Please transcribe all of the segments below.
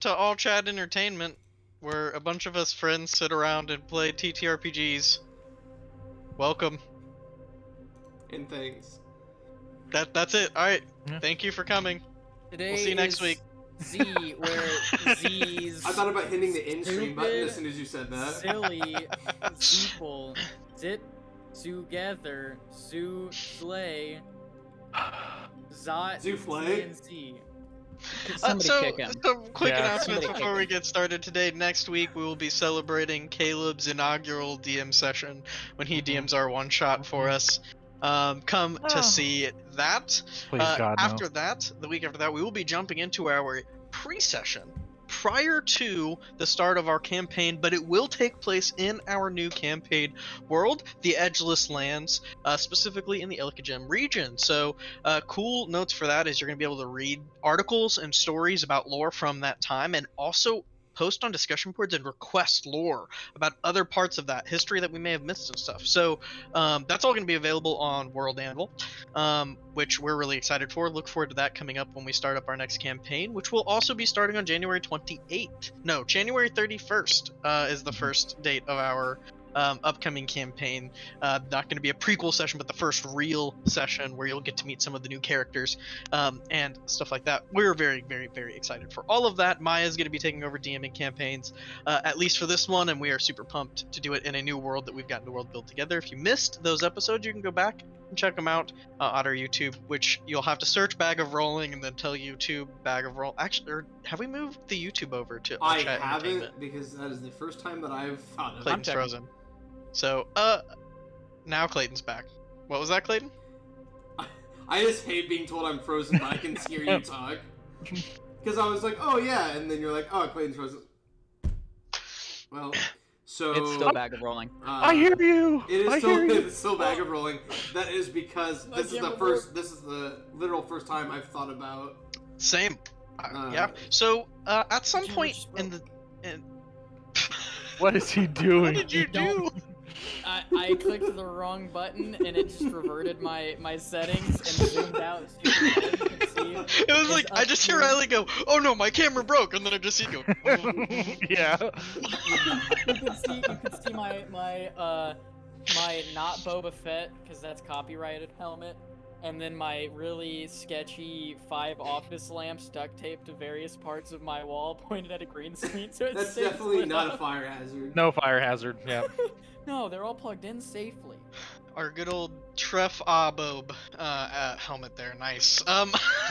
to All Chat Entertainment, where a bunch of us friends sit around and play TTRPGs. Welcome. And things. That's it. All right. Yeah. Thank you for coming. Today We'll see you next is week. Z, where Z's I thought about hitting the end stream button as stupid, soon as you said that. silly, Zeeple, Zit, Together, Zoo, Slay, Zot, Zooflay? and Z. Somebody so, kick him. some quick Yeah, announcements somebody before kick we him. get started today. Next week, we will be celebrating Caleb's inaugural DM session when he DMs our one shot for us. Come to see that. Please, God, no. After that, the week after that, we will be jumping into our pre-session prior to the start of our campaign, but it will take place in our new campaign world, the Edgeless Lands, specifically in the Ilkagem region. So cool notes for that is you're going to be able to read articles and stories about lore from that time, and also post on discussion boards and request lore about other parts of that history that we may have missed and stuff. So that's all going to be available on World Anvil, which we're really excited for. Look forward to that coming up when we start up our next campaign, which will also be starting on January 28th. No, January 31st is the first date of our upcoming campaign. Not going to be a prequel session, but the first real session where you'll get to meet some of the new characters and stuff like that. We're very, very, very excited for all of that. Maya's going to be taking over DMing campaigns, at least for this one, and we are super pumped to do it in a new world that we've gotten to world build together. If you missed those episodes, you can go back and check them out on our YouTube, which you'll have to search Bag of Rolling and then tell YouTube Bag of Roll. Actually, or have we moved the YouTube over to I Chat Entertainment? haven't, because that is the first time that I've thought of Clayton's it. frozen. So, now Clayton's back. What was that, Clayton? I just hate being told I'm frozen, but I can hear you talk. Because I was like, oh yeah, and then you're like, oh, Clayton's frozen. Well, so... It's still Bag of Rolling. I hear you. It is I still, hear you. it's still Bag of Rolling. That is because this is the literal first time I've thought about... Same. Yeah. So, at some Camera point just in the... What is he doing? What did you do? I clicked the wrong button and it just reverted my settings and zoomed out. So you can see It was like, I just hear Riley go, oh no, my camera broke, and then I just see you go... Yeah. you can see my not Boba Fett, because that's copyrighted helmet, and then my really sketchy 5 office lamps duct taped to various parts of my wall pointed at a green screen. So That's definitely not a fire hazard. No fire hazard. Yeah. No, they're all plugged in safely. Our good old Tref Abob helmet there, nice.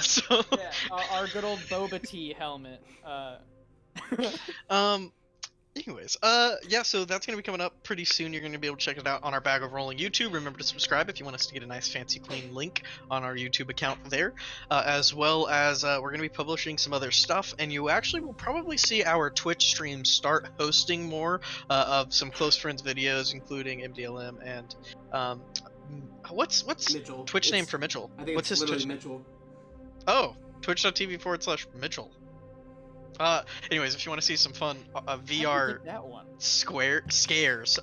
So... Yeah, our good old Boba Tea helmet. Anyways, yeah, so that's going to be coming up pretty soon. You're going to be able to check it out on our Bag of Rolling YouTube. Remember to subscribe if you want us to get a nice, fancy, clean link on our YouTube account there, as well as we're going to be publishing some other stuff, and you actually will probably see our Twitch streams start hosting more of some close friends videos, including MDLM and what's Mitchell. Twitch name for Mitchell? I think What's it's his literally Twitch name? Mitchell. Oh, twitch.tv/Mitchell. Anyways, if you want to see some fun VR that one. scares,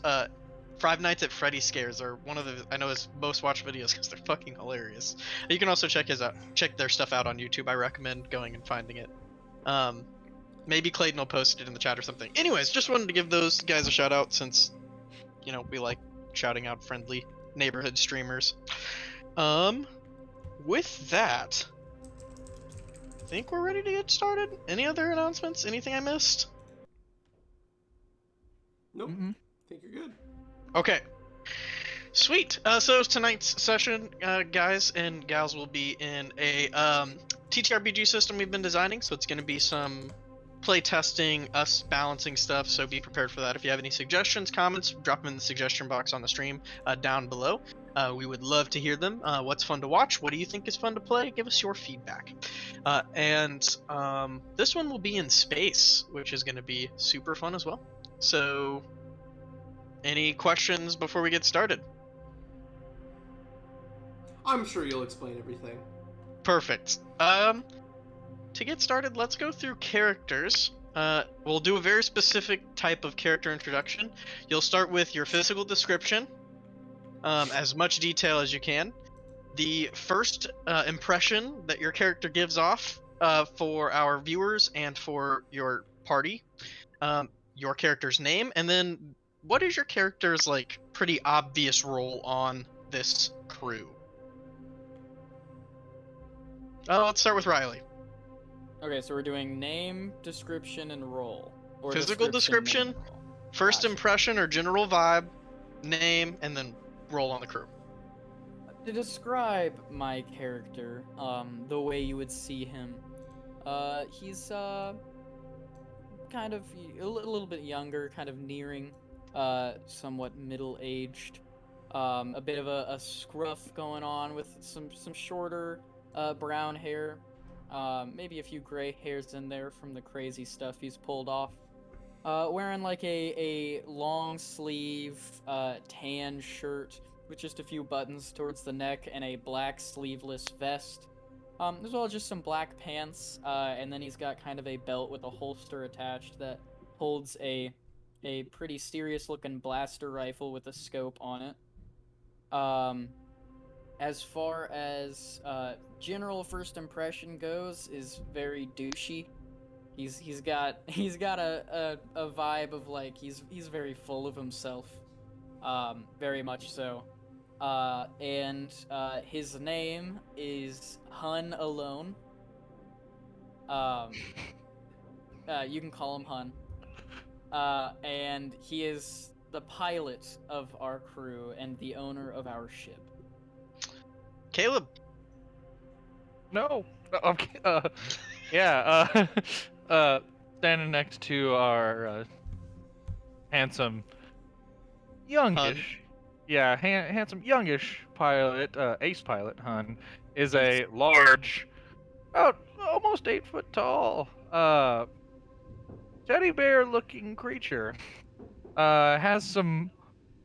Five Nights at Freddy scares are one of the his most watched videos because they're fucking hilarious. You can also check their stuff out on YouTube. I recommend going and finding it. Maybe Clayton will post it in the chat or something. Anyways, just wanted to give those guys a shout out since, we like shouting out friendly neighborhood streamers. With that, I think we're ready to get started. Any other announcements? Anything I missed? Nope. Mm-hmm. I think you're good. Okay. Sweet. So tonight's session, guys and gals, will be in a TTRPG system we've been designing. So it's going to be some play testing, us balancing stuff. So be prepared for that. If you have any suggestions, comments, drop them in the suggestion box on the stream down below. We would love to hear them. What's fun to watch? What do you think is fun to play? Give us your feedback. And this one will be in space, which is going to be super fun as well. So, any questions before we get started? I'm sure you'll explain everything. Perfect. To get started, let's go through characters. We'll do a very specific type of character introduction. You'll start with your physical description. As much detail as you can. The first impression that your character gives off for our viewers and for your party, your character's name, and then what is your character's like pretty obvious role on this crew? Let's start with Riley. Okay, so we're doing name, description, and role. Or Physical description, name, role. first Gotcha. impression or general vibe, name, and then role on the crew. To describe my character, the way you would see him, he's kind of a little bit younger, kind of nearing, somewhat middle-aged. A bit of a scruff going on with some shorter, brown hair. Maybe a few gray hairs in there from the crazy stuff he's pulled off. Wearing like a long sleeve, tan shirt with just a few buttons towards the neck and a black sleeveless vest. As well as just some black pants, and then he's got kind of a belt with a holster attached that holds a pretty serious looking blaster rifle with a scope on it. As far as general first impression goes, is very douchey. He's got a vibe of like he's very full of himself, very much so. And his name is Hun Alone. You can call him Hun. And he is the pilot of our crew and the owner of our ship. Caleb. No. Okay. Standing next to our handsome, youngish, handsome, youngish pilot, ace pilot Hun, is a large, about almost 8 foot tall, teddy bear looking creature. Has some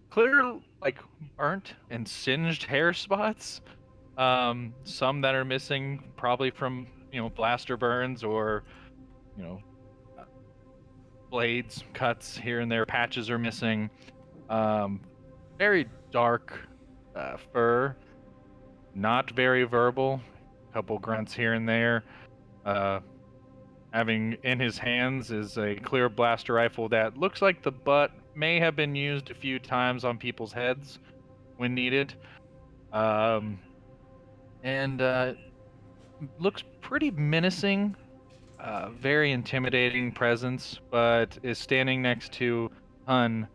clear, like, burnt and singed hair spots. Some that are missing, probably from, blaster burns or, blades, cuts here and there. Patches are missing. Very dark fur. Not very verbal. Couple grunts here and there. Having in his hands is a clear blaster rifle that looks like the butt may have been used a few times on people's heads when needed. And looks pretty menacing, very intimidating presence, but is standing next to Hun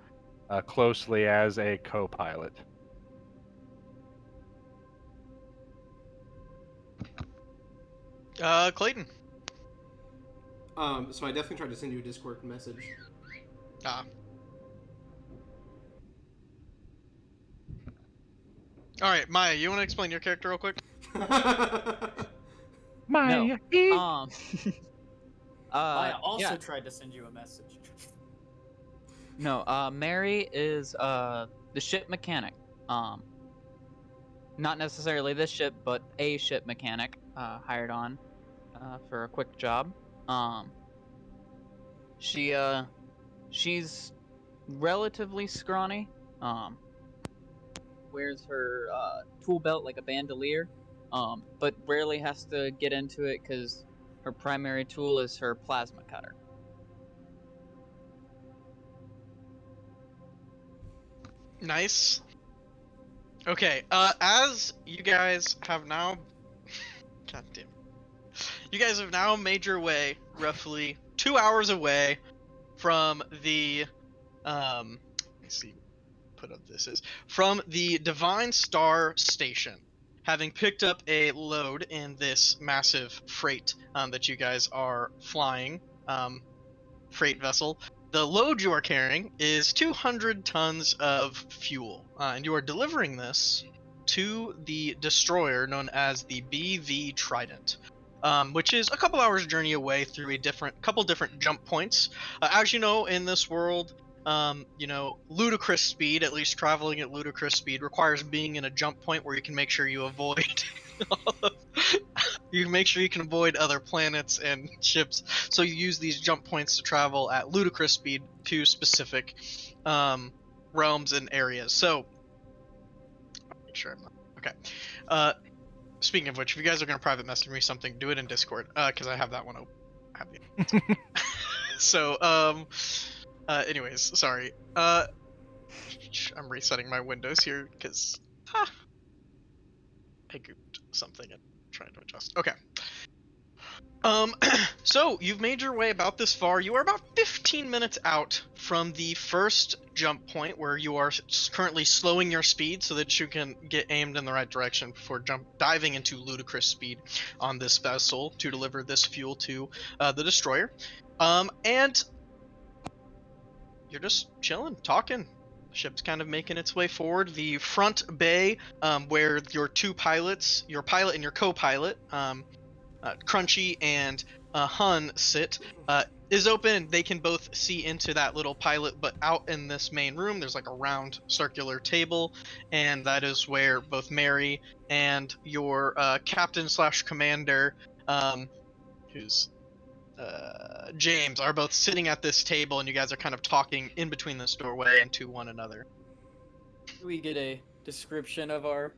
closely as a co-pilot. Clayton. So I definitely tried to send you a Discord message. Ah. All right, Maya, you want to explain your character real quick? Maya. I also Yeah. tried to send you a message. No, Mary is the ship mechanic. Not necessarily this ship, but a ship mechanic hired on for a quick job. She's relatively scrawny. Wears her tool belt like a bandolier, but rarely has to get into it because her primary tool is her plasma cutter. Nice. Okay, as you guys have now... God damn. You guys have now made your way roughly 2 hours away from the... let me see what up this is. From the Divine Star Station. Having picked up a load in this massive freight that you guys are flying, freight vessel. The load you are carrying is 200 tons of fuel, and you are delivering this to the destroyer known as the BV Trident, which is a couple hours journey away through a couple different jump points. As you know, in this world, ludicrous speed, at least traveling at ludicrous speed, requires being in a jump point where you can make sure you avoid you make sure you can avoid other planets and ships, so you use these jump points to travel at ludicrous speed to specific realms and areas. So make sure I'm not okay. speaking of which, if you guys are gonna private message me something, do it in Discord, because I have that one open. I have the So, anyways, sorry. I'm resetting my windows here because I gooped something and trying to adjust. Okay. So you've made your way about this far. You are about 15 minutes out from the first jump point where you are currently slowing your speed so that you can get aimed in the right direction before diving into ludicrous speed on this vessel to deliver this fuel to the destroyer. And you're just chilling, talking. The ship's kind of making its way forward. The front bay, where your two pilots, your pilot and your co-pilot, Crunchy and Hun sit, is open. They can both see into that little pilot, but out in this main room, there's like a round circular table, and that is where both Mary and your captain slash commander, who's James, are both sitting at this table, and you guys are kind of talking in between this doorway and to one another. Do we get a description of our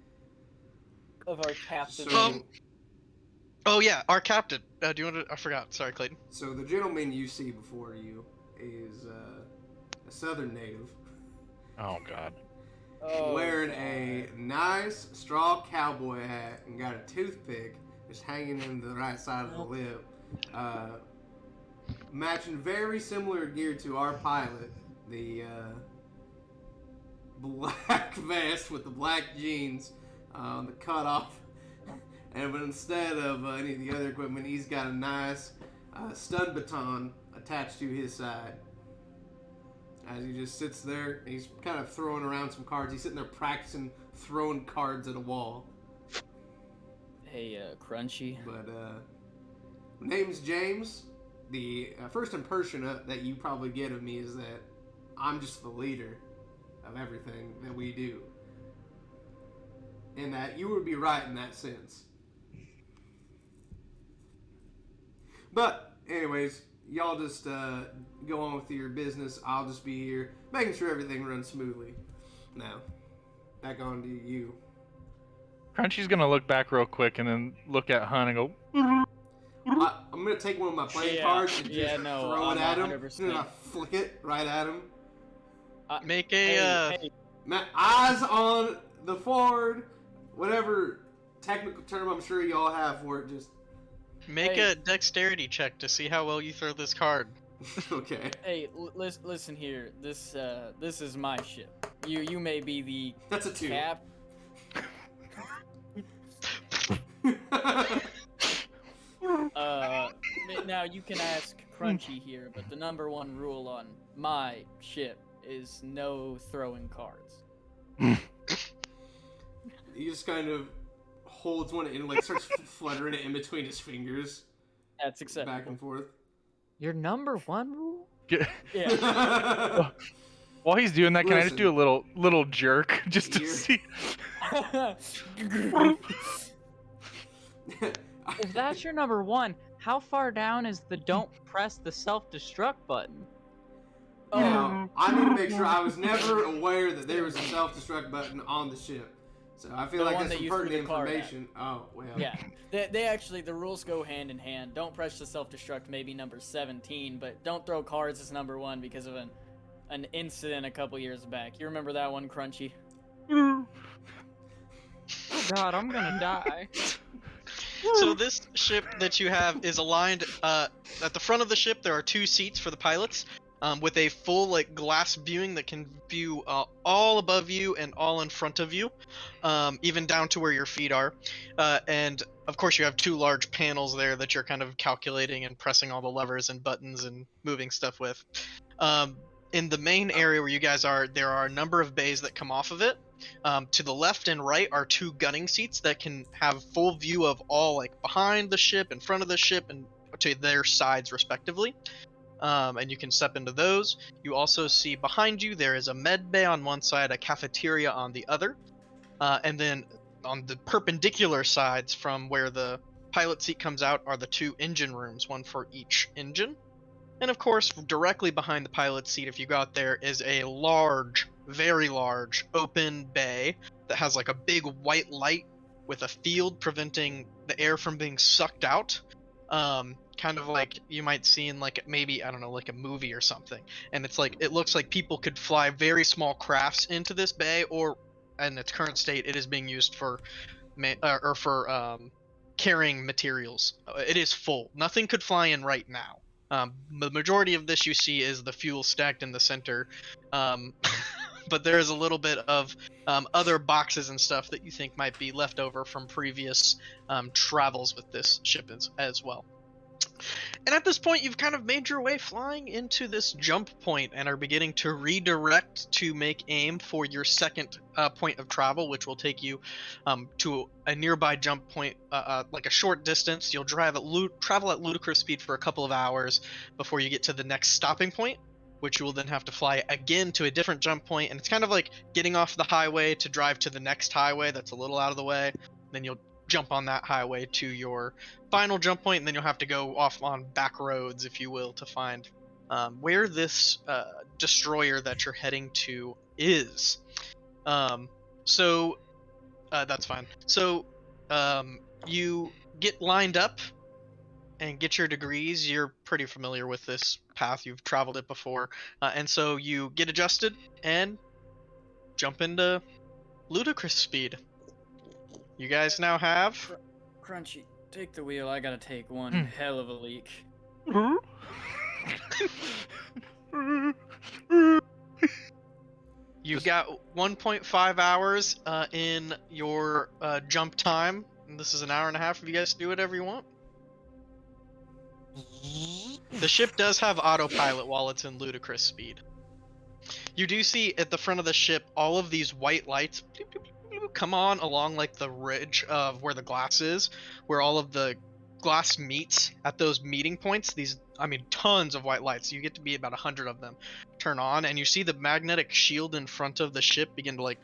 captain? So, Oh yeah, our captain. Do you want to? I forgot. Sorry, Clayton. so the gentleman you see before you is a southern native. Oh God. Oh, wearing God. a nice straw cowboy hat and got a toothpick just hanging in the right side of the lip. Matching very similar gear to our pilot, the black vest with the black jeans, the cutoff. And but instead of any of the other equipment, he's got a nice stun baton attached to his side. As he just sits there, and he's kind of throwing around some cards. He's sitting there practicing throwing cards at a wall. Hey, Crunchy. But name's James. The first impression that you probably get of me is that I'm just the leader of everything that we do. And that you would be right in that sense. But, anyways, y'all just go on with your business. I'll just be here making sure everything runs smoothly. Now, back on to you. Crunchy's gonna look back real quick and then look at Hun and go. I'm going to take one of my playing cards and just throw it at him. 100%. And I flick it right at him. Make a Hey, Eyes on the forward. Whatever technical term I'm sure y'all have for it, just... make Hey. a dexterity check to see how well you throw this card. Okay. hey, listen here. This is my ship. You may be the That's a 2. cap. Now you can ask Crunchy here, but the number one rule on my ship is no throwing cards. He just kind of holds one and like starts fluttering it in between his fingers, That's acceptable. back and forth. Your number one rule? Yeah. While he's doing that, can I just Listen. do a little jerk just to You're- see? If that's your number one, how far down is the don't press the self-destruct button? Now, I need to make sure I was never aware that there was a self-destruct button on the ship. So I feel The like one that's that some you threw pertinent the card at. information. Oh, well. Yeah, they actually, the rules go hand in hand. Don't press the self-destruct, maybe number 17, but don't throw cards as number 1 because of an incident a couple years back. You remember that one, Crunchy? Oh God, I'm gonna die. So this ship that you have is aligned at the front of the ship. There are 2 seats for the pilots, with a full like glass viewing that can view all above you and all in front of you, even down to where your feet are. And of course, you have 2 large panels there that you're kind of calculating and pressing all the levers and buttons and moving stuff with. In the main area where you guys are, there are a number of bays that come off of it. To the left and right are 2 gunning seats that can have full view of all, like behind the ship, in front of the ship, and to their sides respectively. And you can step into those. You also see behind you there is a med bay on one side, a cafeteria on the other, and then on the perpendicular sides from where the pilot seat comes out are the 2 engine rooms, one for each engine. And of course, directly behind the pilot seat, if you go out there, is a large, very large, open bay that has like a big white light with a field preventing the air from being sucked out. Kind of like you might see in like maybe, I don't know, like a movie or something. And it's like, it looks like people could fly very small crafts into this bay, or in its current state, it is being used for carrying materials. It is full. Nothing could fly in right now. The majority of this you see is the fuel stacked in the center, but there is a little bit of other boxes and stuff that you think might be left over from previous travels with this ship as well. And at this point, you've kind of made your way flying into this jump point and are beginning to redirect to make aim for your second point of travel, which will take you to a nearby jump point, like a short distance. You'll travel at ludicrous speed for a couple of hours before you get to the next stopping point, which you will then have to fly again to a different jump point. And it's kind of like getting off the highway to drive to the next highway that's a little out of the way. Then you'll jump on that highway to your final jump point, and then you'll have to go off on back roads, if you will, to find where this destroyer that you're heading to is. So that's fine. So you get lined up and get your degrees. You're pretty familiar with this path. You've traveled it before. And so you get adjusted and jump into ludicrous speed. You guys now have... Crunchy, take the wheel. I gotta take one hell of a leak. You've got 1.5 hours in your jump time. And this is an hour and a half if you guys do whatever you want. The ship does have autopilot while it's in ludicrous speed. You do see at the front of the ship all of these white lights come on along like the ridge of where the glass is, where all of the glass meets at those meeting points. These, I mean, tons of white lights. You get to be about 100 of them turn on, and you see the magnetic shield in front of the ship begin to like,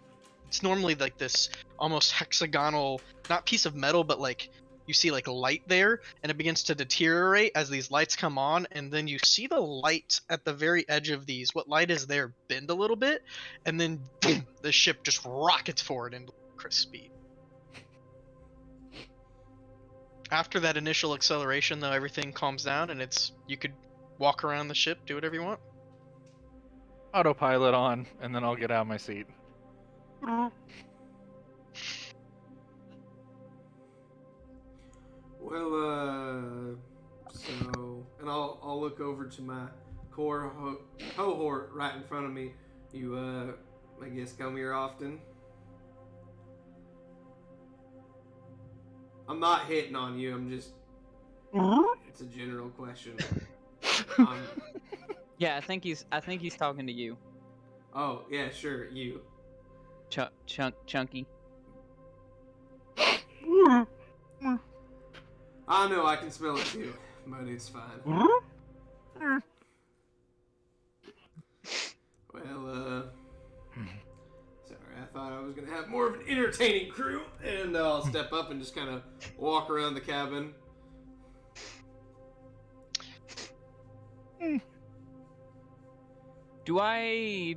it's normally like this almost hexagonal, not piece of metal, but like you see like light there, and it begins to deteriorate as these lights come on, and then you see the light at the very edge of these, what light is there, bend a little bit, and then boom, the ship just rockets forward into ludicrous speed. After that initial acceleration, though, everything calms down, and you could walk around the ship, do whatever you want. Autopilot on, and then I'll get out of my seat. Well, so, and I'll look over to my cohort right in front of me. You, I guess, come here often? I'm not hitting on you, I'm just, it's a general question. Yeah, I think he's talking to you. Oh, yeah, sure, you. Chunky. I know I can spell it too, but it's fine. Well, sorry, I thought I was gonna have more of an entertaining crew, and I'll step up and just kind of walk around the cabin. Do I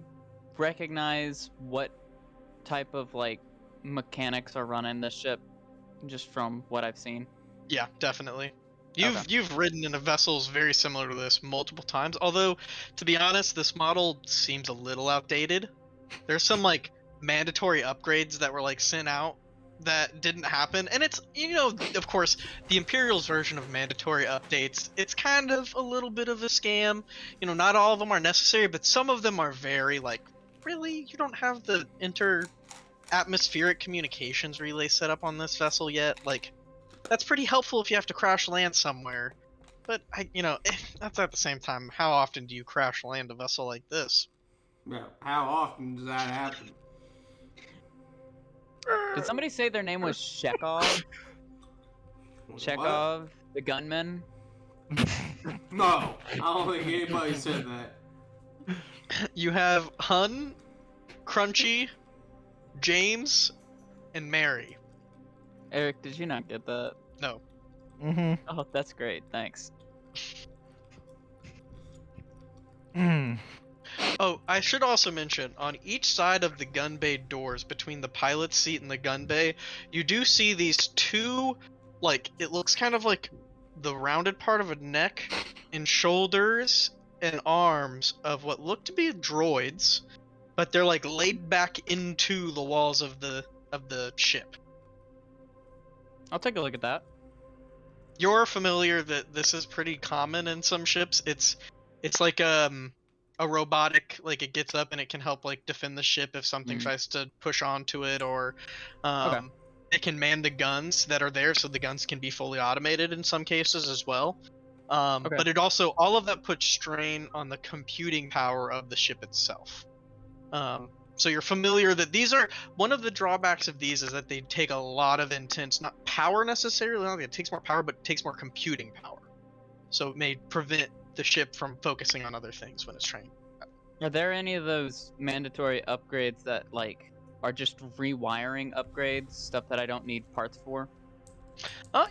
recognize what type of like mechanics are running this ship, just from what I've seen? Yeah, definitely. Okay. You've ridden in a vessels very similar to this multiple times, although, to be honest, this model seems a little outdated. There's some, like, mandatory upgrades that were, like, sent out that didn't happen, and it's, you know, of course, the Imperial's version of mandatory updates, it's kind of a little bit of a scam. You know, not all of them are necessary, but some of them are very, like, really? You don't have the inter-atmospheric communications relay set up on this vessel yet? Like, that's pretty helpful if you have to crash land somewhere. But, that's at the same time, how often do you crash land a vessel like this? Well, how often does that happen? Did somebody say their name was Chekhov? Chekhov, the gunman? No, I don't think anybody said that. You have Hun, Crunchy, James, and Mary. Eric, did you not get that? No. Mm-hmm. Oh, that's great. Thanks. Oh, Oh, I should also mention, on each side of the gun bay doors, between the pilot's seat and the gun bay, you do see these two, like, it looks kind of like the rounded part of a neck and shoulders and arms of what look to be droids, but they're like laid back into the walls of the ship. I'll take a look at that. You're familiar that this is pretty common in some ships. It's like a robotic, like it gets up and it can help like defend the ship if something tries to push onto it, or it can man the guns that are there, so the guns can be fully automated in some cases as well. But it also, all of that puts strain on the computing power of the ship itself. So you're familiar that these are, one of the drawbacks of these is that they take a lot of intense, not power necessarily, not that it takes more power, but it takes more computing power. So it may prevent the ship from focusing on other things when it's training. Are there any of those mandatory upgrades that like are just rewiring upgrades, stuff that I don't need parts for?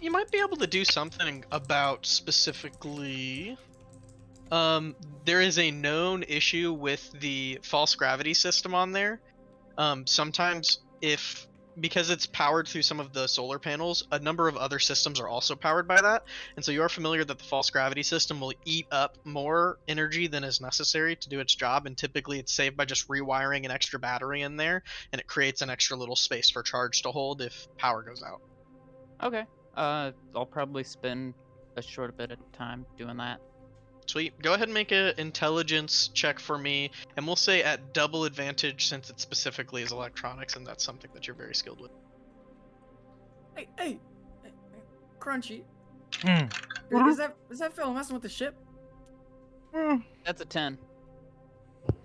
You might be able to do something about specifically. There is a known issue with the false gravity system on there. Sometimes because it's powered through some of the solar panels, a number of other systems are also powered by that. And so you are familiar that the false gravity system will eat up more energy than is necessary to do its job. And typically it's saved by just rewiring an extra battery in there, and it creates an extra little space for charge to hold if power goes out. Okay. I'll probably spend a short bit of time doing that. Sweet. Go ahead and make an intelligence check for me, and we'll say at double advantage since it specifically is electronics, and that's something that you're very skilled with. Hey, Crunchy. Hmm. Is that fella messing with the ship? That's a 10.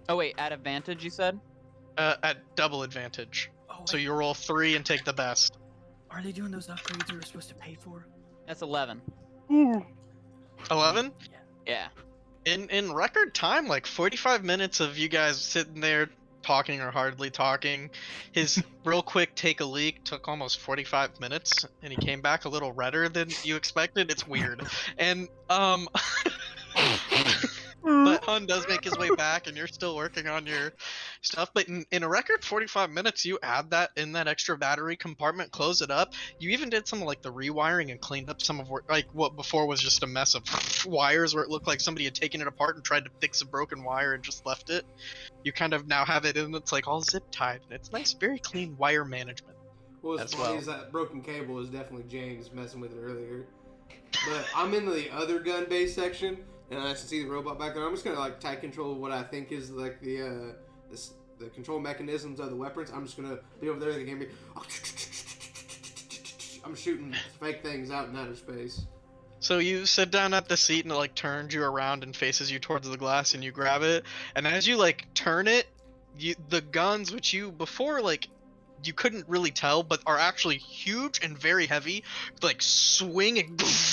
Oh wait, at advantage you said? At double advantage. Oh, So you roll 3 and take the best. are they doing those upgrades we were supposed to pay for? That's 11. 11? Yeah. In record time, like 45 minutes of you guys sitting there talking or hardly talking. His real quick take a leak took almost 45 minutes, and he came back a little redder than you expected. It's weird. And but Hun does make his way back, and you're still working on your stuff. But in a record 45 minutes, you add that in that extra battery compartment, close it up. You even did some like the rewiring and cleaned up some of what before was just a mess of wires, where it looked like somebody had taken it apart and tried to fix a broken wire and just left it. You kind of now have it in, it's like all zip tied, and it's nice, very clean wire management. What's as funny well. is that broken cable is definitely James messing with it earlier. But I'm in the other gun base section, and I see the robot back there. I'm just gonna like tight control what I think is like the control mechanisms of the weapons. I'm just gonna be over there. They can be. I'm shooting fake things out in outer space. So you sit down at the seat, and it like turns you around and faces you towards the glass, and you grab it. And as you like turn it, the guns, which you before like you couldn't really tell, but are actually huge and very heavy, like swing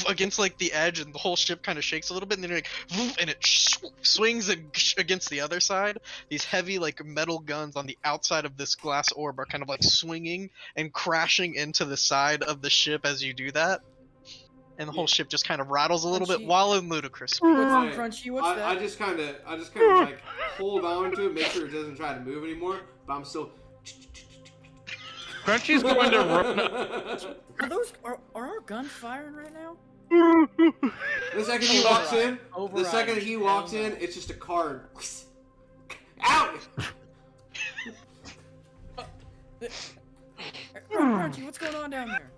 against like the edge, and the whole ship kind of shakes a little bit, and then like and it swings against the other side. These heavy like metal guns on the outside of this glass orb are kind of like swinging and crashing into the side of the ship as you do that. And the whole ship just kind of rattles a little bit while in ludicrous speed. What's Right. Crunchy? What's that? I just kind of like hold on to it, make sure it doesn't try to move anymore. But I'm still. Crunchy's going to run. Are our guns firing right now? The second he walks in, Override. it's just a card. Out! Crunchy, what's going on down there?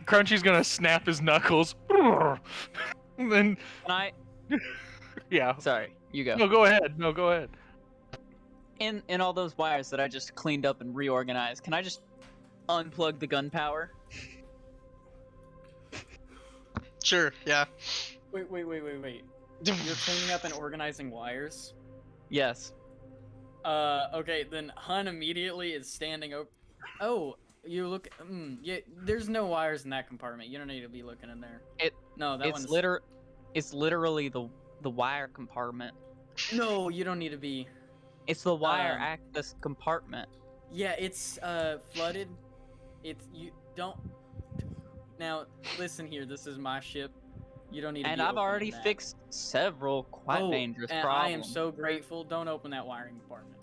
Crunchy's gonna snap his knuckles. And then, Can I? yeah. Sorry, you go. No, go ahead. No, go ahead. In all those wires that I just cleaned up and reorganized, can I just unplug the gun power? Sure, yeah. Wait. You're cleaning up and organizing wires? Yes. Okay, then Hun immediately is standing over. Oh, you look. Yeah, there's no wires in that compartment. You don't need to be looking in there. It's literally the wire compartment. No, you don't need to be. It's the wire access compartment. Yeah, it's flooded. You don't. Now listen here. This is my ship. You don't need to And be I've opening already that. fixed several quite Oh, dangerous and problems. I am so grateful. Don't open that wiring department.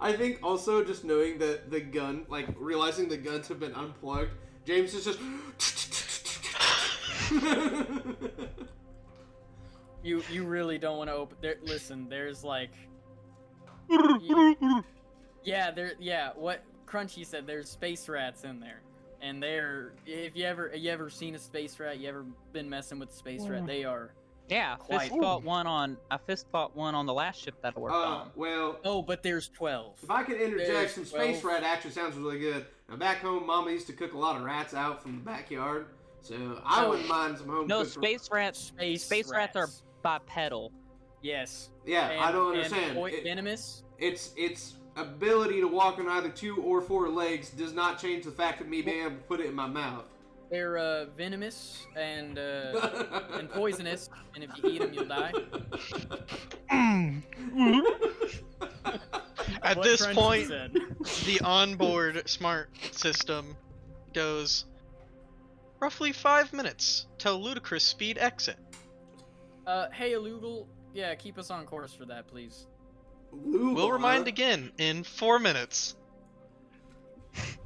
I think also just knowing that the gun, like realizing the guns have been unplugged, James is just. You really don't want to open. There, listen, there's like. Yeah, what Crunchy said. There's space rats in there, and they're. If you ever seen a space rat, you ever been messing with a space rat? They are. Yeah, Quite- I fist fought one on the last ship that I worked on. Well. Oh, but there's 12. If I could interject, There's some space 12. rat actually sounds really good. Now back home, Mama used to cook a lot of rats out from the backyard, so I wouldn't mind some home. No, cooked space rats. Space rats are bipedal. Yes. Yeah, I don't And understand. venomous. Its ability to walk on either 2 or 4 legs does not change the fact of me being able to put it in my mouth. They're venomous and poisonous, and if you eat them, you'll die. At What this Crunchy point, said. the onboard smart system goes roughly 5 minutes till ludicrous speed exit. Hey, Illegal. Yeah, keep us on course for that, please. We'll remind again in 4 minutes.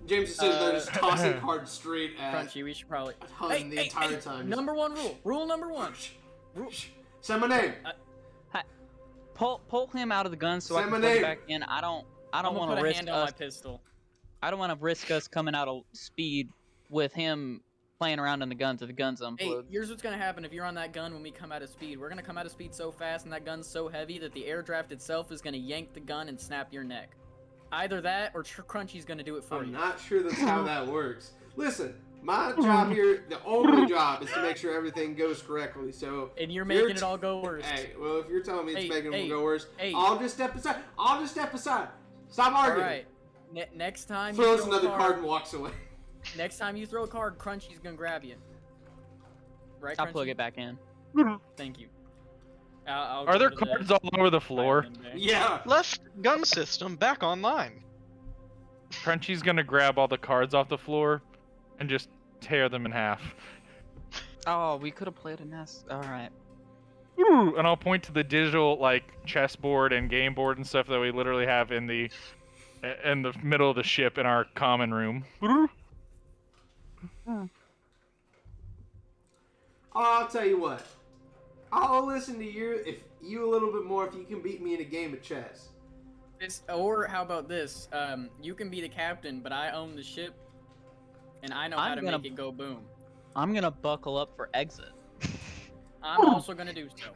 James is sitting there just tossing cards straight at Crunchy, we should probably. Hun the entire time. Number 1 rule. Rule number 1. Say my name. Pull him out of the gun so I Say can my put it name. back in. I don't I'm want gonna to put a risk hand on my us. pistol. I don't want to risk us coming out of speed with him playing around in the guns if the gun's Hey, unplugged. here's what's gonna happen if you're on that gun when we come out of speed. We're gonna come out of speed so fast and that gun's so heavy that the air draft itself is gonna yank the gun and snap your neck. Either that or Crunchy's gonna do it for I'm you. not sure that's how that works. Listen, my job here, the only job, is to make sure everything goes correctly. So And you're if making t- it all go worse. Hey, well, if you're telling me it's Hey, making hey, it go worse, hey. I'll just step aside. Stop arguing. Alright. Next time Throws you throw another a card and walks away. Next time you throw a card, Crunchy's gonna grab you. Right, I'll Crunchy? plug it back in. Thank you. I'll Are go there to the cards all over the floor? violin bay. Yeah. Left gun system back online. Crunchy's gonna grab all the cards off the floor and just tear them in half. Oh, we could have played a nest. All right. And I'll point to the digital like chessboard and game board and stuff that we literally have in the middle of the ship in our common room. I'll tell you what. I'll listen to you a little bit more if you can beat me in a game of chess. Or how about this? You can be the captain, but I own the ship, and I know how I'm to gonna- make it go boom. I'm gonna buckle up for exit. I'm also gonna do so.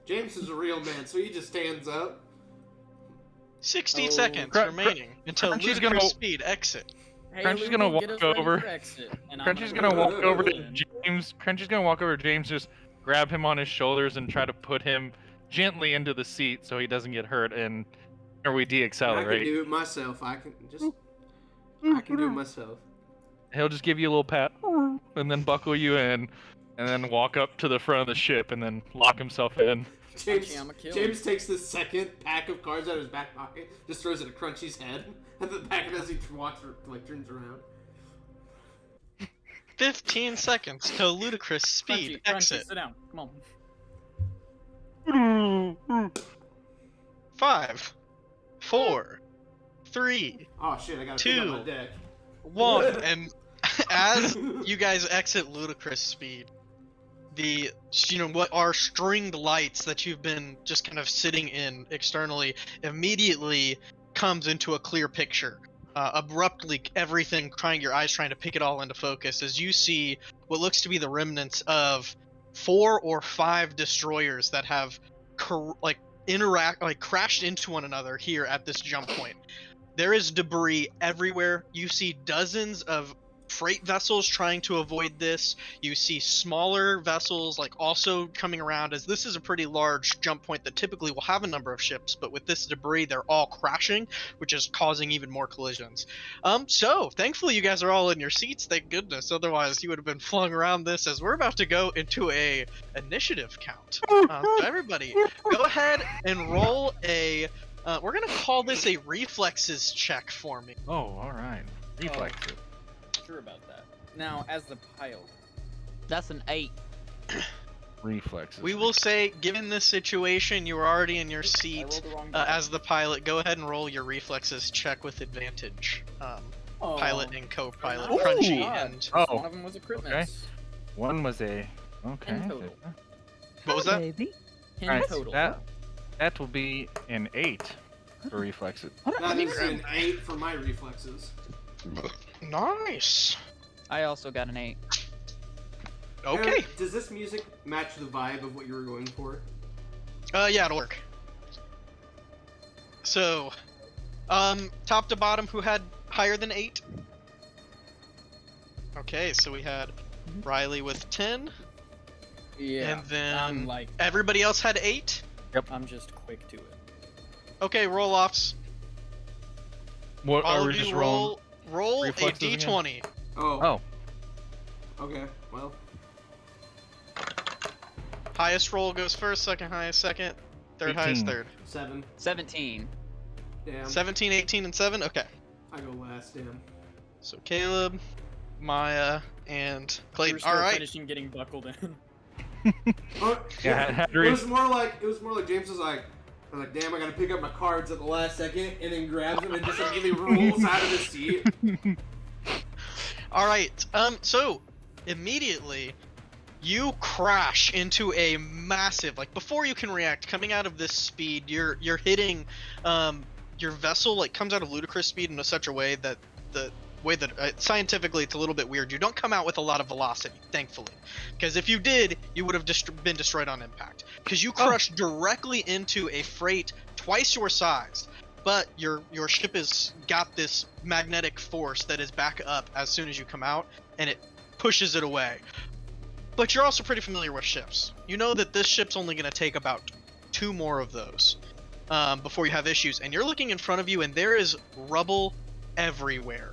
James is a real man, so he just stands up. 60 Oh. seconds Cr- remaining until Crunchy's ludicrous gonna- speed exit. Hey, Crunchy's Lulu, gonna get walk us ready over. for exit, and I'm Crunchy's gonna go walk over to in. James. Crunchy's gonna walk over to James, just grab him on his shoulders and try to put him gently into the seat so he doesn't get hurt, and or we I can deaccelerate. do it myself. I can do it myself. He'll just give you a little pat and then buckle you in, and then walk up to the front of the ship and then lock himself in. James, I'ma kill James takes the second pack of cards out of his back pocket, just throws it at Crunchy's head, and the back of it as he walks turns around. 15 seconds till ludicrous speed Crunchy, exit. sit down. Come on. 5, 4, 3, Oh shit! I gotta pick up my 2. deck. 1, and as you guys exit ludicrous speed, what are stringed lights that you've been just kind of sitting in externally immediately comes into a clear picture. Abruptly, everything your eyes trying to pick it all into focus as you see what looks to be the remnants of 4 or 5 destroyers that have crashed into one another here at this jump point. There is debris everywhere. You see dozens of freight vessels trying to avoid this. You see smaller vessels also coming around, as this is a pretty large jump point that typically will have a number of ships, but with this debris they're all crashing, which is causing even more collisions. So thankfully you guys are all in your seats, thank goodness, otherwise you would have been flung around this, as we're about to go into a initiative count. So everybody go ahead and roll a we're gonna call this a reflexes check for me. Oh, all right. Reflexes. Sure about that. Now, as the pilot, That's an 8. Reflexes. We will say, given this situation, you are already in your I seat rolled the wrong die. as the pilot. Go ahead and roll your reflexes check with advantage. Oh. Pilot and co-pilot, Ooh. Crunchy God. and Oh. One of them was a crit Okay. miss. One was a. Okay. In total. what was that? Baby. 10 Alright, total. that will be an 8 for reflexes. That is grab an 8 for my reflexes. Nice. I also got an 8. Okay. Aaron, does this music match the vibe of what you were going for? Yeah, it'll work. So, top to bottom, who had higher than 8? Okay, so we had Riley with 10, Yeah. and then I'm like, everybody else had 8. I'm just quick to it. Okay, roll offs. What All are of we you just rolling? roll a reflexes again? d20. Oh, Okay, well. Highest roll goes first, second highest second, third highest 18. third. 7. 17. Damn. 17, 18, and 7. Okay. I go last, damn. So Caleb, Maya, and We're Clayton. still All right. finishing getting buckled in. Oh, Yeah, had to it read- was more like James was like, damn, I gotta pick up my cards at the last second, and then grabs them and just immediately rolls out of his seat. All right. So immediately you crash into a massive, like before you can react, coming out of this speed, you're hitting your vessel like comes out of ludicrous speed in such a way that the way that scientifically it's a little bit weird. You don't come out with a lot of velocity, thankfully, because if you did, you would have been destroyed on impact. Because you crush directly into a freight twice your size, but your ship has got this magnetic force that is back up as soon as you come out, and it pushes it away. But you're also pretty familiar with ships. You know that this ship's only going to take about 2 more of those before you have issues, and you're looking in front of you, and there is rubble everywhere.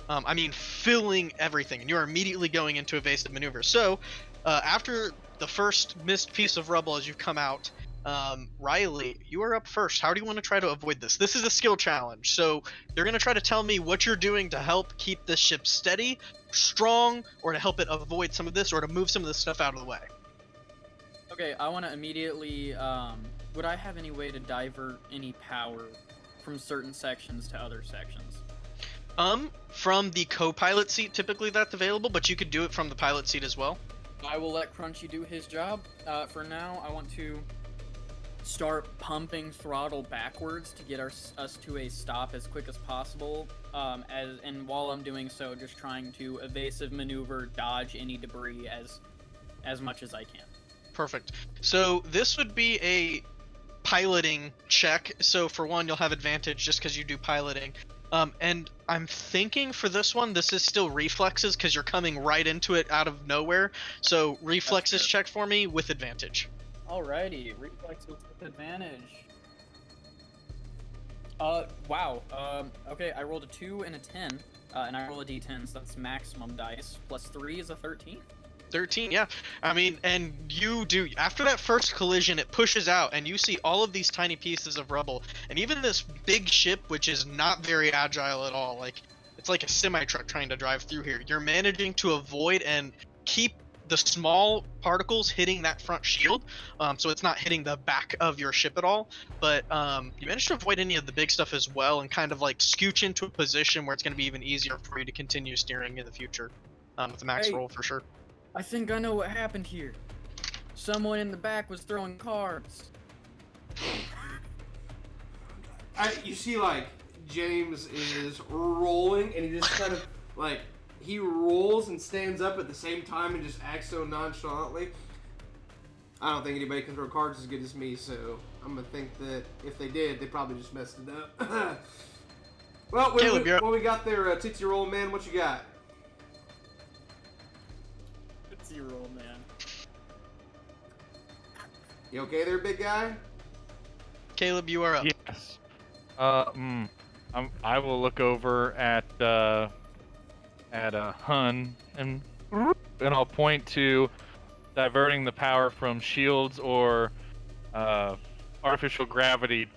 I mean, filling everything, and you are immediately going into evasive maneuvers. So, after the first missed piece of rubble as you come out, Riley, you are up first. How do you want to try to avoid this? This is a skill challenge, so you're going to try to tell me what you're doing to help keep this ship steady, strong, or to help it avoid some of this, or to move some of this stuff out of the way. Okay, I want to immediately. Would I have any way to divert any power from certain sections to other sections? From the co-pilot seat, typically that's available, but you could do it from the pilot seat as well. I will let Crunchy do his job. For now, I want to start pumping throttle backwards to get us to a stop as quick as possible. And while I'm doing so, just trying to evasive maneuver, dodge any debris as much as I can. Perfect. So this would be a piloting check. So for one, you'll have advantage just because you do piloting. And I'm thinking for this one, this is still reflexes because you're coming right into it out of nowhere. So reflexes check for me with advantage. Alrighty, reflexes with advantage. Wow. Okay, I rolled a 2 and a 10, and I roll a d10, so that's maximum dice. Plus 3 is a 13. 13, yeah. I mean, and you do, after that first collision, it pushes out, and you see all of these tiny pieces of rubble, and even this big ship, which is not very agile at all, like, it's like a semi-truck trying to drive through here. You're managing to avoid and keep the small particles hitting that front shield, so it's not hitting the back of your ship at all, but you managed to avoid any of the big stuff as well, and kind of like scooch into a position where it's going to be even easier for you to continue steering in the future, with the max Hey. roll for sure. I think I know what happened here. Someone in the back was throwing cards. You see, like, James is rolling, and he just kind of, like, he rolls and stands up at the same time and just acts so nonchalantly. I don't think anybody can throw cards as good as me, so I'm gonna think that if they did, they probably just messed it up. Well, Caleb, you're up. what we got there, Tootsie Roll Man, what you got? It's your roll, man. You okay there, big guy? Caleb, you are up. Yes. I will look over at Hun and I'll point to diverting the power from shields or artificial gravity,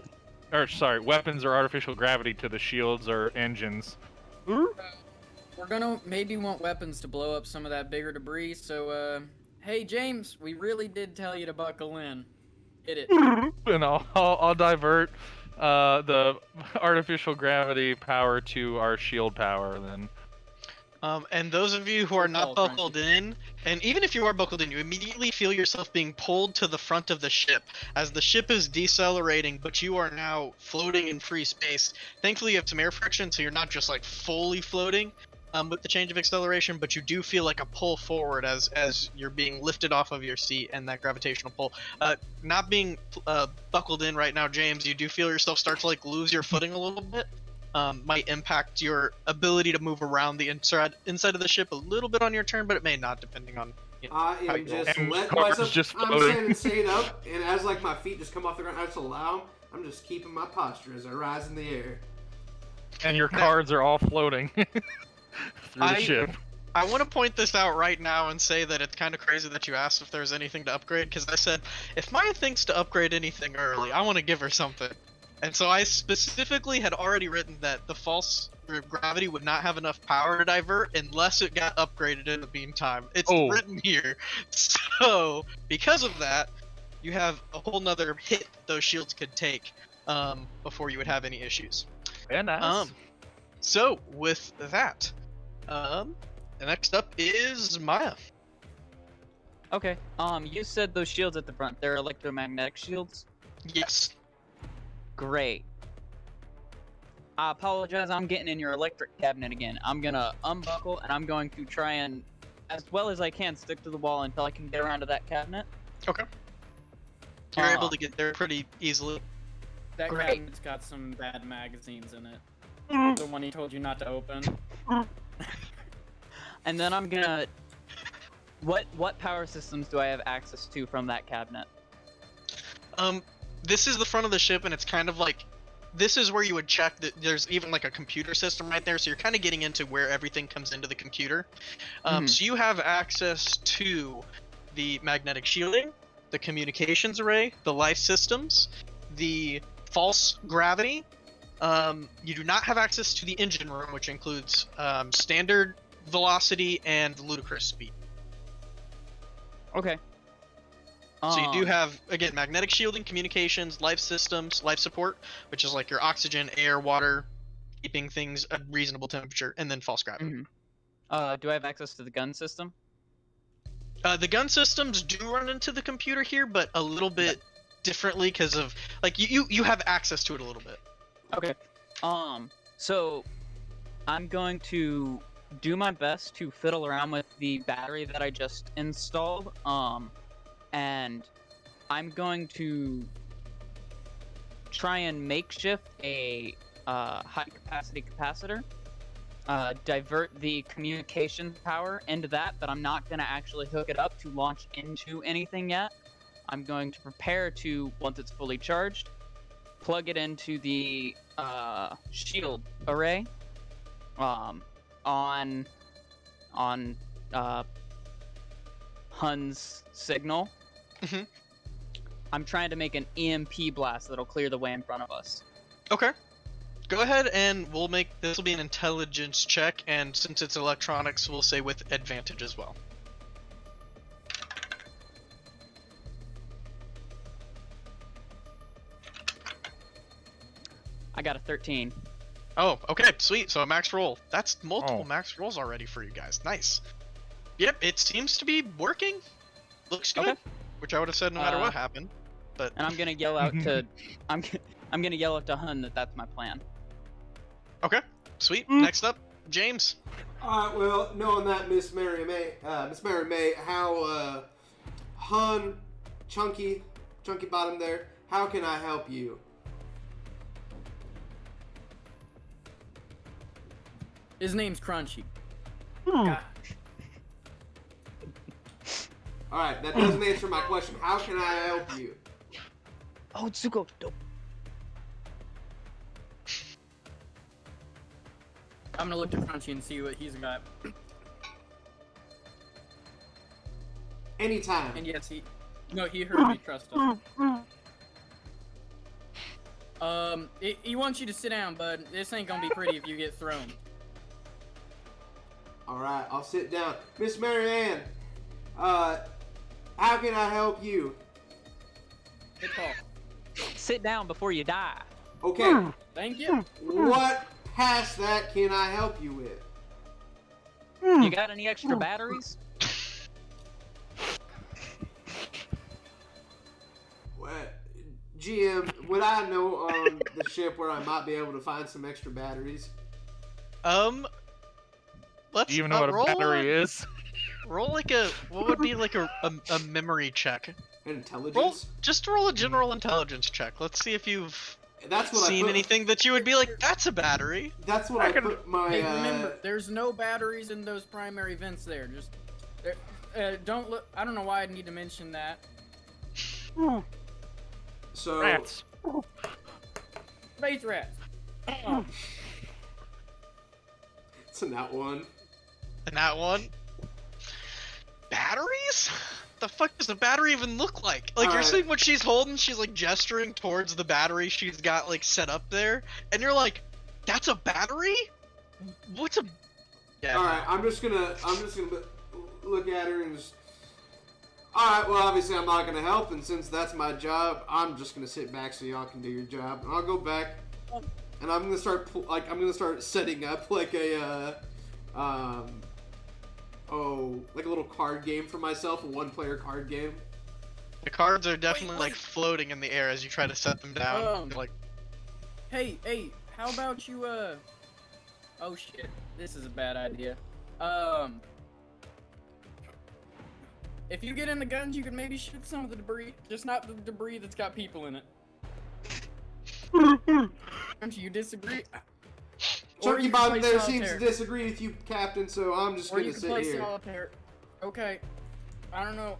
or sorry, weapons or artificial gravity to the shields or engines. We're gonna maybe want weapons to blow up some of that bigger debris, so, hey, James, we really did tell you to buckle in. Hit it. And I'll divert the artificial gravity power to our shield power then. And those of you who are not call, buckled in, and even if you are buckled in, you immediately feel yourself being pulled to the front of the ship as the ship is decelerating, but you are now floating in free space. Thankfully, you have some air friction, so you're not just like fully floating with the change of acceleration, but you do feel like a pull forward as you're being lifted off of your seat and that gravitational pull. Not being buckled in right now, James, you do feel yourself start to like lose your footing a little bit. Might impact your ability to move around the inside of the ship a little bit on your turn, but it may not, depending on. I how am you roll. just And letting cars myself. just I'm floating. standing straight up, and as like my feet just come off the ground, I just allow 'em. I'm just keeping my posture as I rise in the air. And your cards are all floating through the ship. I want to point this out right now and say that it's kind of crazy that you asked if there's anything to upgrade, because I said, if Maya thinks to upgrade anything early, I want to give her something. And so I specifically had already written that the false gravity would not have enough power to divert unless it got upgraded in the meantime. It's written here. So, because of that, you have a whole nother hit those shields could take before you would have any issues. Very nice. So, with that, the next up is Maya. Okay. You said those shields at the front, they're electromagnetic shields? Yes. Great. I apologize, I'm getting in your electric cabinet again. I'm gonna unbuckle and I'm going to try and, as well as I can, stick to the wall until I can get around to that cabinet. Okay. You're able to get there pretty easily. That Great. cabinet's got some bad magazines in it. The one he told you not to open. And then I'm gonna... What power systems do I have access to from that cabinet? This is the front of the ship, and it's kind of like, this is where you would check that there's even like a computer system right there, so you're kind of getting into where everything comes into the computer. So you have access to the magnetic shielding, the communications array, the life systems, the false gravity. You do not have access to the engine room, which includes standard velocity and ludicrous speed. Okay. So you do have, again, magnetic shielding, communications, life systems, life support, which is like your oxygen, air, water, keeping things at reasonable temperature, and then false gravity. Do I have access to the gun system? The gun systems do run into the computer here, but a little bit differently because of, like, you have access to it a little bit. Okay. So I'm going to do my best to fiddle around with the battery that I just installed. And I'm going to try and makeshift a high capacity capacitor. Divert the communication power into that, but I'm not going to actually hook it up to launch into anything yet. I'm going to prepare to, once it's fully charged, plug it into the shield array on Hun's signal. Mhm. I'm trying to make an EMP blast that'll clear the way in front of us. Okay. Go ahead, and we'll make this will be an intelligence check, and since it's electronics, we'll say with advantage as well. I got a 13. Oh, okay, sweet. So a max roll. That's multiple max rolls already for you guys. Nice. Yep, it seems to be working. Looks good. Okay. Which I would have said no matter what happened. But And I'm gonna yell out to I'm gonna yell out to Hun that that's my plan. okay, sweet. Next up, James. Alright, well, knowing that, Miss Mary May, how, Hun, Chunky Bottom there, how can I help you? His name's Crunchy. Alright, that doesn't answer my question. How can I help you? Oh, Tsuko, dope. I'm gonna look at Crunchy and see what he's got. Anytime. And yes, he heard me, trust him. He wants you to sit down, bud. This ain't gonna be pretty if you get thrown. All right, I'll sit down. Miss Marianne, how can I help you? Good call. Sit down before you die. Okay, Thank you. what past that can I help you with? You got any extra batteries? What, GM, would I know on the ship where I might be able to find some extra batteries? Let's Do you even know what a roll battery is? Roll like a what would be like a memory check. Intelligence? Just roll a general intelligence check. Let's see if you've That's what seen I put. anything that you would be like, that's a battery. That's what I put my. Hey, remember, there's no batteries in those primary vents there. Just don't look. I don't know why I need to mention that. So. Rats. Space rats. Oh, It's a nat one. And that one. Batteries? The fuck does the battery even look like? Like, you're Alright. seeing what she's holding, she's like gesturing towards the battery she's got like set up there, and you're like, that's a battery? What's a... Yeah. All right, I'm just gonna look at her and just. All right, well, obviously I'm not gonna help, and since that's my job, I'm just gonna sit back so y'all can do your job, and I'll go back, and I'm gonna start setting up like a like a little card game for myself, a one-player card game. The cards are definitely Wait. like floating in the air as you try to set them down. Like, hey, how about you? Oh shit, this is a bad idea. If you get in the guns, you can maybe shoot some of the debris, just not the debris that's got people in it. Don't you disagree? Or Chunky you can Bob play there seems to solitaire. disagree with you, Captain, so I'm just Or gonna you can sit play here. solitaire. Okay. I don't know.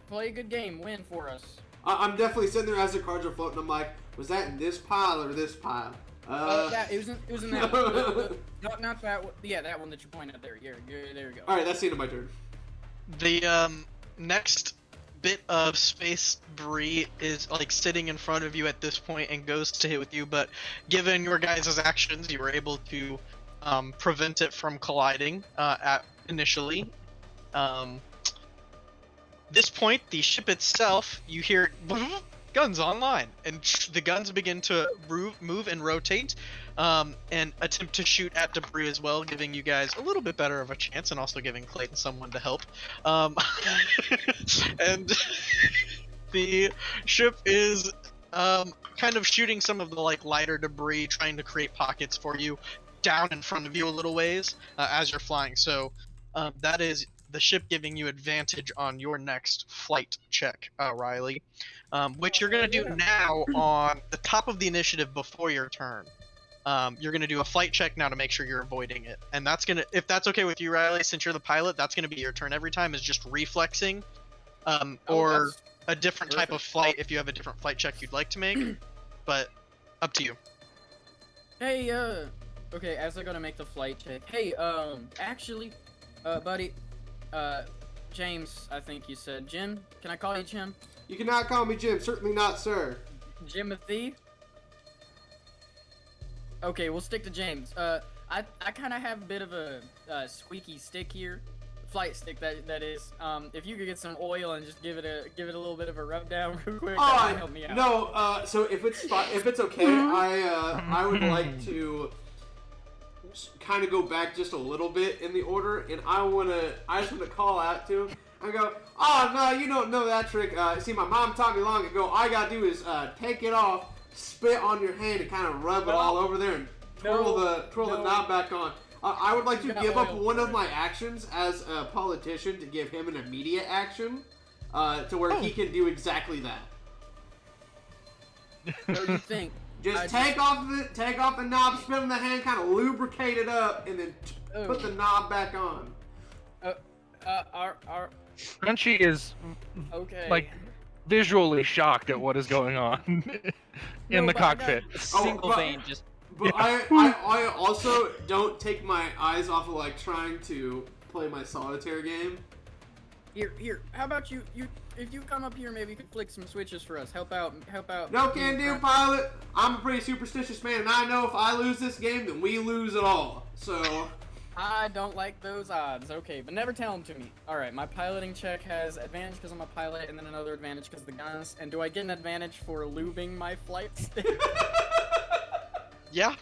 Play a good game. Win for us. I'm definitely sitting there as the cards are floating. I'm like, was that in this pile or this pile? Yeah, it was in that one. Not that one. Yeah, that one that you pointed at there. Yeah, there you go. All right, that's the end of my turn. the next bit of space debris is like sitting in front of you at this point and goes to hit with you, but given your guys' actions, you were able to prevent it from colliding initially. This point, the ship itself, you hear guns online, and the guns begin to move and rotate, and attempt to shoot at debris as well, giving you guys a little bit better of a chance, and also giving Clayton someone to help. And the ship is kind of shooting some of the like lighter debris, trying to create pockets for you down in front of you a little ways as you're flying. So that is the ship giving you advantage on your next flight check, Riley, which you're going to do now on the top of the initiative before your turn. You're going to do a flight check now to make sure you're avoiding it. And that's going to, if that's okay with you, Riley, since you're the pilot, that's going to be your turn every time, is just reflexing, or that's a different type of flight if you have a different flight check you'd like to make. But up to you. Hey, okay, as I gotta make the flight check. Hey, actually, buddy, James, I think you said. Jim? Can I call you Jim? You cannot call me Jim. Certainly not, sir. Jimothy? Okay, we'll stick to James. I kind of have a bit of a squeaky stick here. Flight stick, that is. If you could get some oil and just give it a little bit of a rub down real quick, that might help me out. No. So if it's okay, I would like to kind of go back just a little bit in the order, and I just want to call out to him and go, oh no, you don't know that trick. See, my mom taught me long ago. All I gotta do is take it off, spit on your hand, and kind of rub it all over there, and twirl the knob back on. I would like to give up one of my actions as a politician to give him an immediate action, to where he can do exactly that. What do you think? Just take off the knob, spit on the hand, kind of lubricate it up, and then put the knob back on. Crunchy is Okay. like visually shocked at what is going on in No, the but I got- cockpit. Single but- vein, just But I also don't take my eyes off of like trying to play my solitaire game. Here. How about you? If you come up here, maybe you could flick some switches for us. Help out. No can do, pilot. I'm a pretty superstitious man, and I know if I lose this game, then we lose it all. So I don't like those odds. Okay, but never tell them to me. All right, my piloting check has advantage because I'm a pilot, and then another advantage because of the guns. And do I get an advantage for lubing my flight stick? Yeah,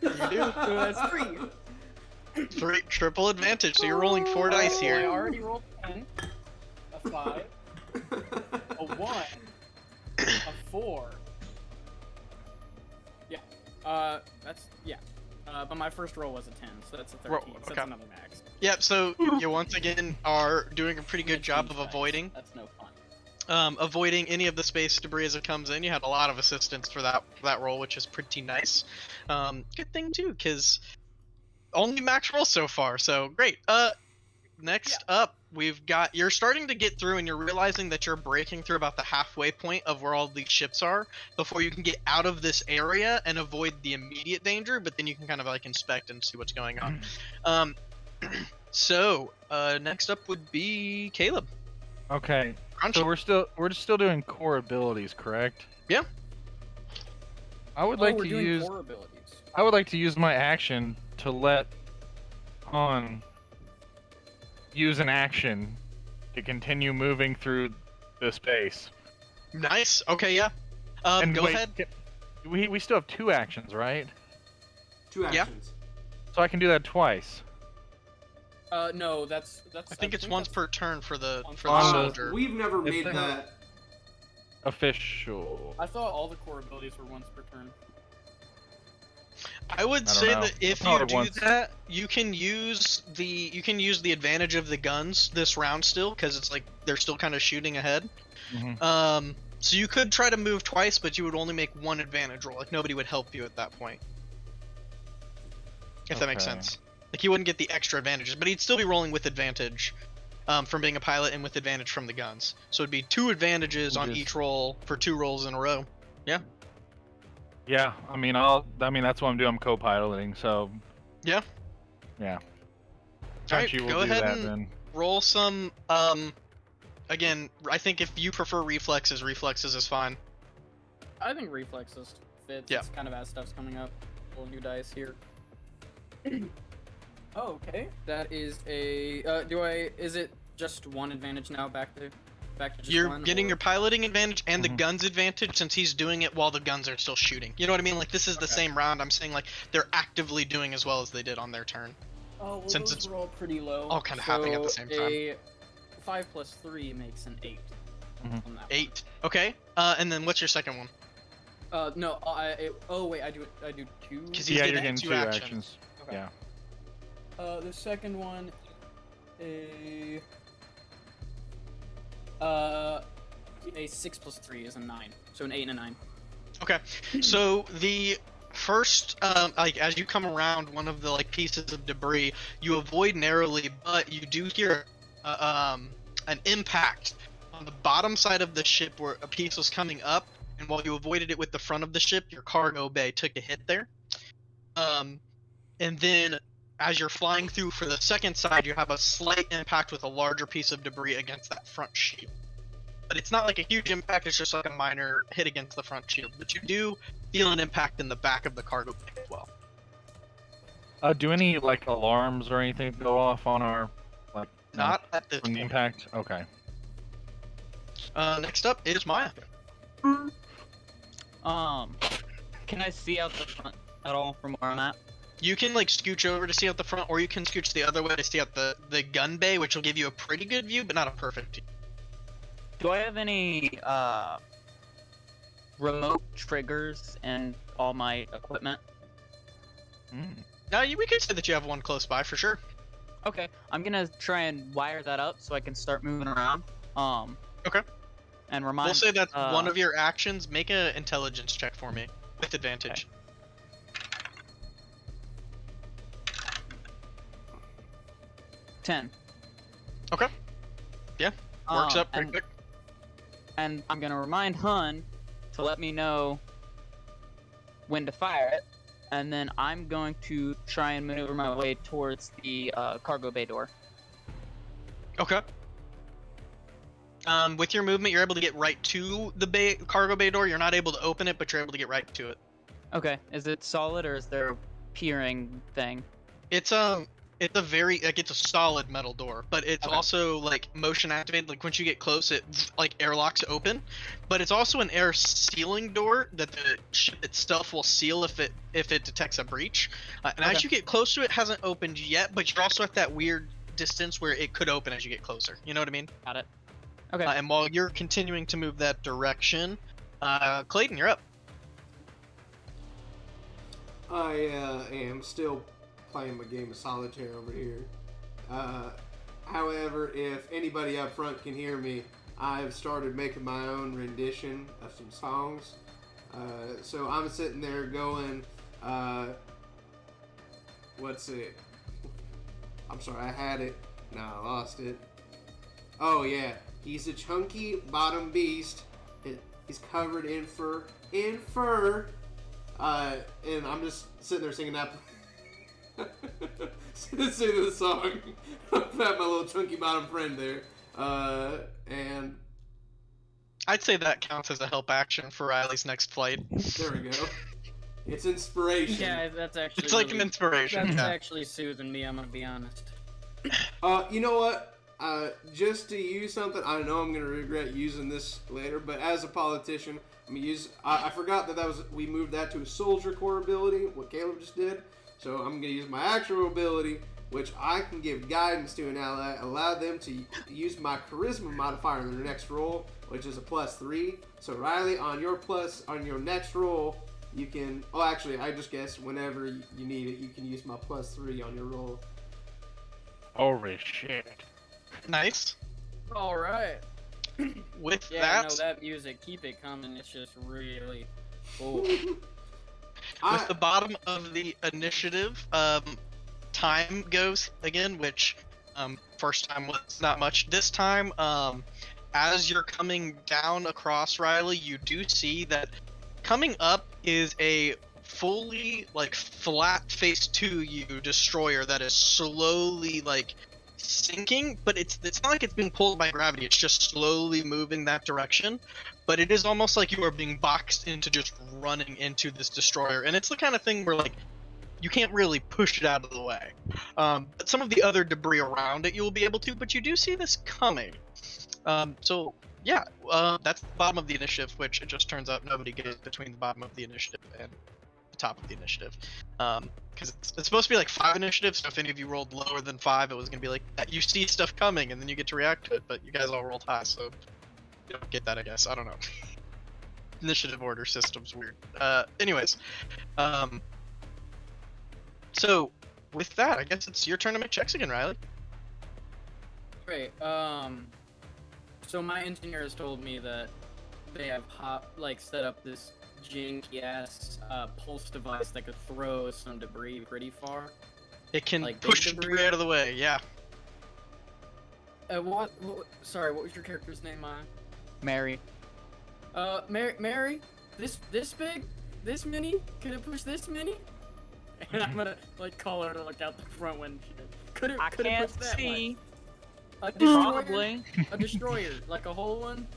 you do. So that's 3. Triple advantage. So you're rolling 4 dice I here. already rolled 10, a 5, a 1, a 4. Yeah. But my first roll was a 10, so that's a 13. So Okay. that's another max. Yep. So you once again are doing a pretty good job of Dice. avoiding. That's no fun. Avoiding any of the space debris as it comes in. You had a lot of assistance for that roll, which is pretty nice. Good thing too, because only max roll so far, so great. Next up, we've got, you're starting to get through and you're realizing that you're breaking through about the halfway point of where all these ships are before you can get out of this area and avoid the immediate danger, but then you can kind of like inspect and see what's going on. So next up would be Caleb. Okay. Crunchy. So we're still doing core abilities, correct? Yeah. I would like we're to doing use core abilities. I would like to use my action to let Han use an action to continue moving through the space. Nice. Okay, yeah. And Go wait, ahead. We still have 2 actions, right? 2 Yeah. actions. So I can do that twice. No, that's. I think it's once that's- per turn for the On the- soldier. We've never made thing- that. Official. I thought all the core abilities were once per turn. I would I don't say know. that if I thought you it do once. that, you can use the advantage of the guns this round still, because it's like they're still kind of shooting ahead. Mhm. So you could try to move twice, but you would only make 1 advantage roll. Like nobody would help you at that point. If that makes Okay. sense. Like he wouldn't get the extra advantages, but he'd still be rolling with advantage from being a pilot and with advantage from the guns. So it'd be 2 advantages on Just- each roll for 2 rolls in a row. Yeah. Yeah, I mean that's what I'm doing. I'm co-piloting, so Yeah. Yeah. Alright, Crunchy will go do ahead that and then. roll some. Again, I think if you prefer reflexes is fine. I think reflexes fits. Yeah. It's kind of as stuff's coming up. Roll new dice here. Oh, okay. That is a. Is it just 1 advantage now? Back to just You're 1? getting or- your piloting advantage and the Mhm. guns advantage since he's doing it while the guns are still shooting. You know what I mean? Like this is the Okay. same round. I'm saying like they're actively doing as well as they did on their turn. Oh, well, since those it's were all pretty low. all kinda happening at the same time. A 5 plus 3 makes an 8. Mhm. On that 8. Okay. And then what's your second one? one. No. Oh wait, I do 2. 'Cause he's Yeah, getting you're getting 2 2 actions. actions. Okay. Yeah. The second one, a 6 plus 3 is a 9, so an 8 and a 9. Okay. So the first, like as you come around one of the like pieces of debris, you avoid narrowly, but you do hear an impact on the bottom side of the ship where a piece was coming up, and while you avoided it with the front of the ship, your cargo bay took a hit there. And then as you're flying through for the second side, you have a slight impact with a larger piece of debris against that front shield. But it's not like a huge impact, it's just like a minor hit against the front shield. But you do feel an impact in the back of the cargo bay as well. Do any like alarms or anything go off on our like Not at this from the point. impact? Okay. Next up is Maya. Can I see out the front at all from where I'm at? You can like scooch over to see out the front, or you can scooch the other way to see out the gun bay, which will give you a pretty good view, but not a perfect view. Do I have any remote triggers and all my equipment? Now, we could say that you have one close by for sure. Okay, I'm gonna try and wire that up so I can start moving around. Okay. And remind. We'll say that's one uh, of your actions. Make an intelligence check for me with advantage. 10. Okay. Yeah, works up pretty and, quick. And I'm gonna remind Hun to let me know when to fire it, and then I'm going to try and maneuver my way towards the cargo bay door. Okay. With your movement, you're able to get right to the cargo bay door. You're not able to open it, but you're able to get right to it. Okay, is it solid or is there a peering thing? It's It's a very like it's a solid metal door, but it's Okay. also like motion activated. Like once you get close, it like airlocks open. But it's also an air sealing door that the ship itself will seal if it detects a breach. And as Okay. you get close to it, it hasn't opened yet, but you're also at that weird distance where it could open as you get closer. You know what I mean? Got it. Okay. And while you're continuing to move that direction, Clayton, you're up. I am still playing my game of solitaire over here. However, if anybody up front can hear me, I've started making my own rendition of some songs. So I'm sitting there going, what's it? I'm sorry, I had it. No, I lost it. Oh yeah, he's a chunky bottom beast. He's covered in fur. And I'm just sitting there singing that. Singing the song about my little chunky bottom friend there. And I'd say that counts as a help action for Riley's next flight. there we go. It's inspiration. Yeah, that's actually. It's like an really- inspiration. That's Yeah. actually soothing me. I'm gonna be honest. You know what? Just to use something, I know I'm gonna regret using this later, but as a politician, I'm gonna use. I forgot that we moved that to a soldier core ability, what Caleb just did. So I'm gonna use my actual ability, which I can give guidance to an ally, allow them to use my charisma modifier in their next roll, which is a +3. So Riley, on your next roll, you can. Oh, actually, I just guessed whenever you need it, you can use my +3 on your roll. Holy shit. Nice. All right. With Yeah, that, no, that music, keep it coming. It's just really. Oh. with the bottom of the initiative, time goes again, which first time was not much. This time, as you're coming down across Riley, you do see that coming up is a fully like flat face to you destroyer that is slowly like sinking, but it's not like it's being pulled by gravity. It's just slowly moving that direction. But it is almost like you are being boxed into just running into this destroyer, and it's the kind of thing where like you can't really push it out of the way. But some of the other debris around it you will be able to, but you do see this coming. So yeah, that's the bottom of the initiative, which it just turns out nobody gets between the bottom of the initiative and the top of the initiative. Because it's supposed to be like 5 initiatives, so if any of you rolled lower than 5, it was going to be like, you see stuff coming and then you get to react to it, but you guys all rolled high, so you don't get that, I guess. I don't know. Initiative order system's weird. Anyways, so with that, I guess it's your turn to make checks again, Riley. Great. So my engineer has told me that they have set up this janky ass pulse device that could throw some debris pretty far. It can Like big push debris? debris out of the way, yeah. What? Sorry, what was your character's name, Maya? Mary. Mary, this big, this many? Can it push this many? And I'm gonna like call her to look out the front window. Could it? I Could it can't push that see. much? A destroyer? Probably. A destroyer, like a whole one?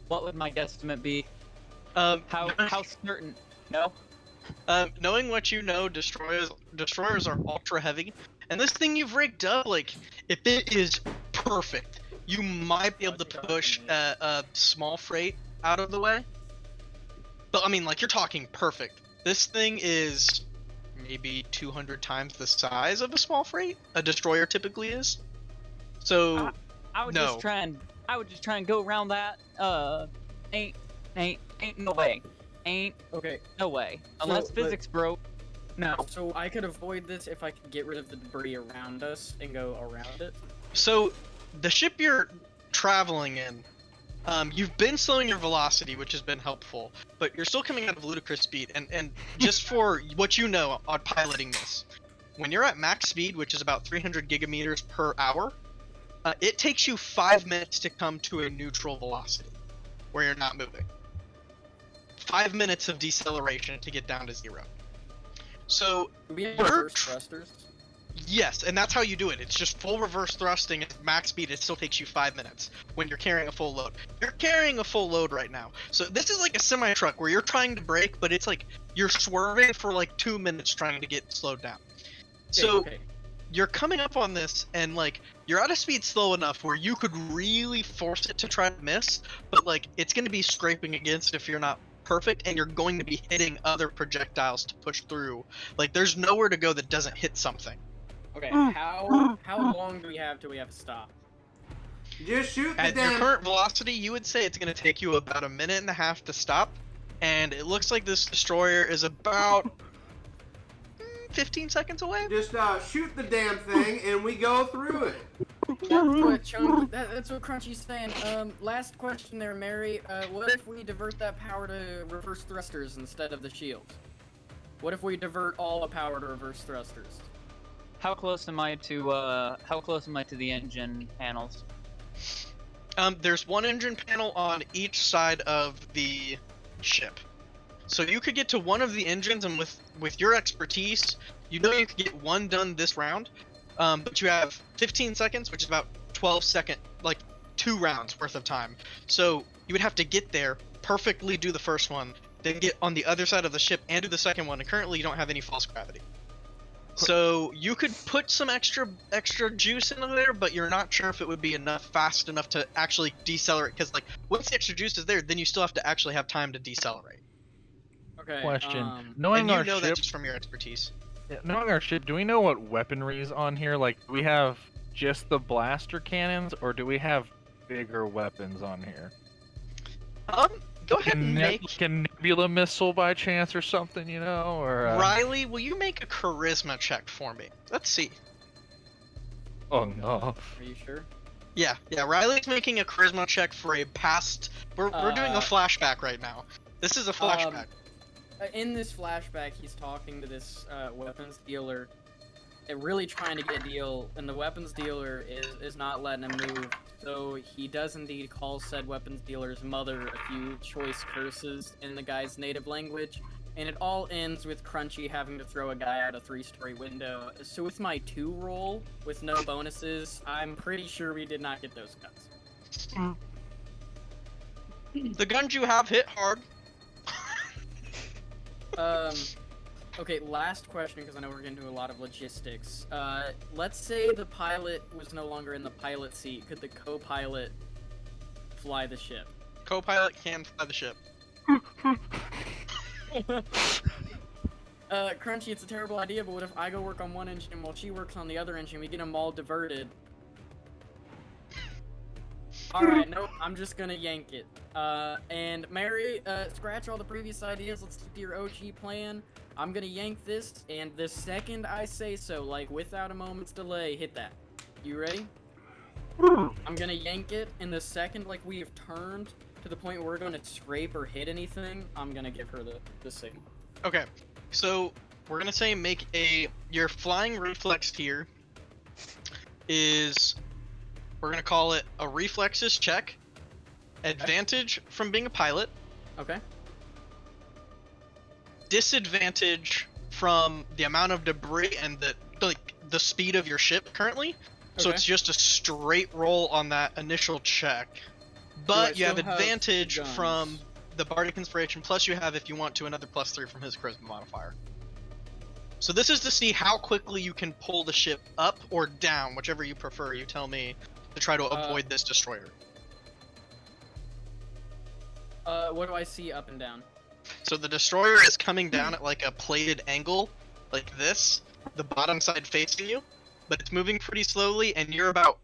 What would my guesstimate be? How How certain? No. knowing what you know, destroyers are ultra heavy, and this thing you've rigged up, like, if it is perfect, you might be able to push a small freight out of the way. But I mean, like, you're talking perfect. This thing is maybe 200 times the size of a small freight a destroyer typically is. So I would no. just try and go around that. Ain't no way. Ain't Okay. no way. Unless but- physics broke. No. So I could avoid this if I could get rid of the debris around us and go around it. So, the ship you're traveling in, you've been slowing your velocity, which has been helpful, but you're still coming out of ludicrous speed. And just for what you know on piloting this, when you're at max speed, which is about 300 gigameters per hour, it takes you 5 minutes to come to a neutral velocity, where you're not moving. 5 minutes of deceleration to get down to 0. So, Do we have We're reverse tr- thrusters? Yes, and that's how you do it. It's just full reverse thrusting at max speed. It still takes you 5 minutes when you're carrying a full load. You're carrying a full load right now. So this is like a semi truck where you're trying to brake, but it's like you're swerving for like 2 minutes trying to get slowed down. So Okay. you're coming up on this and like you're at a speed slow enough where you could really force it to try to miss, but like it's going to be scraping against if you're not perfect, and you're going to be hitting other projectiles to push through. Like there's nowhere to go that doesn't hit something. Okay. How long do we have till we have to stop? Just shoot the At your damn. current velocity, you would say it's going to take you about a minute and a half to stop, and it looks like this destroyer is about 15 seconds away. Just shoot the damn thing, and we go through it. That's what Crunchy's saying. Last question there, Mary. What if we divert that power to reverse thrusters instead of the shields? What if we divert all the power to reverse thrusters? How close am I to the engine panels? There's one engine panel on each side of the ship. So you could get to one of the engines, and with your expertise, you know you could get one done this round. But you have 15 seconds, which is about 2 rounds worth of time. So you would have to get there, perfectly do the first one, then get on the other side of the ship and do the second one, and currently you don't have any false gravity. So you could put some extra juice into there, but you're not sure if it would be fast enough to actually decelerate, because like once the extra juice is there, then you still have to actually have time to decelerate. Okay. Question: Knowing And you our know that ship, just from your expertise. knowing our ship, do we know what weaponry is on here? Like, do we have just the blaster cannons, or do we have bigger weapons on here? Go ahead and make Can Nebula missile by chance or something, you know? Or Riley, will you make a charisma check for me? Let's see. oh no. Are you sure? Yeah, Riley's making a charisma check for a past. We're doing a flashback right now. This is a flashback. In this flashback, he's talking to this weapons dealer, and really trying to get a deal, and the weapons dealer is not letting him move. So he does indeed call said weapons dealer's mother a few choice curses in the guy's native language, and it all ends with Crunchy having to throw a guy out a 3-story window. So with my 2 roll, with no bonuses, I'm pretty sure we did not get those guns. The guns you have hit hard. Okay, last question, because I know we're getting into a lot of logistics. Let's say the pilot was no longer in the pilot seat. Could the co-pilot fly the ship? Co-pilot can fly the ship. Crunchy, it's a terrible idea, but what if I go work on one engine while she works on the other engine? We get them all diverted. Alright, nope, I'm just gonna yank it. And Mary, scratch all the previous ideas, let's stick to your OG plan. I'm gonna yank this, and the second I say so, like without a moment's delay, hit that. You ready? I'm gonna yank it, and the second like we have turned to the point where we're gonna scrape or hit anything, I'm gonna give her the signal. Okay, so we're gonna say your flying reflex here is, we're gonna call it a reflexes check. Advantage from being a pilot. Okay. Disadvantage from the amount of debris and the speed of your ship currently. So Okay. it's just a straight roll on that initial check. But you have still have advantage guns? from the Bardic Inspiration, plus you have, if you want to, another +3 from his charisma modifier. So this is to see how quickly you can pull the ship up or down, whichever you prefer, you tell me, to try to avoid this destroyer. What do I see up and down? So the destroyer is coming down at like a plated angle, like this, the bottom side facing you, but it's moving pretty slowly, and you're about,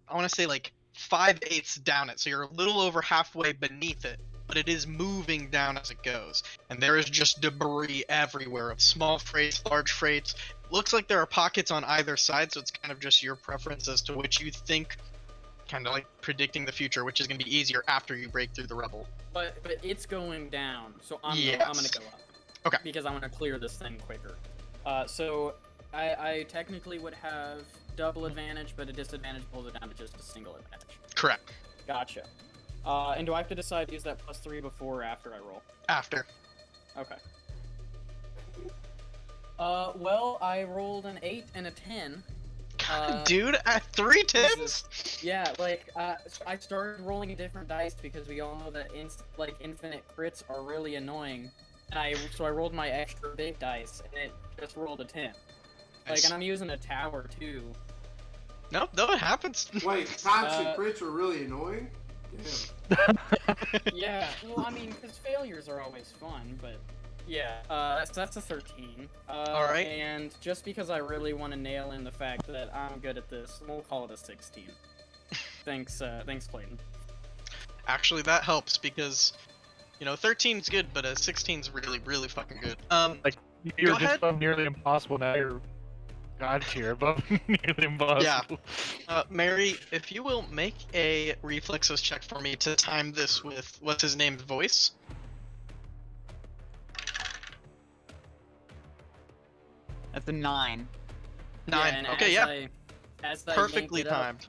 I want to say like 5/8 down it, so you're a little over halfway beneath it, but it is moving down as it goes. And there is just debris everywhere of small freights, large freights. Looks like there are pockets on either side, so it's kind of just your preference as to which you think, kind of like predicting the future, which is going to be easier after you break through the rubble. But it's going down, so I'm Yes. gonna go up. Okay. Because I want to clear this thing quicker. So I technically would have double advantage, but a disadvantage pulls it down to just a single advantage. Correct. Gotcha. And do I have to decide to use that +3 before or after I roll? After. Okay. Well, I rolled an 8 and a 10. Dude, at 3 Jesus. tens? Yeah, I started rolling different dice because we all know that infinite crits are really annoying. So I rolled my extra big dice, and it just rolled a 10. Nice. And I'm using a tower, too. No, it happens. Wait, toxic crits are really annoying? Yeah, well, I mean, because failures are always fun, but... Yeah, that's a 13. Alright. And just because I really want to nail in the fact that I'm good at this, we'll call it a 16. Thanks, Clayton. Actually, that helps because, 13's good, but a 16's really, really fucking good. You're Go just ahead. above nearly impossible. Now you're god tier above nearly impossible. Mary, if you will make a reflexes check for me to time this with what's his name's voice. That's a 9. 9. and Okay, as as I perfectly yank it up, timed.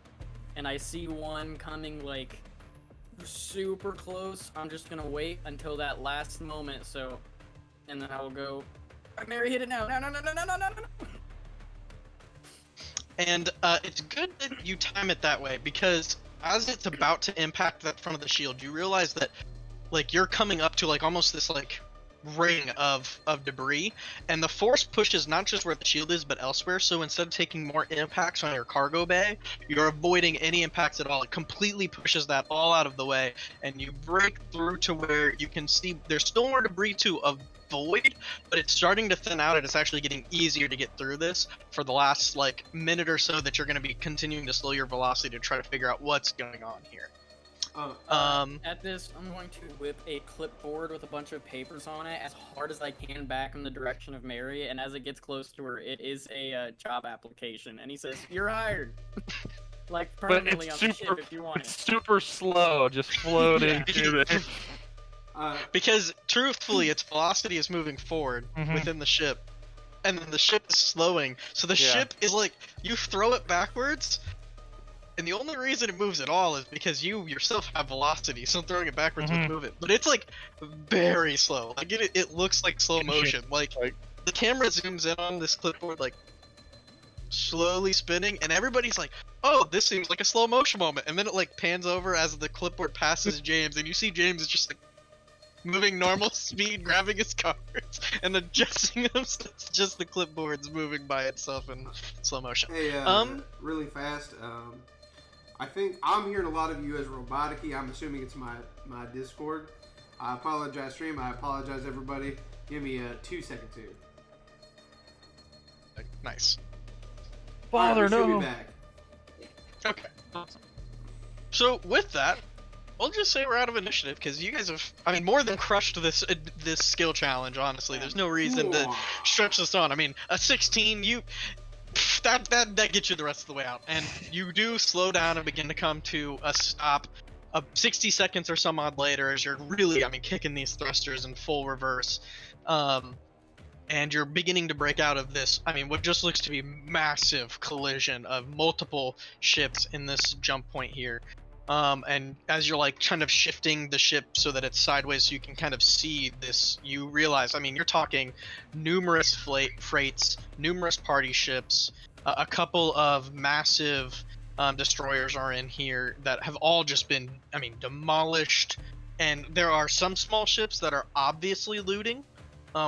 and I see one coming, super close, I'm just gonna wait until that last moment, and then I will go, Mary, hit it now! No! And it's good that you time it that way because as it's about to impact that front of the shield, you realize that you're coming up to almost this ring of debris, and the force pushes not just where the shield is but elsewhere. So instead of taking more impacts on your cargo bay, you're avoiding any impacts at all. It completely pushes that all out of the way, and you break through to where you can see there's still more debris to avoid, but it's starting to thin out, and it's actually getting easier to get through this for the last minute or so that you're going to be continuing to slow your velocity to try to figure out what's going on here. At this, I'm going to whip a clipboard with a bunch of papers on it as hard as I can back in the direction of Mary, and as it gets close to her, it is a job application, and he says, "You're hired." But Permanently it's on the ship super, if you want it's it. super slow, just floating through there. Because truthfully, its velocity is moving forward within the ship, and then the ship is slowing. So the ship is you throw it backwards, and the only reason it moves at all is because you yourself have velocity. So throwing it backwards would move it, but it's very slow. It looks like slow motion. The camera zooms in on this clipboard, slowly spinning, and everybody's like, "Oh, this seems like a slow motion moment," and then it pans over as the clipboard passes James, and you see James is just moving normal speed, grabbing his cards, and adjusting them so it's just the clipboard's moving by itself in slow motion. Hey, really fast. I think I'm hearing a lot of you as robotic-y. I'm assuming it's my Discord. I apologize, stream. I apologize, everybody. Give me a 2-second too. Nice. Father, we should no. be back. Okay. Awesome. So with that, I'll just say we're out of initiative because you guys have, more than crushed this skill challenge. Honestly, there's no reason to stretch this on. A 16, that gets you the rest of the way out, and you do slow down and begin to come to a stop. 60 seconds or some odd later, as you're really, kicking these thrusters in full reverse, and you're beginning to break out of this. What just looks to be massive collision of multiple ships in this jump point here. And as you're kind of shifting the ship so that it's sideways so you can kind of see this, you realize, you're talking numerous freights, numerous party ships, a couple of massive destroyers are in here that have all just been, demolished. And there are some small ships that are obviously looting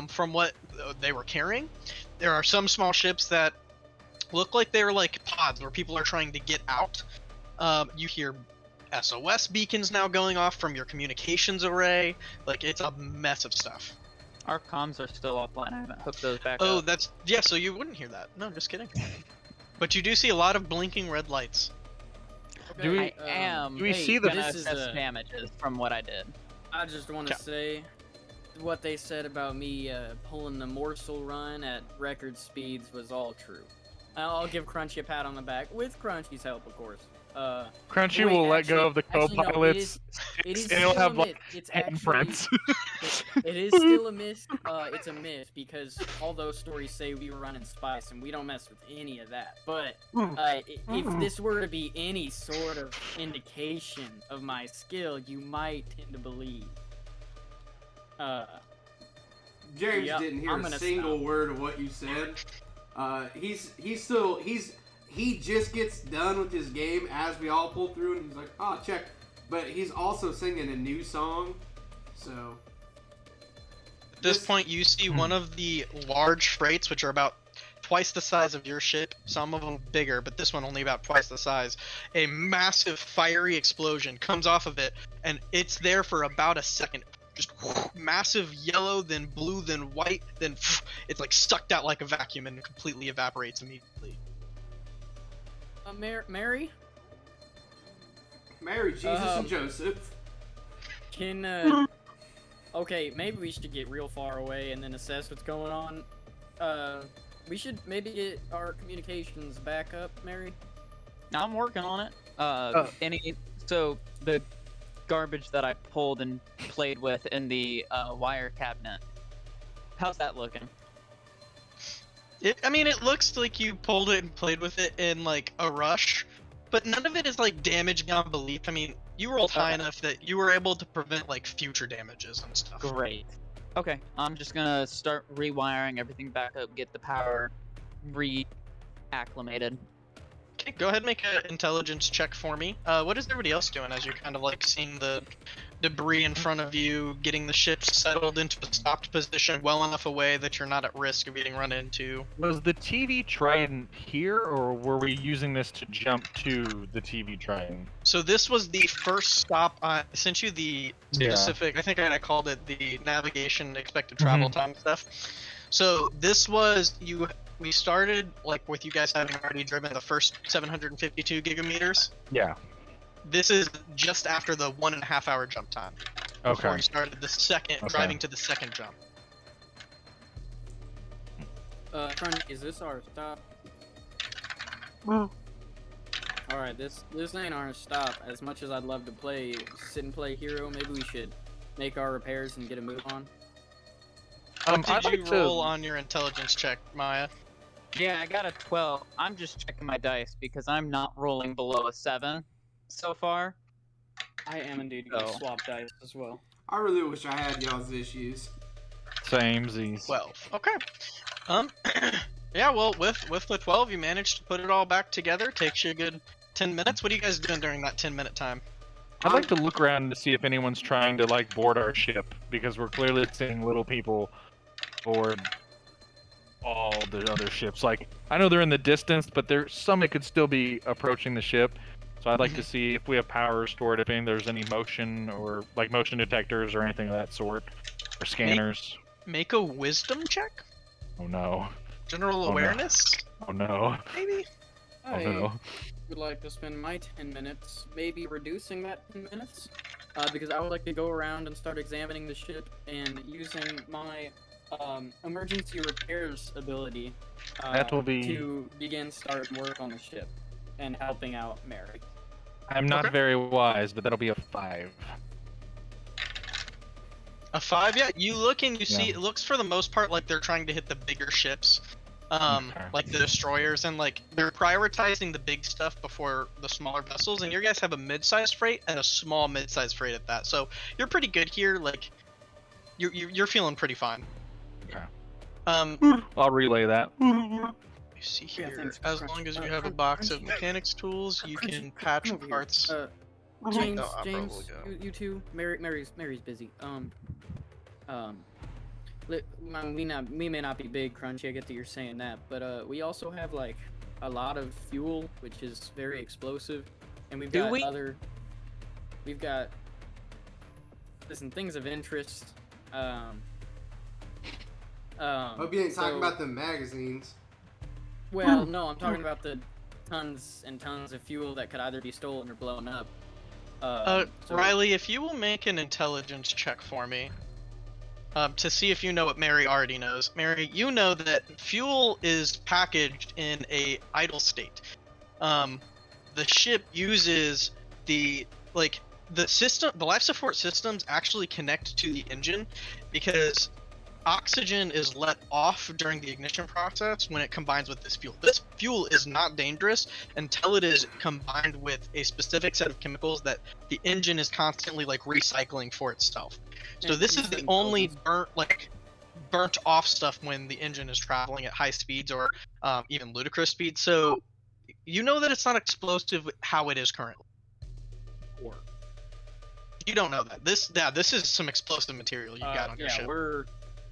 from what they were carrying. There are some small ships that look like they're pods where people are trying to get out. You hear SOS beacons now going off from your communications array. It's a mess of stuff. Our comms are still offline. I haven't hooked those back Oh, up. so you wouldn't hear that. No, just kidding. But you do see a lot of blinking red lights. Do we- I am do we see the- gonna this is assess damages from what I did. I just want to say what they said about me pulling the morsel run at record speeds was all true. I'll give Crunchy a pat on the back, with Crunchy's help, of course. Crunchy wait, will let go actually- of the actually, no, co-pilot's it is sticks, and he'll still have a myth. It's actually handprints. it is still a myth. It's a myth because all those stories say we were running spice, and we don't mess with any of that. But if this were to be any sort of indication of my skill, you might tend to believe. James Yep, didn't hear I'm a gonna single stop. word of what you said. He just gets done with his game as we all pull through, and he's like, "Oh, check." But he's also singing a new song, so. At this point, you see one of the large freights, which are about twice the size of your ship, some of them bigger, but this one only about twice the size. A massive fiery explosion comes off of it, and it's there for about a second. Just massive yellow, then blue, then white, then it's like sucked out like a vacuum and completely evaporates immediately. Mary, Mary, Jesus, and Joseph. can okay, maybe we should get real far away and then assess what's going on. We should maybe get our communications back up, Mary. I'm working on it. So the garbage that I pulled and played with in the wire cabinet. How's that looking? I mean, it looks like you pulled it and played with it in like a rush, but none of it is like damage beyond belief. I mean, you rolled high enough that you were able to prevent like future damages and stuff. Great. Okay, I'm just gonna start rewiring everything back up, get the power reacclimated. Okay, go ahead and make an intelligence check for me. What is everybody else doing as you're kind of like seeing the debris in front of you, getting the ship settled into a stopped position well enough away that you're not at risk of getting run into? Was the TV Trident here, or were we using this to jump to the TV Trident? So this was the first stop. I sent you the specific, I think I called it the navigation expected travel time stuff. So this was, we started like with you guys having already driven the first 752 gigameters. Yeah. This is just after the 1.5 hour jump time. Before Okay. you started the second, driving to the second jump. Crunch, is this our stop? Alright, this ain't our stop. As much as I'd love to sit and play hero, maybe we should make our repairs and get a move on. What I'd did you like to- roll on your intelligence check, Maya? Yeah, I got a 12. I'm just checking my dice because I'm not rolling below a 7 so far. I am indeed going to Oh. swap dice as well. I really wish I had y'all's issues. Samesies. 12. Okay. Yeah, well, with the 12, you managed to put it all back together. Takes you a good 10 minutes. What are you guys doing during that 10-minute time? I'd like to look around to see if anyone's trying to like board our ship, because we're clearly seeing little people board all the other ships. Like, I know they're in the distance, but there's some that could still be approaching the ship. So I'd like to see if we have power restored, if there's any motion or like motion detectors or anything of that sort, or scanners. Make a wisdom check? Oh no! General Oh, no. awareness? Oh no! Maybe? Oh I no! would like to spend my 10 minutes, maybe reducing that 10 minutes, because I would like to go around and start examining the ship and using my emergency repairs ability That will be- to start work on the ship and helping out Mary. I'm not Okay. very wise, but that'll be a 5. A 5? Yeah, you look and you see, Yeah. it looks for the most part like they're trying to hit the bigger ships. Okay. Like the destroyers, and like they're prioritizing the big stuff before the smaller vessels, and you guys have a mid-sized freight and a small mid-sized freight at that, so you're pretty good here. Like you're feeling pretty fine. Okay. You I'll relay that. see Yeah, here, thanks, as Crunch. long as you Uh, have a Crunch- box of Crunchy. mechanics tools, you Crunchy, can patch come over here. parts. James, No, I'll James, probably go. you two, Mary's busy. We may not be big, Crunchy. I get that you're saying that, but we also have like a lot of fuel, which is very explosive, and we've Do got we? we've got some things of interest. Hope you ain't talking so- about the magazines. Well, no, I'm talking about the tons and tons of fuel that could either be stolen or blown up. So- Riley, if you will make an intelligence check for me, to see if you know what Mary already knows. Mary, you know that fuel is packaged in a idle state. The ship uses the life support systems actually connect to the engine, because oxygen is let off during the ignition process when it combines with this fuel. This fuel is not dangerous until it is combined with a specific set of chemicals that the engine is constantly like recycling for itself. So And this is reset the only intelligence. burnt, like, burnt off stuff when the engine is traveling at high speeds or even ludicrous speeds. So you know that it's not explosive how it is currently. Or You don't know that. This is some explosive material you got on your ship.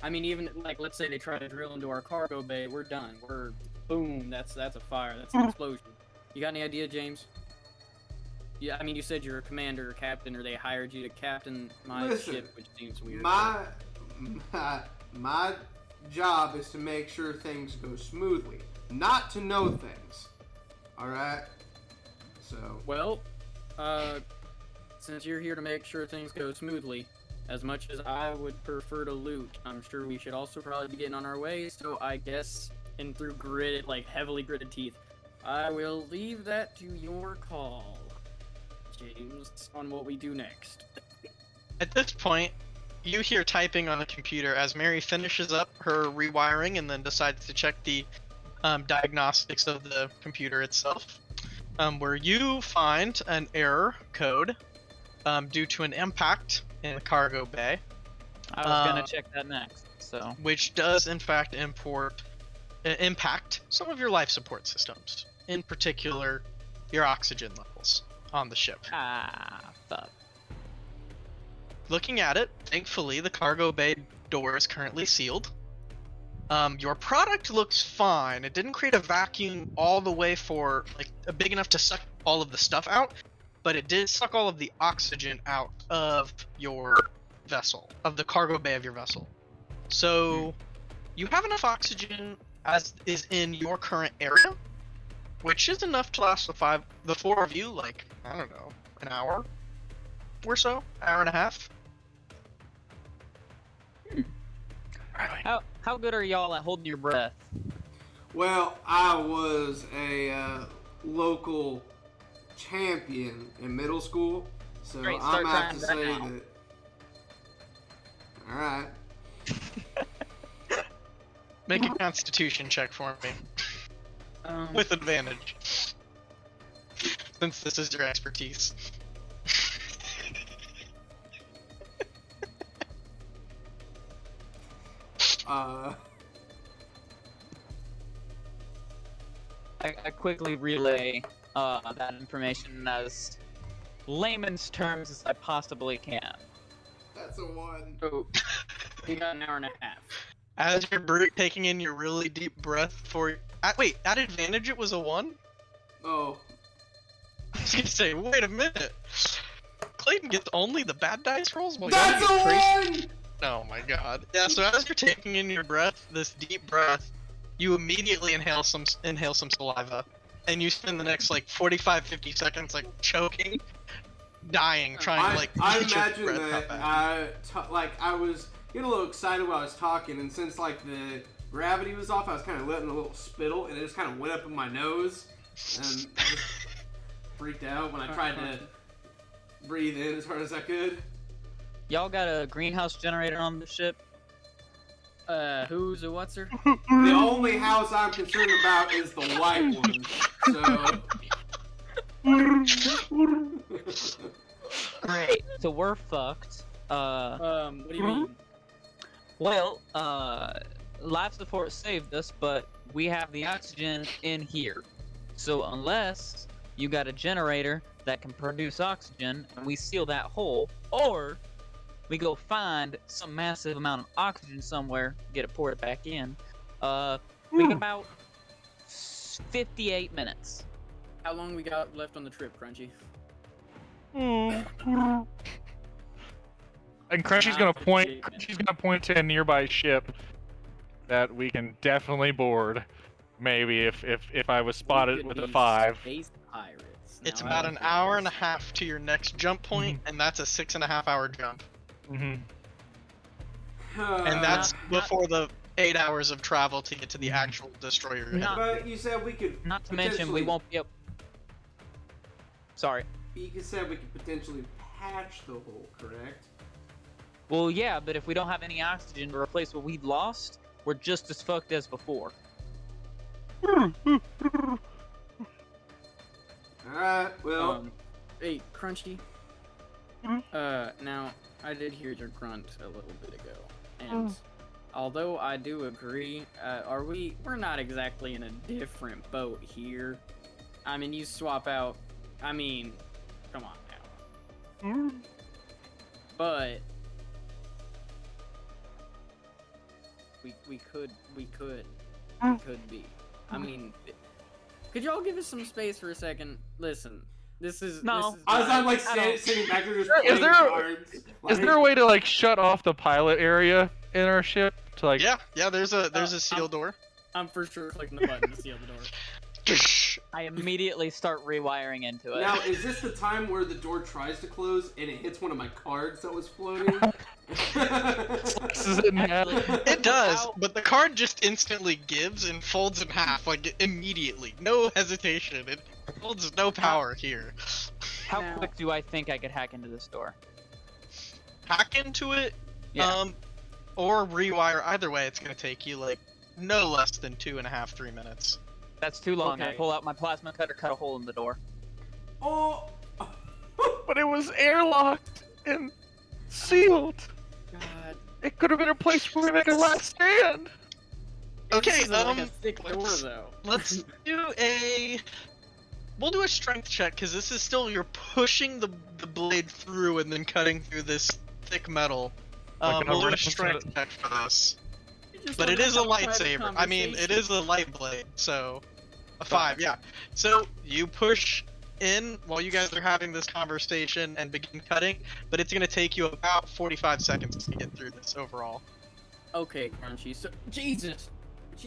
I mean, even like let's say they try to drill into our cargo bay, we're done. We're boom. That's a fire. That's an explosion. You got any idea, James? Yeah, I mean, you said you're a commander or captain, or they hired you to captain my Listen, ship, which seems weird. My job is to make sure things go smoothly, not to know things. All right. So. Well, since you're here to make sure things go smoothly, as much as I would prefer to loot, I'm sure we should also probably be getting on our way. So I guess, and through gritted, like heavily gritted teeth, I will leave that to your call, James, on what we do next. At this point, you hear typing on the computer as Mary finishes up her rewiring and then decides to check the diagnostics of the computer itself, where you find an error code due to an impact in the cargo bay. I was gonna check that next. So. Which does in fact impact some of your life support systems, in particular your oxygen levels on the ship. Fuck. Looking at it, thankfully the cargo bay door is currently sealed. Your product looks fine. It didn't create a vacuum all the way for like big enough to suck all of the stuff out, but it did suck all of the oxygen out of your vessel, of the cargo bay of your vessel. So you have enough oxygen as is in your current area, which is enough to last the four of you, like, I don't know, an hour or so, hour and a half. How good are y'all at holding your breath? Well, I was a local champion in middle school, so Great, I'm start gonna have to trying say that now. that. All right. Make a constitution check for me. With advantage. Since this is your expertise. I quickly relay that information as layman's terms as I possibly can. That's a 1. So, we got an hour and a half. As you're taking in your really deep breath for... wait, at advantage it was a 1? Oh. I was gonna say, wait a minute. Clayton gets only the bad dice rolls? Well, That's y'all a get 1! Oh my god. Yeah, so as you're taking in your breath, this deep breath, you immediately inhale some saliva, and you spend the next like 45-50 seconds like choking, dying, trying to like I get your imagine breath that out back. I was getting a little excited while I was talking, and since like the gravity was off, I was kind of letting a little spittle, and it just kind of went up in my nose, and I just freaked out when I tried to breathe in as hard as I could. Y'all got a greenhouse generator on the ship? Who's a what's her? The only house I'm concerned about is the white one. So. Great. So we're fucked. What do you mean? Well, life support saved us, but we have the oxygen in here. So unless you got a generator that can produce oxygen and we seal that hole, or we go find some massive amount of oxygen somewhere, get it poured back in, we got about 58 minutes. How long we got left on the trip, Crunchy? And Crunchy's gonna point to a nearby ship that we can definitely board. Maybe if I was spotted with a 5. Space pirates. It's Now, about I an don't hour care. and a half to your next jump point, and that's a 6.5-hour jump. Mm-hmm. And that's Not- before the 8 hours of travel to get to the actual destroyer. Not- But you said we could. Not to mention we potentially- won't be able. Sorry. You said we could potentially patch the hole, correct? Well, yeah, but if we don't have any oxygen to replace what we've lost, we're just as fucked as before. Alright, well. Hey, Crunchy. Now I did hear your grunt a little bit ago, and although I do agree, we're not exactly in a different boat here. I mean, you swap out, I mean, come on now. But we could be. I mean, could y'all give us some space for a second? Listen, this is No. This is I'm like I don't- sitting back there just Is playing there- cards. Is there a way to like shut off the pilot area in our ship to like? Yeah, there's a seal door. I'm for sure clicking the button to seal the door. I immediately start rewiring into it. Now, is this the time where the door tries to close and it hits one of my cards that was floating? Is it now? It does, but the card just instantly gives and folds in half, like immediately. No hesitation. It holds no power here. How Now- quick do I think I could hack into this door? Hack into it, Yeah. or rewire. Either way, it's gonna take you like no less than 2.5, 3 minutes. That's too long. I Okay. pull out my plasma cutter, cut a hole in the door. Oh! But it was airlocked and sealed. God. It could have been a place where we make a last stand. Okay, This isn't like a thick door let's- though. Let's do a. We'll do a strength check because this is still you're pushing the blade through and then cutting through this thick metal. Like an We'll do a overnight- strength check for this. You just But it wanna is a have private lightsaber. I mean, it conversation. is a light blade, so a 5, yeah. So you push in while you guys are having this conversation and begin cutting, but it's gonna take you about 45 seconds to get through this overall. Okay, Crunchy. So Jesus,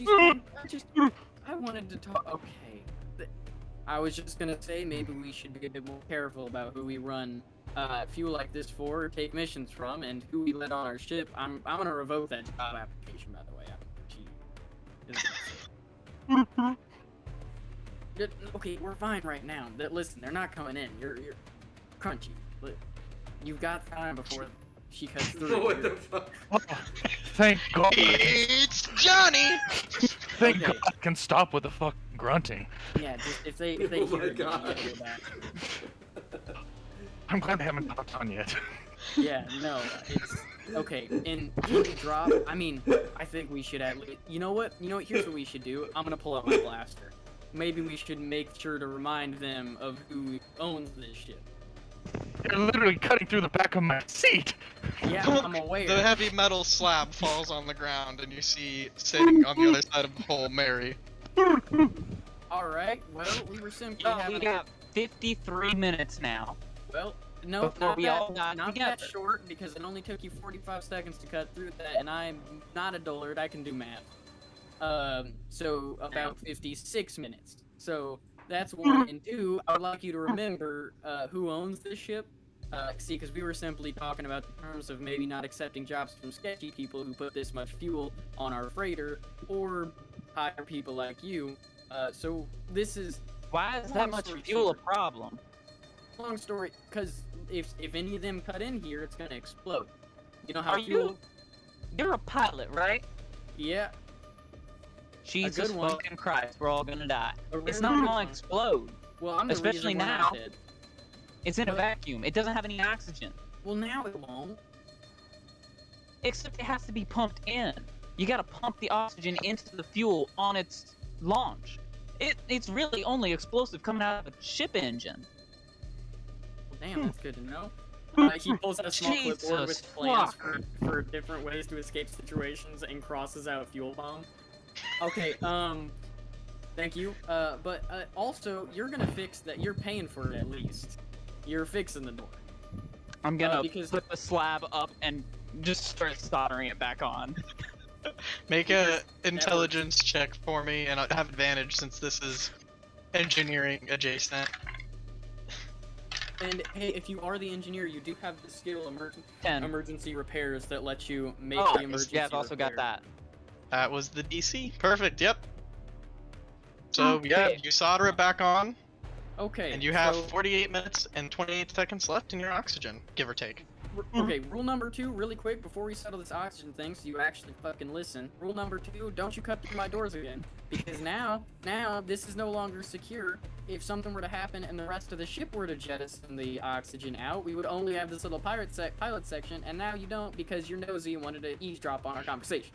I wanted to talk. Okay, I was just gonna say maybe we should be a bit more careful about who we run fuel like this for, or take missions from, and who we let on our ship. I'm gonna revoke that job application, by the way. Okay, we're fine right now. Listen, they're not coming in. You're Crunchy. Look, you've got time before she cuts through. What the fuck? Oh, thank God. It's Johnny. Thank Okay. God I can stop with the fucking grunting. Yeah, just if they Oh hear my it, you God. gotta go back. I'm glad they haven't popped on yet. Yeah, no, it's okay. And when we drop, I mean, I think we should at least. You know what? Here's what we should do. I'm gonna pull out my blaster. Maybe we should make sure to remind them of who owns this ship. You're literally cutting through the back of my seat. Yeah, I'm aware. The heavy metal slab falls on the ground, and you see sitting on the other side of the hole, Mary. All right. Well, we were simply Oh, we having. got 53 minutes now. Well, no, Before not we that, all got not that together. short because it only took you 45 seconds to cut through that, and I'm not a dullard. I can do math. So about 56 minutes. So that's one. And two, I would like you to remember who owns this ship. See, because we were simply talking about the terms of maybe not accepting jobs from sketchy people who put this much fuel on our freighter, or hire people like you. So this is Why is Long that much story fuel a short. problem? long story. Because if any of them cut in here, it's gonna explode. You know how Are fuel? you? You're a pilot, right? Yeah. Jesus good one. fucking Christ, we're all gonna die. A It's very not good gonna one. explode. Well, I'm the Especially reason we're now. not dead. It's in a But- vacuum. It doesn't have any oxygen. Well, now it won't. Except it has to be pumped in. You gotta pump the oxygen into the fuel on its launch. It's really only explosive coming out of a ship engine. Well, damn, that's good to know. He pulls out a small clipboard Jesus with plans fuck. for different ways to escape situations and crosses out fuel bomb. Okay, thank you. But also, you're gonna fix that. You're paying for it at least. You're fixing the door. I'm gonna because- put the slab up and just start soldering it back on. Make a intelligence check for me, and I have advantage since this is engineering adjacent. And hey, if you are the engineer, you do have the skill 10. emergency repairs that let you make Oh, the emergency. yeah, I've also got repair. that. That was the DC. Perfect. Yep. So yeah, Okay. you solder it back on, Okay. and you have so- 48 minutes and 28 seconds left in your oxygen, give or take. Okay, rule number 2, really quick, before we settle this oxygen thing, so you actually fucking listen. Rule number 2, don't you cut through my doors again. Because now, this is no longer secure. If something were to happen and the rest of the ship were to jettison the oxygen out, we would only have this little pilot section, and now you don't because you're nosy and wanted to eavesdrop on our conversation.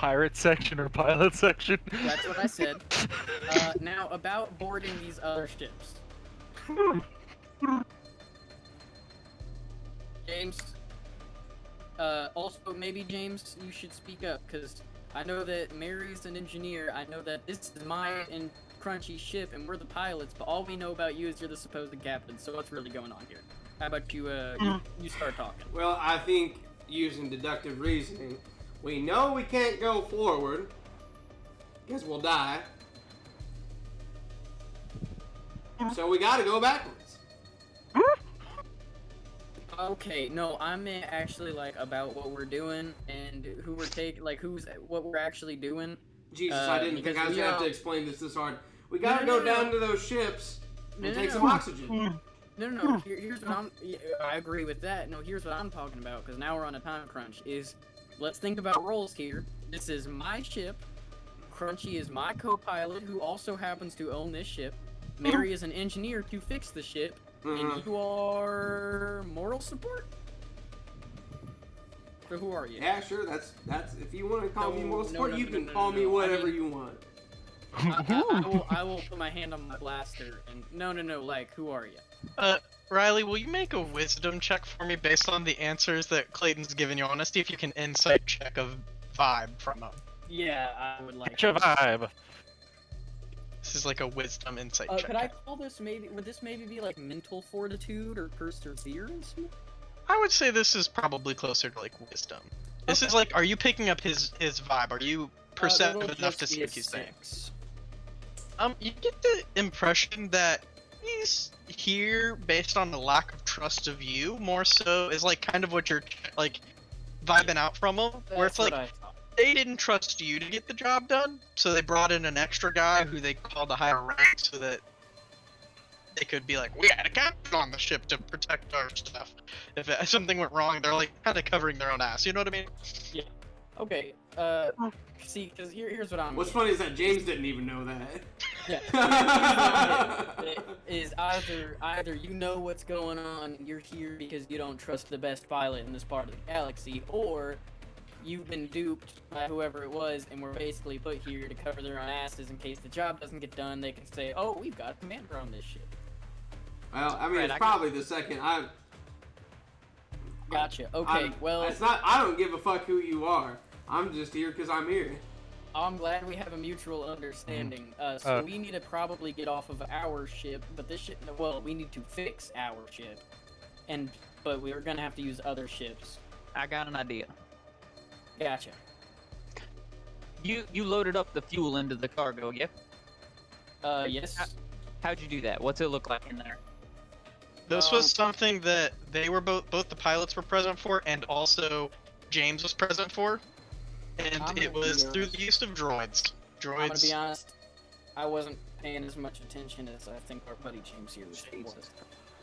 pirate section or pilot section. That's what I said. Now about boarding these other ships. James. Also, maybe James, you should speak up, because I know that Mary's an engineer. I know that this is my and Crunchy's ship, and we're the pilots, but all we know about you is you're the supposed captain, so what's really going on here? How about you, you start talking? Well, I think using deductive reasoning, we know we can't go forward because we'll die. So we gotta go backwards. Okay, no, I meant actually like about what we're doing and who we're taking, like what we're actually doing. Jesus, I didn't think I was gonna have to explain this hard. We gotta No, go no, down to those ships and take some no. oxygen. No. Here's what I agree with that. No, here's what I'm talking about, because now we're on a time crunch. Let's think about roles here. This is my ship. Crunchy is my co-pilot, who also happens to own this ship. Mary is an engineer to fix the ship. And you are moral support? So who are you? Yeah, sure. That's if you want to call me moral No, support, no, you no, can no, call no, me no. whatever I mean- you want. I will put my hand on my blaster and no, like who are you? Riley, will you make a wisdom check for me based on the answers that Clayton's given you? I want to see if you can insight check a vibe from them. Yeah, I would like. Catch a vibe. This is like a wisdom insight check. Could I call this maybe? Would this maybe be like mental fortitude or perseverance? I would say this is probably closer to like wisdom. This is like, are you picking up his vibe? Are you perceptive It'll enough to just see be a what he's saying? 6. You get the impression that he's here based on the lack of trust of you, more so is like kind of what you're like vibing out from him, where it's That's what like I thought. they didn't trust you to get the job done, so they brought in an extra guy who they called a higher rank so that they could be like, we had a captain on the ship to protect our stuff. If something went wrong, they're like kind of covering their own ass. You know what I mean? Okay. See, because here's what I'm. What's funny is that James didn't even know that. Yeah. Is either you know what's going on, you're here because you don't trust the best pilot in this part of the galaxy, or you've been duped by whoever it was, and we're basically put here to cover their own asses in case the job doesn't get done. They can say, "Oh, we've got a commander on this ship." Well, I mean, Right, it's I probably the second. Gotcha. Okay. Well, it's not. I don't give a fuck who you are. I'm just here because I'm here. I'm glad we have a mutual understanding. We need to probably get off of our ship, but this ship. Well, we need to fix our ship, but we're gonna have to use other ships. I got an idea. Gotcha. You loaded up the fuel into the cargo, yep? Yes. How'd you do that? What's it look like in there? This was something that they were both the pilots were present for, and also James was present for, and I'm it gonna was be through honest. the use of droids. I'm gonna be Droids. honest. I wasn't paying as much attention as I think our buddy James here was.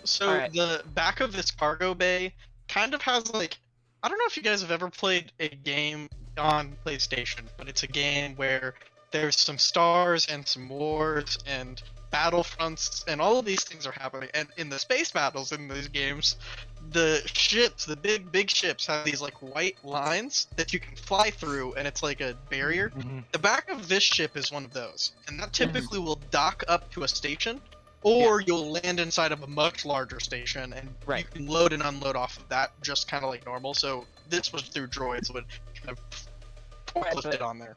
So Alright. the back of this cargo bay kind of has like, I don't know if you guys have ever played a game on PlayStation, but it's a game where there's some stars and some wars and battlefronts and all of these things are happening. And in the space battles in these games, the ships, the big ships, have these like white lines that you can fly through, and it's like a barrier. The back of this ship is one of those, and that typically will dock up to a station, or you'll land inside of a much larger station, and Right. you can load and unload off of that just kind of like normal. So this was through droids, would kind of Right, forklift but- it on there.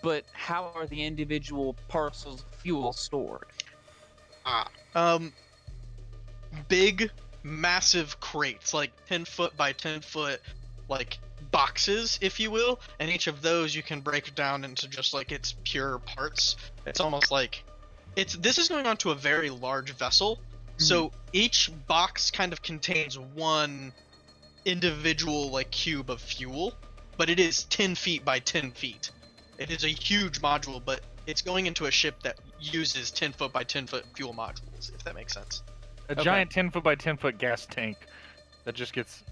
But how are the individual parcels of fuel stored? Big, massive crates, like 10-foot by 10-foot, like boxes, if you will, and each of those you can break down into just like its pure parts. It's almost like this is going onto a very large vessel, so each box kind of contains one individual like cube of fuel, but it is 10 feet by 10 feet. It is a huge module, but it's going into a ship that uses 10-foot by 10-foot fuel modules, if that makes sense. A giant 10-foot by 10-foot gas tank that just gets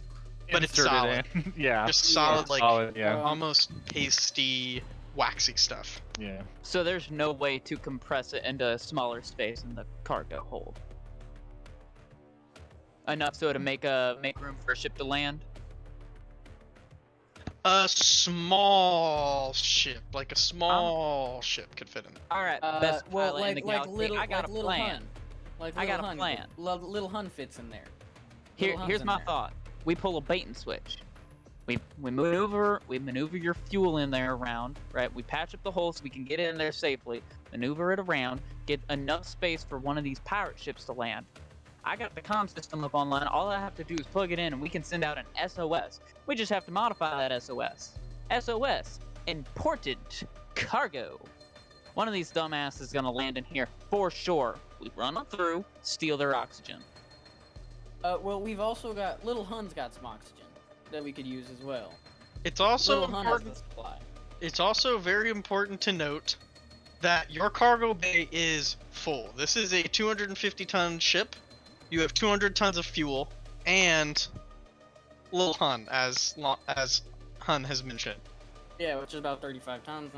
But it's inserted solid. in. Yeah. Just solid, like Solid, yeah. almost pasty, waxy stuff. Yeah. So there's no way to compress it into a smaller space in the cargo hold. Enough so to make room for a ship to land. A small ship, like a small ship could fit in. All right, best well, pilot in the galaxy. I got a little plan. Hun. Like I little got a Hun. plan. Little Hun fits in there. Little Hun's Here's in my there. thought. We pull a bait and switch. We maneuver your fuel in there around, right? We patch up the hole so we can get in there safely, maneuver it around, get enough space for one of these pirate ships to land. I got the comm system up online. All I have to do is plug it in and we can send out an SOS. We just have to modify that SOS. SOS, imported cargo. One of these dumbasses is gonna land in here for sure. We run them through, steal their oxygen. Well, we've also got Little Hun's got some oxygen that we could use as well. It's also Little Hun has important. the supply. It's also very important to note that your cargo bay is full. This is a 250-ton ship. You have 200 tons of fuel and Lil Hun, as Hun has mentioned. Yeah, which is about 35 tons.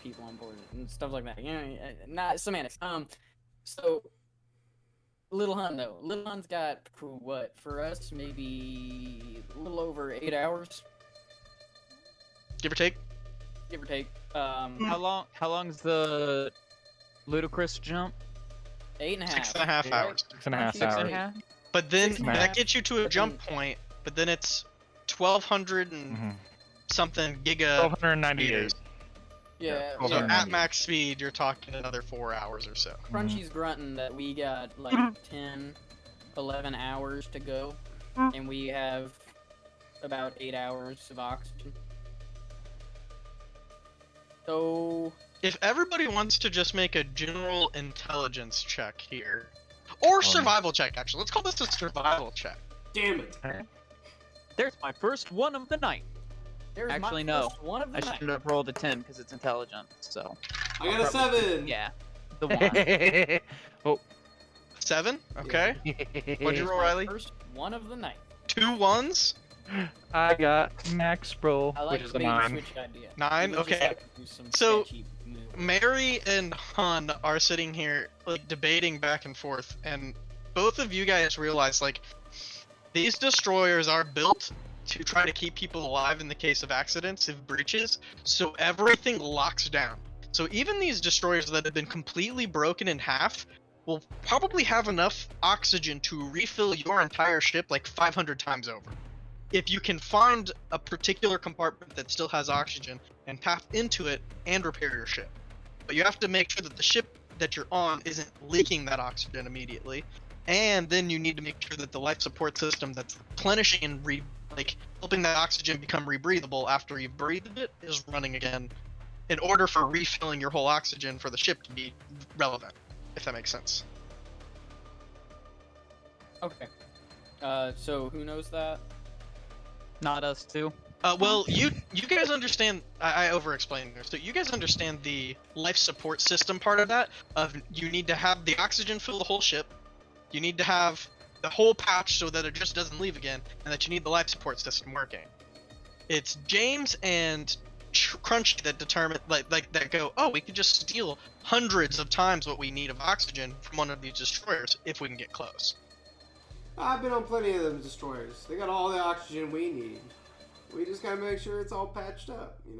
People on board and stuff like that. Not semantics. So Little Hun though. Little Hun's got what for us? Maybe a little over 8 hours, Give or take. give or take. How long's the ludicrous jump? 8.5. 6.5 right? hours. 6.5 hours. 6.5? But then 6.5. that gets you to a But jump then- point. But then it's 1,200 and Mhm. something giga. 1298. meters. Yeah. Yeah, So Okay. at max speed, you're talking another 4 hours or so. Crunchy's grunting that we got like 10, 11 hours to go, and we have about 8 hours of oxygen. So If everybody wants to just make a general intelligence check here, or survival check, actually, let's call this a survival check. Damn it. There's my first one of the night. there's Actually, my no. first one of the I night. should have rolled a 10 because it's intelligent. So I got a 7. yeah, the one. Oh. 7? Okay. What'd you roll, My Riley? First one of the night. 2 ones? I got max roll, I which like is the a bait and 9. switch idea. 9? We just Okay. have to do some So- sketchy moves. Mary and Hun are sitting here, like, debating back and forth, and both of you guys realize, like, these destroyers are built to try to keep people alive in the case of accidents, of breaches, so everything locks down. So even these destroyers that have been completely broken in half will probably have enough oxygen to refill your entire ship like 500 times over. If you can find a particular compartment that still has oxygen and tap into it and repair your ship. But you have to make sure that the ship that you're on isn't leaking that oxygen immediately. And then you need to make sure that the life support system that's replenishing and helping that oxygen become rebreathable after you've breathed it is running again in order for refilling your whole oxygen for the ship to be relevant, if that makes sense. Okay. So who knows that? Not us two. Well, you guys understand. I over-explained there. So you guys understand the life support system part of that. Of you need to have the oxygen fill the whole ship. You need to have the whole patch so that it just doesn't leave again, and that you need the life support system working. It's James and Crunchy that determine that go. Oh, we could just steal hundreds of times what we need of oxygen from one of these destroyers if we can get close. I've been on plenty of them destroyers. They got all the oxygen we need. We just gotta make sure it's all patched up, you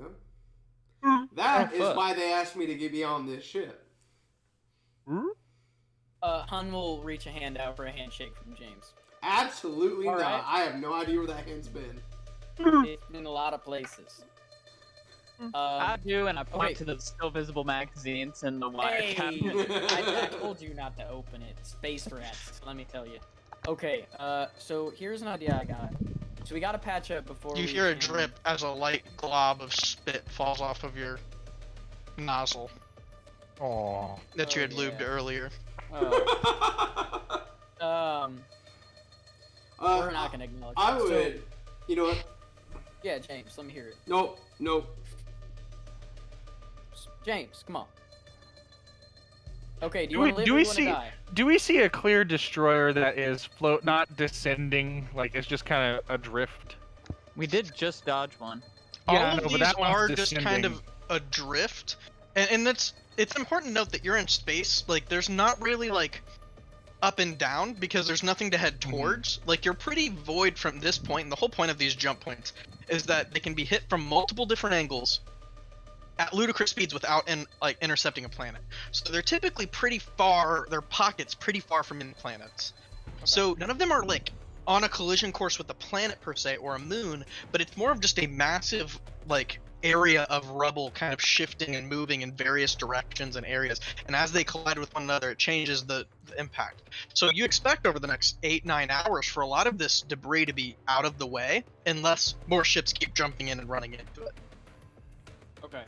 know? That is why they asked me to be on this ship. Hun will reach a hand out for a handshake from James. Absolutely All not. right. I have no idea where that hand's been. It's been a lot of places. I do, and I point okay. to the still visible magazines in the wire Hey, cabinet. I told you not to open it. Space rats, let me tell you. Okay, so here's an idea I got. So we gotta patch up before You we hear a can- drip as a light glob of spit falls off of your nozzle Oh. that you had Oh, lubed yeah. earlier. We're not gonna acknowledge I that. would. So, You know what? yeah, James, let me hear it. Nope. James, come on. Okay, do you Do we- want to live do or we you want to see- die? Do we see a clear destroyer that is not descending, like it's just kind of adrift? We did just dodge one. Yeah, I All know, of but these that one's are just kind descending. of adrift, and it's important to note that you're in space. Like, there's not really like up and down because there's nothing to head towards. Like, you're pretty void from this point, and the whole point of these jump points is that they can be hit from multiple different angles at ludicrous speeds without intercepting a planet. So they're typically pretty far, their pockets pretty far from in planets. So none of them are like on a collision course with a planet per se or a moon, but it's more of just a massive like area of rubble kind of shifting and moving in various directions and areas, and as they collide with one another it changes the impact. So you expect over the next 8-9 hours for a lot of this debris to be out of the way unless more ships keep jumping in and running into it. Okay.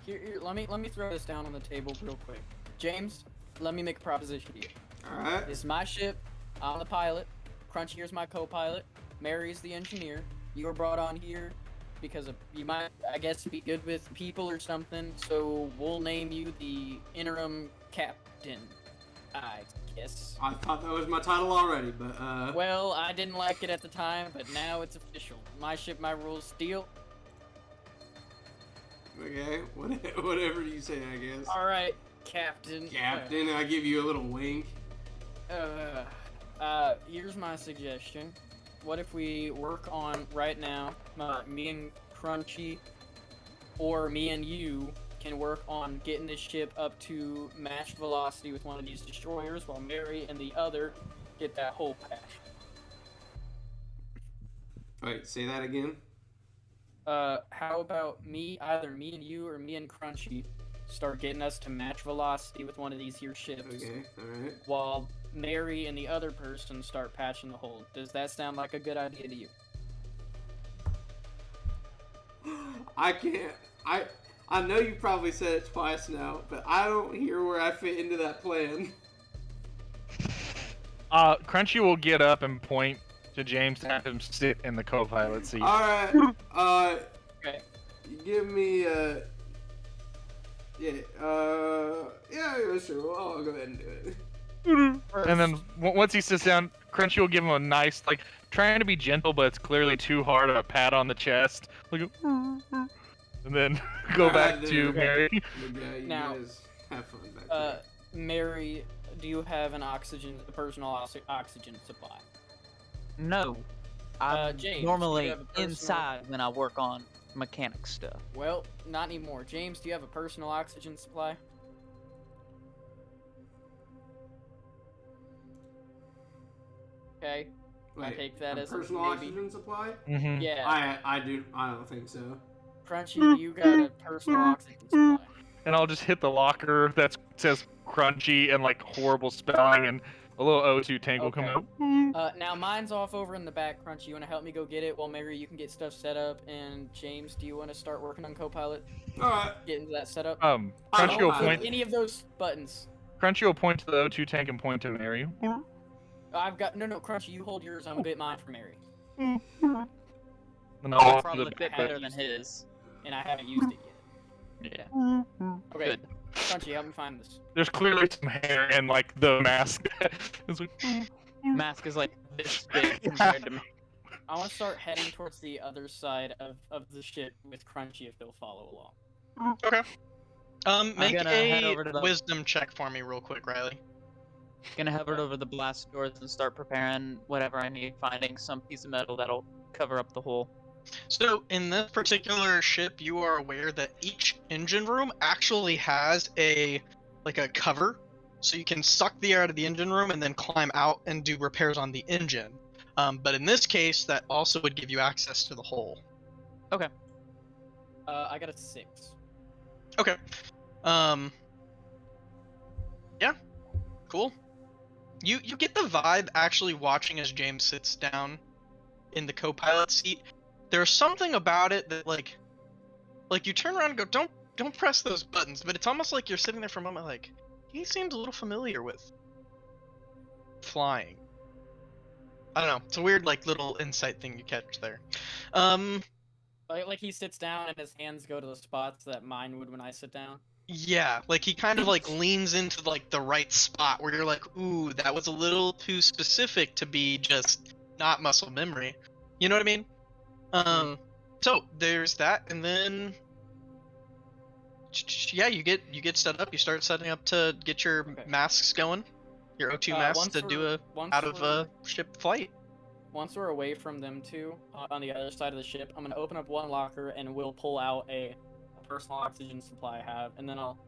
Here, let me throw this down on the table real quick. James, let me make a proposition to you. Alright. This is my ship. I'm the pilot. Crunchy here's my co-pilot. Mary's the engineer. You were brought on here because you might, I guess, be good with people or something. So we'll name you the interim captain, I guess. I thought that was my title already, but Well, I didn't like it at the time, but now it's official. My ship, my rules. Deal. okay, whatever you say, I guess. All right, Captain. Captain, I give you a little wink. Here's my suggestion. What if we work on right now, me and Crunchy, or me and you can work on getting this ship up to matched velocity with one of these destroyers, while Mary and the other get that whole patch. Wait, say that again? How about either me and you or me and Crunchy start getting us to match velocity with one of these here ships, Okay, alright. while Mary and the other person start patching the hole. Does that sound like a good idea to you? I can't. I know you probably said it twice now, but I don't hear where I fit into that plan. Crunchy will get up and point to James to have him sit in the co-pilot seat. Alright, Okay. give me, yeah, sure, well, I'll go ahead and do it. And then once he sits down, Crunchy will give him a nice, like, trying to be gentle, but it's clearly too hard, a pat on the chest. Like, and then go back to Mary. But yeah, you Now, guys have fun back there. Mary, do you have a personal oxygen supply? No. I'm James, do you normally have a personal- inside when I work on mechanic stuff. Well, not anymore. James, do you have a personal oxygen supply? Okay. I take that a as a personal maybe. oxygen supply? Mm-hmm. Yeah. I don't think so. Crunchy, you got a personal oxygen supply. And I'll just hit the locker that says Crunchy and like horrible spelling, and a little O2 tank will come Okay. out. Now mine's off over in the back, Crunchy. You want to help me go get it? While Mary, you can get stuff set up. And James, do you want to start working on Copilot? Alright. Getting that set up? Crunchy Oh, will I- point. Any of those buttons. Crunchy will point to the O2 tank and point to Mary. I've got no, Crunchy. You hold yours. I'm gonna get mine for Mary, And It's I'll offer probably the a bit better than his. and I haven't used it yet. Yeah. Okay, Good. Crunchy, help me find this. There's clearly some hair and like the mask. It's like, Mask is like this big compared to me. I want to start heading towards the other side of the ship with Crunchy if they'll follow along. Okay. Make gonna head a over to the- wisdom check for me real quick, Riley. Gonna head over the blast doors and start preparing whatever I need, finding some piece of metal that'll cover up the hole. So in this particular ship, you are aware that each engine room actually has a cover, so you can suck the air out of the engine room and then climb out and do repairs on the engine. But in this case, that also would give you access to the hole. I got a 6. Okay. Yeah. Cool. You get the vibe actually watching as James sits down in the co-pilot seat. There's something about it that like you turn around and go, don't press those buttons, but it's almost like you're sitting there for a moment like, he seems a little familiar with flying. I don't know. It's a weird like little insight thing you catch there. Like he sits down and his hands go to the spots that mine would when I sit down. Yeah, like he kind of like leans into like the right spot where you're like, ooh, that was a little too specific to be just not muscle memory. You know what I mean? So there's that, and then yeah, you get set up. You start setting up to get your Okay. masks going, your O2 mask once to do we're- a once out of we're- ship flight. Once we're away from them two, on the other side of the ship, I'm gonna open up one locker and we'll pull out a personal oxygen supply I have, and then I'll,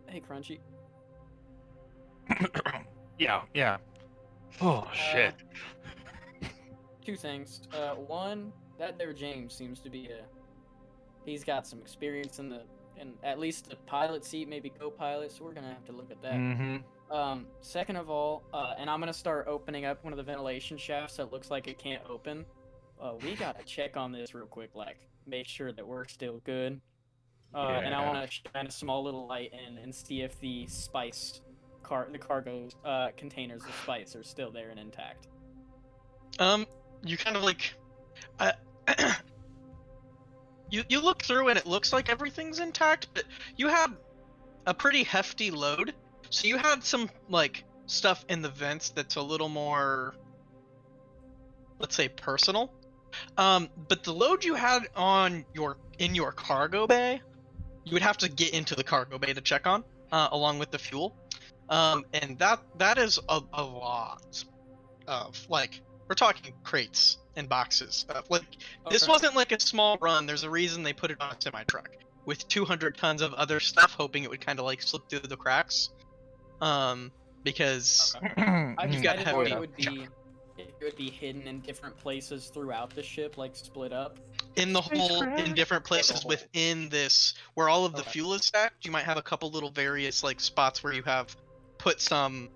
hey Crunchy. Yeah. Oh shit. Two things. One, that there James seems to be he's got some experience in at least the pilot seat, maybe co-pilot, so we're gonna have to look at that. Mm-hmm. Second of all, and I'm gonna start opening up one of the ventilation shafts that looks like it can't open. We gotta check on this real quick, like make sure that we're still good. And I Yeah. want to shine a small little light in and see if the the cargo containers of spice are still there and intact. You kind of like, uh, you look through and it looks like everything's intact, but you had a pretty hefty load, so you had some like stuff in the vents that's a little more, let's say, personal. But the load you had in your cargo bay, you would have to get into the cargo bay to check on, along with the fuel. And that is a lot of, like, we're talking crates and boxes. This Okay. wasn't like a small run. There's a reason they put it on a semi truck with 200 tons of other stuff, hoping it would kind of like slip through the cracks. Because I You just got I didn't heavy. know it would be hidden in different places throughout the ship, like split up. in the Space hole, forever. in different places hole. within this, where all of the Okay. fuel is stacked, you might have a couple little various like spots where you have put some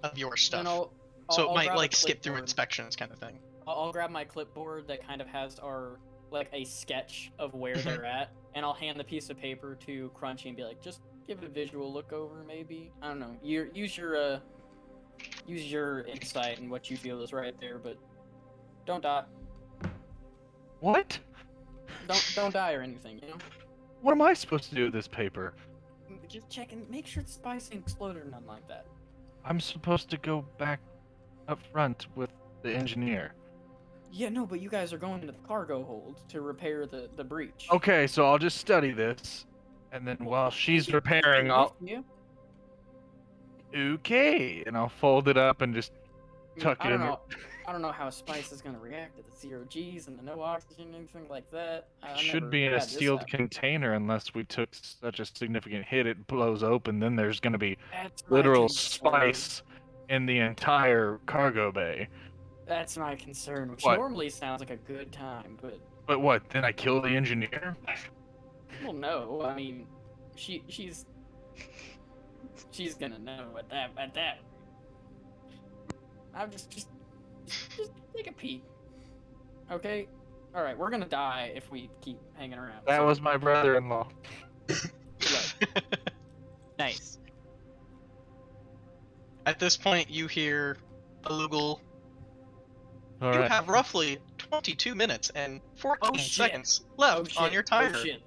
of your Then stuff. I'll So it might grab a like skip through clipboard. inspections, kind of thing. I'll grab my clipboard that kind of has a sketch of where they're at, and I'll hand the piece of paper to Crunchy and be like, just give it a visual look over, maybe. I don't know. Use your insight and what you feel is right there, but don't die. What? Don't die or anything, you know. What am I supposed to do with this paper? Just check and make sure the spice ain't exploded or nothing like that. I'm supposed to go back up front with the engineer. Yeah, no, but you guys are going into the cargo hold to repair the breach. Okay, so I'll just study this, and then while she's repairing, I'll Yeah. okay, and I'll fold it up and just tuck I it don't in. know. I don't know how spice is gonna react to the 0 Gs and the no oxygen, anything like that. It should be in a sealed container unless we took such a significant hit. It blows open, then there's gonna be That's my literal concern. spice in the entire cargo bay. That's my concern, which What? normally sounds like a good time, but But what? Then I kill the engineer? well, no. I mean, she's gonna know at that. I'm just take a peek. Okay. All right, we're gonna die if we keep hanging around. That so was my brother-in-law. good luck. Nice. At this point, you hear Alugal. All You right. have roughly 22 minutes and 14 Oh, shit. seconds Oh left shit! on your timer. Oh shit!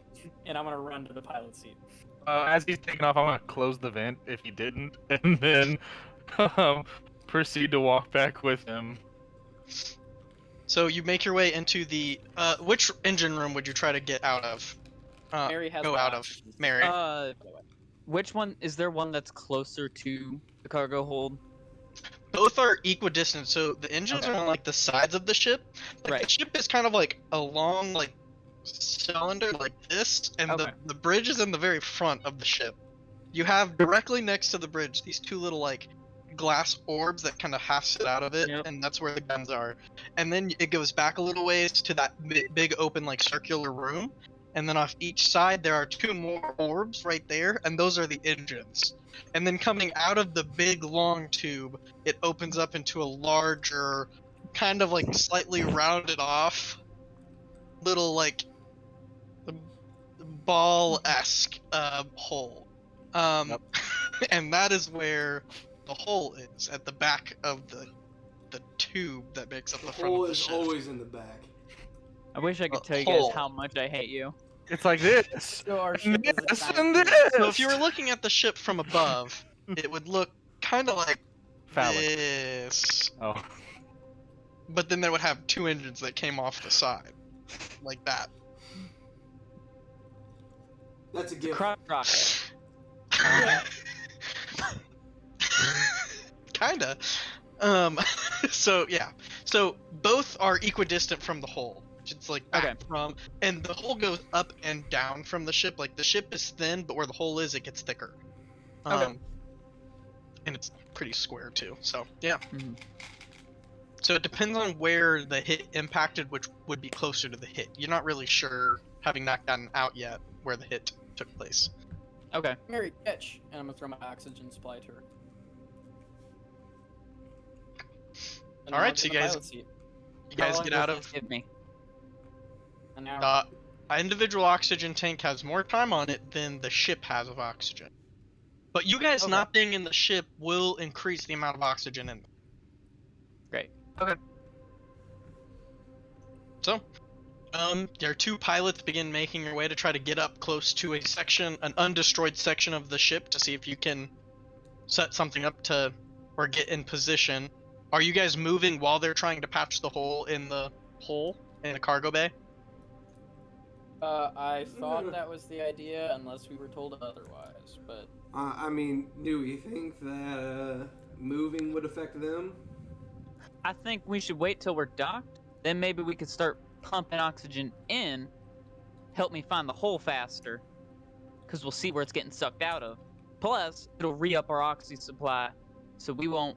And I'm gonna run to the pilot seat. As he's taking off, I'm gonna close the vent if he didn't, and then proceed to walk back with him. So you make your way into the which engine room would you try to get out of? Mary has Go my out of oxygen. Mary. Which one is there? One that's closer to the cargo hold? Both are equidistant, so the engines Okay. are on like the sides of the ship. Like Right. the ship is kind of like a long like cylinder like this, and Okay. the bridge is in the very front of the ship. You have directly next to the bridge these two little like glass orbs that kind of half sit out of it, Yep. and that's where the guns are. And then it goes back a little ways to that big open like circular room, and then off each side there are two more orbs right there, and those are the engines. And then coming out of the big long tube, it opens up into a larger, kind of like slightly rounded off, little like ball-esque hole. Yep. And that is where the hole is, at the back of the tube that makes up the The front hole of the is ship. always in the back. I wish I could A tell you guys hole. how much I hate you. It's like this. So our ship And is a this giant and penis. this. So if you were looking at the ship from above, it would look kind of like Phallic. this. Oh. But then they would have two engines that came off the side, like that. That's a gift. Crop rocket. Kinda. Um, so yeah. So both are equidistant from the hole. It's like back Okay. from, and the hole goes up and down from the ship. Like the ship is thin, but where the hole is, it gets thicker. Okay. And it's pretty square too. So yeah. Mhm. So it depends on where the hit impacted, which would be closer to the hit. You're not really sure, having not gotten out yet, where the hit took place. Okay. Mary, catch, and I'm gonna throw my oxygen supply to her. And All then right, I'll so get you in the guys- pilot seat. You guys How long get does out this of. give me? An hour. An individual oxygen tank has more time on it than the ship has of oxygen. But you guys Okay. not being in the ship will increase the amount of oxygen in them. Great. Okay. So, your two pilots begin making your way to try to get up close to a section, an undestroyed section of the ship, to see if you can set something up to, or get in position. Are you guys moving while they're trying to patch the hole in the cargo bay? I thought that was the idea, unless we were told otherwise. But I mean, do we think that moving would affect them? I think we should wait till we're docked. Then maybe we could start pumping oxygen in. Help me find the hole faster. Because we'll see where it's getting sucked out of. Plus, it'll re-up our oxy supply. So we won't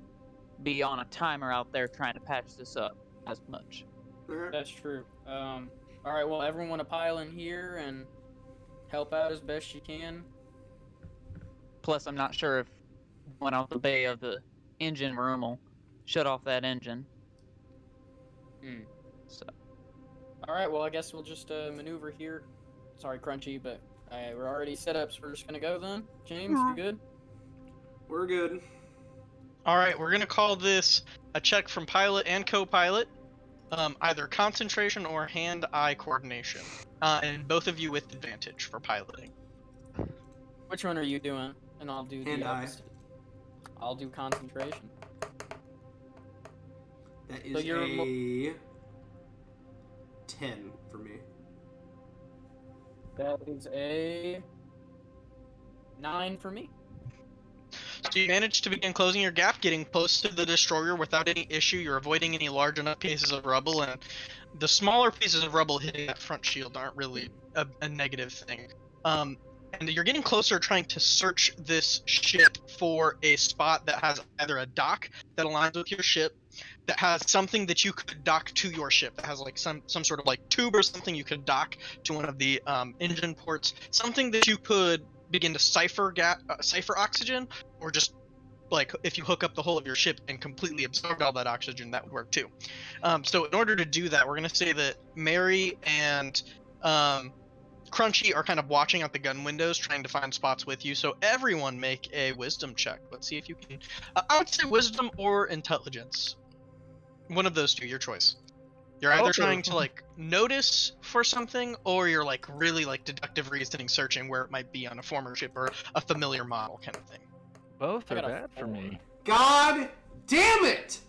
be on a timer out there trying to patch this up as much. Alright. that's true. All right. Well, everyone, want to pile in here and help out as best you can. Plus, I'm not sure if going out the bay of the engine room will shut off that engine. Hmm. So, All right. Well, I guess we'll just maneuver here. Sorry, Crunchy, but we're already set up, so we're just gonna go then. James, you good? We're good. All right, we're gonna call this a check from pilot and co-pilot, either concentration or hand-eye coordination, and both of you with advantage for piloting. Which one are you doing? And I'll do the Hand-eye. opposite. I'll do concentration. That So is you're a 10 for me. That is a 9 for me. So you managed to begin closing your gap, getting close to the destroyer without any issue. You're avoiding any large enough pieces of rubble, and the smaller pieces of rubble hitting that front shield aren't really a negative thing. And you're getting closer, trying to search this ship for a spot that has either a dock that aligns with your ship, that has something that you could dock to your ship, that has like some sort of like tube or something you could dock to one of the engine ports, something that you could begin to cipher oxygen, or just like if you hook up the whole of your ship and completely absorb all that oxygen, that would work too. So in order to do that, we're going to say that Mary and Crunchy are kind of watching out the gun windows, trying to find spots with you. So everyone make a wisdom check. Let's see if you can. I would say wisdom or intelligence. One of those two, your choice. You're either trying to like notice for something, or you're like really like deductive reasoning, searching where it might be on a former ship or a familiar model kind of thing. Both I are got a bad for 4. me. God damn it!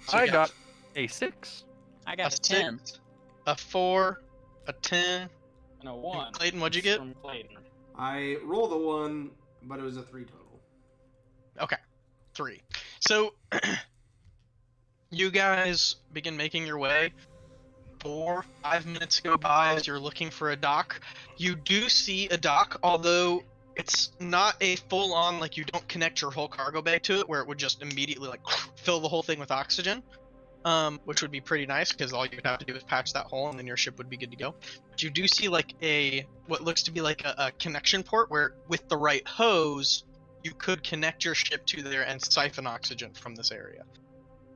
So I you got a 6. I got a 10, 10. a 4, a 10. And a 1. Clayton, what'd you get? From Clayton. I rolled a 1, but it was a 3 total. Okay, 3. So you guys begin making your way. 4-5 minutes go by as you're looking for a dock. You do see a dock, although it's not a full-on, like, you don't connect your whole cargo bay to it, where it would just immediately like fill the whole thing with oxygen, which would be pretty nice because all you would have to do is patch that hole and then your ship would be good to go. But you do see like what looks to be like a connection port where, with the right hose, you could connect your ship to there and siphon oxygen from this area.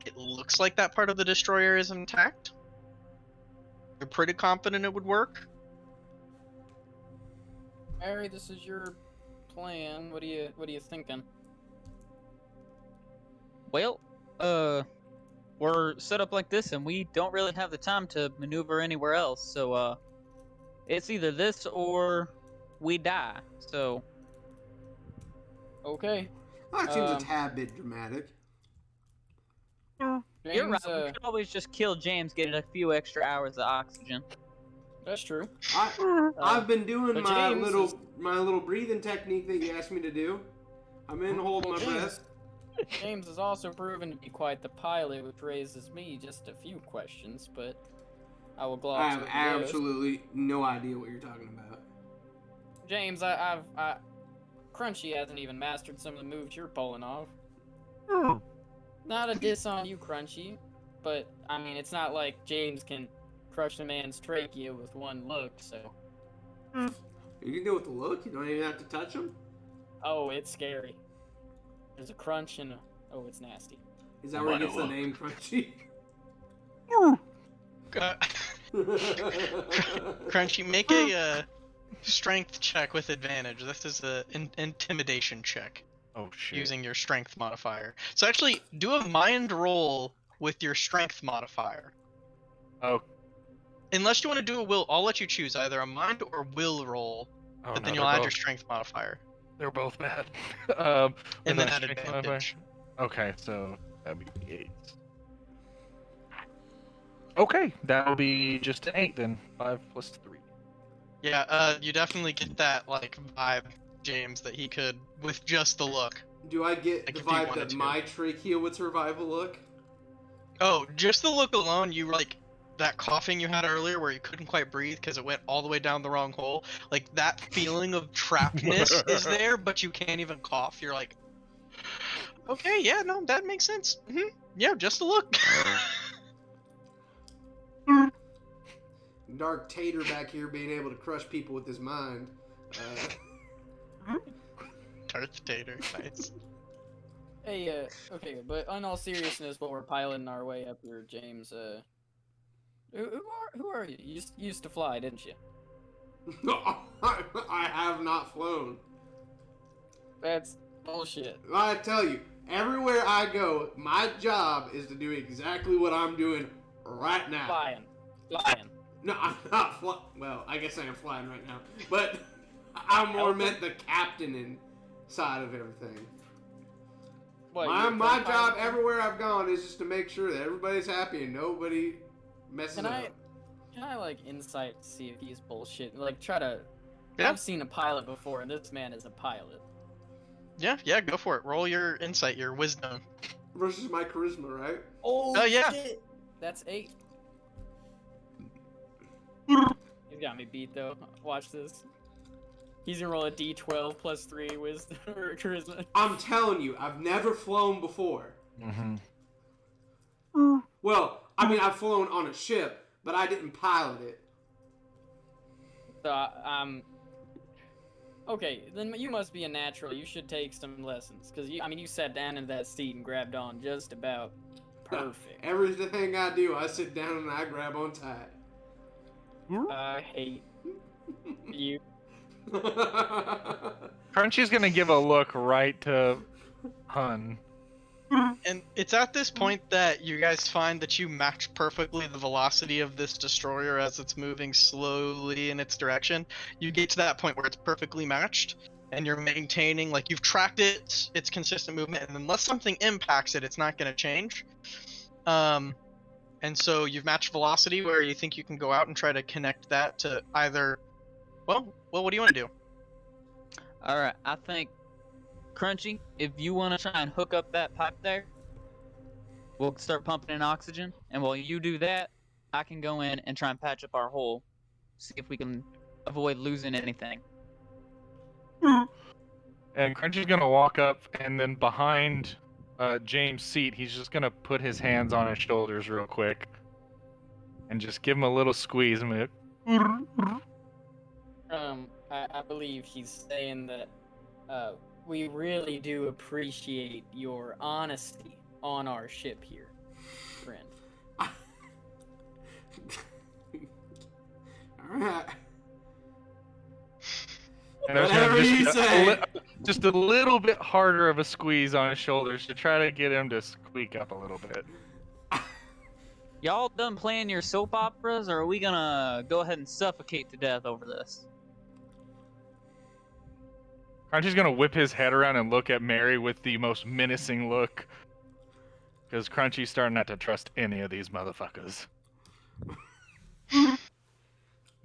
It looks like that part of the destroyer is intact. You're pretty confident it would work. Mary, this is your plan. What are you thinking? Well, we're set up like this, and we don't really have the time to maneuver anywhere else. So, it's either this or we die. So, Okay. That seems a Um, tad bit dramatic. you're James, right. We could always just kill James, get a few extra hours of oxygen. that's true. I've been doing but my James little breathing technique that you asked me to do. I'm in holding my James, breath. James has also proven to be quite the pilot, which raises me just a few questions, but I will I gloss have over those. absolutely no idea what you're talking about. James, Crunchy hasn't even mastered some of the moves you're pulling off. Not a diss on you, Crunchy, but I mean, it's not like James can crush a man's trachea with one look, so. You can do it with the look. You don't even have to touch him. Oh, it's scary. There's a crunch and a. Oh, it's nasty. Is that where he gets the name Crunchy? Crunchy, make a strength check with advantage. This is an intimidation check Oh shit. using your strength modifier. So actually, do a mind roll with your strength modifier. Oh. Unless you want to do a will, I'll let you choose either a mind or will roll, Oh, but no, then you'll they're add both, your strength modifier. They're both bad. And with then my add strength modifier? advantage. Okay, so that'd be 8. Okay, that'll be just an 8 then. 5 plus 3. Yeah, you definitely get that like vibe, James, that he could with just the look. Do I get Like the if he vibe wanted that to. my trachea would survive a look? Oh, just the look alone, you like that coughing you had earlier where you couldn't quite breathe because it went all the way down the wrong hole. Like that feeling of trappedness is there, but you can't even cough. You're like, okay, yeah, no, that makes sense. Yeah, just the look. Dark Tater back here being able to crush people with his mind. Darth Tater, nice. Hey, okay, but in all seriousness, while we're piloting our way up here, James, who are you? You used to fly, didn't you? I have not flown. That's bullshit. I tell you, everywhere I go, my job is to do exactly what I'm doing right now. Flying. No, I'm not flying. Well, I guess I am flying right now. But I more meant the captaining side of everything. What, My job everywhere I've gone is just to make sure that everybody's happy and nobody messes up. Can I like insight see if he's bullshit? Like try to. Yeah. I've seen a pilot before, and this man is a pilot. Yeah, go for it. Roll your insight, your wisdom. Versus my charisma, right? Oh yeah. shit! That's 8. He's got me beat though. Watch this. He's gonna roll a d12 plus 3 wisdom or charisma. I'm telling you, I've never flown before. Mm-hmm. Well, I mean, I've flown on a ship, but I didn't pilot it. So, okay, then you must be a natural. You should take some lessons, because you sat down in that seat and grabbed on just about perfect. Everything I do, I sit down and I grab on tight. I hate you. Crunchy's gonna give a look right to Hun. And it's at this point that you guys find that you match perfectly the velocity of this destroyer as it's moving slowly in its direction. You get to that point where it's perfectly matched, and you're maintaining, like, you've tracked its consistent movement, and unless something impacts it, it's not going to change. And so you've matched velocity where you think you can go out and try to connect that to either... Well, what do you want to do? Alright, I think, Crunchy, if you want to try and hook up that pipe there, we'll start pumping in oxygen, and while you do that, I can go in and try and patch up our hole, see if we can avoid losing anything. And Crunchy's gonna walk up, and then behind James' seat, he's just gonna put his hands on his shoulders real quick, and just give him a little squeeze. And I believe he's saying that we really do appreciate your honesty on our ship here, friend. Alright. And I was gonna Whatever you say. just a little bit harder of a squeeze on his shoulders to try to get him to squeak up a little bit. Y'all done playing your soap operas, or are we gonna go ahead and suffocate to death over this? Crunchy's gonna whip his head around and look at Mary with the most menacing look. Because Crunchy's starting not to trust any of these motherfuckers.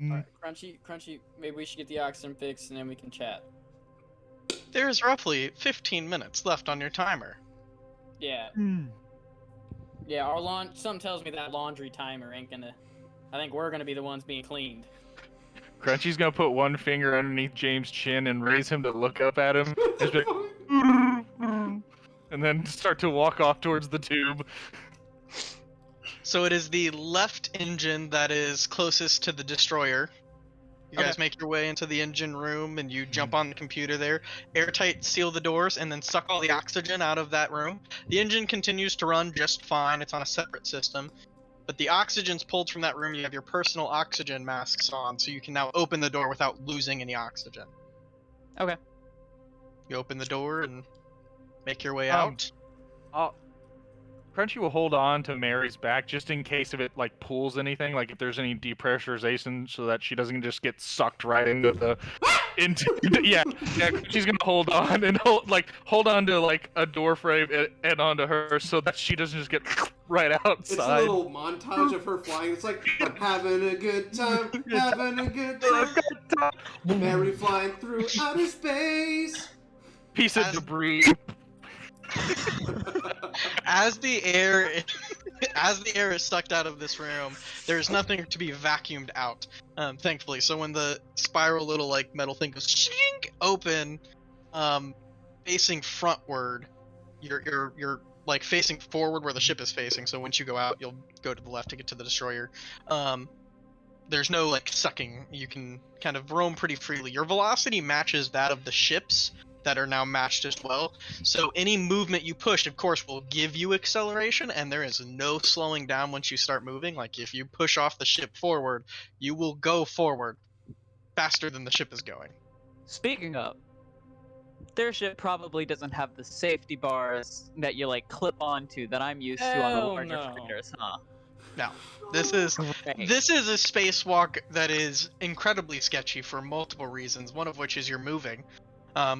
Alright, Crunchy, maybe we should get the oxygen fixed and then we can chat. There's roughly 15 minutes left on your timer. Yeah. Yeah, something tells me that laundry timer ain't gonna... I think we're gonna be the ones being cleaned. Crunchy's gonna put one finger underneath James' chin and raise him to look up at him. Just be like, and then start to walk off towards the tube. So it is the left engine that is closest to the destroyer. You guys Okay. make your way into the engine room and you jump on the computer there. Airtight seal the doors and then suck all the oxygen out of that room. The engine continues to run just fine. It's on a separate system. But the oxygen's pulled from that room. You have your personal oxygen masks on, so you can now open the door without losing any oxygen. Okay. You open the door and make your way Um, out. Crunchy will hold on to Mary's back just in case if it like pulls anything, like if there's any depressurization, so that she doesn't just get sucked right into the yeah. She's gonna hold on and hold on to like a door frame and onto her so that she doesn't just get right outside. It's a little montage of her flying. It's like, I'm having a good time, having a good time. Mary flying through outer space. Piece of As- debris. As the air is sucked out of this room, there's nothing to be vacuumed out, thankfully. So when the spiral little like metal thing goes shink open, facing frontward, you're like facing forward where the ship is facing. So once you go out, you'll go to the left to get to the destroyer. There's no like sucking. You can kind of roam pretty freely. Your velocity matches that of the ships that are now matched as well. So any movement you push, of course, will give you acceleration, and there is no slowing down once you start moving. Like if you push off the ship forward, you will go forward faster than the ship is going. Speaking of, their ship probably doesn't have the safety bars that you like clip onto that I'm used to on the Hell larger no. freighters, huh? Now, this is Great. this is a spacewalk that is incredibly sketchy for multiple reasons. One of which is you're moving,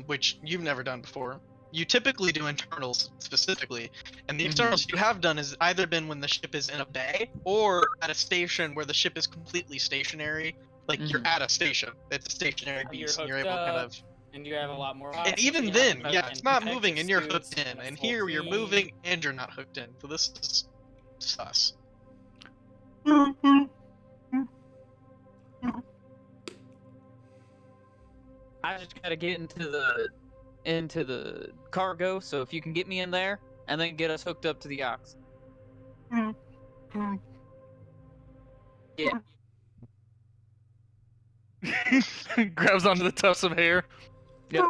which you've never done before. You typically do internals specifically, and the externals you have done has either been when the ship is in a bay or at a station where the ship is completely stationary. Like you're Mhm. at a station. It's a stationary You're beast, and you're hooked able to kind up, of. and you have a lot more And even oxygen, then, yeah, and it's not protective moving, and you're suits, hooked in. a And full here you're team. moving, and you're not hooked in. So this is sus. I just gotta get into the cargo, so if you can get me in there and then get us hooked up to the ox. Yeah. Grabs onto the tufts of hair. Yep.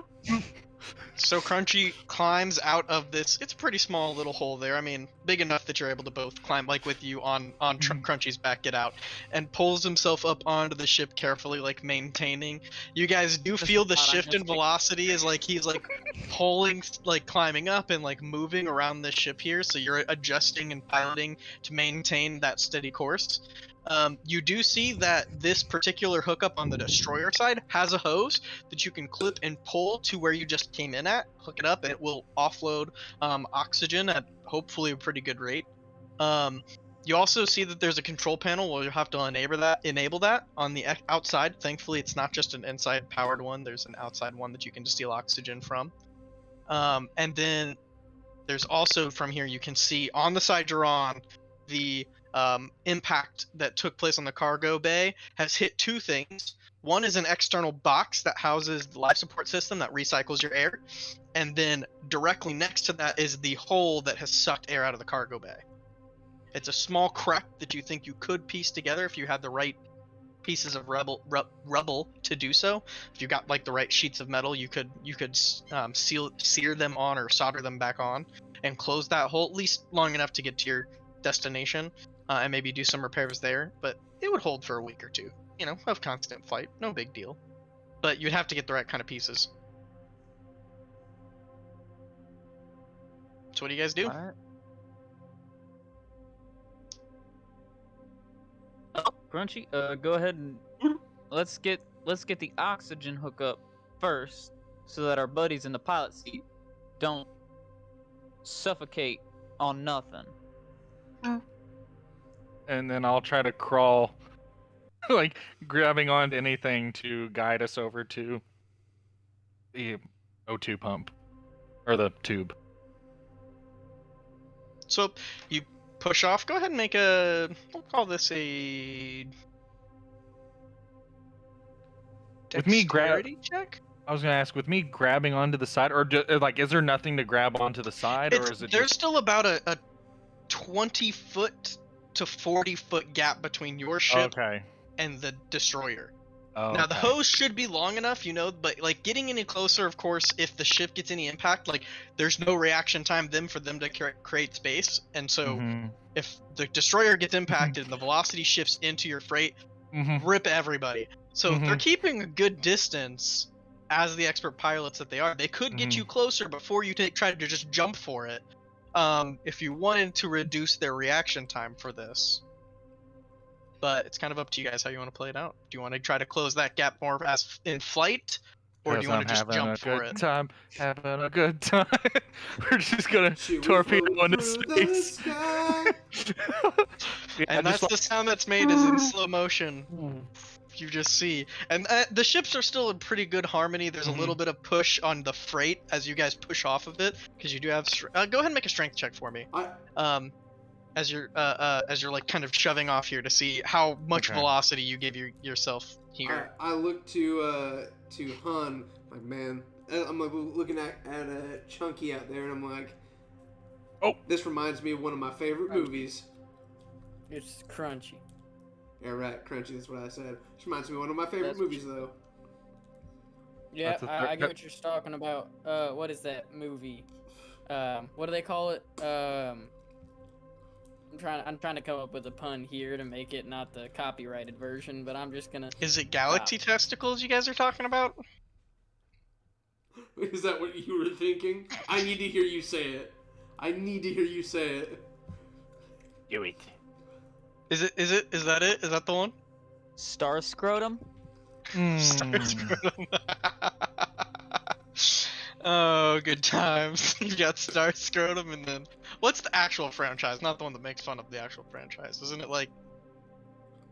So Crunchy climbs out of this. It's a pretty small little hole there. I mean, big enough that you're able to both climb, like with you on Crunchy's back, get out, and pulls himself up onto the ship carefully, like maintaining. You guys do Just feel the thought I shift in missed it. velocity as like he's like pulling, like climbing up and like moving around the ship here. So you're adjusting and piloting to maintain that steady course. You do see that this particular hookup on the destroyer side has a hose that you can clip and pull to where you just came in at, hook it up, and it will offload oxygen at hopefully a pretty good rate. You also see that there's a control panel where you'll have to enable that on the outside. Thankfully, it's not just an inside powered one. There's an outside one that you can steal oxygen from. And then there's also from here you can see on the side you're on, the impact that took place on the cargo bay has hit two things. One is an external box that houses the life support system that recycles your air, and then directly next to that is the hole that has sucked air out of the cargo bay. It's a small crack that you think you could piece together if you had the right pieces of rubble to do so. If you got like the right sheets of metal, you could sear them on or solder them back on and close that hole at least long enough to get to your destination, and maybe do some repairs there. But it would hold for a week or two, of constant flight. No big deal. But you'd have to get the right kind of pieces. So what do you guys do? Alright. Oh, Crunchy, go ahead and let's get the oxygen hookup first, so that our buddies in the pilot seat don't suffocate on nothing. And then I'll try to crawl, like grabbing onto anything to guide us over to the O2 pump or the tube. So you push off. Go ahead and make a. We'll call this a With me dexterity check. I was gonna ask, with me grabbing onto the side, or like, is there nothing to grab onto the side, or is it There's just? still about a 20-foot to 40-foot gap between your ship Okay. and the destroyer. Oh, Now the okay. hose should be long enough, but like getting any closer, of course, if the ship gets any impact, like there's no reaction time then for them to create space, and so Mhm. if the destroyer gets impacted and the velocity shifts into your freight, Mhm. rip everybody. So they're keeping a good distance. As the expert pilots that they are, they could get you closer before you try to just jump for it. If you wanted to reduce their reaction time for this. But it's kind of up to you guys how you want to play it out. Do you want to try to close that gap more as in flight, or do you want to just having jump a for good it? time, having a good time. We're just gonna She was torpedo floating into through the space. sky. Yeah, And just that's the sound that's made is in slow motion. You just see, and the ships are still in pretty good harmony. There's a little bit of push on the freight as you guys push off of it, because you do have. Go ahead and make a strength check for me. As you're like kind of shoving off here to see how much Okay. velocity you give yourself here. I look to Hun, like, man, I'm like looking at Chunky out there, and I'm like, Oh. this reminds me of one of my favorite movies. It's crunchy. Yeah, right, Crunchy. That's what I said. This reminds me of one of my favorite That's- movies, though. Yeah, That's a I get what you're talking about. What is that movie? What do they call it? I'm trying to come up with a pun here to make it not the copyrighted version, but I'm just gonna. Is it galaxy testicles you guys are talking about? Is that what you were thinking? I need to hear you say it. I need to hear you say it. Do it. Is that it? Is that the one? Star scrotum? Oh, good times. You got Star Scrotum, and then what's the actual franchise? Not the one that makes fun of the actual franchise. Isn't it like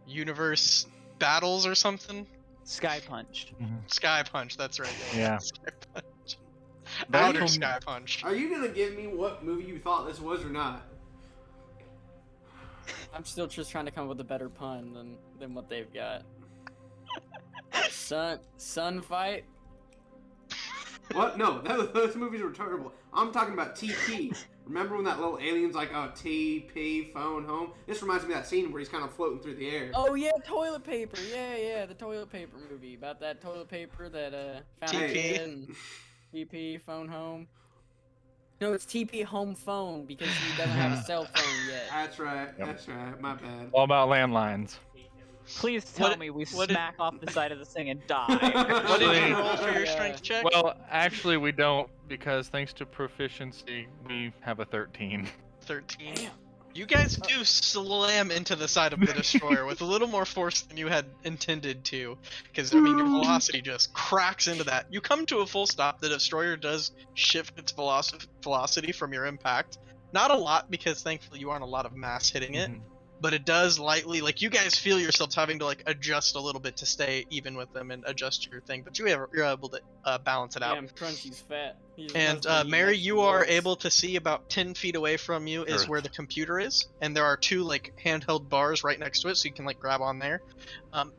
Universe Battles or something? Sky Punch. Sky Punch. That's right. Yeah. Sky Punch. The Outer actual- Sky Punch. Are you gonna give me what movie you thought this was or not? I'm still just trying to come up with a better pun than what they've got. Sun fight. What? No, those movies were terrible. I'm talking about TP. Remember when that little alien's like, oh, TP, phone home? This reminds me of that scene where he's kind of floating through the air. Oh yeah, toilet paper. Yeah, the toilet paper movie about that toilet paper that found TP. a kid and TP phone home. No, it's TP home phone because he doesn't have a cell phone yet. That's right. Yep. That's right. My bad. All about landlines. Please tell What- me we what did- smack off the side of this thing and die. What did you Wait. roll for your Yeah. strength check? Well, actually, we don't, because thanks to proficiency, we have a 13. 13. You guys do slam into the side of the destroyer with a little more force than you had intended to, because I mean your velocity just cracks into that. You come to a full stop. The destroyer does shift its velocity from your impact. Not a lot, because thankfully you aren't a lot of mass hitting it, but it does lightly. Like you guys feel yourselves having to like adjust a little bit to stay even with them and adjust your thing, but you're able to balance it out. Damn, Crunchy's fat. He's And must have eaten Mary, extra you are rolls. able to see about 10 feet away from you is Earth. where the computer is, and there are two like handheld bars right next to it, so you can like grab on there.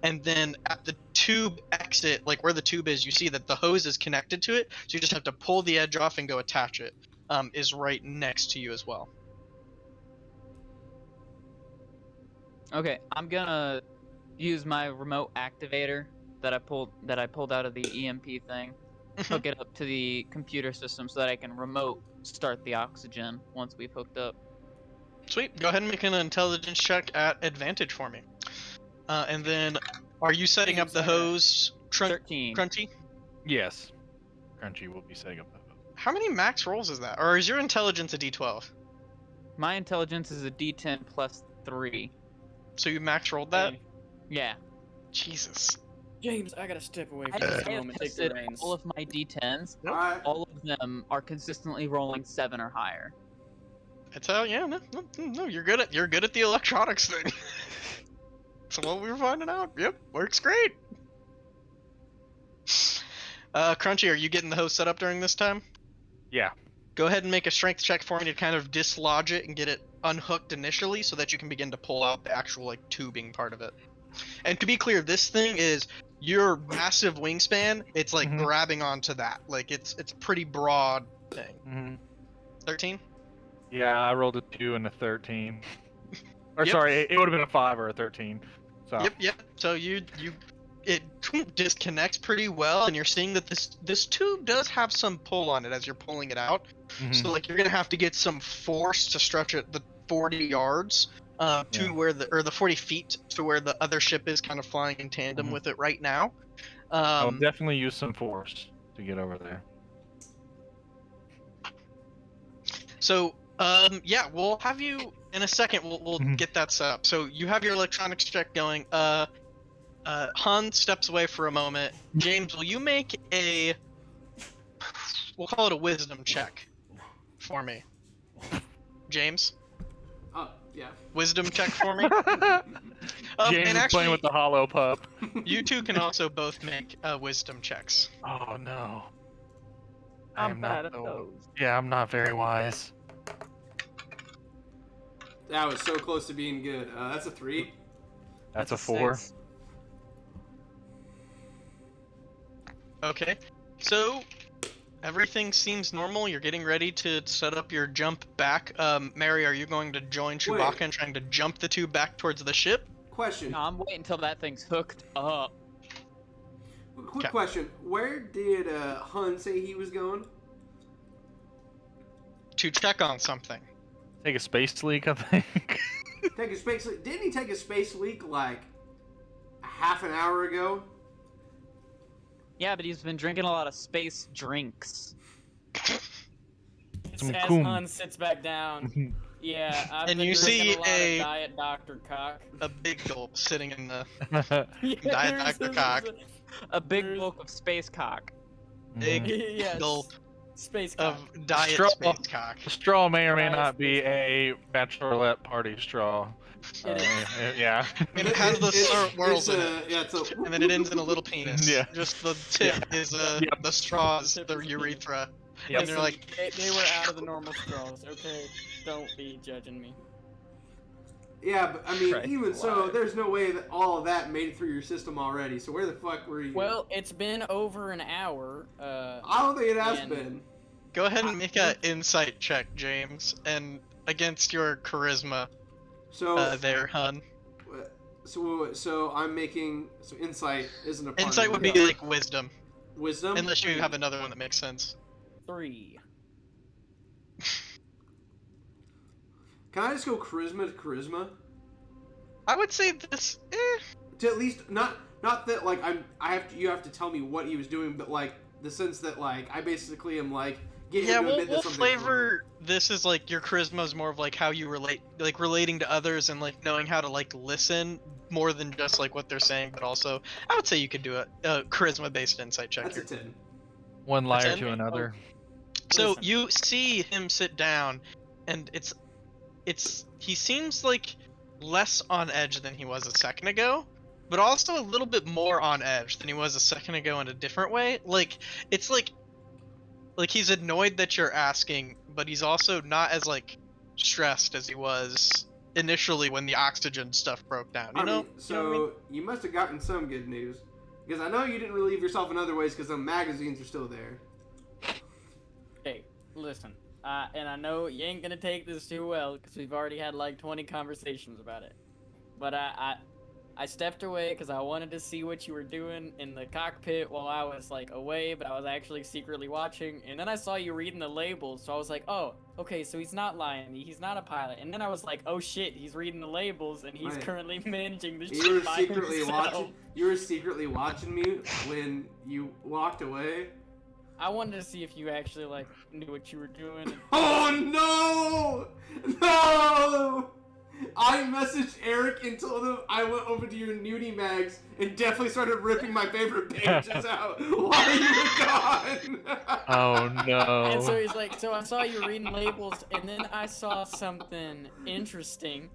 And then at the tube exit, like where the tube is, you see that the hose is connected to it, so you just have to pull the edge off and go attach it. Is right next to you as well. Okay, I'm gonna use my remote activator that I pulled out of the EMP thing. Hook it up to the computer system so that I can remote start the oxygen once we've hooked up. Sweet. Go ahead and make an intelligence check at advantage for me. And then, are you setting up the hose, 13. Crunchy? Yes. Crunchy will be setting up the hook. How many max rolls is that? Or is your intelligence a D12? My intelligence is a D10 plus 3. So you max rolled that? Hey, Yeah. Jesus. James, I gotta step away I from this have moment. Take the tested reins. all of my D10s. Alright. All of them are consistently rolling 7 or higher. That's how. Yeah. No. You're good at the electronics thing. That's what we were finding out. Yep. Works great. Crunchy, are you getting the host set up during this time? Yeah. Go ahead and make a strength check for me to kind of dislodge it and get it unhooked initially so that you can begin to pull out the actual like tubing part of it. And to be clear, this thing is your massive wingspan. It's like grabbing onto that. Like it's a pretty broad thing. 13? Yeah, I rolled a 2 and a 13. Or Yep. sorry, it would have been a 5 or a 13. So. Yep. So it disconnects pretty well, and you're seeing that this tube does have some pull on it as you're pulling it out. So like you're gonna have to get some force to stretch it the 40 yards to where the 40 feet to where the other ship is kind of flying in tandem with it right now. I'll definitely use some force to get over there. So yeah, we'll have you in a second. We'll get that set up. So you have your electronics check going. Han steps away for a moment. James, will you make a, we'll call it a wisdom check for me? James? Oh, yeah. Wisdom check for me? James and is actually, playing with the hollow pup. You two can also both make wisdom checks. Oh no. I'm bad at those. Yeah, I'm not very wise. That was so close to being good. That's a 3. That's a 4. 6. Okay, so everything seems normal. You're getting ready to set up your jump back. Mary, are you going to join Chewbacca and trying to jump the tube back towards the ship? Question. No, I'm waiting until that thing's hooked up. Quick question. Where did Han say he was going? To check on something. Take a space leak, I think. Take a space leak. Didn't he take a space leak like a half an hour ago? Yeah, but he's been drinking a lot of space drinks. Some As coom. Han sits back down. Yeah, I've And been you drinking see a lot a- of Diet Dr. Cock. A big gulp sitting in the Yeah, Diet there's Dr. Cock. A big bulk of space cock. Big Yes. gulp Space cock. of diet Straw. space cock. The straw may or may Nice. not be a bachelorette party straw. It is. Yeah. It has the swirls in it, Yeah, it's a, and then it ends in a little penis. Yeah. Just the tip is Yep. the straws, the urethra. Yep. And you're like, they were out of the normal straws. Okay, don't be judging me. Yeah, but I mean, Christ even so, alive. there's no way that all of that made it through your system already. So where the fuck were you? Well, it's been over an hour. I don't think it has and- been. go ahead and make an insight check, James, and against your charisma So there, hun. So I'm making insight isn't a part Insight of would it. be like wisdom, Wisdom. unless you have another one that makes sense. 3. Can I just go charisma to charisma? I would say this. To at least not that like you have to tell me what he was doing, but like the sense that like I basically am like get Yeah, him to we'll admit that something's flavor this as like your charisma is more of like how you relate, like relating to others and like knowing how to like listen more than just like what they're saying, but also I would say you could do a charisma based insight check wrong. That's here. a 10. One liar Pretend- to another. So Listen. you see him sit down, and it's he seems like less on edge than he was a second ago, but also a little bit more on edge than he was a second ago in a different way. Like it's like he's annoyed that you're asking, but he's also not as like stressed as he was initially when the oxygen stuff broke down. You I know? mean, so you must have gotten some good news because I know you didn't relieve yourself in other ways because the magazines are still there. Hey, listen. And I know you ain't gonna take this too well because we've already had like 20 conversations about it. But I stepped away because I wanted to see what you were doing in the cockpit while I was like away, but I was actually secretly watching. And then I saw you reading the labels, so I was like, oh, okay, so he's not lying to me. He's not a pilot. And then I was like, oh shit, he's reading the labels and he's Right. currently managing the You ship were by secretly himself. watching. You were secretly watching me when you walked away. I wanted to see if you actually like knew what you were doing. Oh no! No! I messaged Eric and told him I went over to your nudie mags and definitely started ripping my favorite pages out while you were gone. Oh no. And so he's like, so I saw you reading labels, and then I saw something interesting.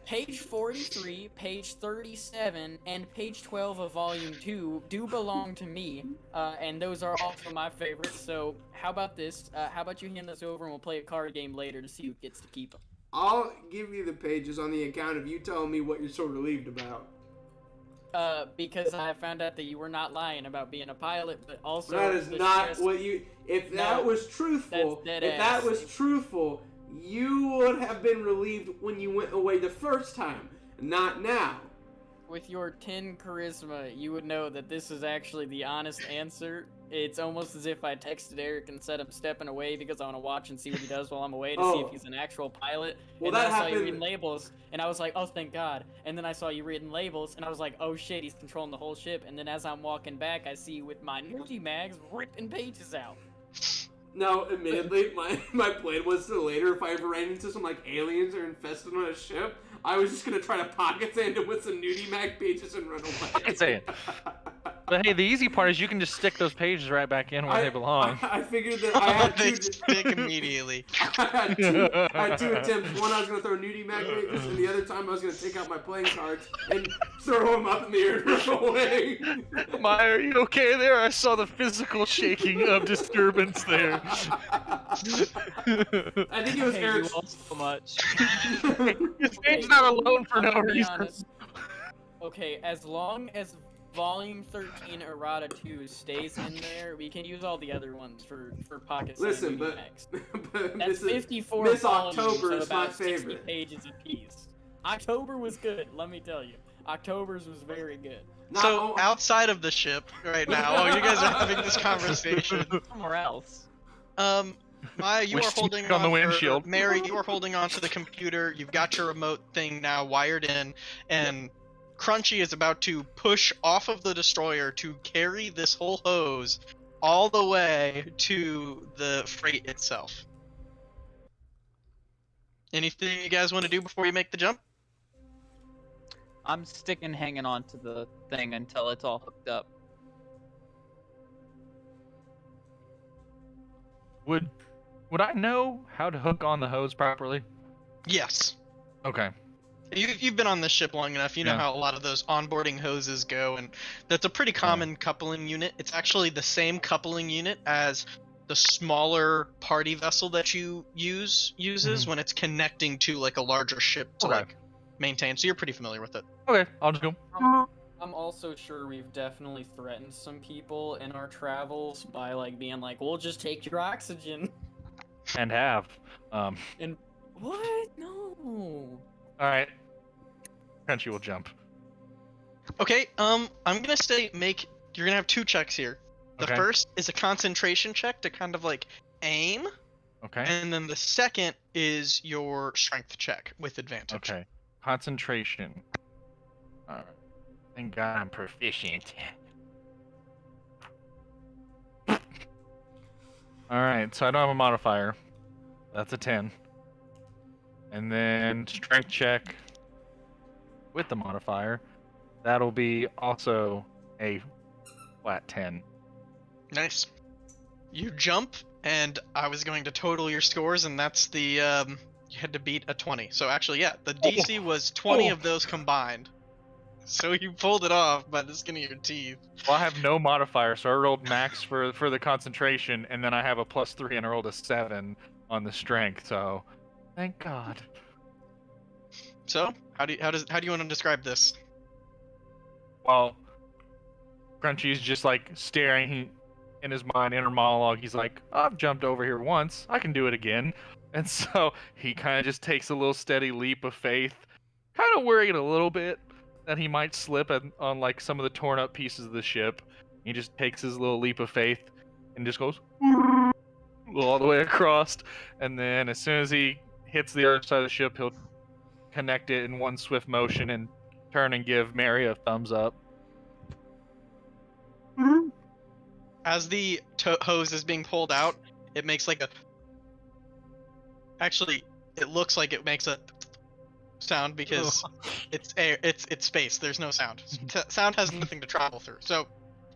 Page 43, page 37, and page 12 of volume 2 do belong to me, and those are also my favorites. So how about this? How about you hand this over and we'll play a card game later to see who gets to keep them. I'll give you the pages on the account of you telling me what you're so relieved about. Because I found out that you were not lying about being a pilot, but also That is not what you. If that was truthful, that's dead if that ass. was truthful, you would have been relieved when you went away the first time, not now. With your 10 charisma, you would know that this is actually the honest answer. It's almost as if I texted Eric and said I'm stepping away because I want to watch and see what he does while I'm away to see if he's an actual pilot. Well, and then that I saw you happened- reading labels, and I was like, oh, thank God. And then I saw you reading labels, and I was like, oh shit, he's controlling the whole ship. And then as I'm walking back, I see you with my nudie mags ripping pages out. No, admittedly, my plan was to later, if I ever ran into some like aliens or infested on a ship, I was just gonna try to pocket sand it with some nudie mag pages and run away. Pocket sand. But hey, the easy part is you can just stick those pages right back in where they belong. I figured that I had They two. stick immediately. I had two attempts. One, I was gonna throw nudie mag pages, and the other time I was gonna take out my playing cards and throw them up in the air and run away. Maya, are you okay there? I saw the physical shaking of disturbance there. I think it was I hate you Eric's. all so much. He's not alone for no I'm gonna be reason. honest. Okay, as long as Volume 13 Errata 2 stays in there, we can use all the other ones for pocket sand Listen, and but, Max. but That's Miss 54 Miss volumes, October so is my about 60 favorite. pages apiece. October was good, let me tell you. October's was very good. So outside of the ship right now, while you guys are having this conversation, Somewhere else. Maya, you Wish are to holding click on the or windshield. Mary, you are holding on to the computer. You've got your remote thing now wired in, and Crunchy is about to push off of the destroyer to carry this whole hose all the way to the freight itself. Anything you guys want to do before you make the jump? I'm hanging on to the thing until it's all hooked up. Would I know how to hook on the hose properly? Yes. Okay. You've been on this ship long enough. You know Yeah. how a lot of those onboarding hoses go, and that's a pretty common coupling unit. It's actually the same coupling unit as the smaller party vessel that you uses when it's connecting to like a larger ship to Okay. like maintain. So you're pretty familiar with it. Okay, I'll just go. I'm also sure we've definitely threatened some people in our travels by like being like, we'll just take your oxygen. And have. And what? No. Alright. Crunchy will jump. Okay. I'm gonna say you're gonna have two checks here. The Okay. first is a concentration check to kind of like aim, Okay. and then the second is your strength check with advantage. Okay. Concentration. Alright. Thank God I'm proficient. Alright, so I don't have a modifier. That's a 10. And then strength check with the modifier. That'll be also a flat 10. Nice. You jump, and I was going to total your scores, and that's the you had to beat a 20. So actually, yeah, the DC was 20 of those combined. So you pulled it off by the skin of your teeth. Well, I have no modifier, so I rolled max for the concentration, and then I have a +3, and I rolled a 7 on the strength. So, thank God. So how do you want to describe this? Well, Crunchy's just like staring in his mind, inner monologue. He's like, I've jumped over here once. I can do it again. And so he kind of just takes a little steady leap of faith, kind of worried a little bit that he might slip on like some of the torn up pieces of the ship. He just takes his little leap of faith and just goes all the way across. And then as soon as he hits the other side of the ship, he'll connect it in one swift motion and turn and give Mary a thumbs up. As the hose is being pulled out, it makes like a. Actually, it looks like it makes a sound because it's air. It's space. There's no sound. Sound has nothing to travel through. So,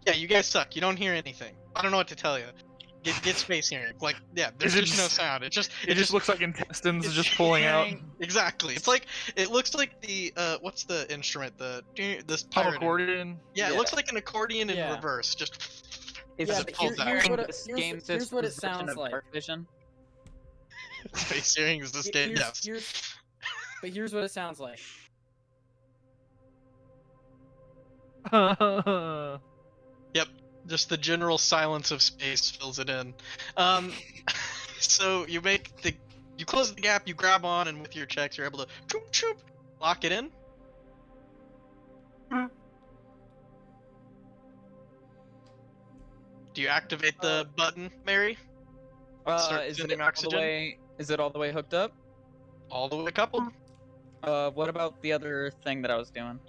yeah, you guys suck. You don't hear anything. I don't know what to tell you. Get space hearing. Like, yeah, there's Is it just no just- sound. It It just looks like intestines it's just pulling out. hearing- exactly. It's like it looks like the what's the instrument? This Oh, pirate. accordion. Yeah, it Yeah. looks like an accordion in Yeah. reverse. Just Is Yeah, it but pulls out. here's what it, this here's, game here's what it system's version sounds of like. Dark Vision? space hearing is the state. Yes. But here's what it sounds like. Just the general silence of space fills it in. So you close the gap, you grab on, and with your checks, you're able to choop, choop, lock it in. Do you activate the button, Mary? Start Is sending it all oxygen? the way? Is it all the way hooked up? All the way coupled. What about the other thing that I was doing?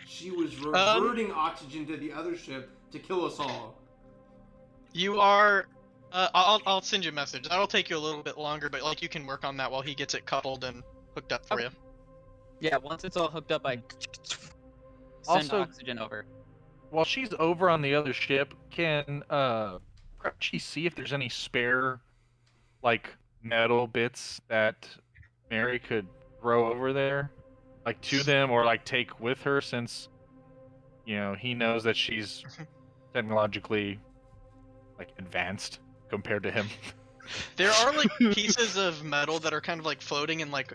She was reverting oxygen to the other ship to kill us all. You are. I'll send you a message. That'll take you a little bit longer, but like you can work on that while he gets it coupled and hooked up for Okay. you. Yeah, once it's all hooked up, I send Also- oxygen over. While she's over on the other ship, can she see if there's any spare, like, metal bits that Mary could throw over there, like to them, or like take with her, since he knows that she's technologically like advanced compared to him. There are like pieces of metal that are kind of like floating and like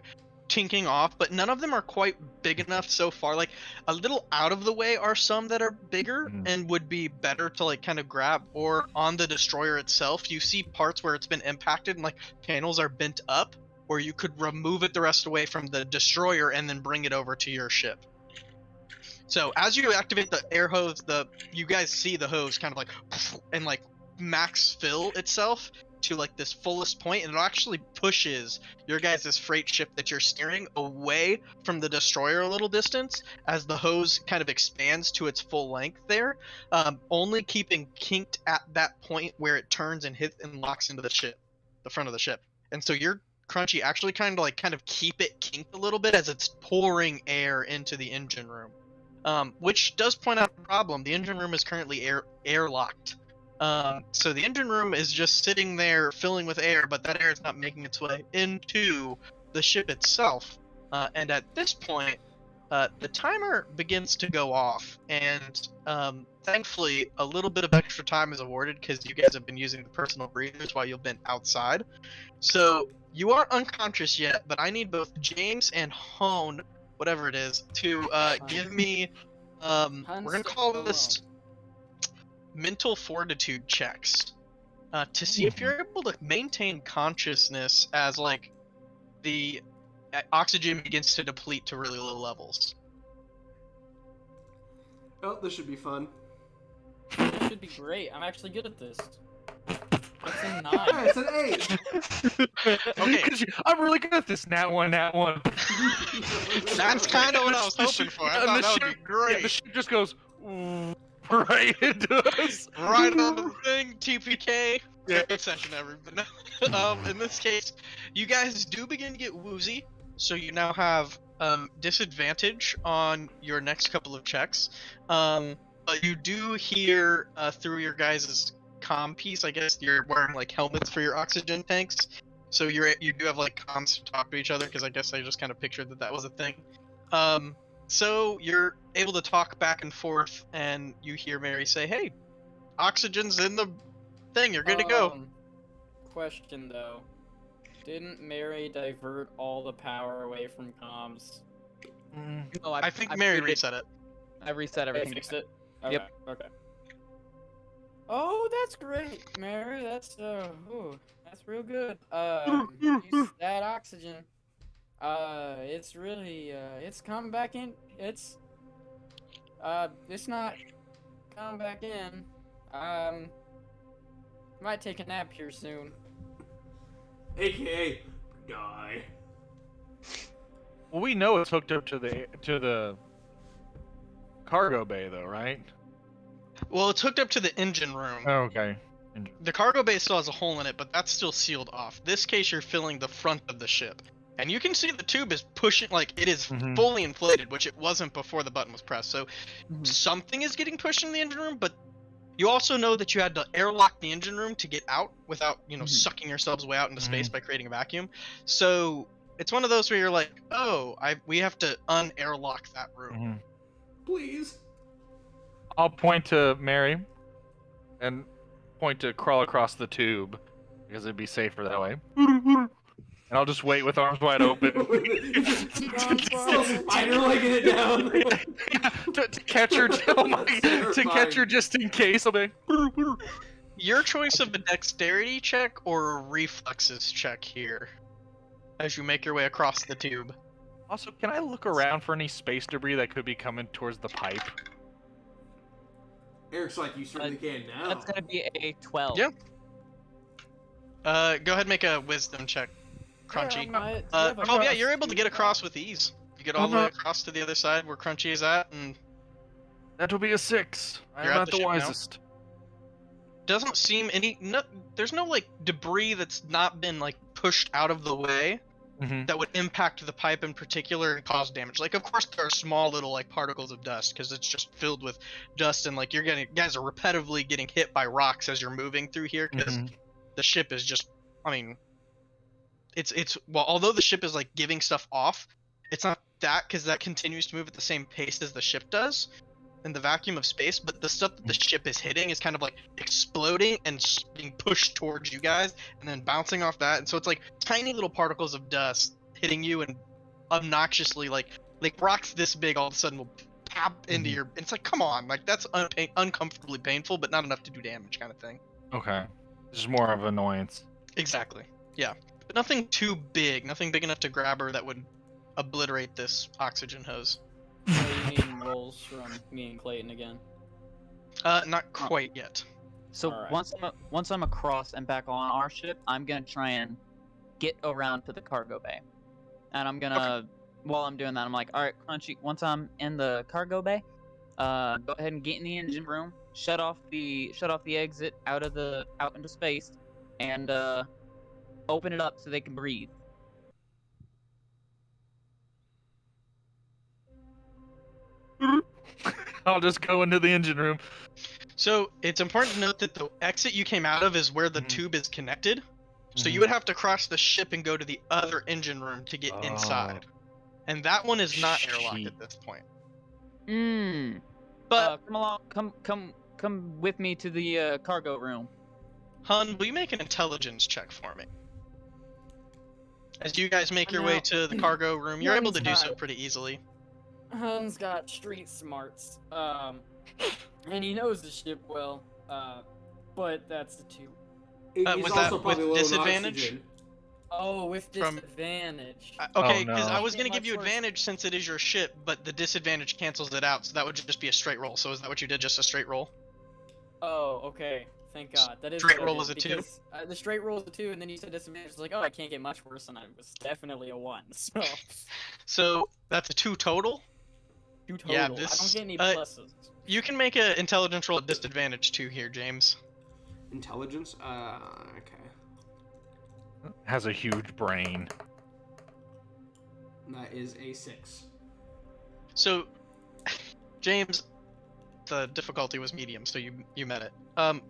tinking off, but none of them are quite big enough so far. Like a little out of the way are some that are bigger Mhm. and would be better to like kind of grab. Or on the destroyer itself, you see parts where it's been impacted and like panels are bent up, where you could remove it the rest away from the destroyer and then bring it over to your ship. So as you activate the air hose, you guys see the hose kind of like and like max fill itself to like this fullest point, and it actually pushes your guys' freight ship that you're steering away from the destroyer a little distance as the hose kind of expands to its full length there, only keeping kinked at that point where it turns and hits and locks into the ship, the front of the ship. And so your Crunchy actually kind of keep it kinked a little bit as it's pouring air into the engine room, which does point out a problem. The engine room is currently airlocked. So the engine room is just sitting there filling with air, but that air is not making its way into the ship itself. And at this point, the timer begins to go off, and thankfully, a little bit of extra time is awarded because you guys have been using the personal breathers while you've been outside. So you aren't unconscious yet, but I need both James and Hone, whatever it is, to give me. We're gonna call this mental fortitude checks to see if you're able to maintain consciousness as like the oxygen begins to deplete to really low levels. Oh, this should be fun. This should be great. I'm actually good at this. That's a Hey, 9. it's an 8! Okay. 'Cause I'm really good at this. Nat one. That's kind of what I was The hoping ship- for. I and thought the that would ship- be great. Yeah, the ship just goes right into us. Right onto the thing, TPK. Yeah. Great session, everybody. In this case, you guys do begin to get woozy, so you now have disadvantage on your next couple of checks. But you do hear through your guys' comm piece. I guess you're wearing like helmets for your oxygen tanks, so you do have like comms to talk to each other. Because I guess I just kind of pictured that was a thing. So you're able to talk back and forth, and you hear Mary say, "Hey, oxygen's in the thing. You're good to go." Question though, didn't Mary divert all the power away from comms? No, I think Mary redid- reset it. I reset They everything. fixed it. Okay, Yep. Okay. Oh, that's great, Mary. That's that's real good. Use that oxygen. It's really it's coming back in. It's not coming back in. Might take a nap here soon. AKA, die. Well, we know it's hooked up to the cargo bay, though, right? Well, it's hooked up to the engine room. Oh, okay. The cargo bay still has a hole in it, but that's still sealed off. This case, you're filling the front of the ship. And you can see the tube is pushing, like it is Mhm. fully inflated, which it wasn't before the button was pressed. So Mhm. something is getting pushed in the engine room, but you also know that you had to airlock the engine room to get out without, Mhm. sucking yourselves way out into space Mhm. by creating a vacuum. So it's one of those where you're like, oh, we have to unairlock that room. Mhm. Please. I'll point to Mary and point to crawl across the tube because it'd be safer that way. And I'll just wait with arms wide open Still spider-legging it down. to catch her to catch her Terrifying. just in case. I'll be Your choice of a dexterity check or a reflexes check here as you make your way across the tube. Also, can I look around for any space debris that could be coming towards the pipe? Eric's like, you certainly can now. That's gonna be a 12. Yeah. Go ahead and make a wisdom check, Crunchy. Do you have a- Oh yeah, you're able to get across with ease. You get all I'm the way not- across to the other side where Crunchy is at, and That will be a 6. I'm You're at not the the ship now? wisest. doesn't seem there's no like debris that's not been like pushed out of the way Mhm. that would impact the pipe in particular and cause damage. Like, of course, there are small little like particles of dust because it's just filled with dust, and like guys are repetitively getting hit by rocks as you're moving through here because Mhm. the ship is just, I mean, well, although the ship is like giving stuff off, it's not that because that continues to move at the same pace as the ship does in the vacuum of space, but the stuff that the ship is hitting is kind of like exploding and being pushed towards you guys and then bouncing off that, and so it's like tiny little particles of dust hitting you and obnoxiously like rocks this big all of a sudden will pop into Mhm. your, it's like, come on, like that's uncomfortably painful but not enough to do damage kind of thing. Okay. Just more of annoyance. Exactly, yeah, but nothing too big, nothing big enough to grab her that would obliterate this oxygen hose. So you mean rolls from me and Clayton again? Not quite yet. So Alright. once I'm across and back on our ship, I'm gonna try and get around to the cargo bay, and I'm gonna while I'm doing that, I'm like, all right, Crunchy. Once I'm in the cargo bay, go ahead and get in the engine room, shut off the exit out into space, and open it up so they can breathe. I'll just go into the engine room. So it's important to note that the exit you came out of is where the Mhm. tube is connected. So Mhm. you would have to cross the ship and go to the other engine room to get Oh. inside. And that one is not airlocked Shit. at this point. But But come with me to the cargo room. Hun, will you make an intelligence check for me? As you guys make your way Now- to the cargo room, you're able to do so Hun's pretty easily. Hun's got street smarts, and he knows the ship well, but that's the two. He's was that also probably with low on disadvantage? oxygen. Oh, with From- disadvantage. Okay, no. because I was Can't going to give you much worse. advantage since it is your ship, but the disadvantage cancels it out, so that would just be a straight roll. So is that what you did, just a straight roll? Oh, okay. Thank God. That is Straight what I roll did, is a 2? because, the straight roll is a 2, and then you said disadvantage. It's like, oh, I can't get much worse, and I was definitely a 1. So, So that's a 2 total? 2 total. Yeah, I don't this- get any uh, pluses. You can make an intelligence roll at disadvantage too here, James. Intelligence? Okay. Has a huge brain. That is a 6. So, James, the difficulty was medium, so you met it.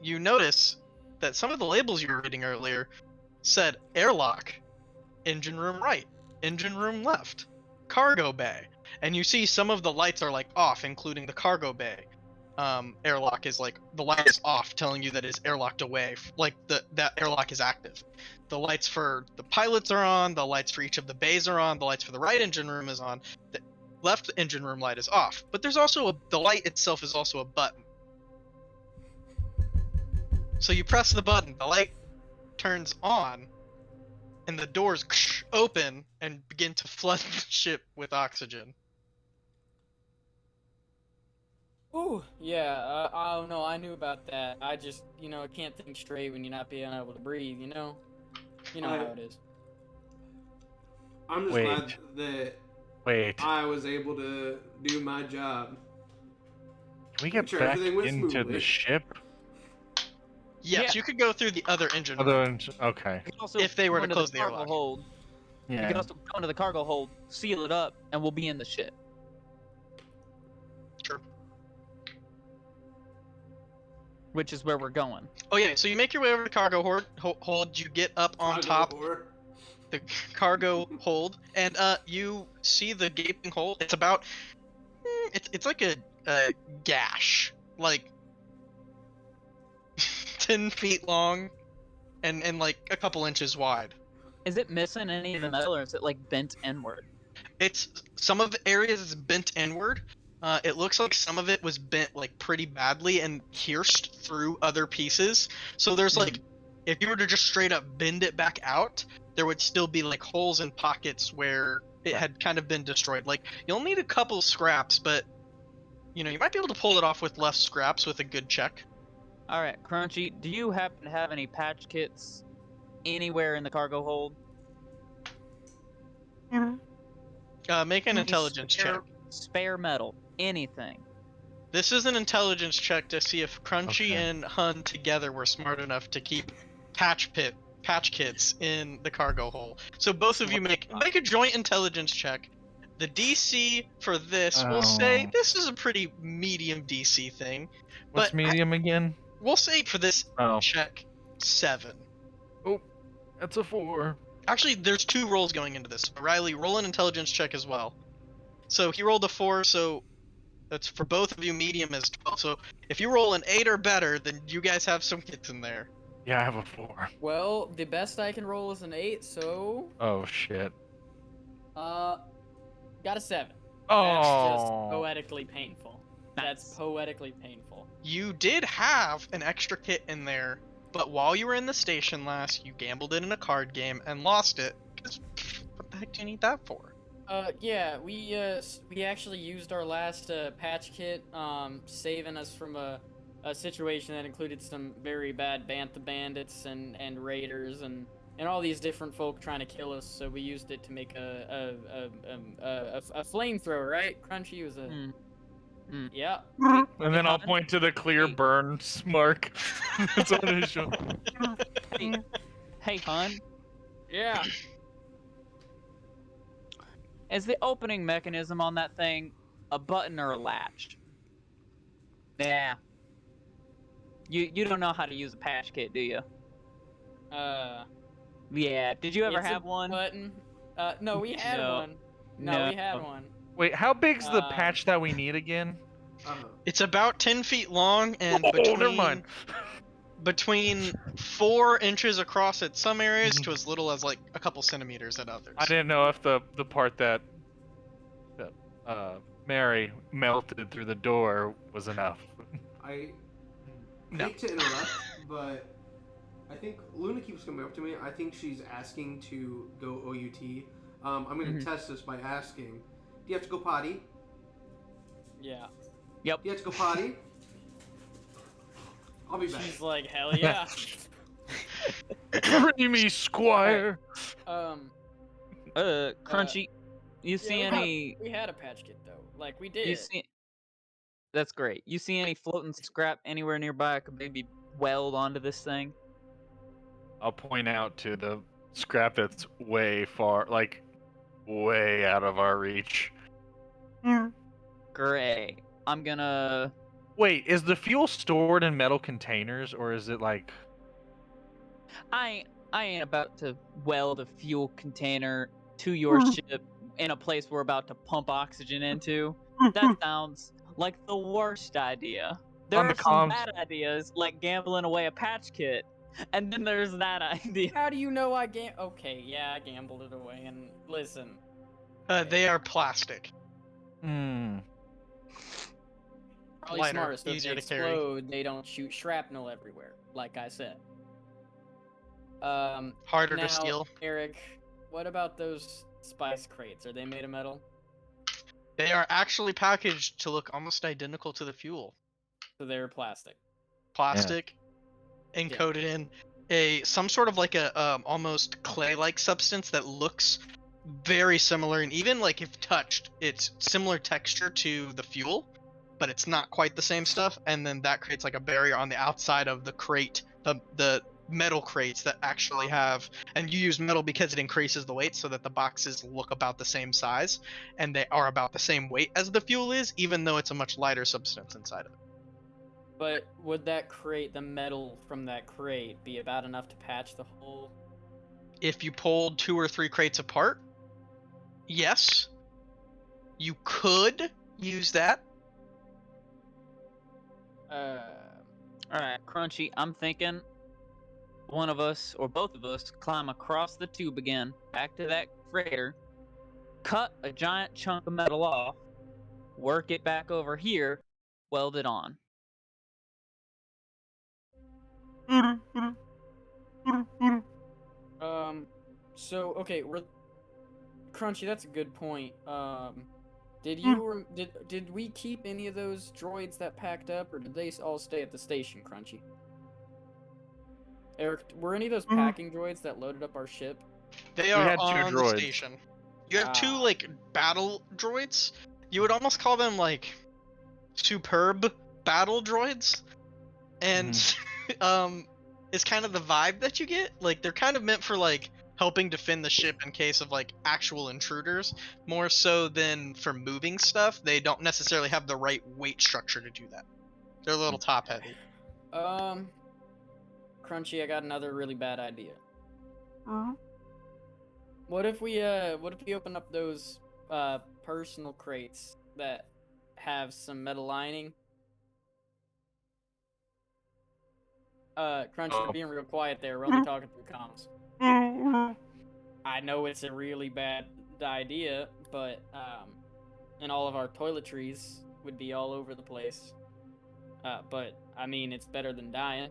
You notice that some of the labels you were reading earlier said airlock, engine room right, engine room left, cargo bay, and you see some of the lights are like off, including the cargo bay. Airlock is like the light is off, telling you that it's airlocked away, like that airlock is active. The lights for the pilots are on, the lights for each of the bays are on, the lights for the right engine room is on, the left engine room light is off. But there's also the light itself is also a button. So you press the button, the light turns on, and the doors open and begin to flood the ship with oxygen. Ooh, yeah, I don't know, I knew about that. I just, can't think straight when you're not being able to breathe, You know how it is. I'm just Wait. glad that Wait, I was able to do my job. can we get sure back everything went into smoothly. the ship? Yes, Yeah. you could go through the other engine room. Other okay. You can also If they were go to into close the cargo airlock. hold. You Yeah. can also go into the cargo hold, seal it up, and we'll be in the ship. Sure. Which is where we're going. Oh yeah, so you make your way over to cargo hold. You get up on Cargo top whore. the cargo hold, and you see the gaping hole. It's about it's like a gash, like 10 feet long, and like a couple inches wide. Is it missing any of the metal, or is it like bent inward? It's some of the areas is bent inward. It looks like some of it was bent like pretty badly and pierced through other pieces. So there's like, if you were to just straight up bend it back out, there would still be like holes and pockets where it had kind of been destroyed. Like you'll need a couple scraps, but you know you might be able to pull it off with less scraps with a good check. All right, Crunchy, do you happen to have any patch kits anywhere in the cargo hold? Make an Any intelligence check. Spare metal, anything. This is an intelligence check to see if Crunchy Okay. and Hun together were smart enough to keep patch kits in the cargo hole. So both of you make a joint intelligence check. The DC for this, we'll say Oh. this is a pretty medium DC thing. What's but medium again? We'll say for this Oh. check 7. Oh, that's a 4. Actually, there's 2 rolls going into this. Riley, roll an intelligence check as well. So he rolled a 4, so that's for both of you. Medium is 12. So if you roll an 8 or better, then you guys have some kits in there. Yeah, I have a 4. Well, the best I can roll is an 8, so Oh shit. got a 7. Oh. That's just poetically painful. That's Nice. poetically painful. You did have an extra kit in there, but while you were in the station last, you gambled it in a card game and lost it. Because what the heck do you need that for? Yeah, we actually used our last patch kit, saving us from a situation that included some very bad bantha bandits and raiders and all these different folk trying to kill us. So we used it to make a flamethrower, right? Crunchy was a yeah. And then I'll Hun? point to the clear burn mark. That's on his shoulder. Hey, Hun, Yeah. is the opening mechanism on that thing a button or a latch? Yeah. You don't know how to use a patch kit, do you? Yeah. Did you ever It's a have one? button. No, we had No. one. No, we had one. Wait, how big's the Uh, patch that we need again? It's about 10 feet long and Oh, never mind. between 4 inches across at some areas to as little as like a couple centimeters at others. I didn't know if the part that Mary melted through the door was enough. I No. hate to interrupt, but I think Luna keeps coming up to me. I think she's asking to go OUT. I'm going to test this by asking, do you have to go potty? Yeah. Yep. Do you have to go potty? I'll be back. She's like, hell yeah. Free me, squire. Crunchy, you see yeah, any? we had a patch kit though. Like we did. You see? That's great. You see any floating scrap anywhere nearby I could maybe weld onto this thing? I'll point out to the scrap that's way far, like way out of our reach. Great. I'm gonna. Wait, is the fuel stored in metal containers, or is it like? I ain't about to weld a fuel container to your ship in a place we're about to pump oxygen into. That sounds like the worst idea. There On are the some comms. bad ideas, like gambling away a patch kit, and then there's that idea. How do you know I Okay, yeah, I gambled it away. And listen, They are plastic. Hmm. probably Lighter, smarter. So if easier they to carry. explode, they don't shoot shrapnel everywhere. Like I said. Harder now, to steal. Eric, what about those spice crates? Are they made of metal? They are actually packaged to look almost identical to the fuel. So they're plastic. Plastic, encoded in some sort of like a almost clay-like substance that looks very similar, and even like if touched, it's similar texture to the fuel, but it's not quite the same stuff. And then that creates like a barrier on the outside of the crate, the metal crates that actually have, and you use metal because it increases the weight so that the boxes look about the same size and they are about the same weight as the fuel is, even though it's a much lighter substance inside of it. But would that crate, the metal from that crate, be about enough to patch the hole? If you pulled 2 or 3 crates apart, yes, you could use that. Alright, Crunchy, I'm thinking one of us, or both of us, climb across the tube again, back to that freighter, cut a giant chunk of metal off, work it back over here, weld it on. So okay, we're Crunchy. That's a good point. Did you did we keep any of those droids that packed up, or did they all stay at the station, Crunchy? Eric, were any of those packing droids that loaded up our ship? They are had 2 on the droids. station. You have 2 Ah. like battle droids. You would almost call them like superb battle droids, and it's kind of the vibe that you get. Like they're kind of meant for like helping defend the ship in case of like actual intruders, more so than for moving stuff. They don't necessarily have the right weight structure to do that. They're a little top heavy. Crunchy, I got another really bad idea. What if we open up those personal crates that have some metal lining? Crunchy, you're being real quiet there. We're only talking through comms. I know it's a really bad idea, but and all of our toiletries would be all over the place. But I mean, it's better than dying.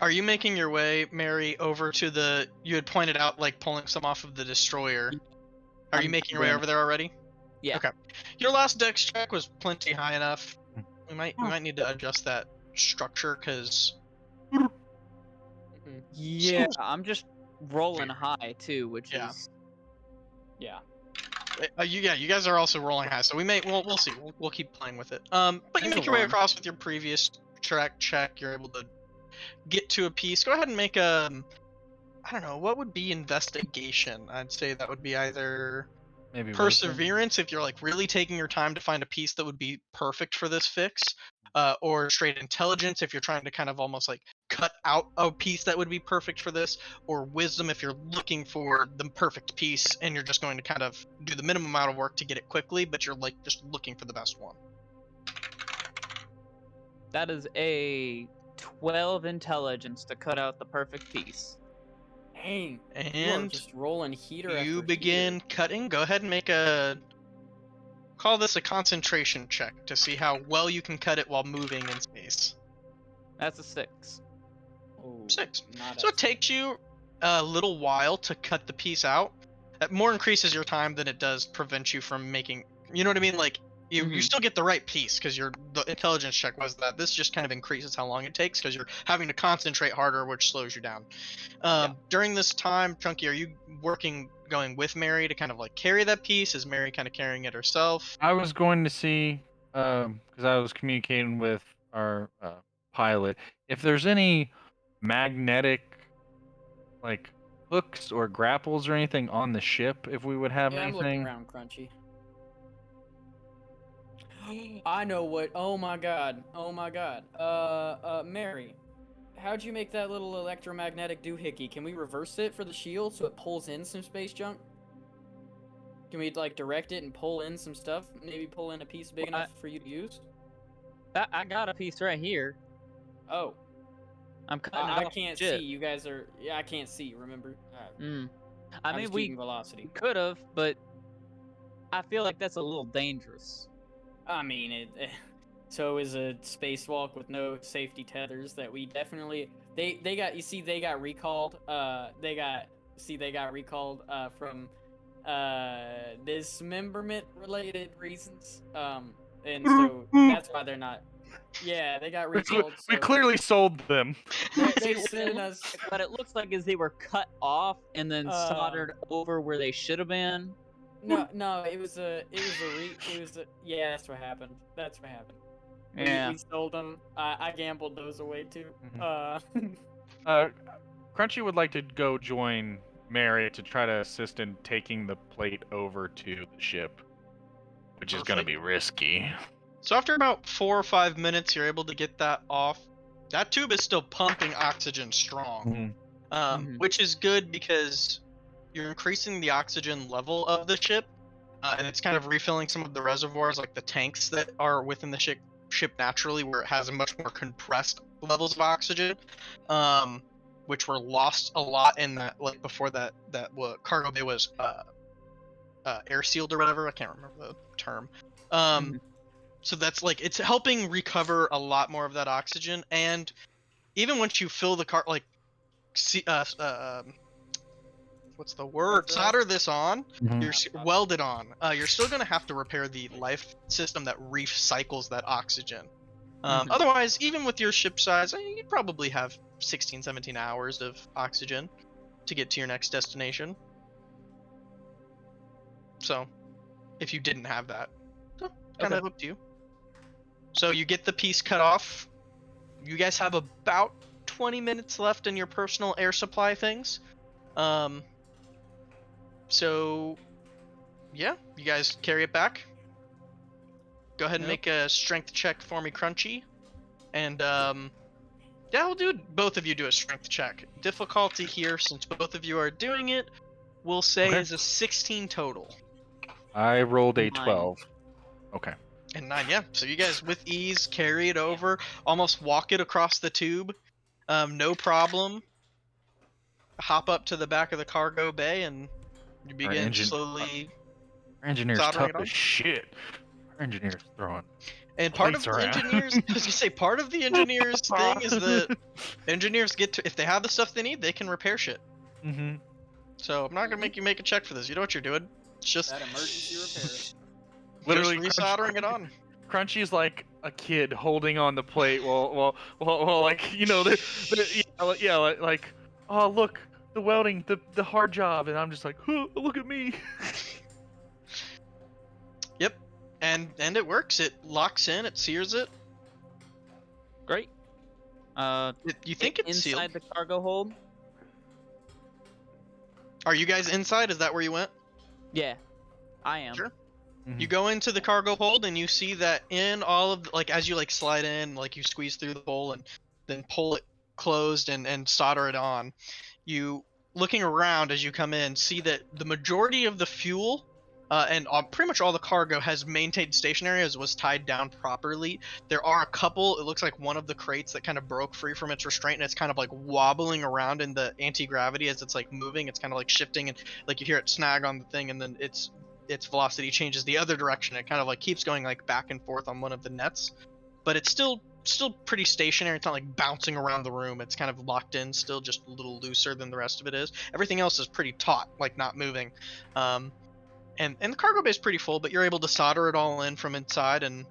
Are you making your way, Mary, over to the? You had pointed out like pulling some off of the destroyer. Are you I'm making your way doing over there already? Yeah. Okay. Your last dex check was plenty high enough. We might need to adjust that structure because Yeah, I'm just rolling high too, which Yeah. is Yeah. you guys are also rolling high, so we'll see. We'll keep playing with it. But you There's make a your way one. across with your previous track check. You're able to get to a piece. Go ahead and make a. I don't know what would be investigation. I'd say that would be either Maybe perseverance if you're like really taking your time to find a piece that would be perfect for this fix, or straight intelligence if you're trying to kind of almost like cut out a piece that would be perfect for this, or wisdom if you're looking for the perfect piece and you're just going to kind of do the minimum amount of work to get it quickly, but you're like just looking for the best one. that is a 12 intelligence to cut out the perfect piece. Dang, you are And just rolling heater you after begin heater. cutting. Go ahead and make a. Call this a concentration check to see how well you can cut it while moving in space. That's a 6. Oh, 6. not So it excellent. takes you a little while to cut the piece out. That more increases your time than it does prevent you from making. You know what I mean? Like you Mhm. still get the right piece because the intelligence check was that. This just kind of increases how long it takes because you're having to concentrate harder, which slows you down. During this time, Chunky, are you going with Mary to kind of like carry that piece? Is Mary kind of carrying it herself? I was going to see, because I was communicating with our pilot, if there's any magnetic, like, hooks or grapples or anything on the ship, if we would have Yeah, I'm looking anything. around, Crunchy. I know what. Oh my god. Oh my god. Mary, how'd you make that little electromagnetic doohickey? Can we reverse it for the shield so it pulls in some space junk? Can we like direct it and pull in some stuff? Maybe pull in a piece big Well, enough for you to use? I got a piece right here. Oh, I'm cutting it I off the can't ship. see. You guys are. Yeah, I can't see. Remember? I I'm mean, just we keeping velocity. could have, but I feel like that's a little dangerous. I mean, so is a spacewalk with no safety tethers that we definitely they got. You see, they got recalled. They got recalled from dismemberment related reasons. And so that's why they're not. Yeah, they got We recalled. So clearly sold them. they See, sending us. what it looks like is they were cut off and then soldered over where they should have been. No, it was a yeah, that's what happened. Yeah. We sold them. I gambled those away too. Mhm. Uh, Crunchy would like to go join Mary to try to assist in taking the plate over to the ship, which is going to Perfect. be risky. So after about 4 or 5 minutes, you're able to get that off. That tube is still pumping oxygen strong, Mhm. which is good because you're increasing the oxygen level of the ship, and it's kind of refilling some of the reservoirs, like the tanks that are within the ship naturally, where it has a much more compressed levels of oxygen, which were lost a lot in that, like before that cargo bay was air sealed or whatever. I can't remember the term. Mhm. So that's like it's helping recover a lot more of that oxygen, and even once you fill the car, like, see, what's the word? Solder this on. Mhm. You're welded on. You're still gonna have to repair the life system that recycles that oxygen. Mhm. Otherwise, even with your ship size, you'd probably have 16, 17 hours of oxygen to get to your next destination. So, if you didn't have that, so, kind Okay. of up to you. So you get the piece cut off. You guys have about 20 minutes left in your personal air supply things. Um, so yeah, you guys carry it back. Go ahead and Yep. make a strength check for me, Crunchy. And yeah, we'll do both of you do a strength check. Difficulty here, since both of you are doing it, we'll say Okay. is a 16 total. I rolled a 9. 12. Okay. And 9, yeah. So you guys with ease carry it over, almost walk it across the tube, no problem. Hop up to the back of the cargo bay and you Our begin slowly engineer's soldering tough it on. as shit. Our engineer's throwing And part of plates the around. engineers, I was gonna say, part of the engineers thing is that engineers get to, if they have the stuff they need, they can repair shit. Mm-hmm. So I'm not gonna make you make a check for this. You know what you're doing. It's just that emergency repair. Literally, just resoldering it on. Crunchy's like a kid holding on the plate while like yeah, like, oh look, the welding, the hard job, and I'm just like, huh, look at me. Yep. And it works. It locks in. It sears it. Great. You think it's sealed? Inside the cargo hold? Are you guys inside? Is that where you went? Yeah, I am. Sure. Mhm. You go into the cargo hold and you see that in all of like as you like slide in, like you squeeze through the hole and then pull it closed and solder it on. You looking around as you come in see that the majority of the fuel and pretty much all the cargo has maintained stationary as was tied down properly. There are a couple. It looks like one of the crates that kind of broke free from its restraint and it's kind of like wobbling around in the anti-gravity as it's like moving. It's kind of like shifting and like you hear it snag on the thing and then its velocity changes the other direction. It kind of like keeps going like back and forth on one of the nets, but it's still pretty stationary. It's not like bouncing around the room. It's kind of locked in still, just a little looser than the rest of it is. Everything else is pretty taut, like not moving. And the cargo bay is pretty full, but you're able to solder it all in from inside and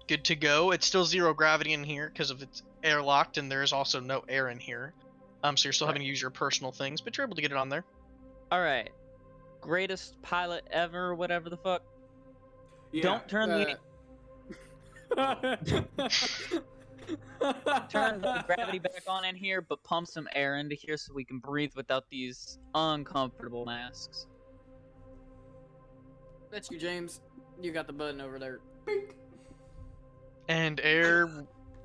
good to go. It's still zero gravity in here because of it's airlocked and there is also no air in here. So you're still having to use your personal things, but you're able to get it on there. All right. Greatest pilot ever, whatever the fuck. Yeah, Don't turn the turn the gravity back on in here, but pump some air into here so we can breathe without these uncomfortable masks. That's you, James. You got the button over there. And air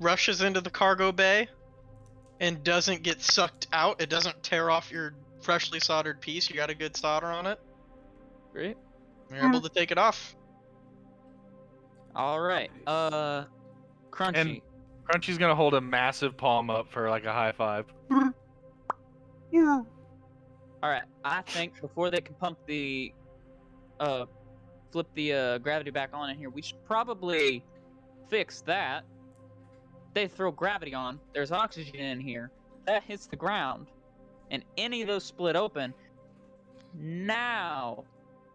rushes into the cargo bay and doesn't get sucked out. It doesn't tear off your freshly soldered piece. You got a good solder on it. Great. You're able to take it off. All right. Crunchy. And Crunchy's gonna hold a massive palm up for like a high five. All right. I think before they can pump the, flip the gravity back on in here, we should probably fix that. They throw gravity on. There's oxygen in here. That hits the ground, and any of those split open. Now,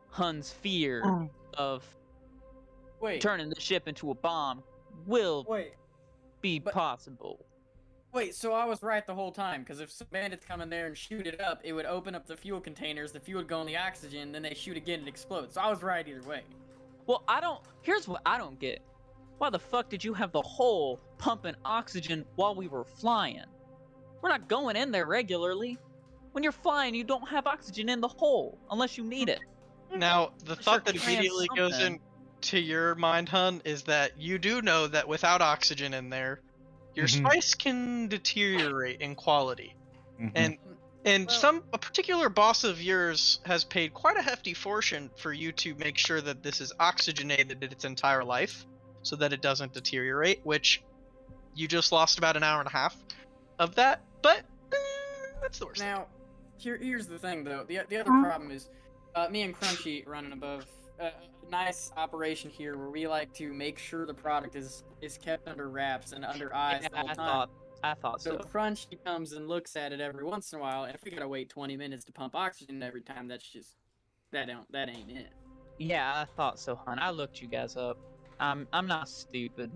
Hun's fear of Wait, turning the ship into a bomb will wait, be but- possible. wait. So I was right the whole time, because if some bandits come in there and shoot it up, it would open up the fuel containers, the fuel would go in the oxygen, then they shoot again and explode. So I was right either way. Well, here's what I don't get. Why the fuck did you have the hole pumping oxygen while we were flying? We're not going in there regularly. When you're flying, you don't have oxygen in the hole unless you need it. Now, the Unless thought you're that carrying immediately goes something. into your mind, Hun, is that you do know that without oxygen in there, your Mhm. spice can deteriorate in quality. Mhm. And Well- a particular boss of yours has paid quite a hefty fortune for you to make sure that this is oxygenated its entire life, so that it doesn't deteriorate. Which you just lost about an hour and a half of that, but that's the worst. Now, here's the thing though. The other problem is, me and Crunchy running above a nice operation here where we like to make sure the product is kept under wraps and under eyes Yeah, the whole time. I thought So so. Crunchy comes and looks at it every once in a while, and if we gotta wait 20 minutes to pump oxygen every time, that's just that ain't it. Yeah, I thought so, hon. I looked you guys up. I'm not stupid.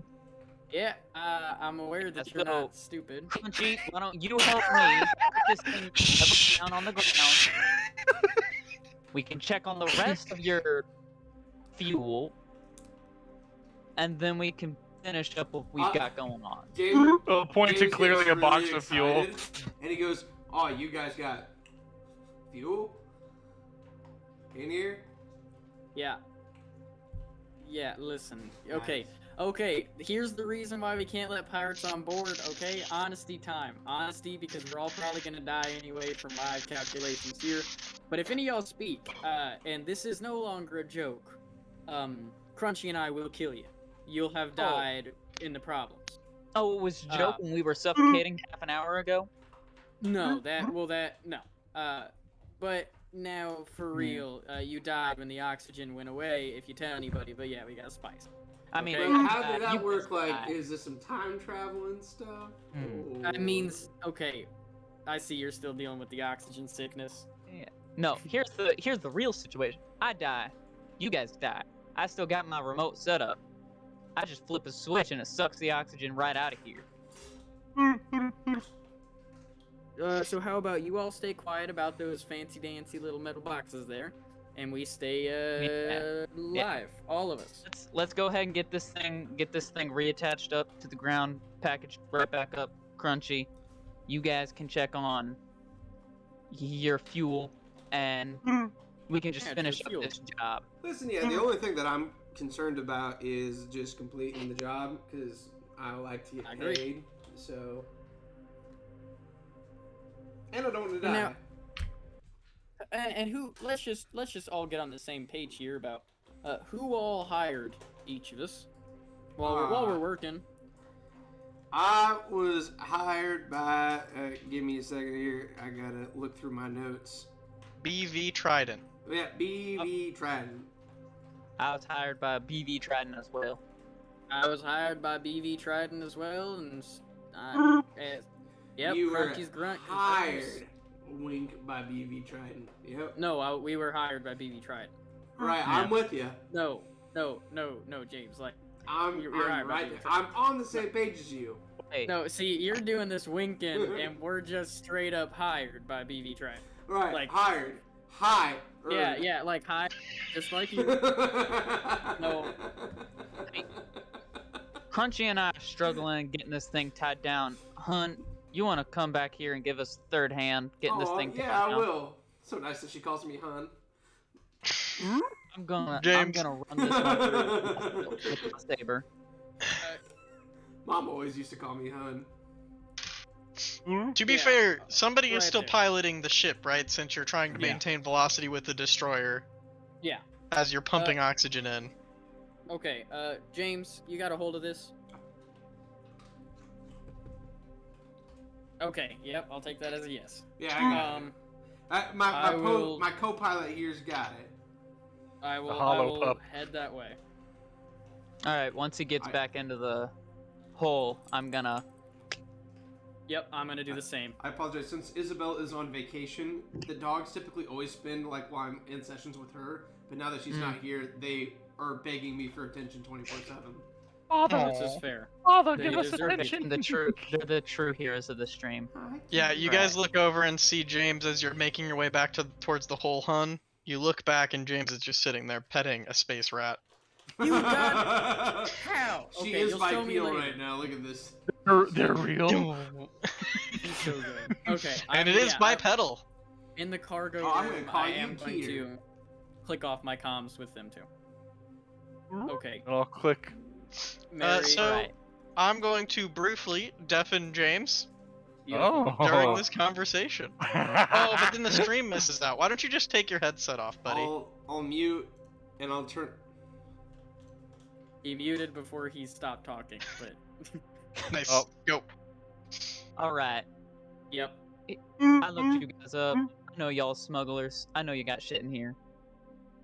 Yeah, I'm aware that Yeah, you're so- not stupid. Crunchy, why don't you help me put this thing level down on the ground? We can check on the rest of your fuel, and then we can finish up what we've got going on. James, Oh, point to James clearly gets a box really of fuel. excited, and he goes, "Oh, you guys got fuel in here?" Yeah. Yeah, listen. Okay, here's the reason why we can't let pirates on board, okay? Honesty time. Honesty, because we're all probably gonna die anyway from my calculations here. But if any of y'all speak, and this is no longer a joke, Crunchy and I will kill you. You'll have died in the problems. Oh, it was a joke when we were suffocating half an hour ago? No, no. But now, for real, you died when the oxygen went away, if you tell anybody, but yeah, we got spice. I mean, Okay. Well, how did you that work? guys Like, died. is this some time travel and stuff? Hmm. That means, okay, I see you're still dealing with the oxygen sickness. No, here's the real situation. I die. You guys die. I still got my remote set up. I just flip a switch and it sucks the oxygen right out of here. So how about you all stay quiet about those fancy dancy little metal boxes there, and we stay live, all of us. Let's go ahead and get this thing reattached up to the ground, packaged right back up, Crunchy. You guys can check on your fuel, and we can just Yeah, finish just up fuel. this job. Listen, yeah, the only thing that I'm concerned about is just completing the job because I like to get I agree. paid. So, and I don't want to die. Now- And who? Let's just all get on the same page here about who all hired each of us while we're working. I was hired by. Give me a second here. I gotta look through my notes. BV Trident. Yeah, BV Trident. I was hired by BV Trident as well. I was hired by BV Trident as well, and yep, You were Crunchy's grunt. confirms. hired. Wink by BV Trident. Yep. No, we were hired by BV Trident. Right, I'm with you. No, James. Like, I'm You're right right, there. buddy. I'm on the same page as you. Hey, no. See, you're doing this winking, and we're just straight up hired by BV Trident. Right, Like- hired. Hi. Yeah, like hi, just like you. No. Crunchy and I are struggling getting this thing tied down. Hun, you want to come back here and give us third hand getting this thing tied yeah, I down? will. So nice that she calls me hun. I'm gonna James. run this one through with my saber. Mom always used to call me hun. To be Yeah. fair, somebody is Right still there. piloting the ship, right? Since you're trying to Yeah. maintain velocity with the destroyer Yeah. as you're pumping oxygen in. Okay. James, you got a hold of this. Okay. Yep. I'll take that as a yes. Yeah, I got Um, it. I will- My co-pilot here's got it. I will. hollow pup. Head that way. All right. Once he gets back into the hole, I'm gonna. Yep. I'm gonna do the same. I apologize. Since Isabel is on vacation, the dogs typically always spend like while I'm in sessions with her. But now that she's not here, they are begging me for attention 24/7. This is fair. Father, They give us deserve it. attention. They're the true heroes of the stream. Yeah, you guys look over and see James as you're making your way back towards the hole, Hun. You look back and James is just sitting there petting a space rat. You got how? She Okay, is you'll show me bipedal later. right now. Look at this. They're real. He's so good. Okay, And it is bipedal. in the cargo Oh, I'm gonna room, call I you am going Keter. to click off my comms with them too. Okay, And I'll click. Mary. So Alright. I'm going to briefly deafen James Beautiful. during this conversation. Oh, but then the stream misses out. Why don't you just take your headset off, buddy? I'll mute and I'll turn. He muted before he stopped talking, but Nice. Oh. Go. Alright. yep. I looked you guys up. I know y'all smugglers. I know you got shit in here.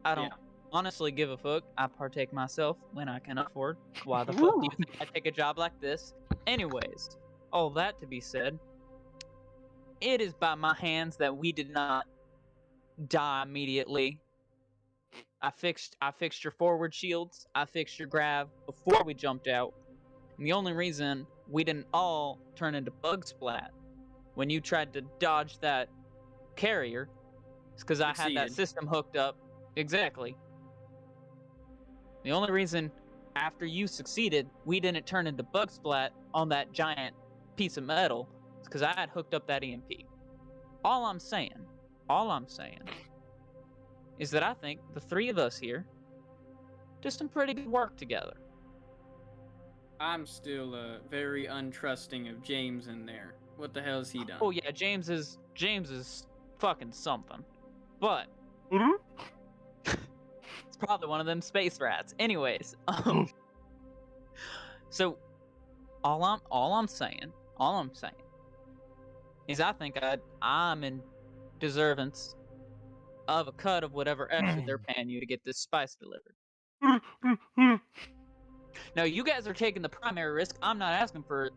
I don't honestly give a fuck. I partake myself when I can afford. Why the fuck do you think I take a job like this? Anyways, all that to be said, it is by my hands that we did not die immediately. I fixed your forward shields. I fixed your grav before we jumped out. And the only reason we didn't all turn into bug splat when you tried to dodge that carrier is because I had that Succeeded. system hooked up. Exactly. The only reason after you succeeded we didn't turn into bug splat on that giant piece of metal is because I had hooked up that EMP. All I'm saying is that I think the three of us here did some pretty good work together. I'm still very untrusting of James in there. What the hell's he done? Oh yeah, James is fucking something. But it's probably one of them space rats. Anyways, so all I'm saying is I think I'm in deservance of a cut of whatever extra they're paying you to get this spice delivered. Now you guys are taking the primary risk. I'm not asking for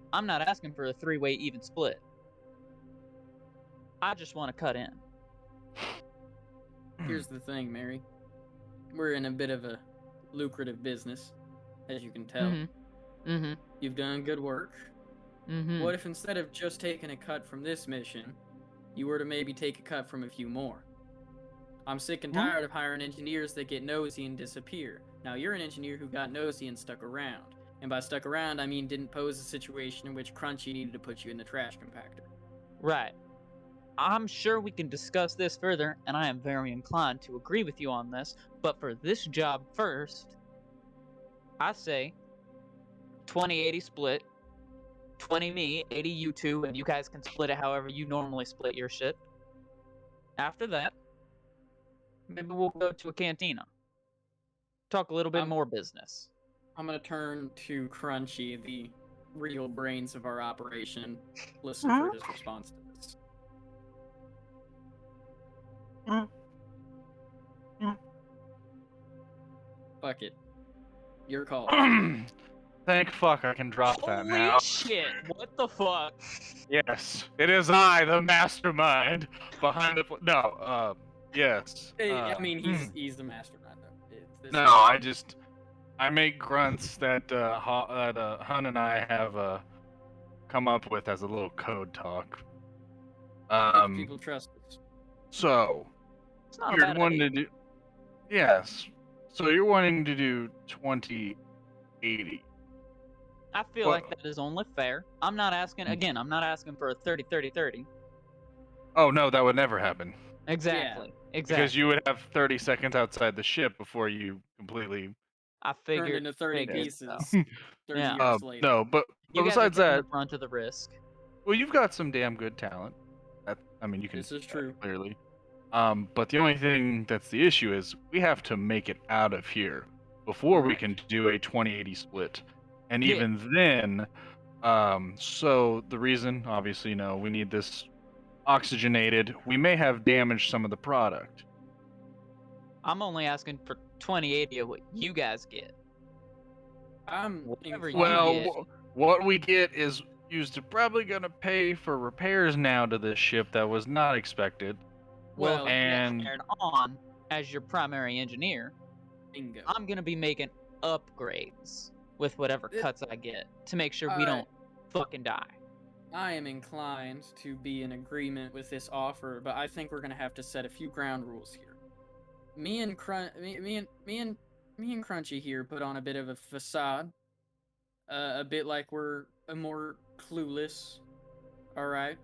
a three-way even split. I just want to cut in. Here's the thing, Mary. We're in a bit of a lucrative business, as you can tell. Mm-hmm. You've done good work. Mm-hmm. What if instead of just taking a cut from this mission, you were to maybe take a cut from a few more? I'm sick and tired of hiring engineers that get nosy and disappear. Now, you're an engineer who got nosy and stuck around. And by stuck around, I mean didn't pose a situation in which Crunchy needed to put you in the trash compactor. Right. I'm sure we can discuss this further, and I am very inclined to agree with you on this, but for this job first, I say 20-80 split, 20 me, 80 you two, and you guys can split it however you normally split your shit. After that, maybe we'll go to a cantina. Talk a little bit more business. I'm gonna turn to Crunchy, the real brains of our operation, listen for his response to this. Fuck it. Your call. Thank fuck I can drop that Holy now. shit! What the fuck? Yes, it is I, the mastermind behind the. Yes. I mean, he's the mastermind, though. No, I make grunts that Hun and I have come up with as a little code talk. People trust us. So It's not a you're bad wanting idea. to do. Yes. So you're wanting to do 20-80. I feel like that is only fair. I'm not asking for a 30-30-30. Oh no, that would never happen. Exactly. Because you would have 30 seconds outside the ship before you completely. I Turned figured into 30 figured pieces. so. 30 Yeah. years later. No, but You guys besides are taking that, the brunt of the risk. well, you've got some damn good talent. You can. This is see that true. clearly. But the only thing that's the issue is we have to make it out of here before we can do a 20-80 split, and Yeah. even then, so the reason, obviously, we need this oxygenated. We may have damaged some of the product. I'm only asking for 20-80 of what you guys get. Whatever you get. What we get is probably gonna pay for repairs now to this ship that was not expected. Well, and hired on as your primary engineer, Bingo. I'm gonna be making upgrades with whatever cuts I get to make sure we don't fucking die. I am inclined to be in agreement with this offer, but I think we're gonna have to set a few ground rules here. Me and me and Crunchy here put on a bit of a facade. A bit like we're more clueless. Alright.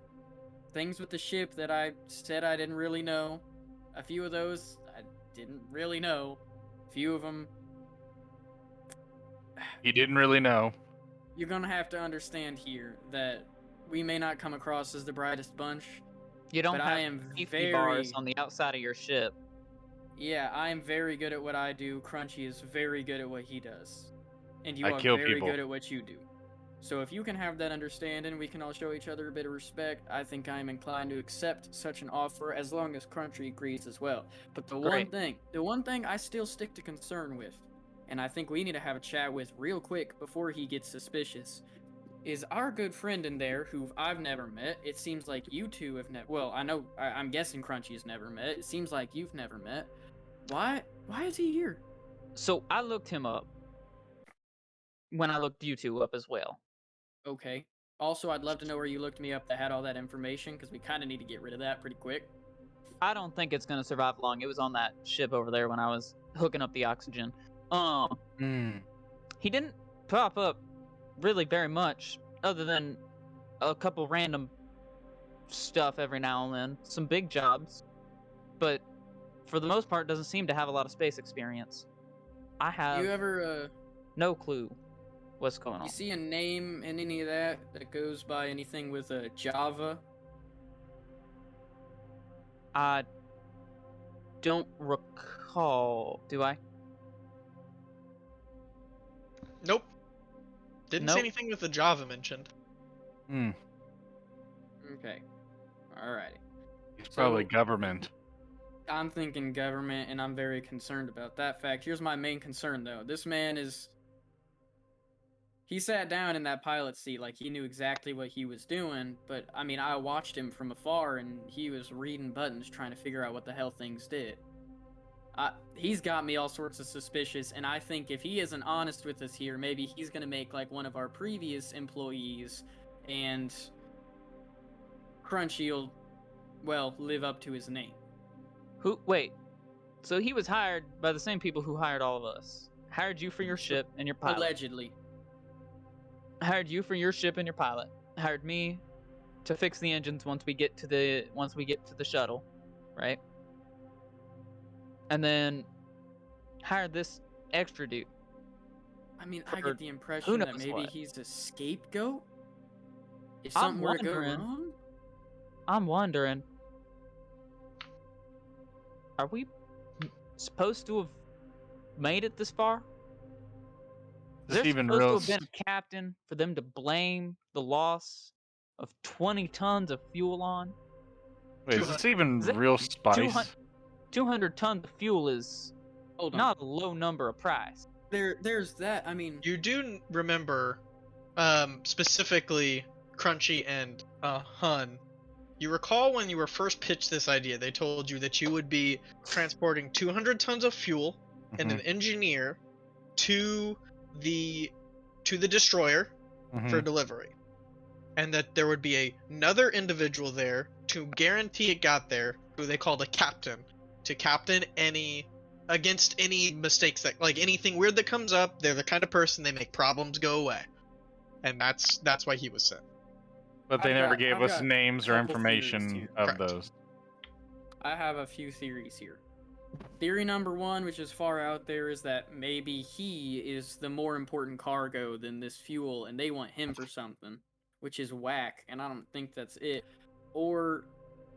Things with the ship that I said I didn't really know. A few of those I didn't really know. A few of them He didn't really know. you're gonna have to understand here that we may not come across as the brightest bunch, You don't but have I am safety bars very on the outside of your ship. yeah, I am very good at what I do. Crunchy is very good at what he does. And you I are kill very people. good at what you do. So if you can have that understanding, we can all show each other a bit of respect. I think I am inclined to accept such an offer as long as Crunchy agrees as well. But the Great. one thing I still stick to concern with, and I think we need to have a chat with real quick before he gets suspicious, is our good friend in there who I've never met. It seems like you two have never. Well, I'm guessing Crunchy's never met. It seems like you've never met. Why is he here? So I looked him up when I looked you two up as well. Okay. Also, I'd love to know where you looked me up that had all that information, because we kind of need to get rid of that pretty quick. I don't think it's gonna survive long. It was on that ship over there when I was hooking up the oxygen. Hmm. He didn't pop up really very much, other than a couple random stuff every now and then, some big jobs, but for the most part, doesn't seem to have a lot of space experience. I have You ever, no clue what's going on. you see a name in any of that goes by anything with a Java? I don't recall. Do I? Nope. Didn't see Nope. anything with the Java mentioned. Hmm. Okay. Alrighty. It's probably So- government. I'm thinking government, and I'm very concerned about that fact. Here's my main concern, though. This man is... He sat down in that pilot seat like he knew exactly what he was doing, but, I mean, I watched him from afar, and he was reading buttons trying to figure out what the hell things did. He's got me all sorts of suspicious, and I think if he isn't honest with us here, maybe he's gonna make, like, one of our previous employees, and Crunchy'll, well, live up to his name. Who? Wait. So he was hired by the same people who hired all of us. Hired you for your ship and your pilot. Allegedly. Hired you for your ship and your pilot. Hired me to fix the engines once we get to the shuttle, right? And then hired this extra dude. I mean, I For get the impression that knows maybe what. he's a scapegoat. If I'm something were to go wondering- wrong, I'm wondering, are we supposed to have made it this far? Is Is there this even supposed real? to have been a captain for them to blame the loss of 20 tons of fuel on? Wait, is this even Is it real spice? 200 200 tons of fuel is hold on. not a low number of price. There's that. I mean, You do remember, specifically Crunchy and Hun. You recall when you were first pitched this idea, they told you that you would be transporting 200 tons of fuel and an engineer to the destroyer for delivery, and that there would be another individual there to guarantee it got there, who they called a captain, to captain against any mistakes that, like, anything weird that comes up. They're the kind of person, they make problems go away, and that's why he was sent. But they I've never got- gave I've us got names or couple theories information here. of Correct. those. I have a few theories here. Theory number one, which is far out there, is that maybe he is the more important cargo than this fuel, and they want him for something, which is whack, and I don't think that's it. Or,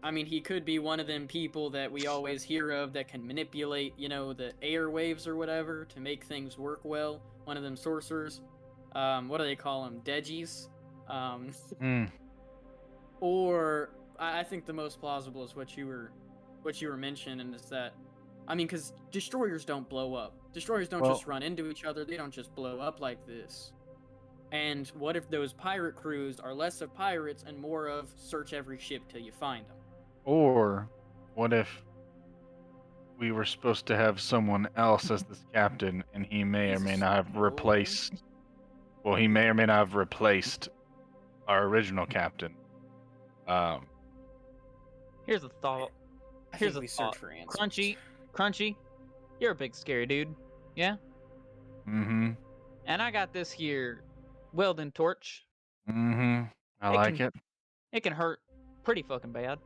I mean, he could be one of them people that we always hear of that can manipulate, the airwaves or whatever to make things work well. One of them sorcerers. What do they call them? Degies? Hmm. Or I think the most plausible is what you were mentioning, is that, I mean, because destroyers don't blow up. Destroyers don't Well- just run into each other. They don't just blow up like this. And what if those pirate crews are less of pirates and more of search every ship till you find them? Or what if we were supposed to have someone else as this captain, and he may or He's may a not have scroll. replaced. Well, he may or may not have replaced our original captain. Here's a thought. I Here's think a we thought. search for answers. Crunchy, you're a big scary dude. Yeah? Mm-hmm. And I got this here welding torch. Mm-hmm. I like it. It can hurt pretty fucking bad.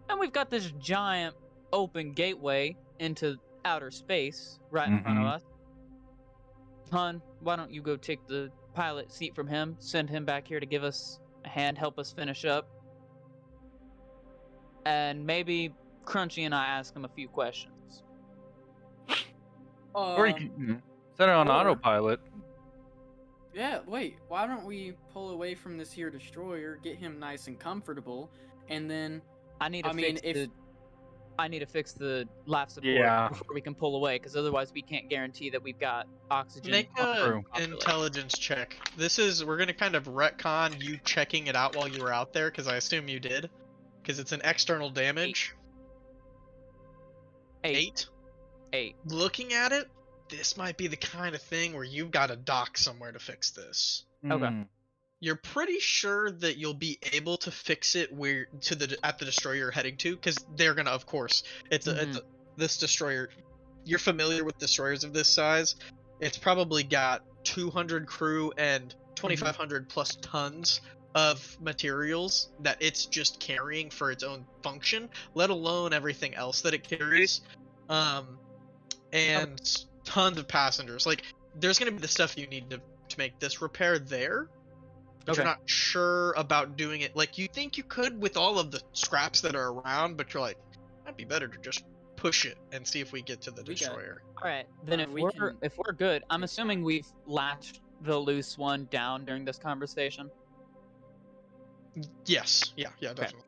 And we've got this giant open gateway into outer space right in front of us. Hun, why don't you go take the pilot seat from him, send him back here to give us a hand, help us finish up. And maybe Crunchy and I ask him a few questions. Or you can set it on or- autopilot. Yeah, wait, why don't we pull away from this here destroyer, get him nice and comfortable, and then I need to fix the life support Yeah. before we can pull away, because otherwise we can't guarantee that we've got oxygen. Make on a board properly. intelligence check. We're gonna kind of retcon you checking it out while you were out there, because I assume you did. Because it's an external damage. 8. Looking at it, this might be the kind of thing where you've got to dock somewhere to fix this. Okay. Mm. You're pretty sure that you'll be able to fix it at the destroyer you're heading to, because they're gonna, of course, this destroyer. You're familiar with destroyers of this size. It's probably got 200 crew and 2,500 plus tons of materials that it's just carrying for its own function, let alone everything else that it carries. And tons of passengers. Like, there's gonna be the stuff you need to make this repair there, but you're not sure about doing it. Like, you think you could with all of the scraps that are around, but you're like, might be better to just push it and see if we get to the destroyer. All right, then if we're good, I'm assuming we've latched the loose one down during this conversation. Yes. Yeah, definitely.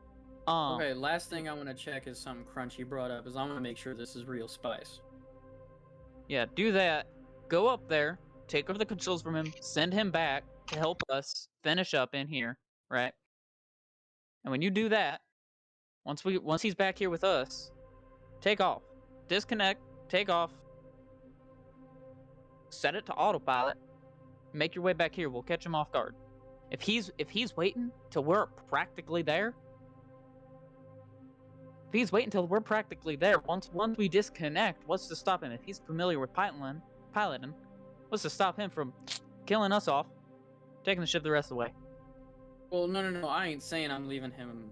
Okay, last thing I want to check is something Crunchy brought up, is I want to make sure this is real spice. Yeah, do that. Go up there, take over the controls from him, send him back to help us finish up in here, right? And when you do that, once he's back here with us, take off. Disconnect, take off. Set it to autopilot. Make your way back here. We'll catch him off guard. If he's waiting till we're practically there, once we disconnect, what's to stop him? If he's familiar with piloting, what's to stop him from killing us off, taking the ship the rest of the way? Well, no, I ain't saying I'm leaving him.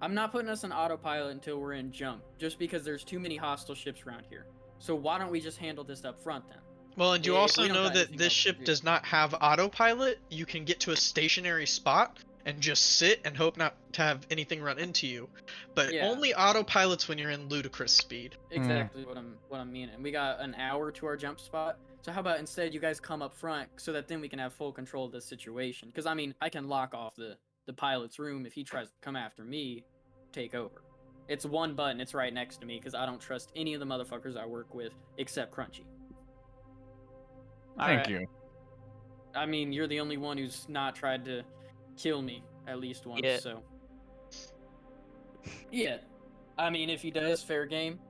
I'm not putting us on autopilot until we're in jump, just because there's too many hostile ships around here. So why don't we just handle this up front then? Well, and you If also we don't know got that anything this else to ship do. does not have autopilot. You can get to a stationary spot and just sit and hope not to have anything run into you. But Yeah. only autopilot's when you're in ludicrous speed. Exactly what I'm meaning. We got an hour to our jump spot. So how about instead you guys come up front so that then we can have full control of this situation? Because I mean, I can lock off the pilot's room if he tries to come after me, take over. It's one button. It's right next to me because I don't trust any of the motherfuckers I work with except Crunchy. Thank you. I mean, you're the only one who's not tried to kill me at least once. Yeah. So yeah, I mean, if he does, fair game.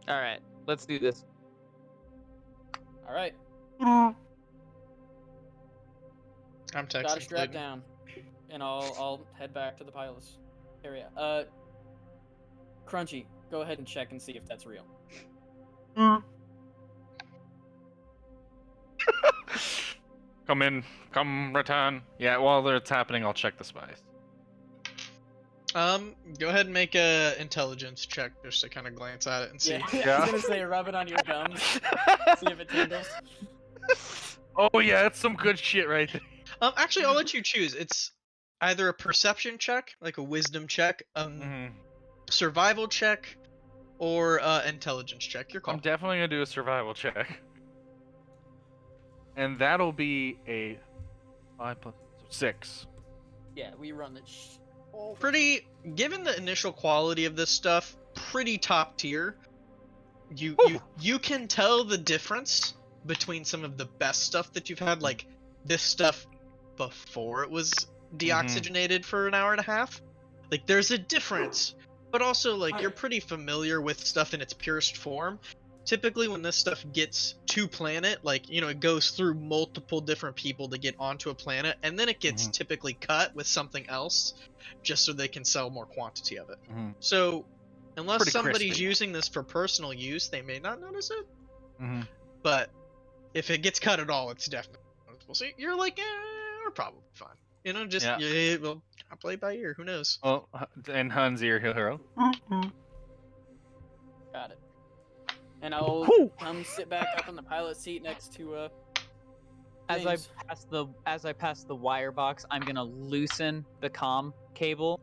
All right, let's do this. All right, I'm texting. gotta strap Clayton. down, and I'll head back to the pilot's area. Crunchy, go ahead and check and see if that's real. Come return. Yeah, while it's happening, I'll check the spice. Go ahead and make a intelligence check just to kind of glance at it and see. Yeah, I Yeah. was gonna say rub it on your gums, see if it tingles. Oh yeah, that's some good shit right there. Actually, I'll let you choose. It's either a perception check, like a wisdom check, survival check, or intelligence check. Your call. I'm definitely gonna do a survival check. And that'll be a 5 plus 6. Yeah, we run it. Pretty, given the initial quality of this stuff, pretty top tier. You can tell the difference between some of the best stuff that you've had, like this stuff before it was deoxygenated for an hour and a half. Like, there's a difference, but also like you're pretty familiar with stuff in its purest form. Typically when this stuff gets to planet, like, you know, it goes through multiple different people to get onto a planet, and then it gets typically cut with something else just so they can sell more quantity of it. So Unless Pretty somebody's crispy. using this for personal use, they may not notice it. Hmm. But if it gets cut at all, it's definitely noticeable. So you're like, we're probably fine. You know, just Yeah. well, I play by ear. Who knows? Well, in Hun's ear, he'll hear. Got it. And I'll Whew. come sit back up in the pilot seat next to As James. I pass the wire box, I'm gonna loosen the comm cable,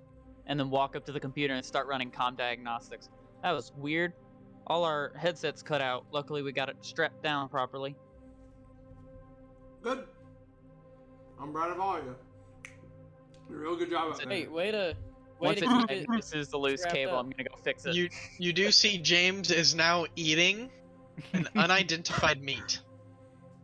and then walk up to the computer and start running comm diagnostics. That was weird. All our headsets cut out. Luckily, we got it strapped down properly. Good. I'm proud of all of you. Real good job out Hey, there. way to Once keep it it. this is the loose strapped cable, up. I'm gonna go fix it. You do see James is now eating an unidentified meat,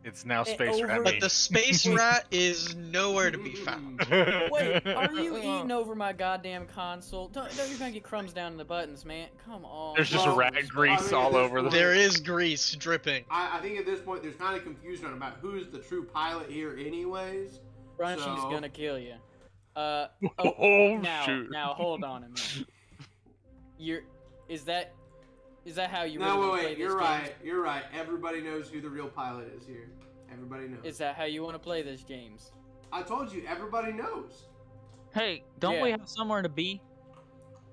It's now It space over- rat but meat. the space rat is nowhere to be found. Wait, are you eating over my goddamn console? Don't you gonna get crumbs down in the buttons, man? Come on. There's just Well, rat I grease mean, all at this over the. point- There is grease dripping. I think at this point there's kind of confusion about who's the true pilot here, anyways. Crunchy's So- gonna kill you. Oh now, shoot! now hold on a minute. Is that how you really No, wanna wait, play wait. this You're game? right. You're right. Everybody knows who the real pilot is here. Everybody knows. Is that how you want to play this, James? I told you, everybody knows. Hey, don't we Yeah. have somewhere to be?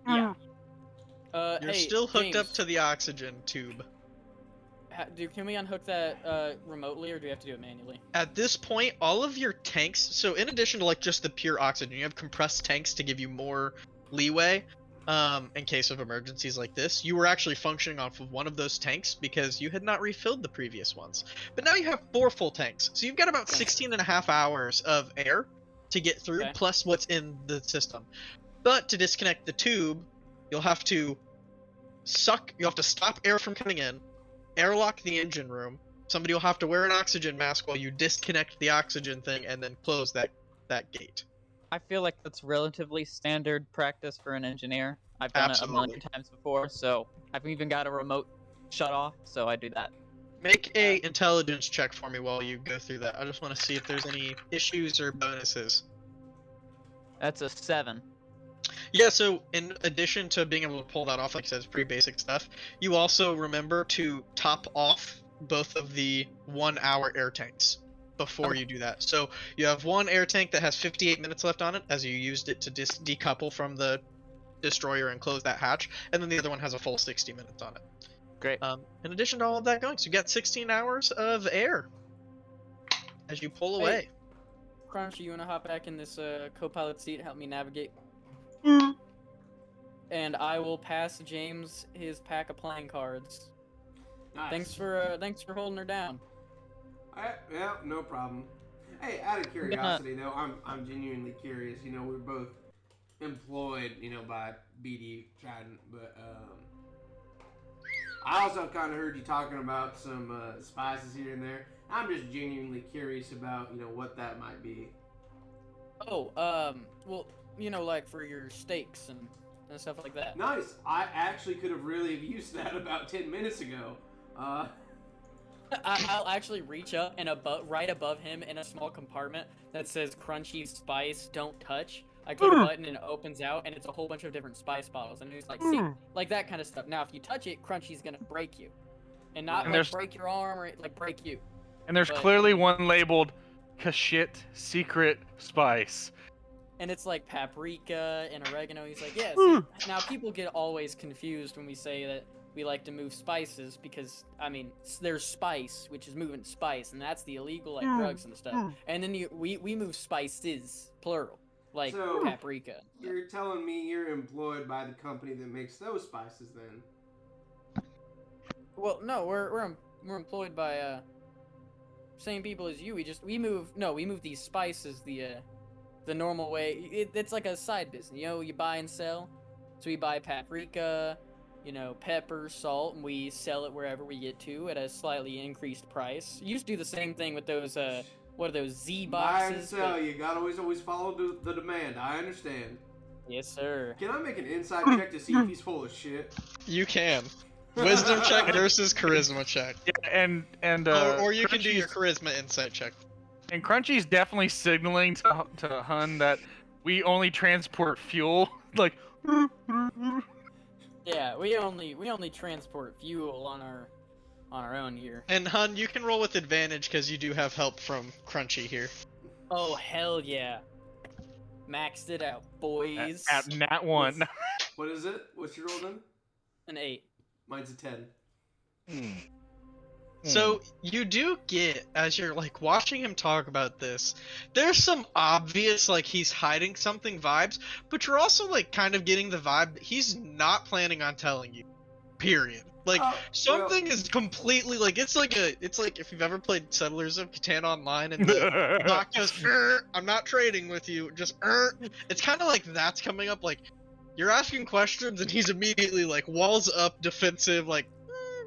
Yeah. You're hey, still hooked up James, to the oxygen tube. Can we unhook that remotely, or do we have to do it manually? At this point, all of your tanks, so in addition to like just the pure oxygen, you have compressed tanks to give you more leeway in case of emergencies like this. You were actually functioning off of one of those tanks because you had not refilled the previous ones. But now you have 4 full tanks. So you've got about 16 and a half hours of air to get through, Okay. plus what's in the system. But to disconnect the tube, you'll have to stop air from coming in, airlock the engine room. Somebody will have to wear an oxygen mask while you disconnect the oxygen thing and then close that gate. I feel like that's relatively standard practice for an engineer. I've done it a million times before, so I've even got a remote shut off, so I do that. Make a intelligence check for me while you go through that. I just want to see if there's any issues or bonuses. That's a 7. Yeah, so in addition to being able to pull that off, like I said, it's pretty basic stuff, you also remember to top off both of the 1-hour air tanks before you do that. So you have one air tank that has 58 minutes left on it, as you used it to decouple from the destroyer and close that hatch, and then the other one has a full 60 minutes on it. Great. In addition to all of that going, so you got 16 hours of air as you pull away. Crunchy, you wanna hop back in this co-pilot seat and help me navigate? And I will pass James his pack of playing cards. Nice. Thanks for holding her down. Yeah, no problem. Hey, out of curiosity though, I'm genuinely curious. You know, we're both employed, you know, by BD Trident, but I also kind of heard you talking about some spices here and there. I'm just genuinely curious about, you know, what that might be. Oh, well, you know, like for your steaks and stuff like that. Nice. I actually could have really used that about 10 minutes ago. I'll actually reach up and right above him in a small compartment that says crunchy spice don't touch. I click a button and it opens out and it's a whole bunch of different spice bottles and he's like, see, like that kind of stuff. Now if you touch it, crunchy's gonna break you. And not And like break your arm or like break you. And there's But- clearly one labeled Kashit Secret Spice. And it's like paprika and oregano. He's like, yeah. See, now people get always confused when we say that we like to move spices because I mean there's spice, which is moving spice, and that's the illegal like drugs and stuff. And then we move spices plural, like So- paprika. You're telling me you're employed by the company that makes those spices then? Well, no, we're employed by same people as you. We move these spices the normal way. It's like a side business, you know. You buy and sell. So we buy paprika, you know, pepper, salt, and we sell it wherever we get to at a slightly increased price. You used to do the same thing with those what are those Z Buy and boxes? sell. You gotta always follow the demand. I understand. Yes, sir. Can I make an inside check to see if he's full of shit? You can. Wisdom check versus charisma check. Yeah, and Or you can do your Crunchy's- charisma insight check. And Crunchy's definitely signaling to Hun that we only transport fuel. Like, Yeah, we only transport fuel on our own here. And Hun, you can roll with advantage because you do have help from Crunchy here. Oh hell yeah! Maxed it out, boys. At nat 1. What is it? What's your roll then? An 8. Mine's a 10. So you do get, as you're like watching him talk about this, there's some obvious like he's hiding something vibes, but you're also like kind of getting the vibe that he's not planning on telling you. Period. Like something is completely like it's like if you've ever played Settlers of Catan online and the doc goes, I'm not trading with you, just it's kind of like that's coming up. Like you're asking questions and he's immediately like walls up, defensive, like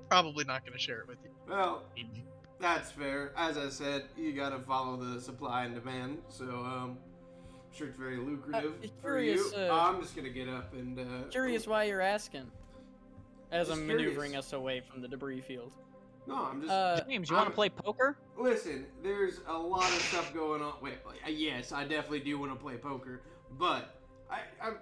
probably not going to share it with you. Well, that's fair. As I said, you gotta follow the supply and demand. So, I'm sure it's very lucrative for you. Curious, I'm just gonna get up and. Curious why you're asking. As Just I'm curious. maneuvering us away from the debris field. No, I'm just. James, you want to play poker? Listen, there's a lot of stuff going on. Wait, yes, I definitely do want to play poker, but I'm.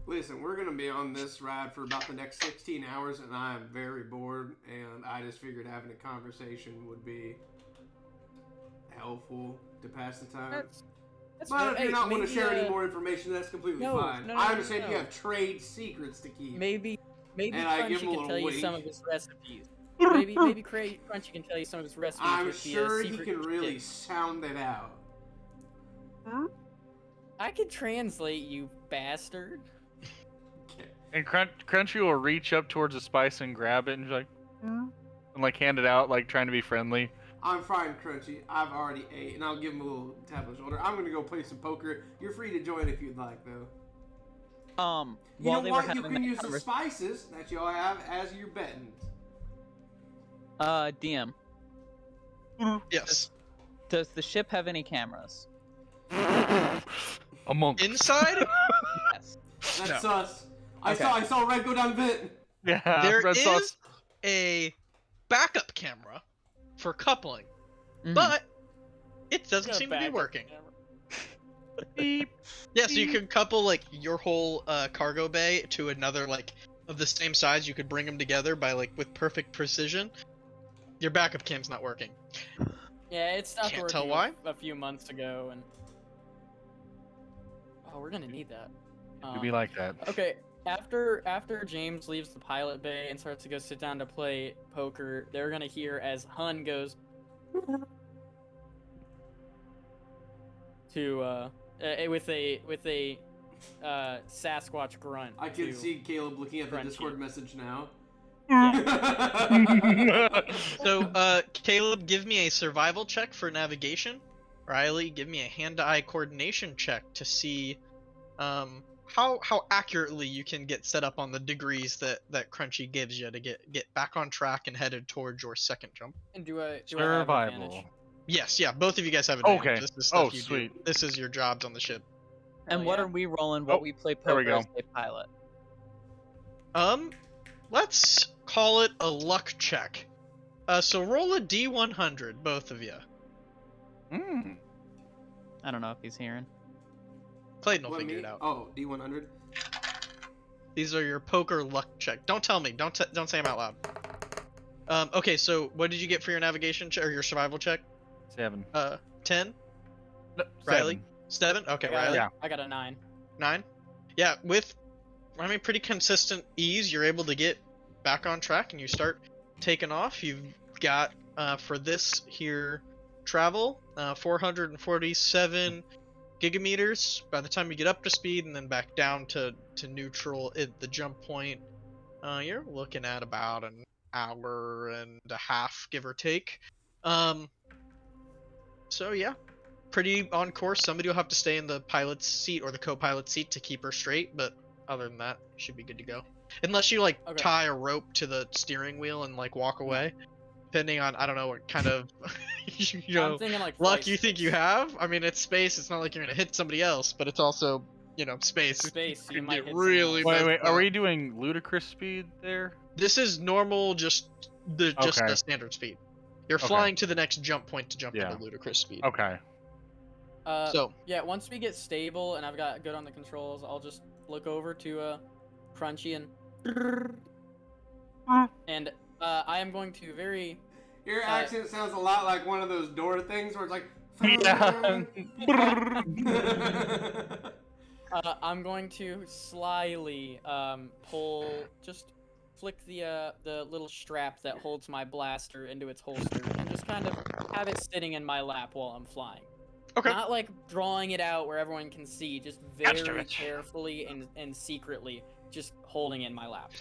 Listen, we're gonna be on this ride for about the next 16 hours, and I am very bored. And I just figured having a conversation would be helpful to pass the time. That's But if fair. you're not Hey, want to share any maybe, more information, that's completely no, fine. no, I no, understand no. you have trade secrets to keep. Maybe And I give Crunchy him a can little tell you some wink. of his recipes. maybe Crunchy can tell you some of his recipes. I'm with the, sure he secret can really shit. sound it out. I can translate, you bastard. And Crunchy will reach up towards the spice and grab it and like, and like hand it out, like trying to be friendly. I'm fine, Crunchy. I've already ate, and I'll give him a little tap on the shoulder. I'm gonna go play some poker. You're free to join if you'd like, though. While You know they were what? You having can that use the spices that y'all have as your betting. DM, Yes. does the ship have any cameras? A monk. Inside, Yes. That's No. us. Okay. I saw Red go down vent. Yeah, there red is sauce. a backup camera for coupling, Mhm. but it doesn't Got a seem to be backup working. camera. Beep. Yeah, so you could couple like your whole cargo bay to another like of the same size. You could bring them together by like with perfect precision. Your backup cam's not working. Yeah, it stopped Can't working tell why. a few months ago, and oh, we're gonna need that. It'd be like that. Okay, after James leaves the pilot bay and starts to go sit down to play poker, they're gonna hear as Hun goes to with a Sasquatch grunt. I can to- see Caleb looking at the Crunchy. Discord message now. So, Caleb, give me a survival check for navigation. Riley, give me a hand-to-eye coordination check to see how accurately you can get set up on the degrees that Crunchy gives you to get back on track and headed towards your second jump. And do I have Survival. advantage? Yes, yeah, both of you guys have advantage. Okay. This is stuff Oh, you do. sweet. This is your jobs on the ship. And Hell what yeah. are we rolling? What Oh, we play there we poker go. as a pilot? Let's call it a luck check. So roll a D100, both of you. Mm. I don't know if he's hearing. Clayton will What, figure me? it out. Oh, D100. These are your poker luck check. Don't tell me. Don't say them out loud. Okay, so what did you get for your navigation or your survival check? 7. 10? No, Riley? 7? Okay, Riley. Yeah. I got a 9. 9? Yeah, with, I mean, pretty consistent ease, you're able to get back on track and you start taking off. You've got, for this here travel, 447 gigameters by the time you get up to speed and then back down to neutral at the jump point. You're looking at about an hour and a half, give or take. So yeah, pretty on course. Somebody will have to stay in the pilot's seat or the co-pilot's seat to keep her straight, but other than that, you should be good to go. Unless you like Okay. tie a rope to the steering wheel and like walk away, depending on I don't know what kind of you know I'm thinking like luck flight you think you have. I mean, it's space. It's not like you're gonna hit somebody else, but it's also space. space. You Could might get hit really someone else. Wait, messed are up. we doing ludicrous speed there? This is normal, just the Okay. standard speed. You're Okay. flying to the next jump point to jump Yeah. into ludicrous speed. Okay. So Yeah, once we get stable and I've got good on the controls, I'll just look over to Crunchy and And I am going to very. Your accent sounds a lot like one of those door things where it's like. Yeah. I'm going to slyly just flick the little strap that holds my blaster into its holster, and just kind of have it sitting in my lap while I'm flying. Okay. Not like drawing it out where everyone can see, just very carefully and secretly, just holding it in my lap.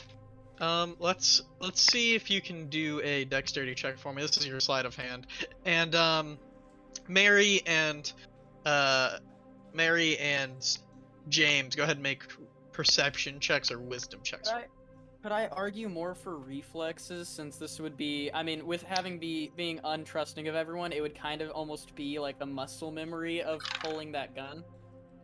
Let's see if you can do a dexterity check for me. This is your sleight of hand, and Mary and James, go ahead and make perception checks or wisdom checks. Could I argue more for reflexes, since this would be, I mean, with being untrusting of everyone, it would kind of almost be like a muscle memory of pulling that gun.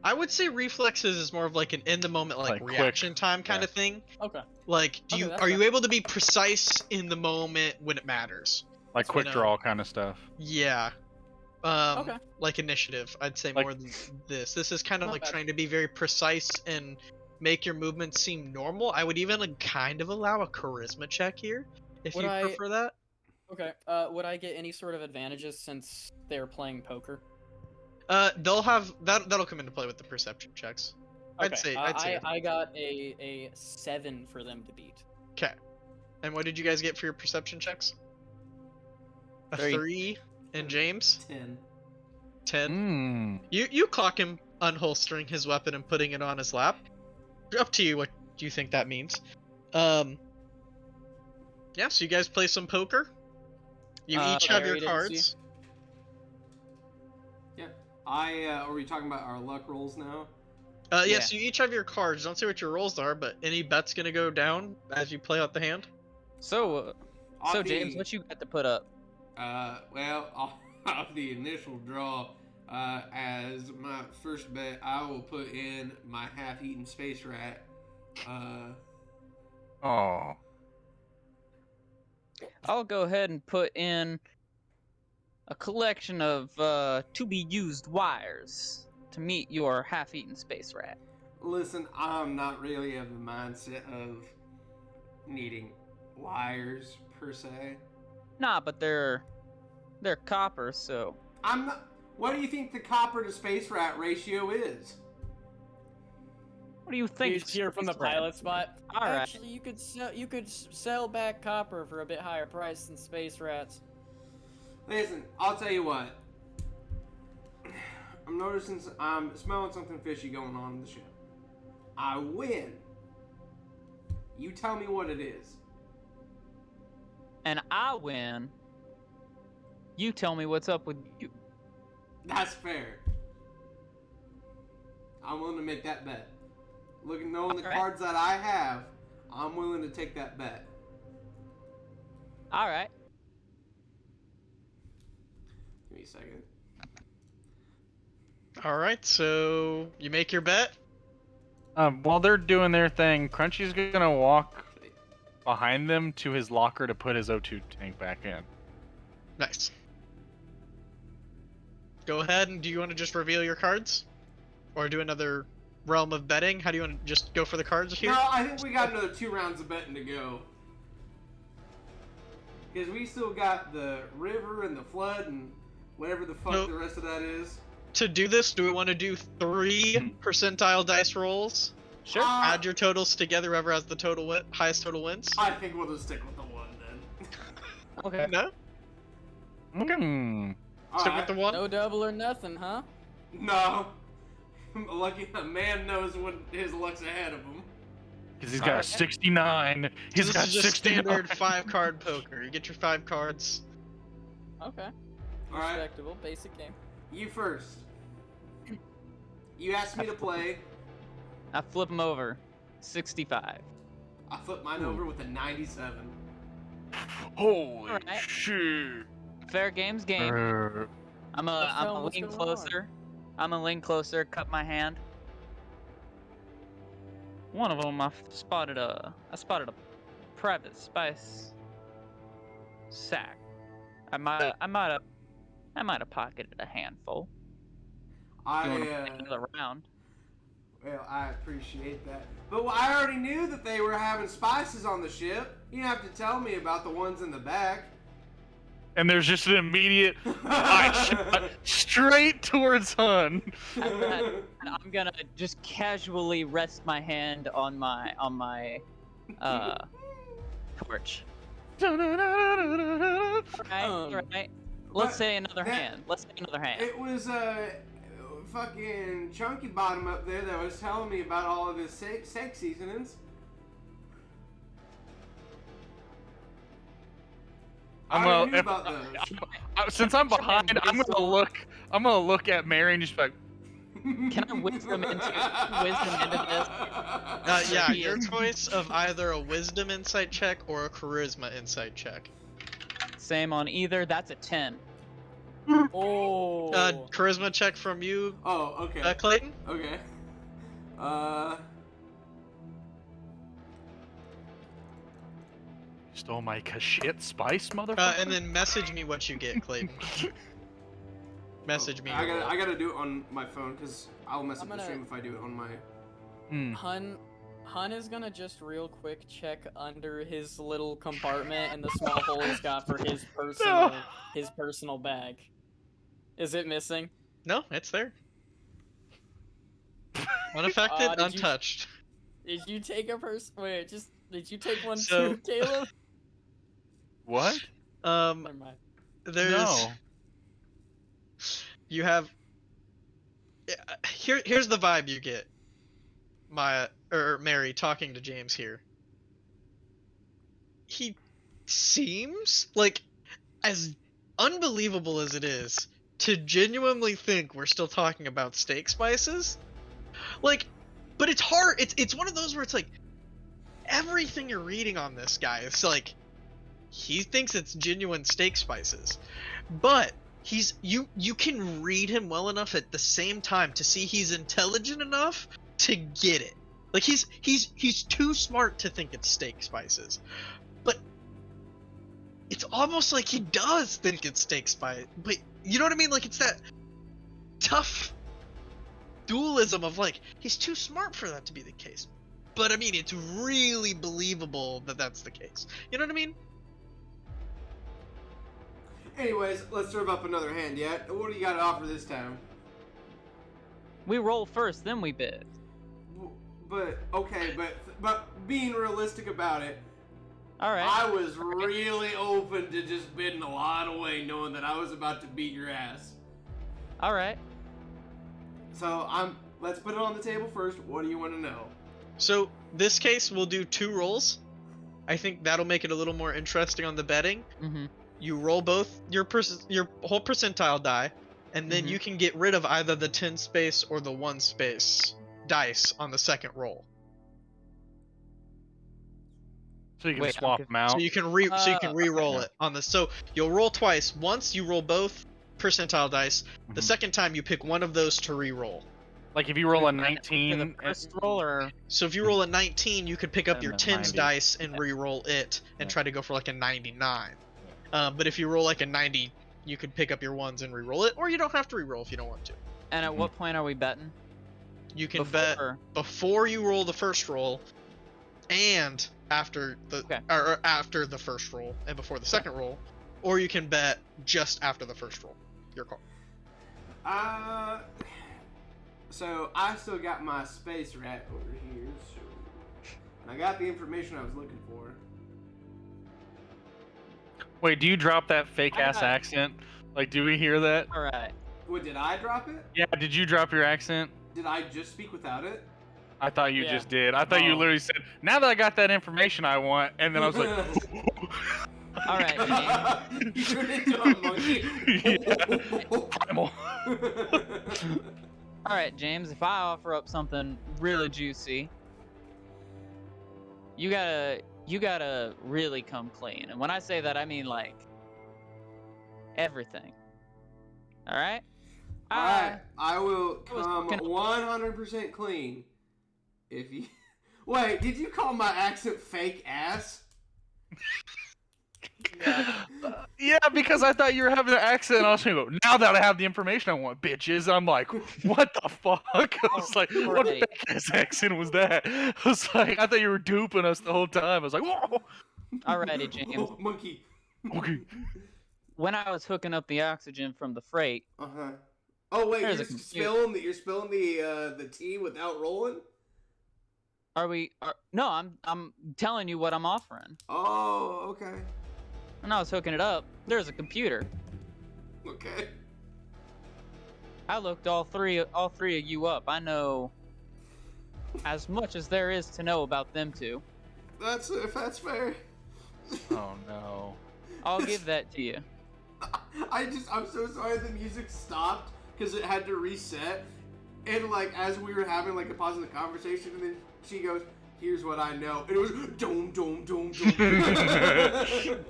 I would say reflexes is more of like an in the moment like reaction quick. time kind of thing. Okay. Like, are you able to be precise in the moment when it matters? Like quick draw kind of stuff. Yeah. Okay. Like initiative, I'd say Like- more than this. This is kind of Not like bad. trying to be very precise and make your movements seem normal. I would even kind of allow a charisma check here, if Would you I- prefer that. Okay. Would I get any sort of advantages since they're playing poker? They'll have that'll come into play with the perception checks. I'd Okay, say. I got a 7 for them to beat. Okay. And what did you guys get for your perception checks? A 3. 3. And James? 10. 10. Mm. You clock him unholstering his weapon and putting it on his lap. Up to you what you think that means. Yeah, so you guys play some poker. You each have your Barry didn't cards. Yeah. Are we talking about our luck rolls now? Yes, you each have your cards. Don't say what your rolls are, but any bet's gonna go down as you play out the hand. So Off James, the- what you got to put up? Well, off the initial draw, as my first bet, I will put in my half-eaten space rat. Oh. I'll go ahead and put in a collection of to-be-used wires to meet your half-eaten space rat. Listen, I'm not really of the mindset of needing wires per se. Nah, but they're copper, so I'm not. What do you think the copper to space rat ratio is? what do you think? He's here from the space rat? pilot spot. All right. Actually, you could sell back copper for a bit higher price than space rats. Listen, I'll tell you what. I'm smelling something fishy going on in the ship. I win. You tell me what it is. And I win. You tell me what's up with you. That's fair. I'm willing to make that bet. Knowing the Alright. cards that I have, I'm willing to take that bet. All right. Give me a second. All right, so you make your bet. While they're doing their thing, Crunchy's gonna walk behind them to his locker to put his O2 tank back in. Nice. Go ahead, and do you want to just reveal your cards? Or do another realm of betting? How do you want to just go for the cards here? No, I think we got another 2 rounds of betting to go. Because we still got the river and the flood and whatever the fuck Nope. the rest of that is. To do this, do we want to do 3 percentile dice rolls? Sure. Add your totals together, whoever has the highest total wins? I think we'll just stick with the 1 then. Okay. No? Hmm. Stick with the 1? No double or nothing, huh? No. Lucky a man knows what his luck's ahead of him. Because he's got a 69. He's This got is just 69. standard 5-card poker. You get your 5 cards. Okay. Alright, Respectable, basic game. you first. You asked me to play. I flip him over. 65. I flipped mine over with a 97. Holy Alright. shit. Fair game's game. I'm Let's tell a him what's lean going on. closer. I'm a lean closer. Cut my hand. One of them, I spotted a private spice sack. I might have pocketed a handful. You want to play I another round? Well, I appreciate that. But I already knew that they were having spices on the ship. You didn't have to tell me about the ones in the back. And there's just an immediate eye shot straight towards Hun. And I'm gonna just casually rest my hand on my torch. Alright. Let's But say another that- hand. Let's say another hand. It was fucking Chunky Bottom up there that was telling me about all of his steak seasonings. I'm I already gonna, knew about those. since I'm behind, I'm gonna look at Mary and just be like, Can I wisdom into this? Yeah, He your is- choice of either a wisdom insight check or a charisma insight check. Same on either. That's a 10. Oh. Charisma check from you, Oh, okay. Clayton. Okay. stole my shit spice, motherfucker. And then message me what you get, Clayton. Message me. I your roll. gotta do it on my phone because I'll mess up I'm the gonna- stream if I do it on my. Hun is gonna just real quick check under his little compartment and the small hole he's got for his personal bag. Is it missing? No, it's there. Unaffected, Did you- untouched. Did you take a did you take one So- too, Caleb? What? Never mind. There's. No. You have. Here's the vibe you get. Mary talking to James here. He seems like, as unbelievable as it is, to genuinely think we're still talking about steak spices. Like, but it's hard. It's one of those where it's like, everything you're reading on this guy, it's like, he thinks it's genuine steak spices, but you can read him well enough at the same time to see he's intelligent enough to get it. Like he's too smart to think it's steak spices, but it's almost like he does think it's steak spice. But you know what I mean? Like it's that tough dualism of like he's too smart for that to be the case. But I mean, it's really believable that that's the case. You know what I mean? Anyways, let's serve up another hand yet. What do you got to offer this time? We roll first, then we bid. But okay, but being realistic about it, Alright. I was really open to just bidding a lot away, knowing that I was about to beat your ass. Alright. So let's put it on the table first. What do you want to know? So this case we'll do 2 rolls. I think that'll make it a little more interesting on the betting. Mm-hmm. You roll both your whole percentile die, and then Mhm. you can get rid of either the 10 space or the 1 space dice on the second roll. So you can Wait, swap okay. them out. So you can re-roll okay. it on the. So you'll roll twice. Once you roll both percentile dice. The Mhm. second time you pick one of those to re-roll. Like if you roll a For the 19, first roll, or So if you roll a 19, you could pick up And your a 10s 90. dice and re-roll it and Yeah. try to go for like a 99. But if you roll like a 90, you could pick up your ones and re-roll it, or you don't have to re-roll if you don't want to. and at what point are we betting? You can Before bet or- before you roll the first roll, and after the Okay. or after the first roll and before the second roll, or you can bet just after the first roll. Your call. So I still got my space rat over here, so and I got the information I was looking for. Wait, do you drop that fake I ass got- accent? Like, do we hear that? All right. What, did I drop it? Yeah, did you drop your accent? Did I just speak without it? I thought you Yeah. just did. I thought you Oh. literally said, "Now that I got that information I want," and then I was like, All right, James. You turned into a monkey. Primal. All right, James. If I offer up something really juicy, you gotta really come clean. And when I say that, I mean like everything. All right. Alright, I will was come looking- 100% clean. If you. Wait, did you call my accent fake ass? Yeah, because I thought you were having an accent, and I was gonna go. Now that I have the information I want, bitches, I'm like, what the fuck? I was like, what Alright. fake ass accent was that? I was like, I thought you were duping us the whole time. I was like, whoa. Alrighty, James. Oh, monkey. Okay. When I was hooking up the oxygen from the freight, Uh-huh. Oh wait, There's you're a computer. spilling the tea without rolling? no, I'm telling you what I'm offering. Oh, okay. When I was hooking it up, there's a computer. Okay. I looked all three of you up. I know as much as there is to know about them two. If that's fair. Oh no. I'll give that to you. I'm so sorry the music stopped because it had to reset. And like as we were having like a pause in the conversation, and then she goes, "Here's what I know," and it was doom doom doom doom.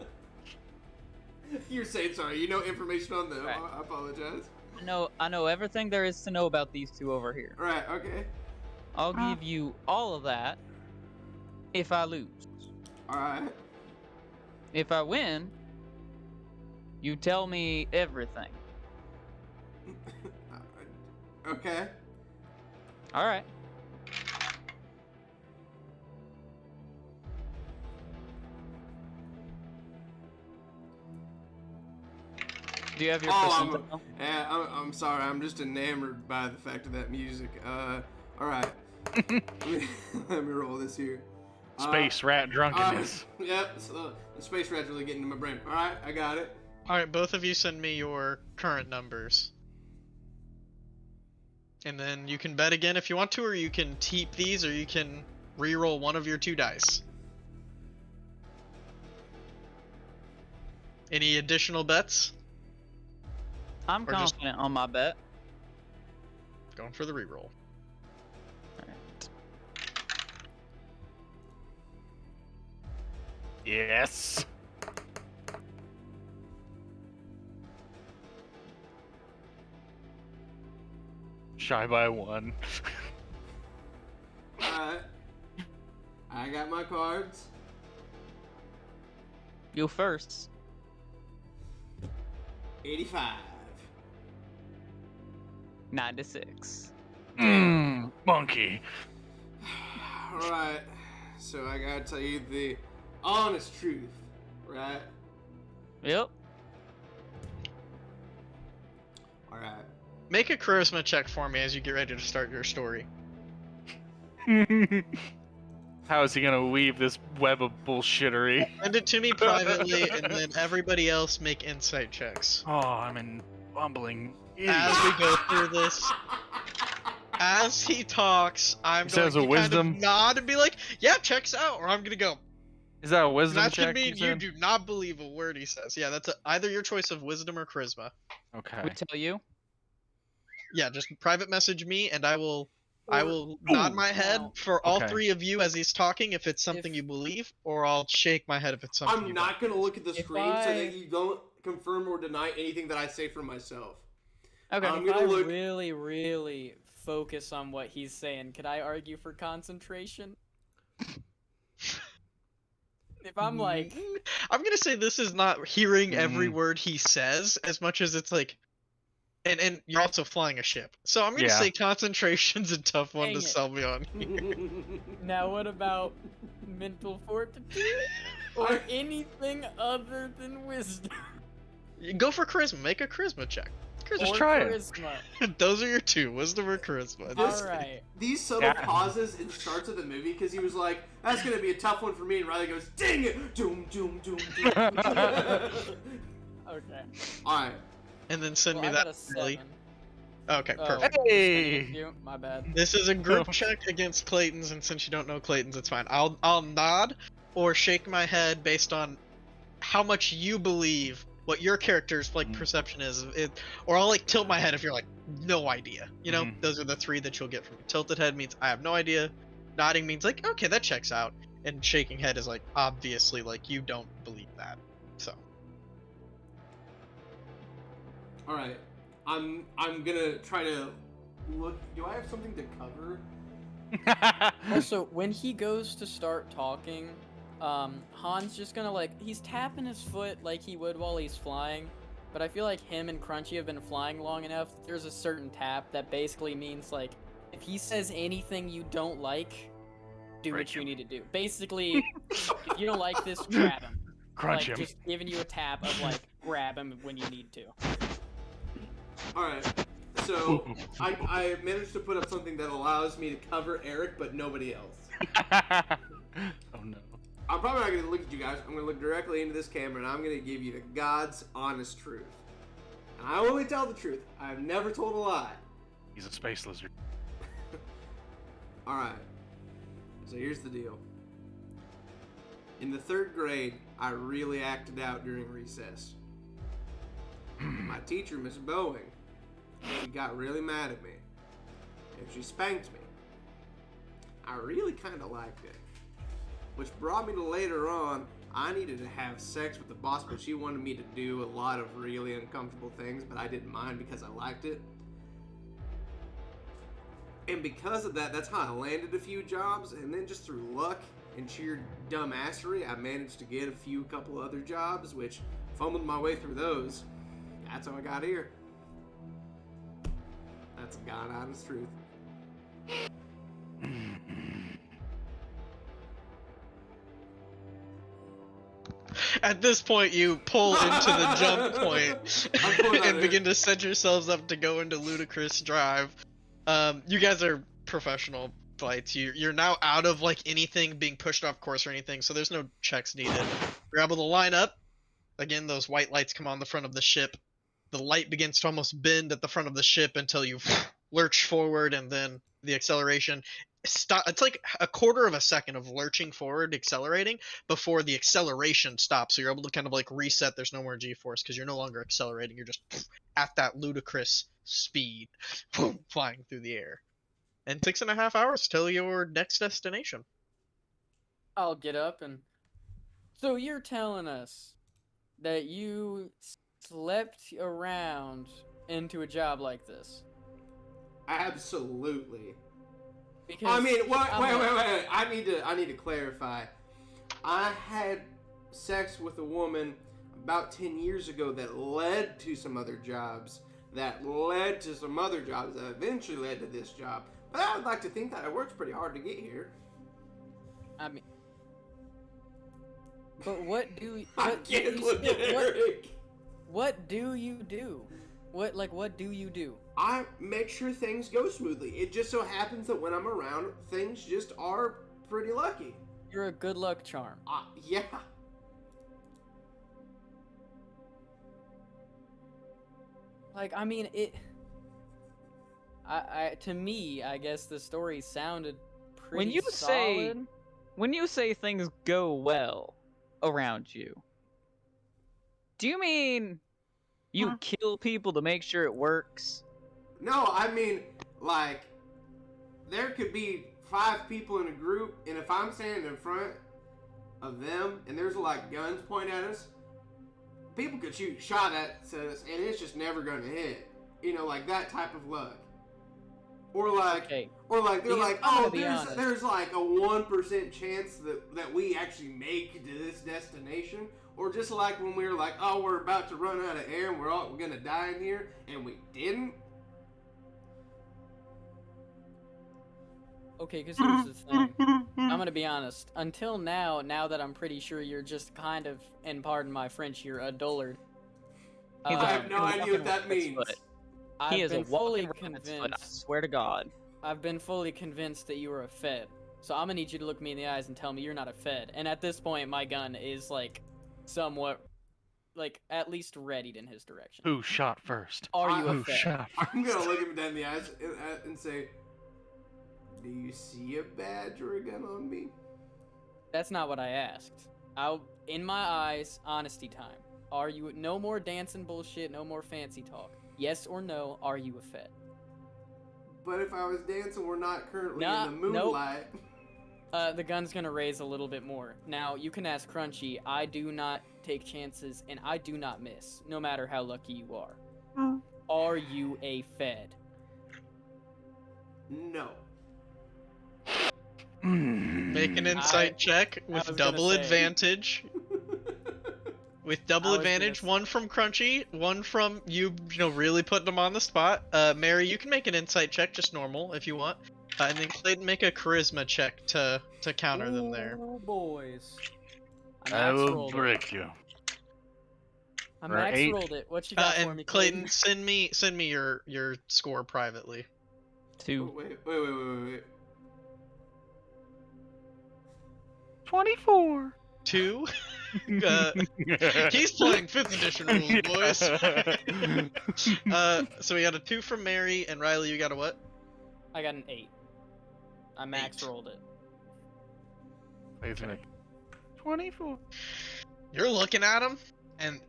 You're saying sorry. You know information on them. Right. I apologize. I know everything there is to know about these two over here. Right. Okay. I'll give you all of that if I lose. All right. If I win, you tell me everything. Okay. All right. Do you have your percentile? I'm sorry. I'm just enamored by the fact of that music. All right. Let me roll this here. Space rat drunkenness. Yep. So the space rat's really getting to my brain. All right, I got it. All right, both of you send me your current numbers. And then you can bet again if you want to, or you can keep these, or you can re-roll one of your 2 dice. Any additional bets? I'm Or just- confident on my bet. Going for the re-roll. Yes. Shy by 1. All right. I got my cards. You first. 85. 96. Monkey. All right. So I gotta tell you the honest truth, right? Yep. All right. Make a charisma check for me as you get ready to start your story. How is he gonna weave this web of bullshittery? Send it to me privately, and then everybody else make insight checks. Oh, I'm in bumbling. As we go through this, as he talks, I'm He going says to a kind wisdom? of nod and be like, "Yeah, checks out," or I'm gonna go. Is that a And wisdom that check? could mean you said? do not believe a word he says. Yeah, that's either your choice of wisdom or charisma. Okay. We tell you. Yeah, just private message me, and I will nod my head Now- for all Okay. 3 of you as he's talking if it's something If- you believe, or I'll shake my head if it's something I'm you not don't. gonna look at the If screen so I- that you don't confirm or deny anything that I say for myself. Okay. I'm If gonna I look. really, really focus on what he's saying, could I argue for concentration? If I'm like, I'm gonna say this is not hearing every Mm. word he says as much as it's like, and you're also flying a ship, so I'm gonna Yeah. say concentration's a tough one Dang to it. sell me on. now what about mental fortitude? Or anything other than wisdom? Go for charisma. Make a charisma check. Just or try it. charisma? Those are your 2, wisdom or charisma. This- Alright. These subtle Yeah. pauses in the starts of the movie, because he was like, "That's gonna be a tough one for me," and Riley goes, "Dang it, doom, doom, doom, doom." Okay. All right. And then send Well, me I that. got a Lily. 7. Okay, Oh, perfect. just Hey! against you? My bad. This is a group check against Clayton's, and since you don't know Clayton's, it's fine. I'll nod or shake my head based on how much you believe what your character's like perception is. Or I'll like tilt my head if you're like no idea. You know, those are the 3 that you'll get from me. Tilted head means I have no idea. Nodding means like okay, that checks out. And shaking head is like obviously like you don't believe that. So All right. I'm gonna try to look. Do I have something to cover? Also, when he goes to start talking, Han's just gonna he's tapping his foot like he would while he's flying, but I feel like him and Crunchy have been flying long enough that there's a certain tap that basically means like if he says anything you don't like, do Break what you him. need to do. Basically, if you don't like this, grab him. Crunch like him. just giving you a tap of like grab him when you need to. All right. So I managed to put up something that allows me to cover Eric, but nobody else. Oh no. I'm probably not going to look at you guys. I'm going to look directly into this camera, and I'm going to give you the God's honest truth. And I only tell the truth. I've never told a lie. He's a space lizard. All right. So here's the deal. In the 3rd grade, I really acted out during recess. My teacher, Miss Boeing, she got really mad at me, and she spanked me. I really kind of liked it, which brought me to later on, I needed to have sex with the boss, but she wanted me to do a lot of really uncomfortable things, but I didn't mind because I liked it. And because of that, that's how I landed a few jobs, and then just through luck and sheer dumbassery, I managed to get a couple other jobs, which fumbled my way through those. That's how I got here. That's the God honest truth. At this point, you pull into the jump point I'm pulling out and there. begin to set yourselves up to go into ludicrous drive. You guys are professional flights. You're now out of like anything being pushed off course or anything, so there's no checks needed. You're able to line up. Again, those white lights come on the front of the ship. The light begins to almost bend at the front of the ship until you lurch forward, and then the acceleration stop. It's like a quarter of a second of lurching forward, accelerating before the acceleration stops. So you're able to kind of like reset. There's no more G-force because you're no longer accelerating. You're just at that ludicrous speed, flying through the air. And 6.5 hours till your next destination. I'll get up and. So you're telling us that you slept around into a job like this? Absolutely. Because I mean, wait. I'm I need to clarify. I had sex with a woman about 10 years ago that led to some other jobs, that led to some other jobs, that eventually led to this job. But I would like to think that I worked pretty hard to get here. I mean, but what do I what, can't you look still- at Eric. what do you do? What do you do? I make sure things go smoothly. It just so happens that when I'm around, things just are pretty lucky. You're a good luck charm. Yeah. Like, I mean, to me, I guess the story sounded pretty When you say- solid. When you say things go well around you, do you mean you kill people to make sure it works? No, I mean, like, there could be 5 people in a group, and if I'm standing in front of them, and there's, like, guns pointed at us, people could shoot a shot at us, and it's just never gonna hit. You know, like, that type of luck. Or, like, Okay, or, like, they're Be- like, I'm oh, gonna be honest. there's, like, a 1% chance that we actually make it to this destination. Or just like when we were like, oh, we're about to run out of air and we're gonna die in here, and we didn't. okay, because here's the thing. I'm gonna be honest. Until now that I'm pretty sure you're just kind of, and pardon my French, you're a dullard. He's I a have no fucking idea what that rabbit's means. foot. I've He is a been fully walking rabbit's foot, I convinced. swear to God. I've been fully convinced that you are a Fed. So I'm gonna need you to look me in the eyes and tell me you're not a Fed. And at this point, my gun is like, somewhat, like at least readied in his direction. Who shot first? Are you a Who Fed? shot I'm first? gonna look him down in the eyes and say, do you see a badge or a gun on me? That's not what I asked. In my eyes, honesty time. Are you no more dancing bullshit, no more fancy talk? Yes or no, are you a Fed? But if I was dancing, we're not currently Nah, in the nope. moonlight. The gun's gonna raise a little bit more. Now, you can ask Crunchy, I do not take chances and I do not miss, no matter how lucky you are. Are you a Fed? No. Make Make an insight check was with gonna double say. advantage. With double I was gonna advantage, say- one from Crunchy, one from you know, really putting them on the spot. Mary, you can make an insight check, just normal, if you want. And then Clayton, make a charisma check to counter them there. Ooh, boys. I I max will rolled it. break you. I Or max 8. rolled it. What you got for And me, Clayton, send me your score privately. 2. Oh, wait. 24. 2. He's playing 5th edition rules, boys. So we got a 2 from Mary, and Riley, you got a what? I got an 8. I max 8. rolled it. Okay. 24. You're looking at him, and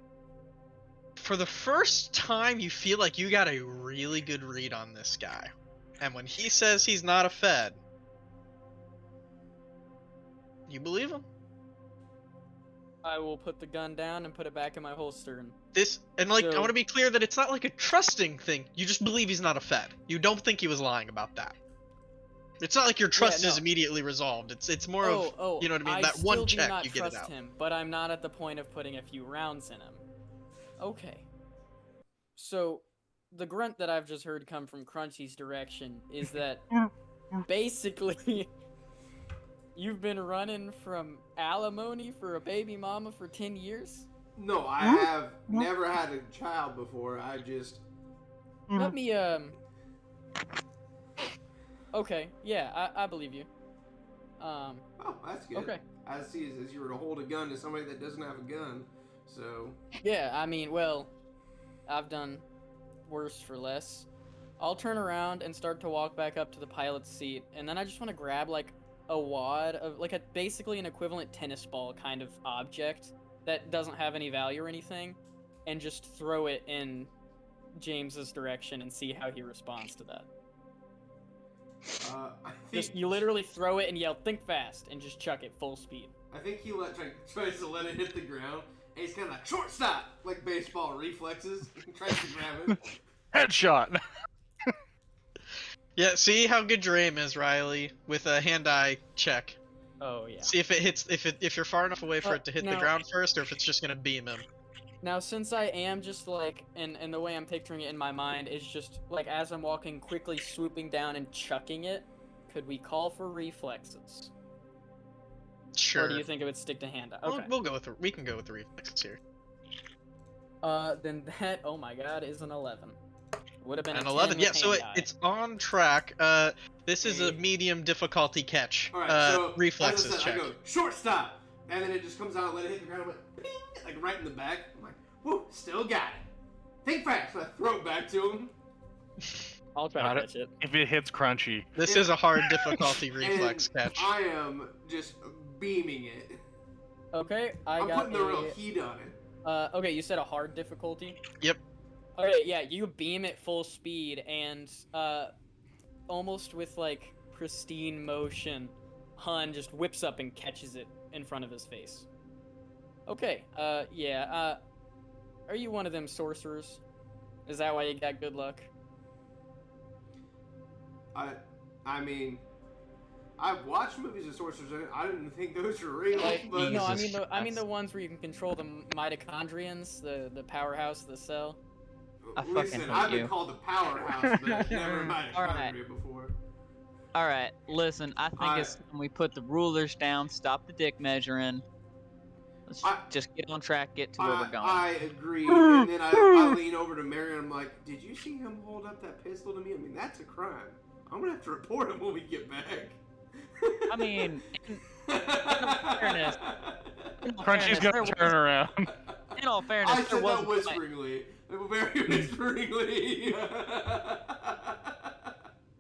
for the first time, you feel like you got a really good read on this guy. And when he says he's not a Fed, you believe him. I will put the gun down and put it back in my holster. And I So- want to be clear that it's not like a trusting thing. You just believe he's not a Fed. You don't think he was lying about that. It's not like your trust is no. immediately resolved. It's more of, you know what I mean? I That one still do check, not you get it trust out. him, but I'm not at the point of putting a few rounds in him. Okay. So, the grunt that I've just heard come from Crunchy's direction is that basically you've been running from alimony for a baby mama for 10 years? No, I have never had a child before. I just. Let me, Okay, yeah, I believe you. Oh, that's good. Okay. I see it as you were to hold a gun to somebody that doesn't have a gun. So. Yeah, I mean, well, I've done worse for less. I'll turn around and start to walk back up to the pilot's seat, and then I just want to grab, like, a wad of, like, basically an equivalent tennis ball kind of object that doesn't have any value or anything, and just throw it in James's direction and see how he responds to that. I Just, think you literally throw it and yell, "Think fast," and just chuck it full speed. I think he tries to let it hit the ground, and he's kind of like shortstop, like baseball reflexes. He tries to grab it. Headshot. Yeah, see how good your aim is, Riley, with a hand-eye check. Oh, yeah. See if it hits, if you're far enough away for it to hit the now- ground first, or if it's just gonna beam him. Now, since I am just like, and the way I'm picturing it in my mind is just like as I'm walking, quickly swooping down and chucking it, could we call for reflexes? Sure. Or do you think it would stick to hand? We'll- Okay. we can go with the reflexes here. Then that, oh my god, is an 11. Would have been An a 11. 10 Yeah, with so hand eye. it's on track. This is a medium difficulty catch. All right, so as Reflexes I said, check. I go shortstop, and then it just comes out and let it hit the ground. I went ping, like right in the back. I'm like, whoo, still got it. Think fast. So I throw it back to him. I'll try Got to it. catch it. If it hits Crunchy. This is a hard difficulty reflex And catch. I am just beaming it. Okay, I'm got putting the real heat on it. Okay, you said a hard difficulty? Yep. Okay, yeah, you beam at full speed and, almost with, like, pristine motion, Han just whips up and catches it in front of his face. Okay, yeah, are you one of them sorcerers? Is that why you got good luck? I mean, I've watched movies of sorcerers, and I didn't think those were real. Like, but no, I Jesus mean the Christ. ones where you can control the mitochondrians, the powerhouse of the cell. I fucking listen, hate I've been you. called a powerhouse, but never mind a Alright. mitochondria before. All right, listen. I think it's when we put the rulers down, stop the dick measuring. Let's just get on track, get to where we're going. I agree, and then I lean over to Mary and I'm like, did you see him hold up that pistol to me? I mean, that's a crime. I'm gonna have to report him when we get back. I mean, fairness, Crunchy's gonna turn around. in all fairness, I there said was that a point. whisperingly. Very whisperingly.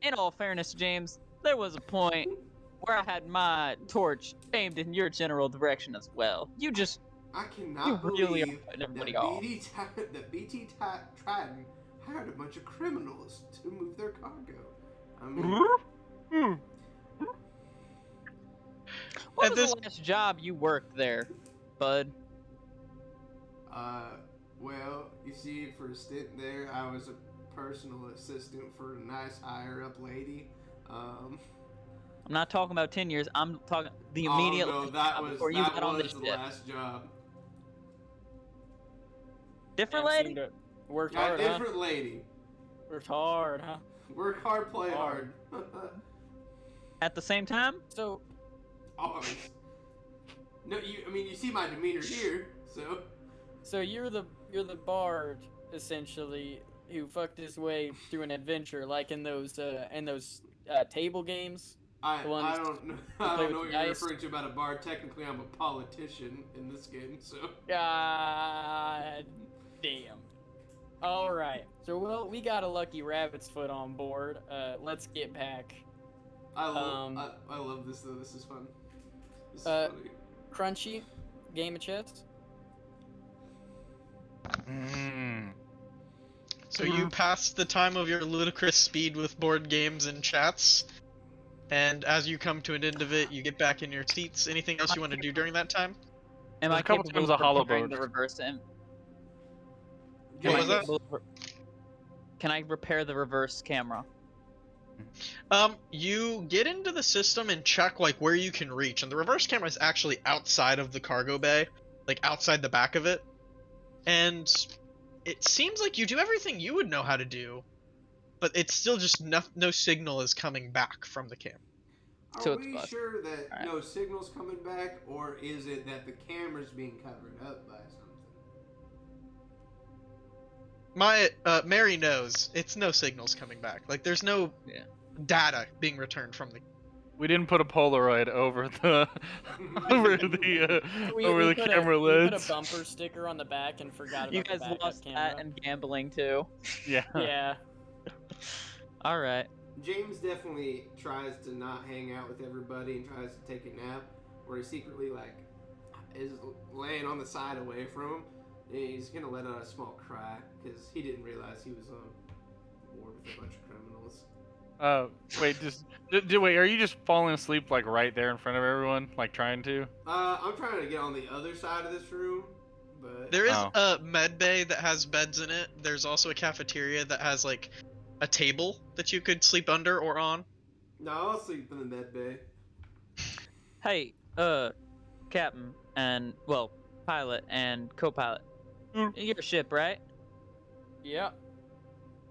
In all fairness, James, there was a point where I had my torch aimed in your general direction as well. You just, I you cannot really are believe putting that everybody off. BT Trident hired a bunch of criminals to move their cargo. I mean, What At was this- the last job you worked there, bud? well, you see, for a stint there, I was a personal assistant for a nice higher up lady. I'm I'm not talking about 10 years. I'm talking the Oh immediate no, last that job was before you got on the this ship. last job. Different Damn, lady? seemed to worked Got hard, different lady. huh? Worked hard, huh? Work hard, play Hard. hard. At the same time? So, Always. No, I mean, you see my demeanor here, so. so you're the bard essentially who fucked his way through an adventure, like in those table games. I The ones don't know. you I play don't know with what the you're dice. referring to about a bar. Technically, I'm a politician in this game, so. God damn. All right. So well, we got a lucky rabbit's foot on board. Let's get back. I love this though. This is fun. This is Uh, funny. Crunchy, game of chess. So you pass the time of your ludicrous speed with board games and chats, and as you come to an end of it, you get back in your seats. Anything else you want to do during that time? Am There's I a couple capable times of a hollow repairing boat. the reverse? Am What I was that? capable can I repair the reverse camera? You get into the system and check like where you can reach, and the reverse camera is actually outside of the cargo bay, like outside the back of it, and it seems like you do everything you would know how to do, but it's still just no signal is coming back from the camera. Are So it's we busted. sure that Alright. no signal's coming back, or is it that the camera's being covered up by something? Mary knows it's no signals coming back. Like there's no Yeah. data being returned from the. We didn't put a Polaroid over the over the over the camera We put lids. a bumper sticker on the back and forgot about You the guys backup lost camera. that and gambling too. Yeah. Yeah. All right. James definitely tries to not hang out with everybody and tries to take a nap, where he secretly like is laying on the side away from him. And he's gonna let out a small cry because he didn't realize he was on board with a bunch of criminals. Wait, wait. Are you just falling asleep like right there in front of everyone, like trying to? I'm trying to get on the other side of this room, but There is Oh. a med bay that has beds in it. There's also a cafeteria that has like a table that you could sleep under or on. no, I'll sleep in the med bay. Hey, Captain and pilot and co-pilot. Your ship, right? Yeah.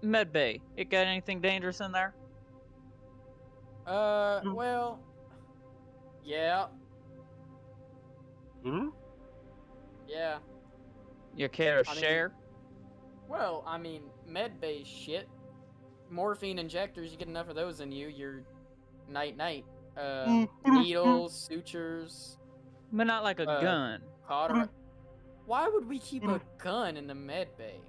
Med bay. It got anything dangerous in there? Well. Yeah. Yeah. You care to I mean- share? Well, I mean, med-based shit. Morphine injectors, you get enough of those in you, you're night-night. Needles, sutures, But not like a gun. cauterized. Why would we keep a gun in the med bay?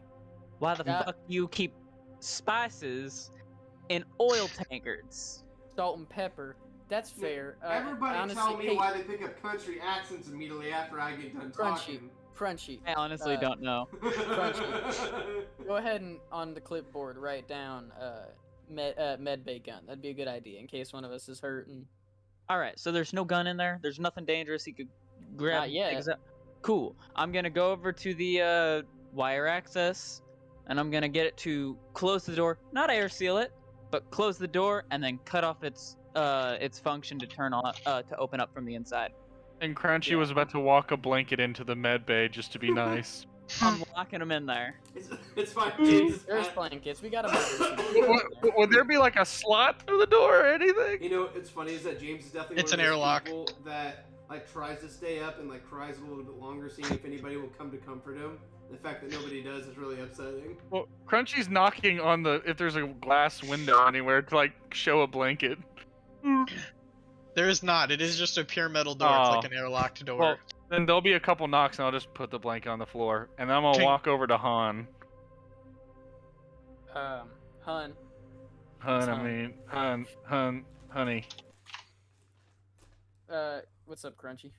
Why the Yeah. fuck you keep spices in oil tankards? Salt and pepper. That's fair. Everybody honestly, tell me hey, why they pick up country accents immediately after I get done Crunchy. talking. Crunchy. I honestly don't know. Go ahead and on the clipboard write down med bay gun. That'd be a good idea in case one of us is hurt. And All right, so there's no gun in there. There's nothing dangerous. He could grab. Not yet. Cool. I'm gonna go over to the wire access, and I'm gonna get it to close the door. Not air seal it, but close the door and then cut off its function to turn on to open up from the inside. And Crunchy Yeah. was about to walk a blanket into the med bay just to be nice. I'm locking him in there. It's fine. James is there's at- blankets. We got a Would there be like a slot through the door or anything? You know, it's funny is that James is definitely It's one of an those airlock. people that like tries to stay up and like cries a little bit longer, seeing if anybody will come to comfort him. The fact that nobody does is really upsetting. Well, Crunchy's knocking on if there's a glass window anywhere to like show a blanket. There is not. It is just a pure metal door. Oh. It's like an airlocked door. Well, then there'll be a couple knocks and I'll just put the blanket on the floor. And then I'm gonna Ching. walk over to Han. Hun. Hun, What's I Han? mean, honey. What's up, Crunchy?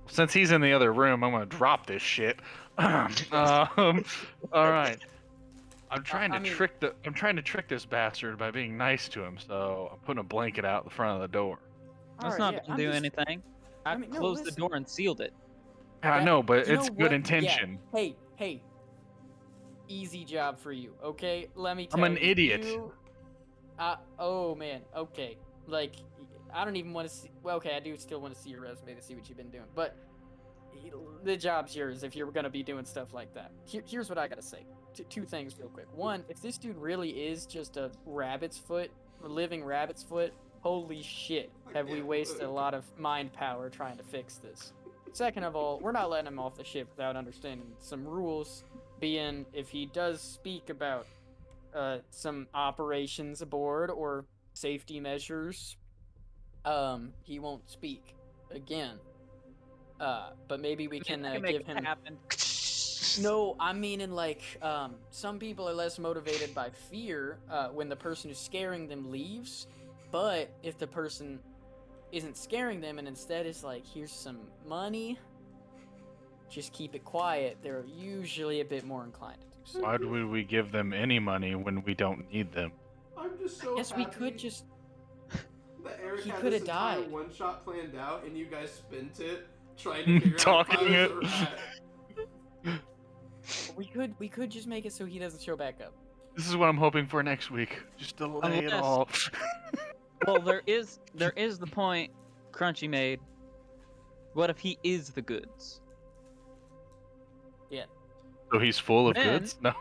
Since he's in the other room, I'm gonna drop this shit. All right. I'm trying to I mean- trick this bastard by being nice to him. So I'm putting a blanket out the front of the door. That's Alright, not yeah, gonna I'm do just- anything. I mean, no, closed the listen. door and sealed it. I That- know, but you it's know good what? intention. Yeah. Hey. easy job for you, okay? Let me tell I'm you. an idiot. Oh man, okay. Like, I don't even want to see. Well, okay, I do still want to see your resume to see what you've been doing, but the job's yours if you're gonna be doing stuff like that. Here's what I gotta say. Two things real quick. One, if this dude really is just a living rabbit's foot, holy shit, have we wasted a lot of mind power trying to fix this. Second of all, we're not letting him off the ship without understanding some rules, being if he does speak about some operations aboard or safety measures, he won't speak again. But maybe we can give him. Happen. No, I'm meaning like some people are less motivated by fear when the person who's scaring them leaves, but if the person isn't scaring them and instead is like, here's some money, just keep it quiet, they're usually a bit more inclined to do so. Why would we give them any money when we don't need them? I'm just so Yes, happy we could just. that Eric He had coulda this entire died. one shot planned out, and you guys spent it trying to figure out if I Talking was it. a rat. We could just make it so he doesn't show back up. This is what I'm hoping for next week. Just delay it Unless- all. Well, there is the point Crunchy made. What if he is the goods? So he's full of Man. goods? No.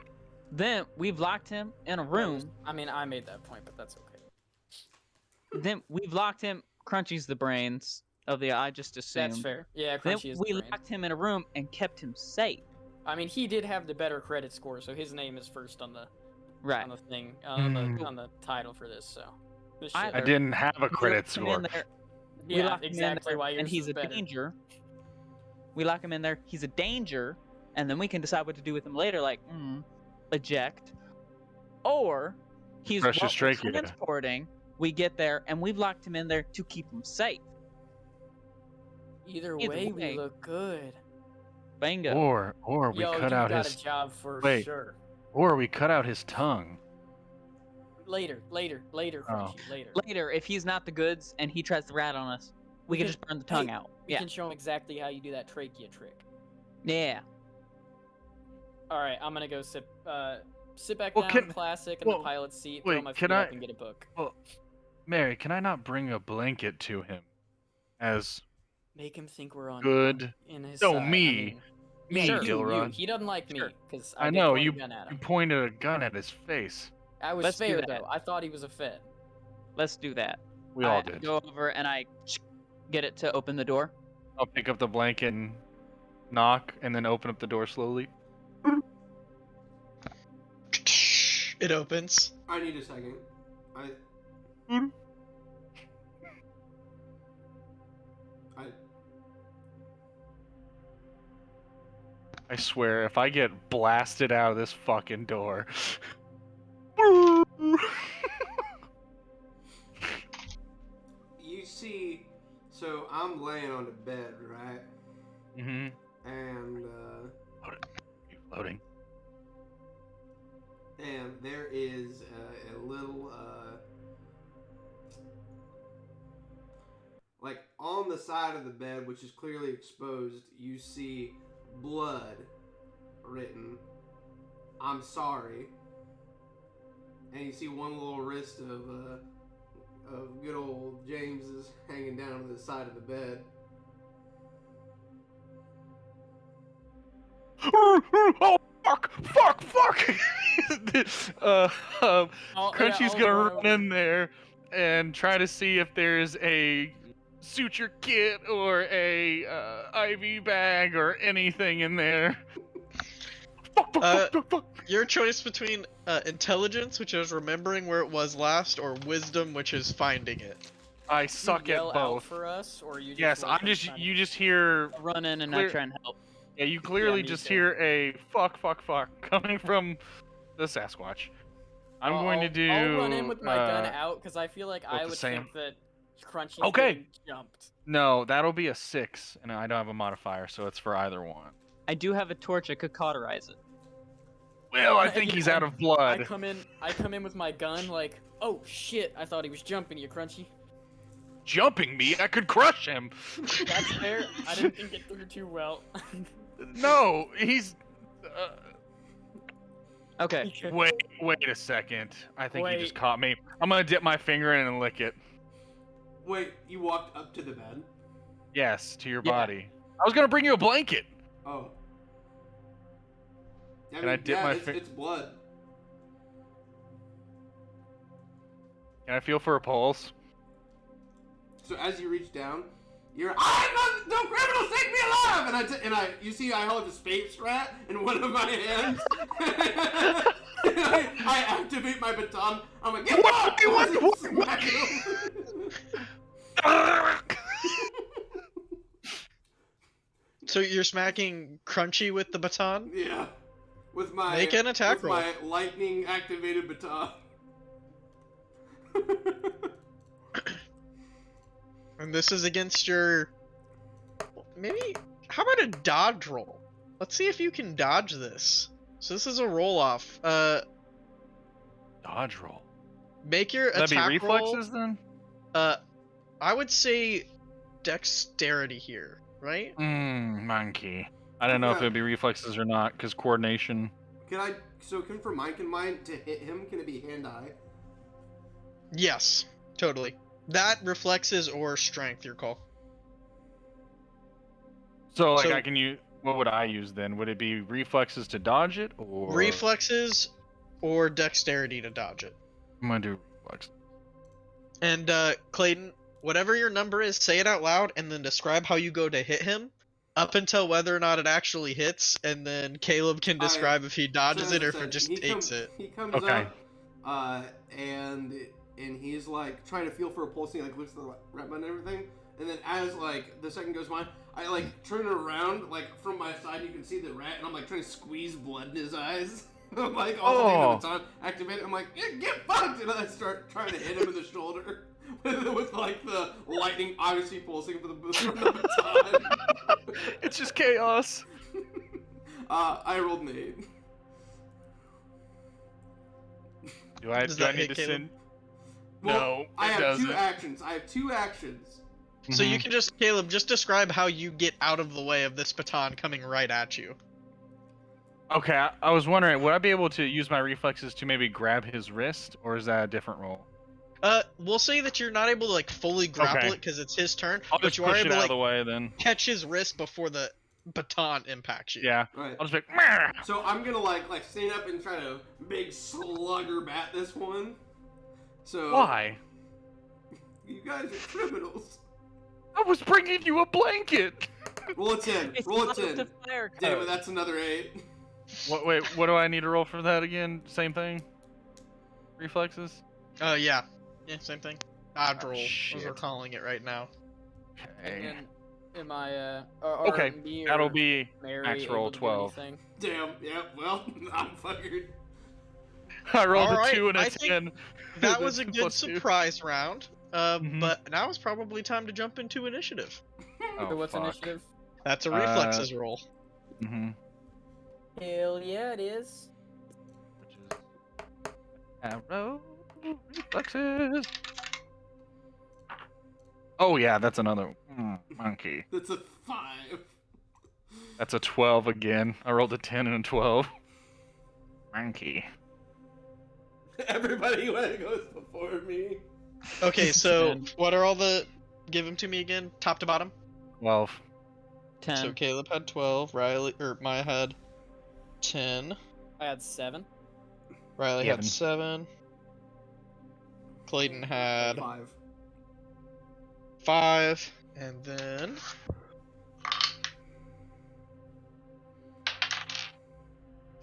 Then we've locked him in a room. I mean, I made that point, but that's okay. Then we've locked him. Crunchy's the brains of the. I just assumed. That's fair. Yeah, Then Crunchy is we the brain. locked him in a room and kept him safe. I mean, he did have the better credit score, so his name is first on the Right. on the thing Mm. on the title for this. So this I- shit- I didn't have a We credit locked him score. in there- we yeah, locked him in exactly there, why yours and he's is a better. danger. We lock him in there. He's a danger, and then we can decide what to do with him later, like eject, or he's Precious what we're trachea. transporting. We get there, and we've locked him in there to keep him safe. Either Either way, way. we look good. Bingo. Or we Yo, cut you out got his a job for wait. sure. or we cut out his tongue. Later, Oh. Crunchy, later. Later, if he's not the goods and he tries to rat on us, we can just burn the tongue out. We Yeah. can show him exactly how you do that trachea trick. Yeah. All right, I'm gonna go sit back Well, down, can- classic in well, the pilot's seat, wait, throw my can feet up I- and get a book. Mary, can I not bring a blanket to him? As Make him think we're on good. in his No, side. I me. mean, Me, yeah, Dilrod. He doesn't like me Sure. because I did know, point a you- gun at You him. pointed a gun at his face. I was Let's do fair that. though. I thought he was a Fed. Let's do that. We all I did. go over and I get it to open the door. I'll pick up the blanket and knock, and then open up the door slowly. It opens. I need a second. I I swear, if I get blasted out of this fucking door. you see, so I'm laying on the bed, right? Mm-hmm. And Loading. and there is a little like on the side of the bed, which is clearly exposed, you see blood written, "I'm sorry," and you see one little wrist of good old James's hanging down to the side of the bed. Oh fuck! Crunchy's I'll gonna run run over. in there and try to see if there's a suture kit or a IV bag or anything in there. Fuck. Your choice between intelligence, which is remembering where it was last, or wisdom, which is finding it. I You suck yell at out both. for us, or you just Yes, like I'm just. trying to- You just hear. I run in and Clear- I try and help. Yeah, you clearly me just too. hear a fuck coming from the Sasquatch. I'm going to do. I'll run in with my gun out because I feel like I the would same. think that Crunchy's Okay. getting jumped. No, that'll be a 6, and I don't have a modifier, so it's for either one. I do have a torch. I could cauterize it. Well, I Yeah, think he's yeah, out of I blood. come in with my gun like, oh shit! I thought he was jumping you, Crunchy. Jumping me, I could crush him. That's fair. I didn't think it through too well. No, he's. Okay. Wait a second. I think you just Wait. caught me. I'm gonna dip my finger in and lick it. Wait, you walked up to the bed? Yes, to your Yeah. body. I was gonna bring you a blanket. Oh. Can I dip my it's blood. Can I feel for a pulse? So as you reach down, you're no criminals take me alive! You see I hold a space rat in one of my hands. I activate my baton. I'm like, get fucked! Smack him. So you're smacking Crunchy with the baton? Yeah. With my Make an attack roll. my lightning activated baton. And this is against your... Maybe... How about a dodge roll? Let's see if you can dodge this. So this is a roll-off. Dodge roll. Make your Would that be attack reflexes then? roll... I would say dexterity here, right? Monkey. I don't know if it would be reflexes or not, because coordination. Can for mine, to hit him, can it be hand-eye? Yes, totally. That reflexes or strength, your call. So, like, So- I can use... What would I use then? Would it be reflexes to dodge it, or... Reflexes or dexterity to dodge it. I'm gonna do reflex. And Clayton, whatever your number is, say it out loud and then describe how you go to hit him up until whether or not it actually hits, and then Caleb can describe if he dodges So it or as I if it said, just he takes it. He comes Okay. up, and he's like trying to feel for a pulse. He like looks at the red button and everything, and then as like the second goes by, I like turn around, like from my side you can see the rat, and I'm like trying to squeeze blood in his eyes. I'm like all the baton activate. I'm like, yeah, get fucked, and I start trying to hit him in the shoulder with like the lightning obviously pulsing from the baton. It's just chaos. I rolled an 8. Do I Does do I that need hit to Caleb? send? Well, No, I it have doesn't. two actions. I have 2 actions. So you Mhm. can just, Caleb, just describe how you get out of the way of this baton coming right at you. Okay, I was wondering, would I be able to use my reflexes to maybe grab his wrist, or is that a different roll? We'll say that you're not able to like fully grapple Okay. it because it's his turn, I'll but just you are push able it to out like of the way then. catch his wrist before the baton impacts you. Yeah, Right. I'll just be like, "Meh." So I'm gonna like stand up and try to big slugger bat this one. So Why? You guys are criminals. I was bringing you a blanket. Roll a 10. Roll a 10. Fire Damn it, code. that's another 8. Wait, what do I need to roll for that again? Same thing? Reflexes? Yeah. Yeah, same thing. Dodge Oh, roll, as shit. we're calling it right now. Okay. And then, am I, or Okay, me or that'll be Mary max roll able to do 12. anything? Damn, yeah, well, I'm fuckered. I rolled Alright, a 2 and a I think 10. That was a That's good plus 2. surprise round. Mhm. But now it's probably time to jump into initiative. Oh, So what's fuck. initiative? That's a reflexes roll. Mm-hmm. Hell yeah, it is. Which is arrow reflexes. Oh yeah, that's another monkey. That's a 5. That's a 12 again. I rolled a 10 and a 12. Monkey. Everybody goes before me. Okay, so Ten. what are all the... Give them to me again, top to bottom. 12. 10. So Caleb had 12, Riley, or Maya had 10, I had 7. Riley Eleven. had 7, Clayton had 5. 5, and then...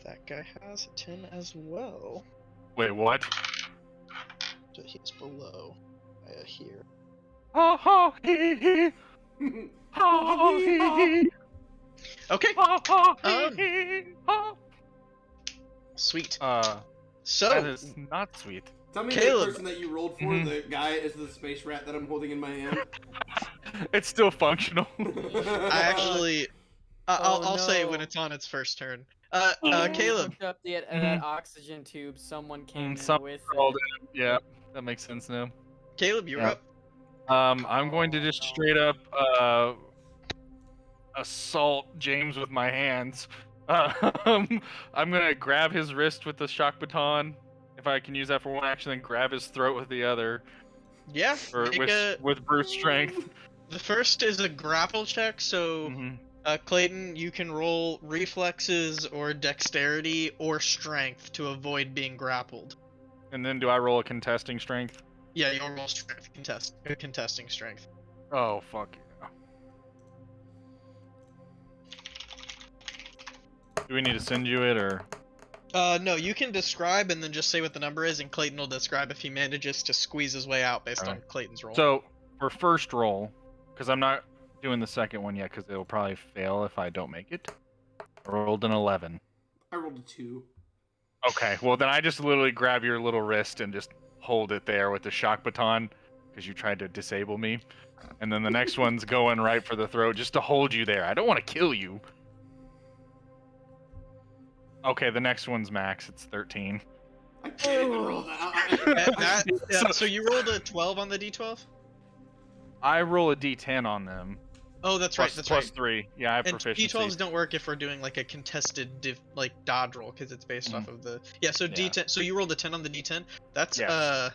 That guy has a 10 as well. Wait, what? So he's below here. Ha ha hee hee. Ha ha hee hee. Okay, Ha ha Um, hee hee. Ha. sweet. That So, is not sweet. Tell me Caleb. the person that you rolled for, Mhm. the guy is the space rat that I'm holding in my hand. It's still functional. I actually... I'll say it when no. it's on its first turn. When we Caleb, hooked up that oxygen tube, someone came in Some with rolled it. it. Yeah, that makes sense now. Caleb, you're Yeah. up. I'm going to just no. straight up assault James with my hands. I'm gonna grab his wrist with the shock baton, if I can use that for one action, then grab his throat with the other, Yeah, or make a. with brute strength. The first is a grapple check, so Hmm. Clayton, you can roll reflexes or dexterity or strength to avoid being grappled. And then do I roll a contesting strength? Yeah, you'll roll strength contesting strength. Oh fuck yeah. Do we need to send you it or? No, you can describe and then just say what the number is, and Clayton will describe if he manages to squeeze his way out based on Clayton's roll. So for first roll, because I'm not doing the second one yet, because it'll probably fail if I don't make it. I rolled an 11. I rolled a 2. Okay, well then I just literally grab your little wrist and just hold it there with the shock baton, because you tried to disable me. And then the next one's going right for the throat, just to hold you there. I don't want to kill you. Okay, the next one's max. It's 13. I can't even roll that. So you rolled a 12 on the d12? I roll a d10 on them. Oh, that's right. That's plus right. 3. Yeah, I have And proficiency. d12s don't work if we're doing like a contested dodge roll because it's based off of the So d10. So you rolled a 10 on the d10. That's Yes.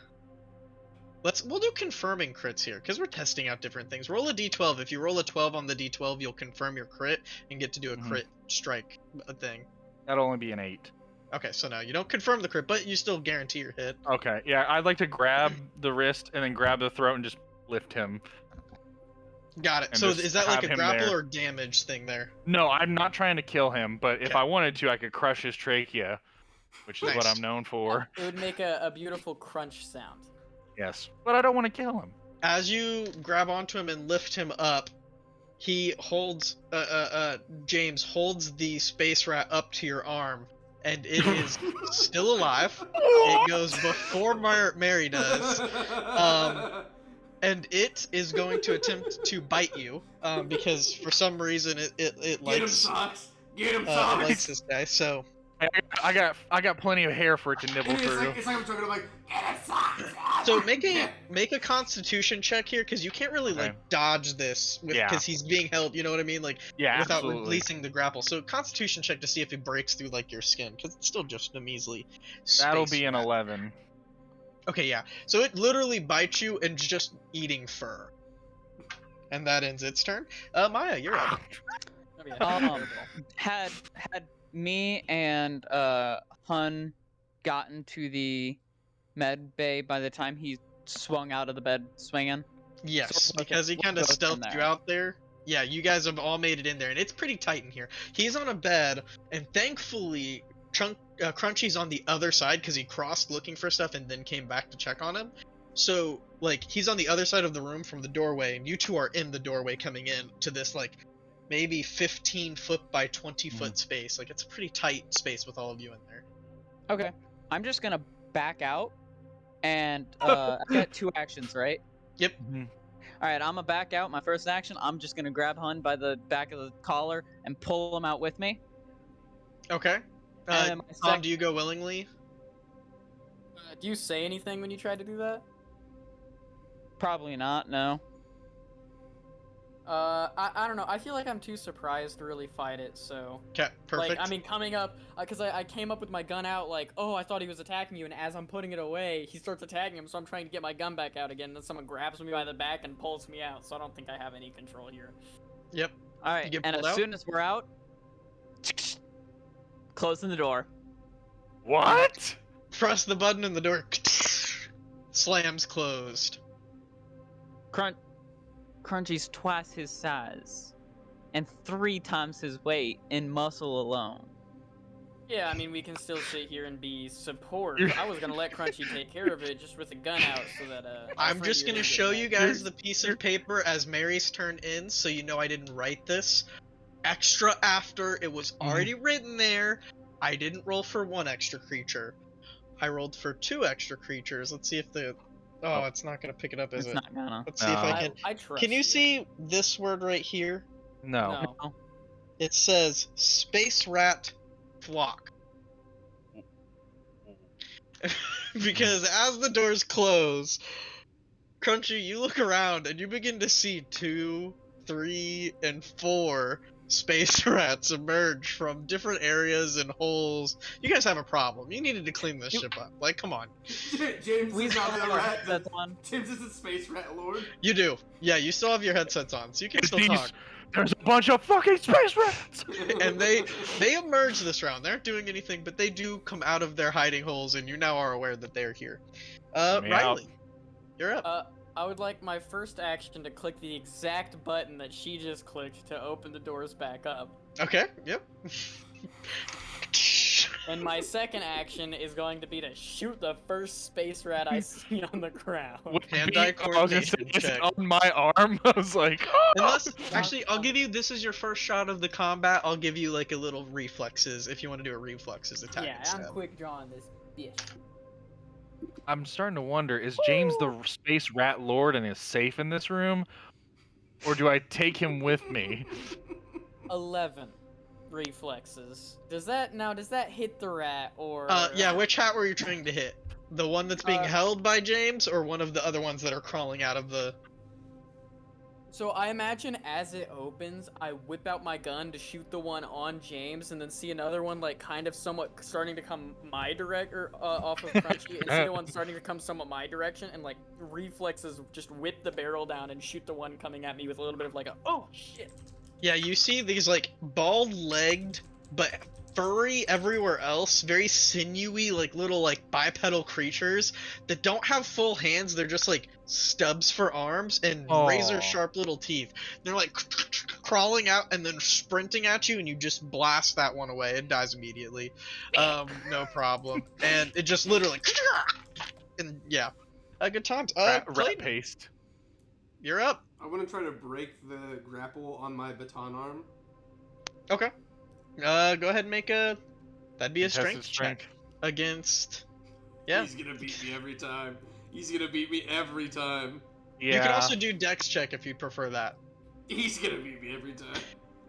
we'll do confirming crits here because we're testing out different things. Roll a d12. If you roll a 12 on the d12, you'll confirm your crit and get to do a crit strike thing. That'll only be an 8. Okay, so no, you don't confirm the crit, but you still guarantee your hit. Okay, yeah, I'd like to grab the wrist and then grab the throat and just lift him. Got it. And So just is that like have a him grapple there. or damage thing there? No, I'm not trying to kill him, but if Okay. I wanted to, I could crush his trachea, which is what Nice. I'm known for. It would make a beautiful crunch sound. Yes, but I don't want to kill him. As you grab onto him and lift him up, he holds James holds the space rat up to your arm, and it is still alive. It goes before Mary does, and it is going to attempt to bite you, because for some reason it Get him, likes Socks! Get him, it Socks! likes this guy. So I got plenty of hair for it to nibble through. It's like I'm talking. I'm like, get him, Socks! so make a Constitution check here because you can't really like Okay. dodge this because he's being held. You know what I mean? Like. Yeah, Without absolutely. releasing the grapple. So Constitution check to see if it breaks through like your skin, because it's still just a measly. That'll space be an rat. 11. Okay, yeah. So it literally bites you and just eating fur. And that ends its turn. Maya, you're up. Had me and Hun gotten to the med bay by the time he swung out of the bed swinging? Yes, So we'll because he we'll kind of go from stealthed you there. out there. Yeah, you guys have all made it in there, and it's pretty tight in here. He's on a bed, and thankfully, Crunchy's on the other side because he crossed looking for stuff and then came back to check on him. So, like, he's on the other side of the room from the doorway, and you two are in the doorway coming in to this, like, maybe 15-foot by 20-foot space. Like, it's a pretty tight space with all of you in there. Okay. I'm just gonna back out, and I got 2 actions, right? Yep. All right, I'm gonna back out. My first action, I'm just gonna grab Hun by the back of the collar and pull him out with me. Okay. And then my Tom, do you go willingly? Do you say anything when you try to do that? Probably not. No. I don't know. I feel like I'm too surprised to really fight it, so... Okay, perfect. Like, I mean, coming up, because I came up with my gun out, like, oh, I thought he was attacking you, and as I'm putting it away, he starts attacking him, so I'm trying to get my gun back out again, and then someone grabs me by the back and pulls me out, so I don't think I have any control here. Yep. All right, get and pulled as out? soon as we're out, closing the door. What? Press the button and the door slams closed. Crunchy's twice his size and 3 times his weight in muscle alone. Yeah, I mean, we can still sit here and be support. I was gonna let Crunchy take care of it just with a gun out so that, our I'm friend just here gonna didn't get show mad. you guys the piece of paper as Mary's turn ends, so you know I didn't write this. Extra after, it was already written there. I didn't roll for 1 extra creature. I rolled for 2 extra creatures. Let's see if the... Oh, it's not gonna pick it up, is It's it? not gonna. Let's see if I No. can... I trust Can you see this word right here? No. No. It says Space Rat Flock. Because as the doors close, Crunchy, you look around and you begin to see 2, 3, and 4 space rats emerge from different areas and holes. You guys have a problem. You needed to clean this ship up. Like, come on. James We is still not have the our rat. headsets on. James is the space rat lord. You do. Yeah, you still have your headsets on, so you can still talk. There's a bunch of fucking space rats. And they emerge this round. They aren't doing anything, but they do come out of their hiding holes, and you now are aware that they're here. Me out. Riley, you're up. I would like my first action to click the exact button that she just clicked to open the doors back up. Okay. Yep. And my second action is going to be to shoot the first space rat I see on the ground. Hand-eye coordination Is it check. on my arm? I was like, Unless, actually, I'll give you. This is your first shot of the combat. I'll give you like a little reflexes if you want to do a reflexes attack. Yeah, instead. I'm quick drawing this bitch. I'm starting to wonder, is James the space rat lord and is safe in this room? Or do I take him with me? 11 reflexes. Does that hit the rat or? Yeah. Which hat were you trying to hit? The one that's being held by James, or one of the other ones that are crawling out of the? So I imagine as it opens, I whip out my gun to shoot the one on James, and then see another one like kind of somewhat starting to come my off of Crunchy, and see the one starting to come somewhat my direction, and like reflexes just whip the barrel down and shoot the one coming at me with a little bit of like a oh shit. Yeah, you see these like bald-legged but furry everywhere else, very sinewy, like little like bipedal creatures that don't have full hands. They're just like stubs for arms and razor sharp little teeth. They're like crawling out and then sprinting at you, and you just blast that one away. It dies immediately. No problem. And it just literally and yeah, good times. Rat Clayton, paste. you're up. I want to try to break the grapple on my baton arm. Okay. Go ahead and make a. That'd be a Contested strength check against. Yeah. He's gonna beat me every time. He's gonna beat me every time. Yeah. You can also do dex check if you prefer that. He's gonna beat me every time.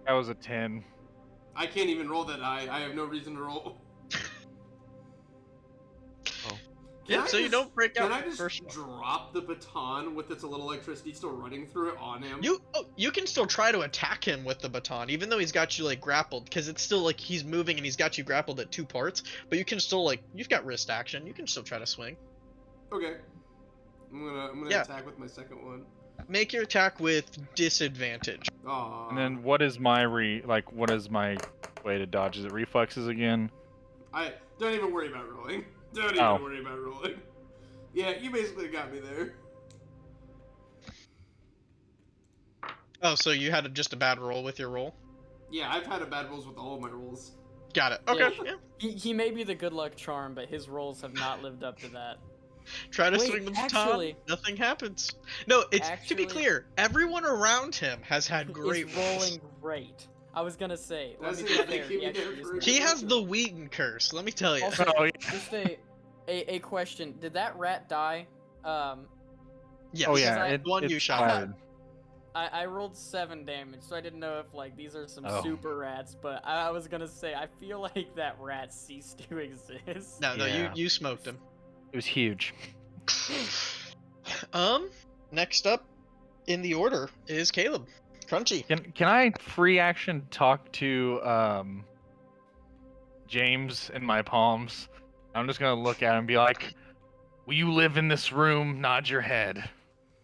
That was a 10. I can't even roll that high. I have no reason to roll. Yeah, so you don't break out Can I the just first one. drop the baton with its little electricity still running through it on him? You can still try to attack him with the baton, even though he's got you like grappled, because it's still like he's moving and he's got you grappled at two parts. But you can still like you've got wrist action. You can still try to swing. Okay. I'm gonna Yeah. attack with my second one. Make your attack with disadvantage. Aww. And then what is my what is my way to dodge? Is it reflexes again? I don't even worry about rolling. Don't even worry about rolling. Yeah, you basically got me there. Oh, so you had just a bad roll with your roll? Yeah, I've had a bad rolls with all of my rolls. Got it. Okay. Yeah. Yeah. He may be the good luck charm, but his rolls have not lived up to that. Try to Wait, swing the baton. actually- Nothing happens. No, it's to Actually- be clear. Everyone around him has had great He's rolls. rolling great. I was gonna say. Let Does me he? be I think fair, he he would actually get is fruit. He pretty has good. the Wheaton curse. Let me tell you. Also, Oh, yeah. just a question. Did that rat die? Yes. Oh yeah, I- it, one it's you shot. fired. I rolled 7 damage, so I didn't know if like these are some Oh. super rats, but I was gonna say I feel like that rat ceased to exist. No, Yeah. you smoked him. It was huge. Next up in the order is Caleb. Crunchy. Can I free action talk to James in my palms? I'm just gonna look at him and be like, "Will you live in this room?" Nod your head.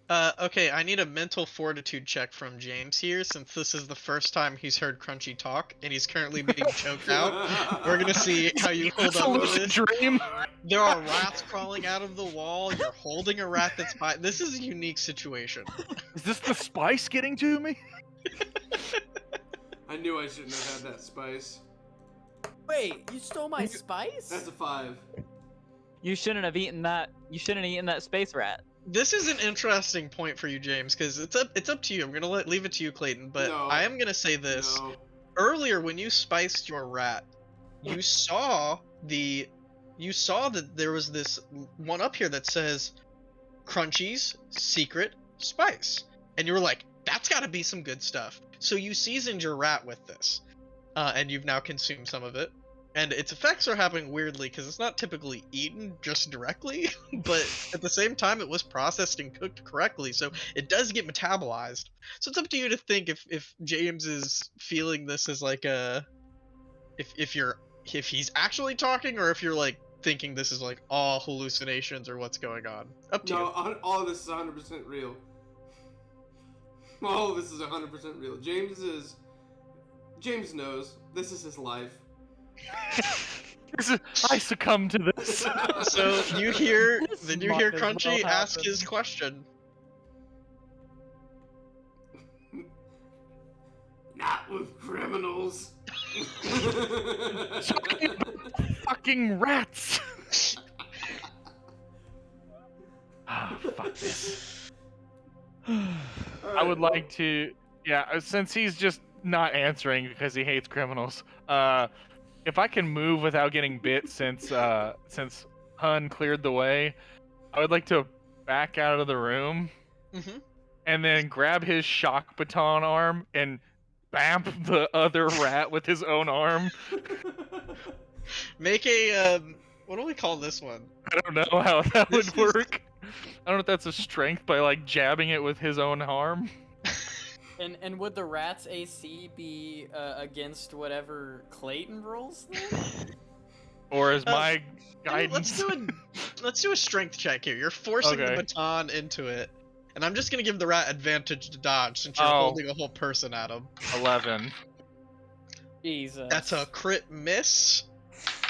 Okay, I need a mental fortitude check from James here, since this is the first time he's heard Crunchy talk, and he's currently being choked out. We're gonna see how you hold It's a up to lucid this. dream. There are rats crawling out of the wall. You're holding a rat that's by. This is a unique situation. Is this the spice getting to me? I knew I shouldn't have had that spice. Wait, you stole my spice? That's a 5. You shouldn't have eaten that. You shouldn't have eaten that space rat. This is an interesting point for you, James, because it's up to you. I'm gonna leave it to you, Clayton. But No. I am gonna say this. No. Earlier, when you spiced your rat, you saw that there was this one up here that says Crunchy's secret spice, and you were like, that's got to be some good stuff. So you seasoned your rat with this, and you've now consumed some of it. and its effects are happening weirdly because it's not typically eaten just directly, but at the same time it was processed and cooked correctly, so it does get metabolized. So it's up to you to think if James is feeling this as like a if he's actually talking or if you're like thinking this is like all hallucinations or what's going on. Up to No, you. all of this is 100% real. All of this is 100% real. James knows this is his life. I succumb to this. So you hear This might as well Crunchy ask happen. his question. Not with criminals. Fucking rats. Ah, fuck this. I would like to, yeah, since he's just not answering because he hates criminals. If I can move without getting bit, since Hun cleared the way, I would like to back out of the room Mm-hmm. and then grab his shock baton arm and bamp the other rat with his own arm. Make a what do we call this one? I don't know how that This would is- work. I don't know if that's a strength by like jabbing it with his own arm. And would the rat's AC be against whatever Clayton rolls then? Or is my Hey, guidance? let's do a strength check here. You're forcing the Okay. baton into it, and I'm just gonna give the rat advantage to dodge since you're Oh. holding a whole person at him. 11. Jesus. That's a crit miss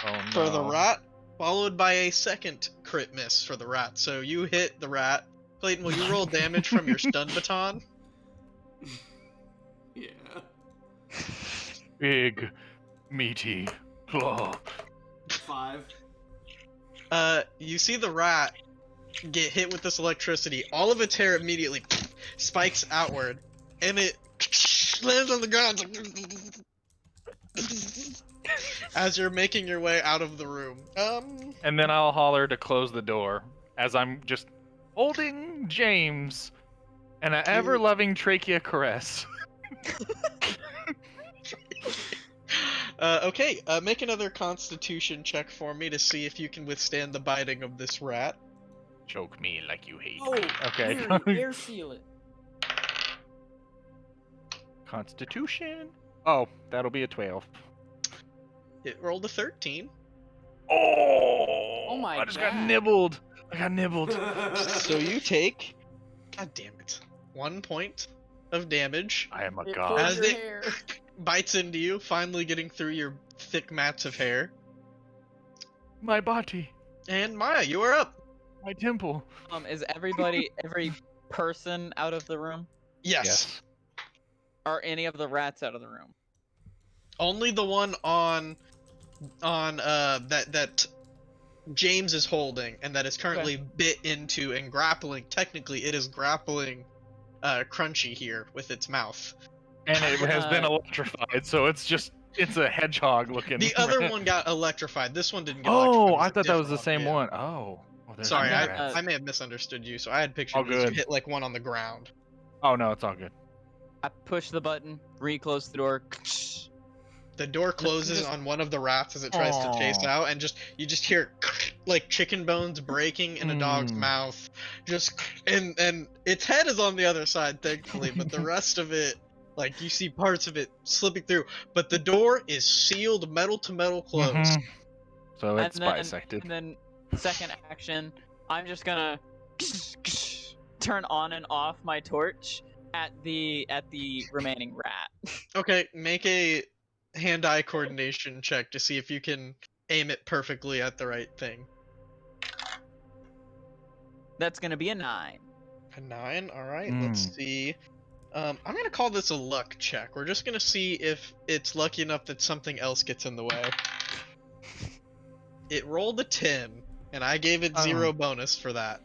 Oh no. for the rat, followed by a second crit miss for the rat. So you hit the rat. Clayton, will you roll damage from your stun baton? Yeah. Big, meaty claw. 5. You see the rat get hit with this electricity. All of its hair immediately spikes outward, and it lands on the ground as you're making your way out of the room. And then I'll holler to close the door as I'm just holding James and an ever-loving trachea caress. Okay, make another constitution check for me to see if you can withstand the biting of this rat. Choke me like you hate Oh, me. Okay. Here, air seal it. Constitution. Oh, that'll be a 12. It rolled a 13. Oh my I just got God. nibbled. I got nibbled. So you take, god damn it, 1 point of damage. I am a It god. pulls As your it- hair. Bites into you, finally getting through your thick mats of hair. My body. And Maya, you are up. My temple. Is every person out of the room? Yes. Are any of the rats out of the room? Only the one on that James is holding and that is currently bit into and grappling. Technically, it is grappling Crunchy here with its mouth. And it has been electrified, so it's a hedgehog looking. The other rat. one got electrified. This one didn't get Oh, electrified. I It thought that was the different same yeah. one. Oh. Well, there's Sorry, some gonna, rats. I may have misunderstood you. So I had pictured All you as you good. hit like one on the ground. Oh no, it's all good. I push the button, re-close the door. The door closes just- on one of the rats as it tries to chase Aw. out, and you just hear like chicken bones breaking in a dog's Mm. mouth. Just and its head is on the other side, thankfully, but the rest of it, like you see parts of it slipping through. But the door is sealed, metal to metal closed. Mhm. So it's and then, bisected. And then second action, I'm just gonna turn on and off my torch at the remaining rat. Okay, make a hand-eye coordination check to see if you can aim it perfectly at the right thing. That's gonna be a 9. A 9. All right. Let's see. I'm gonna call this a luck check. We're just gonna see if it's lucky enough that something else gets in the way. It rolled a 10, and I gave it 0 bonus for that.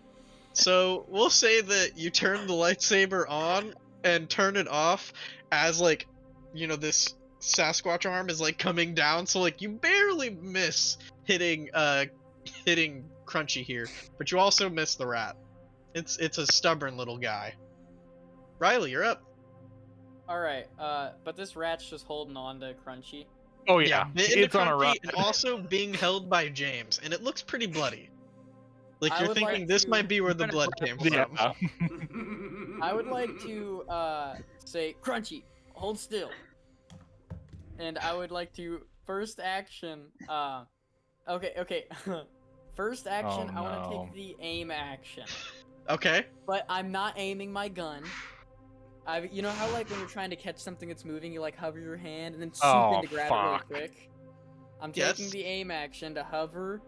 So we'll say that you turn the lightsaber on and turn it off as like, this Sasquatch arm is like coming down. So like you barely miss hitting Crunchy here, but you also miss the rat. It's a stubborn little guy. Riley, you're up. All right. But this rat's just holding on to Crunchy. Oh yeah, bit into it's on a Crunchy run. and also being held by James, and it looks pretty bloody. Like I you're would thinking like this to- might be where I'm the gonna blood came Yeah. from. I would like to say, Crunchy, hold still. And I would like to first action. Okay. First action, Oh, I want to no. take the aim action, Okay. but I'm not aiming my gun. You know how like when you're trying to catch something that's moving, you like hover your hand and then swoop Oh, in to grab it really fuck. quick. I'm Yes. taking the aim action to hover,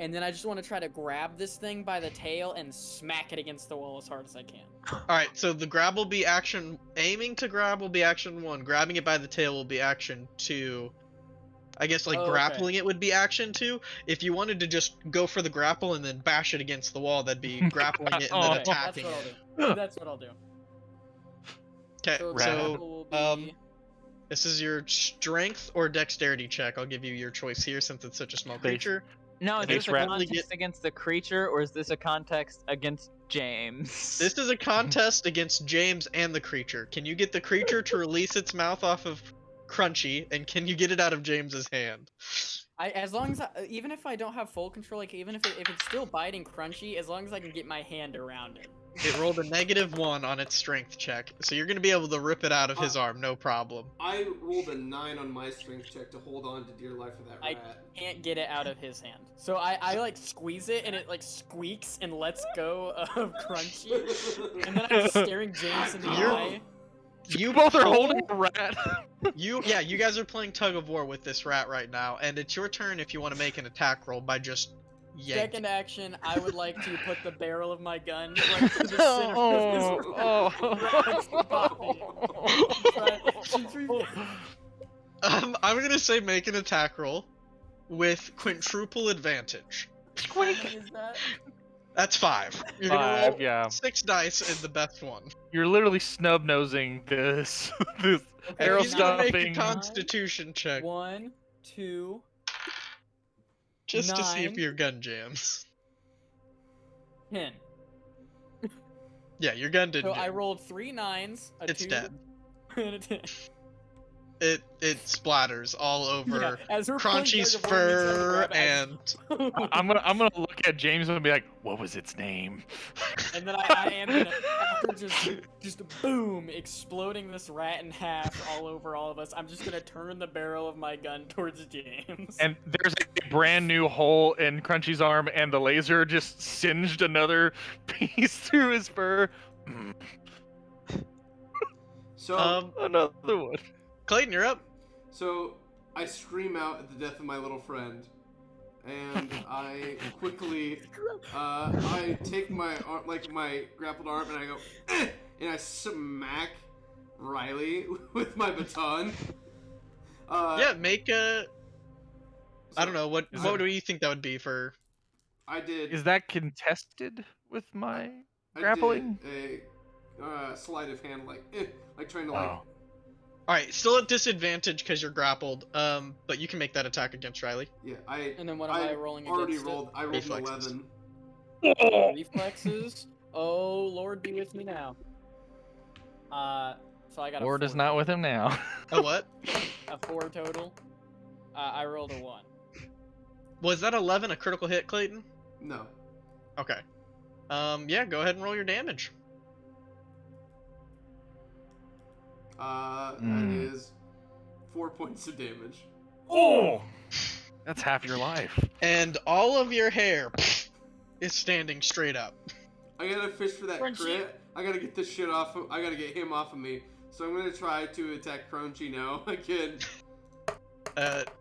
and then I just want to try to grab this thing by the tail and smack it against the wall as hard as I can. All right. So the grab will be action. Aiming to grab will be action 1. Grabbing it by the tail will be action 2. I guess like Oh, okay. grappling it would be action 2. If you wanted to just go for the grapple and then bash it against the wall, that'd be grappling it and then Oh. attacking That's it. what I'll do. That's what I'll do. Okay. So, the Rad. grapple will be... This is your strength or dexterity check. I'll give you your choice here since it's such a small Base- creature. No, is Base this a rat. contest against the creature, or is this a contest against James? This is a contest against James and the creature. Can you get the creature to release its mouth off of Crunchy, and can you get it out of James's hand? as long as even if I don't have full control, like even if it's still biting Crunchy, as long as I can get my hand around it. It rolled a -1 on its strength check, so you're gonna be able to rip it out of his arm, no problem. I rolled a 9 on my strength check to hold on to dear life for that I rat. can't get it out of his hand. So I like squeeze it and it like squeaks and lets go of Crunchy. And then I'm just staring James in the You're- eye. You both are pull- holding a rat. You guys are playing tug of war with this rat right now, and it's your turn if you want to make an attack roll by just yanking. Second action, I would like to put the barrel of my gun right to the center of this body. I'm gonna say make an attack roll with quintuple advantage. How many is that? That's 5. You're gonna 5, roll yeah. 6 dice and the best one. You're literally snub nosing this this Okay, arrow He's gonna make a stuffing. Constitution check 1, 2, just to see if 9. your gun jams. 10. Yeah, your gun didn't. So I jam. rolled 3 9s, a It's 2, dead. and a 10. It splatters all over Yeah, as we're playing Crunchy's Tug of War, we try to fur grab it. and I'm gonna look at James and be like, what was its name? And then I am gonna, after just boom, exploding this rat in half all over all of us, I'm just gonna turn the barrel of my gun towards James. And there's a brand new hole in Crunchy's arm, and the laser just singed another piece through his fur. So, Another one. Clayton, you're up. so I scream out at the death of my little friend, and I quickly, I take my my grappled arm and I go, and I smack Riley with my baton. Yeah, make a. I don't know what. Is What it- do you think that would be for? I did. Is that contested with my I grappling? did a sleight of hand, like trying to like. Oh. All right, still at disadvantage because you're grappled. But you can make that attack against Riley. Yeah, And then what am I rolling already against it? rolled. I rolled an Reflexes. 11. Reflexes. Oh Lord, be with me now. So I got a Lord 4 is not with him now. A what? a 4 total. I rolled a 1. Was that 11 a critical hit, Clayton? No. Okay. Yeah, go ahead and roll your damage. That Mm. is 4 points of damage. Oh, that's half your life. And all of your hair is standing straight up. I gotta fish for that Crunchy. crit. I gotta get this shit off. I gotta get him off of me. So I'm gonna try to attack Crunchy now again.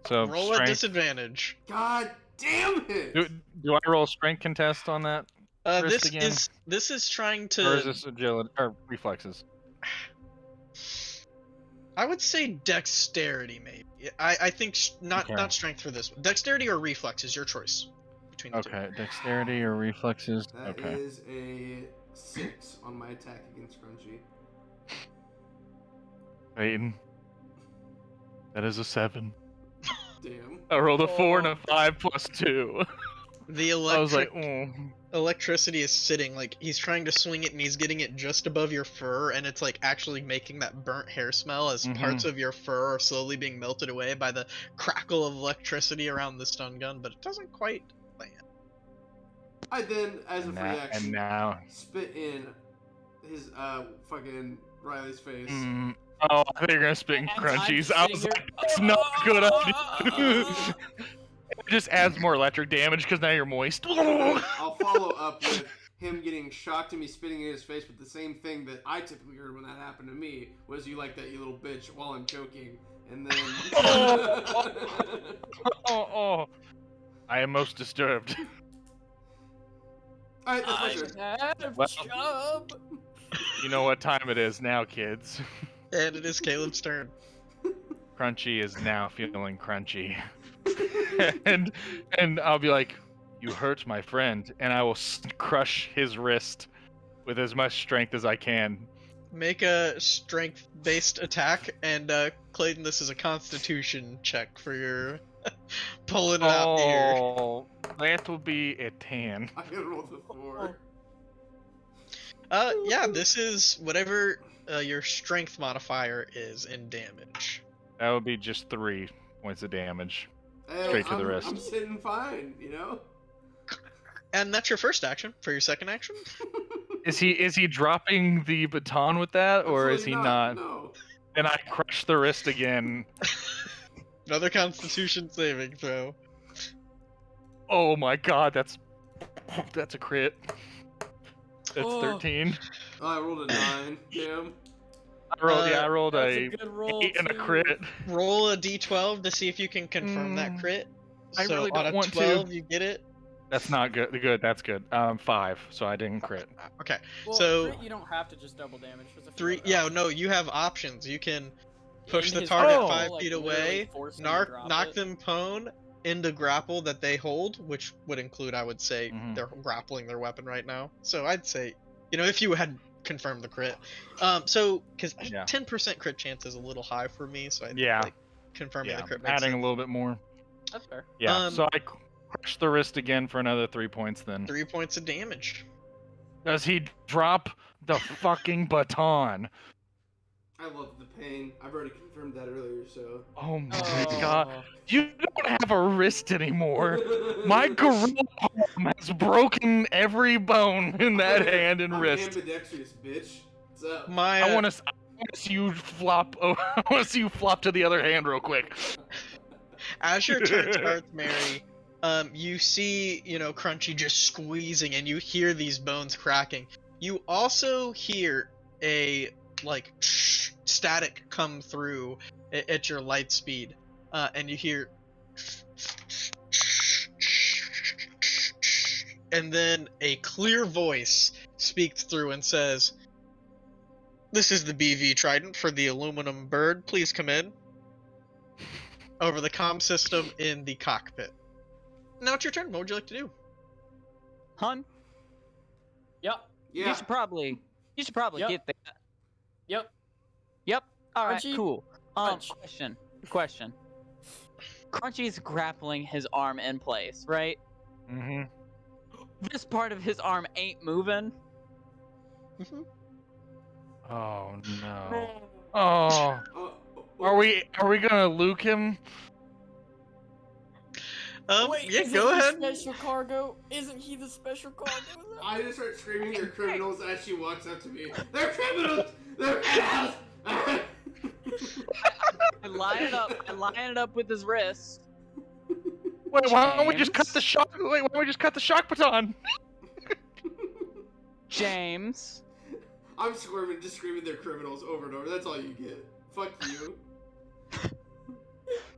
So Roll at strength. disadvantage. God damn it! Do I roll a strength contest on that, Wrist This again? is trying or is to. this agility or reflexes? I would say dexterity, maybe. I think not Okay. not strength for this one. Dexterity or reflexes, your choice between the two. Okay, dexterity or reflexes. That Okay. is a 6 on my attack against Crunchy. Peyton. That is a 7. Damn. I rolled a 4 and Oh. a 5 plus 2. The I was like, electric electricity is sitting, like he's trying to swing it and he's getting it just above your fur, and it's like actually making that burnt hair smell as parts of your fur are slowly being melted away by the crackle of electricity around the stun gun, but it doesn't quite land. I then, as a free And action, now. spit in his fucking Riley's face. Oh, I think you're gonna spit in And I'm crunchies. just I sitting was here, like, that's not a good idea. It just adds more electric damage because now you're moist. I'll follow up with him getting shocked and me spitting in his face, but the same thing that I typically heard when that happened to me was, "You like that, you little bitch," while I'm choking, and then. Oh. I am most disturbed. All right, that's my turn. Well- Chub. You know what time it is now, kids. And it is Caleb's turn. Crunchy is now feeling crunchy. and I'll be like, "You hurt my friend," and I will crush his wrist with as much strength as I can. Make a strength-based attack, and Clayton, this is a Constitution check for your pulling it out here. Oh, that will be a 10. I gotta roll the 4. Yeah, this is whatever your strength modifier is in damage. That would be just 3 points of damage. Hey, Straight to the I'm- wrist. I'm sitting fine, you know. And that's your first action. For your second action, Is he dropping the baton with that, or is he Absolutely not? No. Then I crush the wrist again. another Constitution saving throw. Oh my god, that's a crit. That's Oh. 13. Oh, I rolled a 9. Damn. I rolled That's a a good roll, 8 and a too. crit. Roll a d12 to see if you can confirm that crit. I So really on don't a want to. 12, you get it. That's not good. Good, that's good. 5, so I didn't crit. Okay. Well, So- crit, you don't have to just double damage. There's a few 3. other Yeah, options. no, you have options. You can push In the his target roll, 5 like, feet literally away, force him to drop knock it. them prone into grapple that they hold, which would include, I would say, Mhm. they're grappling their weapon right now. So I'd say, if you had confirmed the crit. So, because Yeah. 10% crit chance is a little high for me, so I Yeah. like confirming Yeah, the crit makes adding sense. a little bit more. That's fair. Yeah, so I crush the wrist again for another 3 points then. 3 points of damage. Does he drop the fucking baton? I love the pain. I've already confirmed that earlier, so. Oh my Oh. god. You don't have a wrist anymore. My gorilla palm has broken every bone in that hand and I'm wrist. ambidextrous, bitch. What's up? My I want to see you flop. Oh, I want to see you flop to the other hand real quick. as your turn starts, Mary, you see, Crunchy just squeezing, and you hear these bones cracking. You also hear a static come through at your light speed, and you hear, and then a clear voice speaks through and says, "This is the BV Trident for the aluminum bird. Please come in." Over the comm system in the cockpit. Now it's your turn. What would you like to do? Hun, Yep. Yeah. you should probably Yep. get that. Yep. Yep. All right. Crunchy, Cool. crunch. Question. Crunchy's grappling his arm in place, right? Mm-hmm. This part of his arm ain't moving. Oh no. Oh. Oh, Are we gonna Luke him? Wait, Yeah, isn't go he ahead. Special cargo? Isn't he the special cargo? I just start screaming they're criminals as she walks up to me. They're criminals! They're criminals! I line it up with his wrist. Wait, why don't we just cut James? the shock? Wait, why don't we just cut the shock baton? James. I'm squirming, just screaming they're criminals over and over. That's all you get. Fuck you.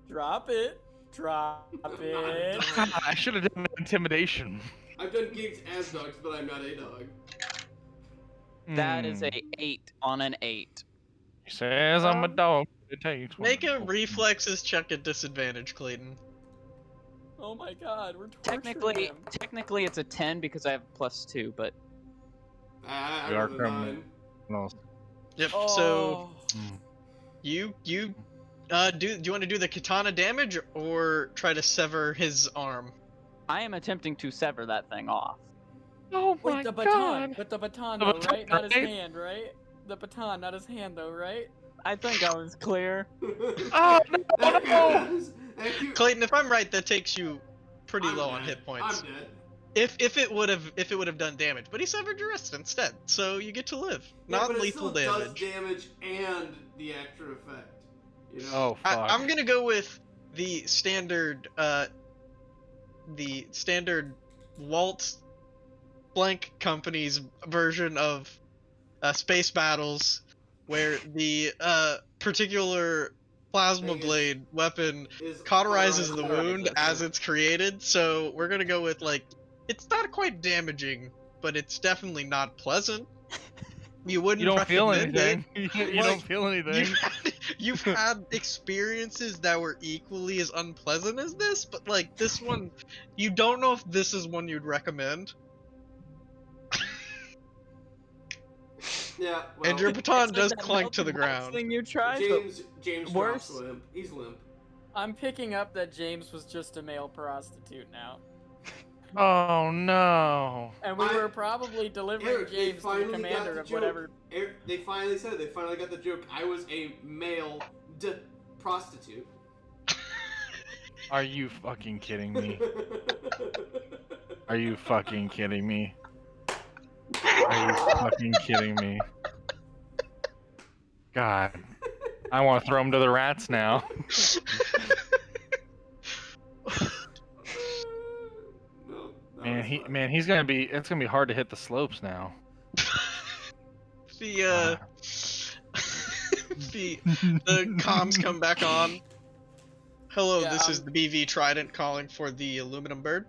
Drop it. Drop it. I should have done intimidation. I've done gigs as dogs, but I'm not a dog. That is Hmm. a 8 on an 8. He says I'm a dog. It takes one Make a to- reflexes check at disadvantage, Clayton. Oh my god, we're torturing him. Technically it's a 10 because I have +2, but I We are rolled a criminals. 9. No. Yep. Oh. So you do you want to do the katana damage or try to sever his arm? I am attempting to sever that thing off. Oh Wait, my the baton. god! But the baton, The though, baton, right? Not his right? hand, right? The baton, not his hand, though, right? I think I was clear. Oh no, no! Clayton, if I'm right, that takes you pretty I'm low on dead. hit points. I'm dead. If it would have done damage, but he severed your wrist instead, so you get to live. Yeah, Non but it lethal still damage. does damage and the extra effect. You know? Oh fuck! I'm gonna go with the standard Walt Blank Company's version of space battles, where the particular plasma Thing is- blade weapon is cauterizes the cauterizes wound it, as yeah. it's created. So we're gonna go with like, it's not quite damaging, but it's definitely not pleasant. You wouldn't You don't feel recommend anything. it. You don't feel anything. You've had experiences that were equally as unpleasant as this, but like this one, you don't know if this is one you'd recommend. Yeah, well, And your baton It's like does that clank to the melted wax ground. thing you tried, James worse. drops limp. He's limp. I'm picking up that James was just a male prostitute now. Oh no! And we were probably delivering Eric, they James to the finally got commander the of joke. whatever. Eric, they finally said it. They finally got the joke. I was a male prostitute. Are you fucking kidding me? Are you fucking kidding me? Are you fucking kidding me? God, I want to throw him to the rats now. No, that Man, was fine. he's gonna be. It's gonna be hard to hit the slopes now. The the comms come back on. Hello, Yeah, this is the BV Trident calling for the aluminum bird.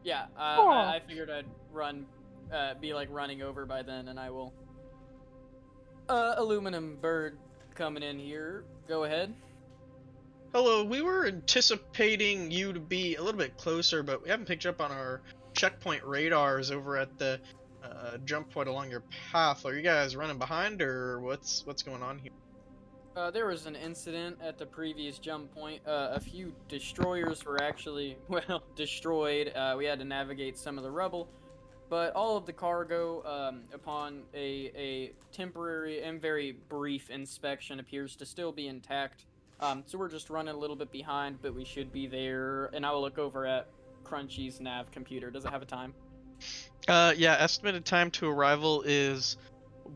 Yeah, Aw. I figured I'd be like running over by then, and I will. Aluminum bird coming in here. Go ahead. Hello, we were anticipating you to be a little bit closer, but we haven't picked you up on our checkpoint radars over at the jump point along your path. Are you guys running behind, or what's going on here? There was an incident at the previous jump point. A few destroyers were actually, well, destroyed. We had to navigate some of the rubble. But all of the cargo, upon a temporary and very brief inspection, appears to still be intact. So we're just running a little bit behind, but we should be there. And I will look over at Crunchy's nav computer. Does it have a time? Yeah, estimated time to arrival is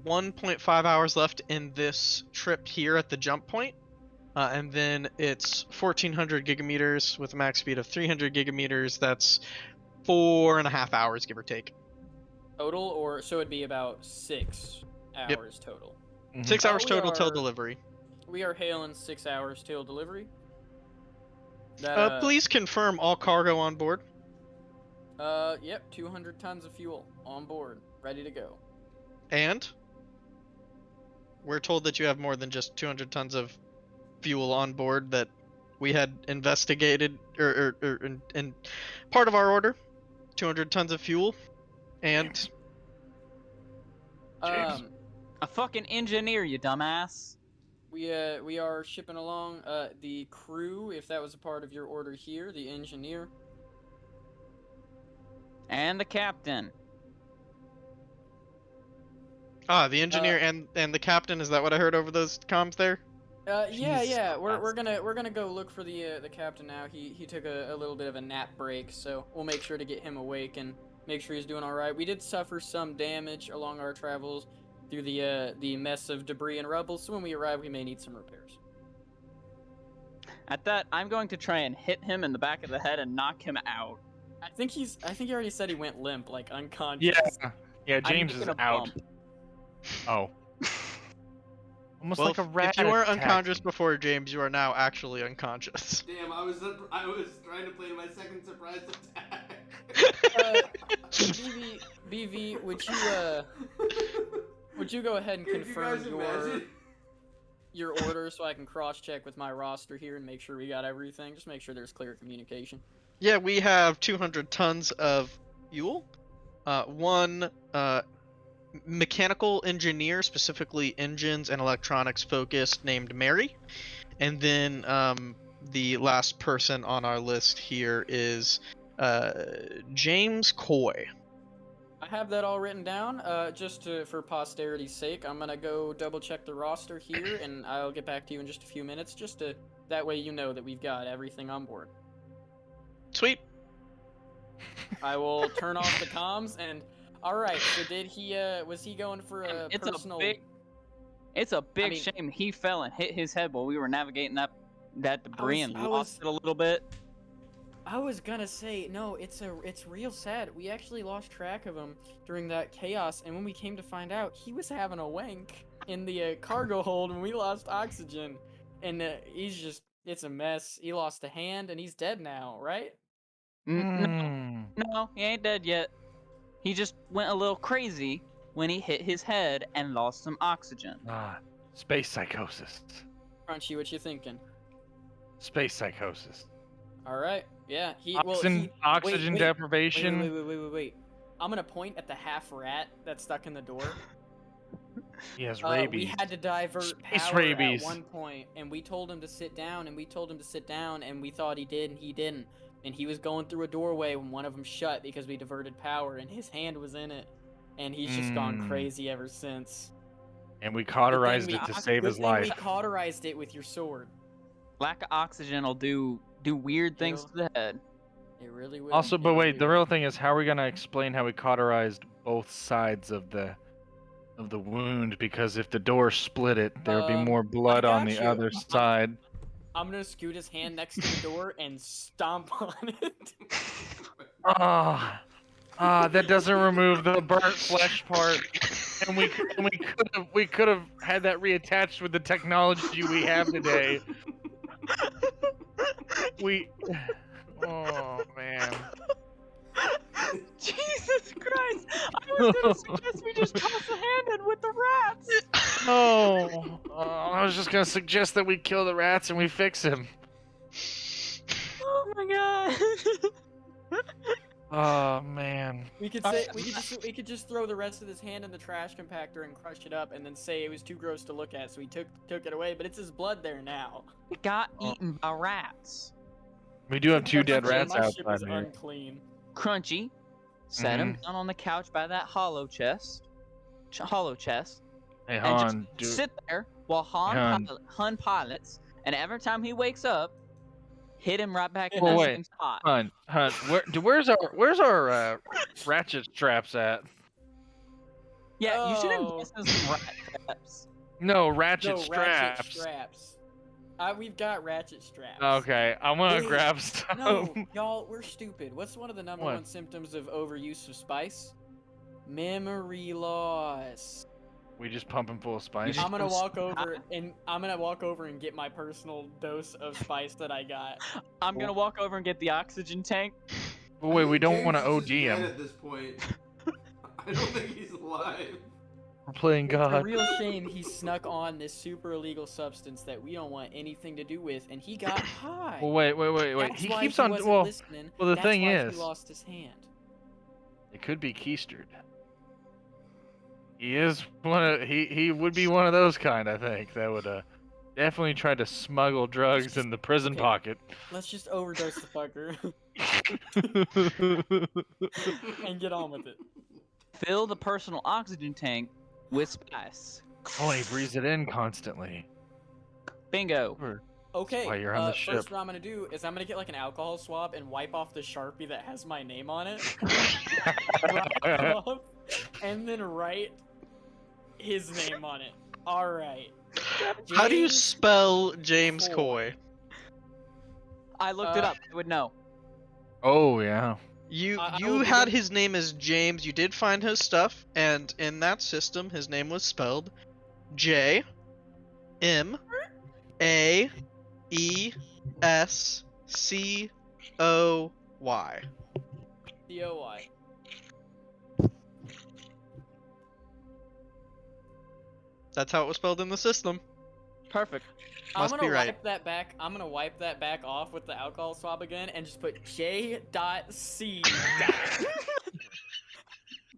1.5 hours left in this trip here at the jump point. And then it's 1400 gigameters with a max speed of 300 gigameters. That's 4.5 hours, give or take. Total, or so it'd be about 6 hours total. 6 hours we total till are- delivery. We are hailing 6 hours till delivery. That, Please confirm all cargo on board. Yep, 200 tons of fuel on board, ready to go. And we're told that you have more than just 200 tons of fuel on board that we had investigated or in part of our order. 200 tons of fuel. And James. A fucking engineer, you dumbass. We are shipping along the crew, if that was a part of your order here, the engineer. And the captain. the engineer and the captain, is that what I heard over those comms there? Yeah, Jesus yeah. We're Christ. gonna go look for the captain now. He took a little bit of a nap break, so we'll make sure to get him awake and make sure he's doing all right. We did suffer some damage along our travels through the mess of debris and rubble, so when we arrive, we may need some repairs. At that, I'm going to try and hit him in the back of the head and knock him out. I think he already said he went limp, like unconscious. Yeah, yeah. I'm James is making a out. bump. Oh. Almost Well, like a rat. if you weren't attacking. unconscious before, James, you are now actually unconscious. Damn, I was trying to play my second surprise attack. BV, would you go ahead and Could you confirm guys imagine? your order so I can cross-check with my roster here and make sure we got everything? Just make sure there's clear communication. Yeah, we have 200 tons of fuel. One mechanical engineer, specifically engines and electronics focused, named Mary. And then the last person on our list here is James Coy. I have that all written down. For posterity's sake, I'm gonna go double check the roster here, and I'll get back to you in just a few minutes. That way you know that we've got everything on board. Sweet. I will turn off the comms and. All right. So was he going for a It's personal? a big mean- shame he fell and hit his head while we were navigating that debris and I lost it a little bit. I was gonna say no. It's real sad. We actually lost track of him during that chaos, and when we came to find out, he was having a wank in the cargo hold when we lost oxygen, and it's a mess. He lost a hand, and he's dead now, right? No, he ain't dead yet. He just went a little crazy when he hit his head and lost some oxygen. Space psychosis. Crunchy, what you thinking? Space psychosis. All right. Yeah. Oxygen deprivation. Wait. I'm gonna point at the half rat that's stuck in the door. He has rabies. We had to divert Space power rabies. at one point, and we told him to sit down, and we thought he did, and he didn't. And he was going through a doorway when one of them shut because we diverted power, and his hand was in it. And he's just gone crazy ever since. And we cauterized it to save his life. We cauterized it with your sword. Lack of oxygen will do weird things to the head. It really will. Also, but wait, the real thing is, how are we gonna explain how we cauterized both sides of the wound? Because if the door split it, there would be more blood on the other side. I'm gonna scoot his hand next to the door and stomp on it. That doesn't remove the burnt flesh part. And we could have had that reattached with the technology we have today. Oh man. Jesus Christ! I was gonna suggest we just toss the hand in with the rats. No. I was just gonna suggest that we kill the rats and we fix him. Oh my god. Oh man. We could just throw the rest of his hand in the trash compactor and crush it up, and then say it was too gross to look at, so he took it away. But it's his blood there now. It got eaten by rats. We do have two dead rats My ship is outside here. unclean. Crunchy, set him down on the couch by that hollow chest. Hey And Han, just sit there while Han pilots, and every time he wakes up, hit him right back in the same spot. Han, where's our ratchet straps at? Yeah, you should invest in some rat traps. No, ratchet Ratchet straps. straps. We've got ratchet straps. Okay, I'm gonna Wait, grab some. No, y'all, we're stupid. What's one of the number What? one symptoms of overuse of spice? Memory loss. We just pump him full of spice. I'm gonna walk over and get my personal dose of spice that I got. I'm gonna walk over and get the oxygen tank. But wait, we don't James want to is OD just dead him. at this point. I don't think he's alive. We're playing It's a God. real shame he snuck on this super illegal substance that we don't want anything to do with, and he got high. Well, wait. That's He why keeps he on. wasn't Well, listening. the That's thing why is, he lost his hand. it could be keistered. He is one of. He would be one of those kind. I think that would definitely try to smuggle drugs in the prison Okay. pocket. Let's just overdose the fucker and get on with it. Fill the personal oxygen tank with spice. Oh, he breathes it in constantly. Bingo. Okay, why you're on the first ship. what I'm gonna do is I'm gonna get like an alcohol swab and wipe off the Sharpie that has my name on it. Wipe it off, and then write his name on it. Alright. How do you James spell James Coy. Coy? I looked it up. I would know. Oh yeah. You I you will had begin- his name as James. You did find his stuff, and in that system, his name was spelled J M A E S C O Y. COI. That's how it was spelled in the system. Perfect. Must I'm be gonna right. wipe that back. I'm gonna wipe that back off with the alcohol swab again and just put J.C.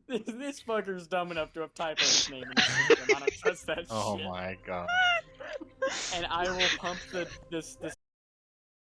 This fucker's dumb enough to have typed his name in the system. I don't trust that Oh shit. my God. And I will pump this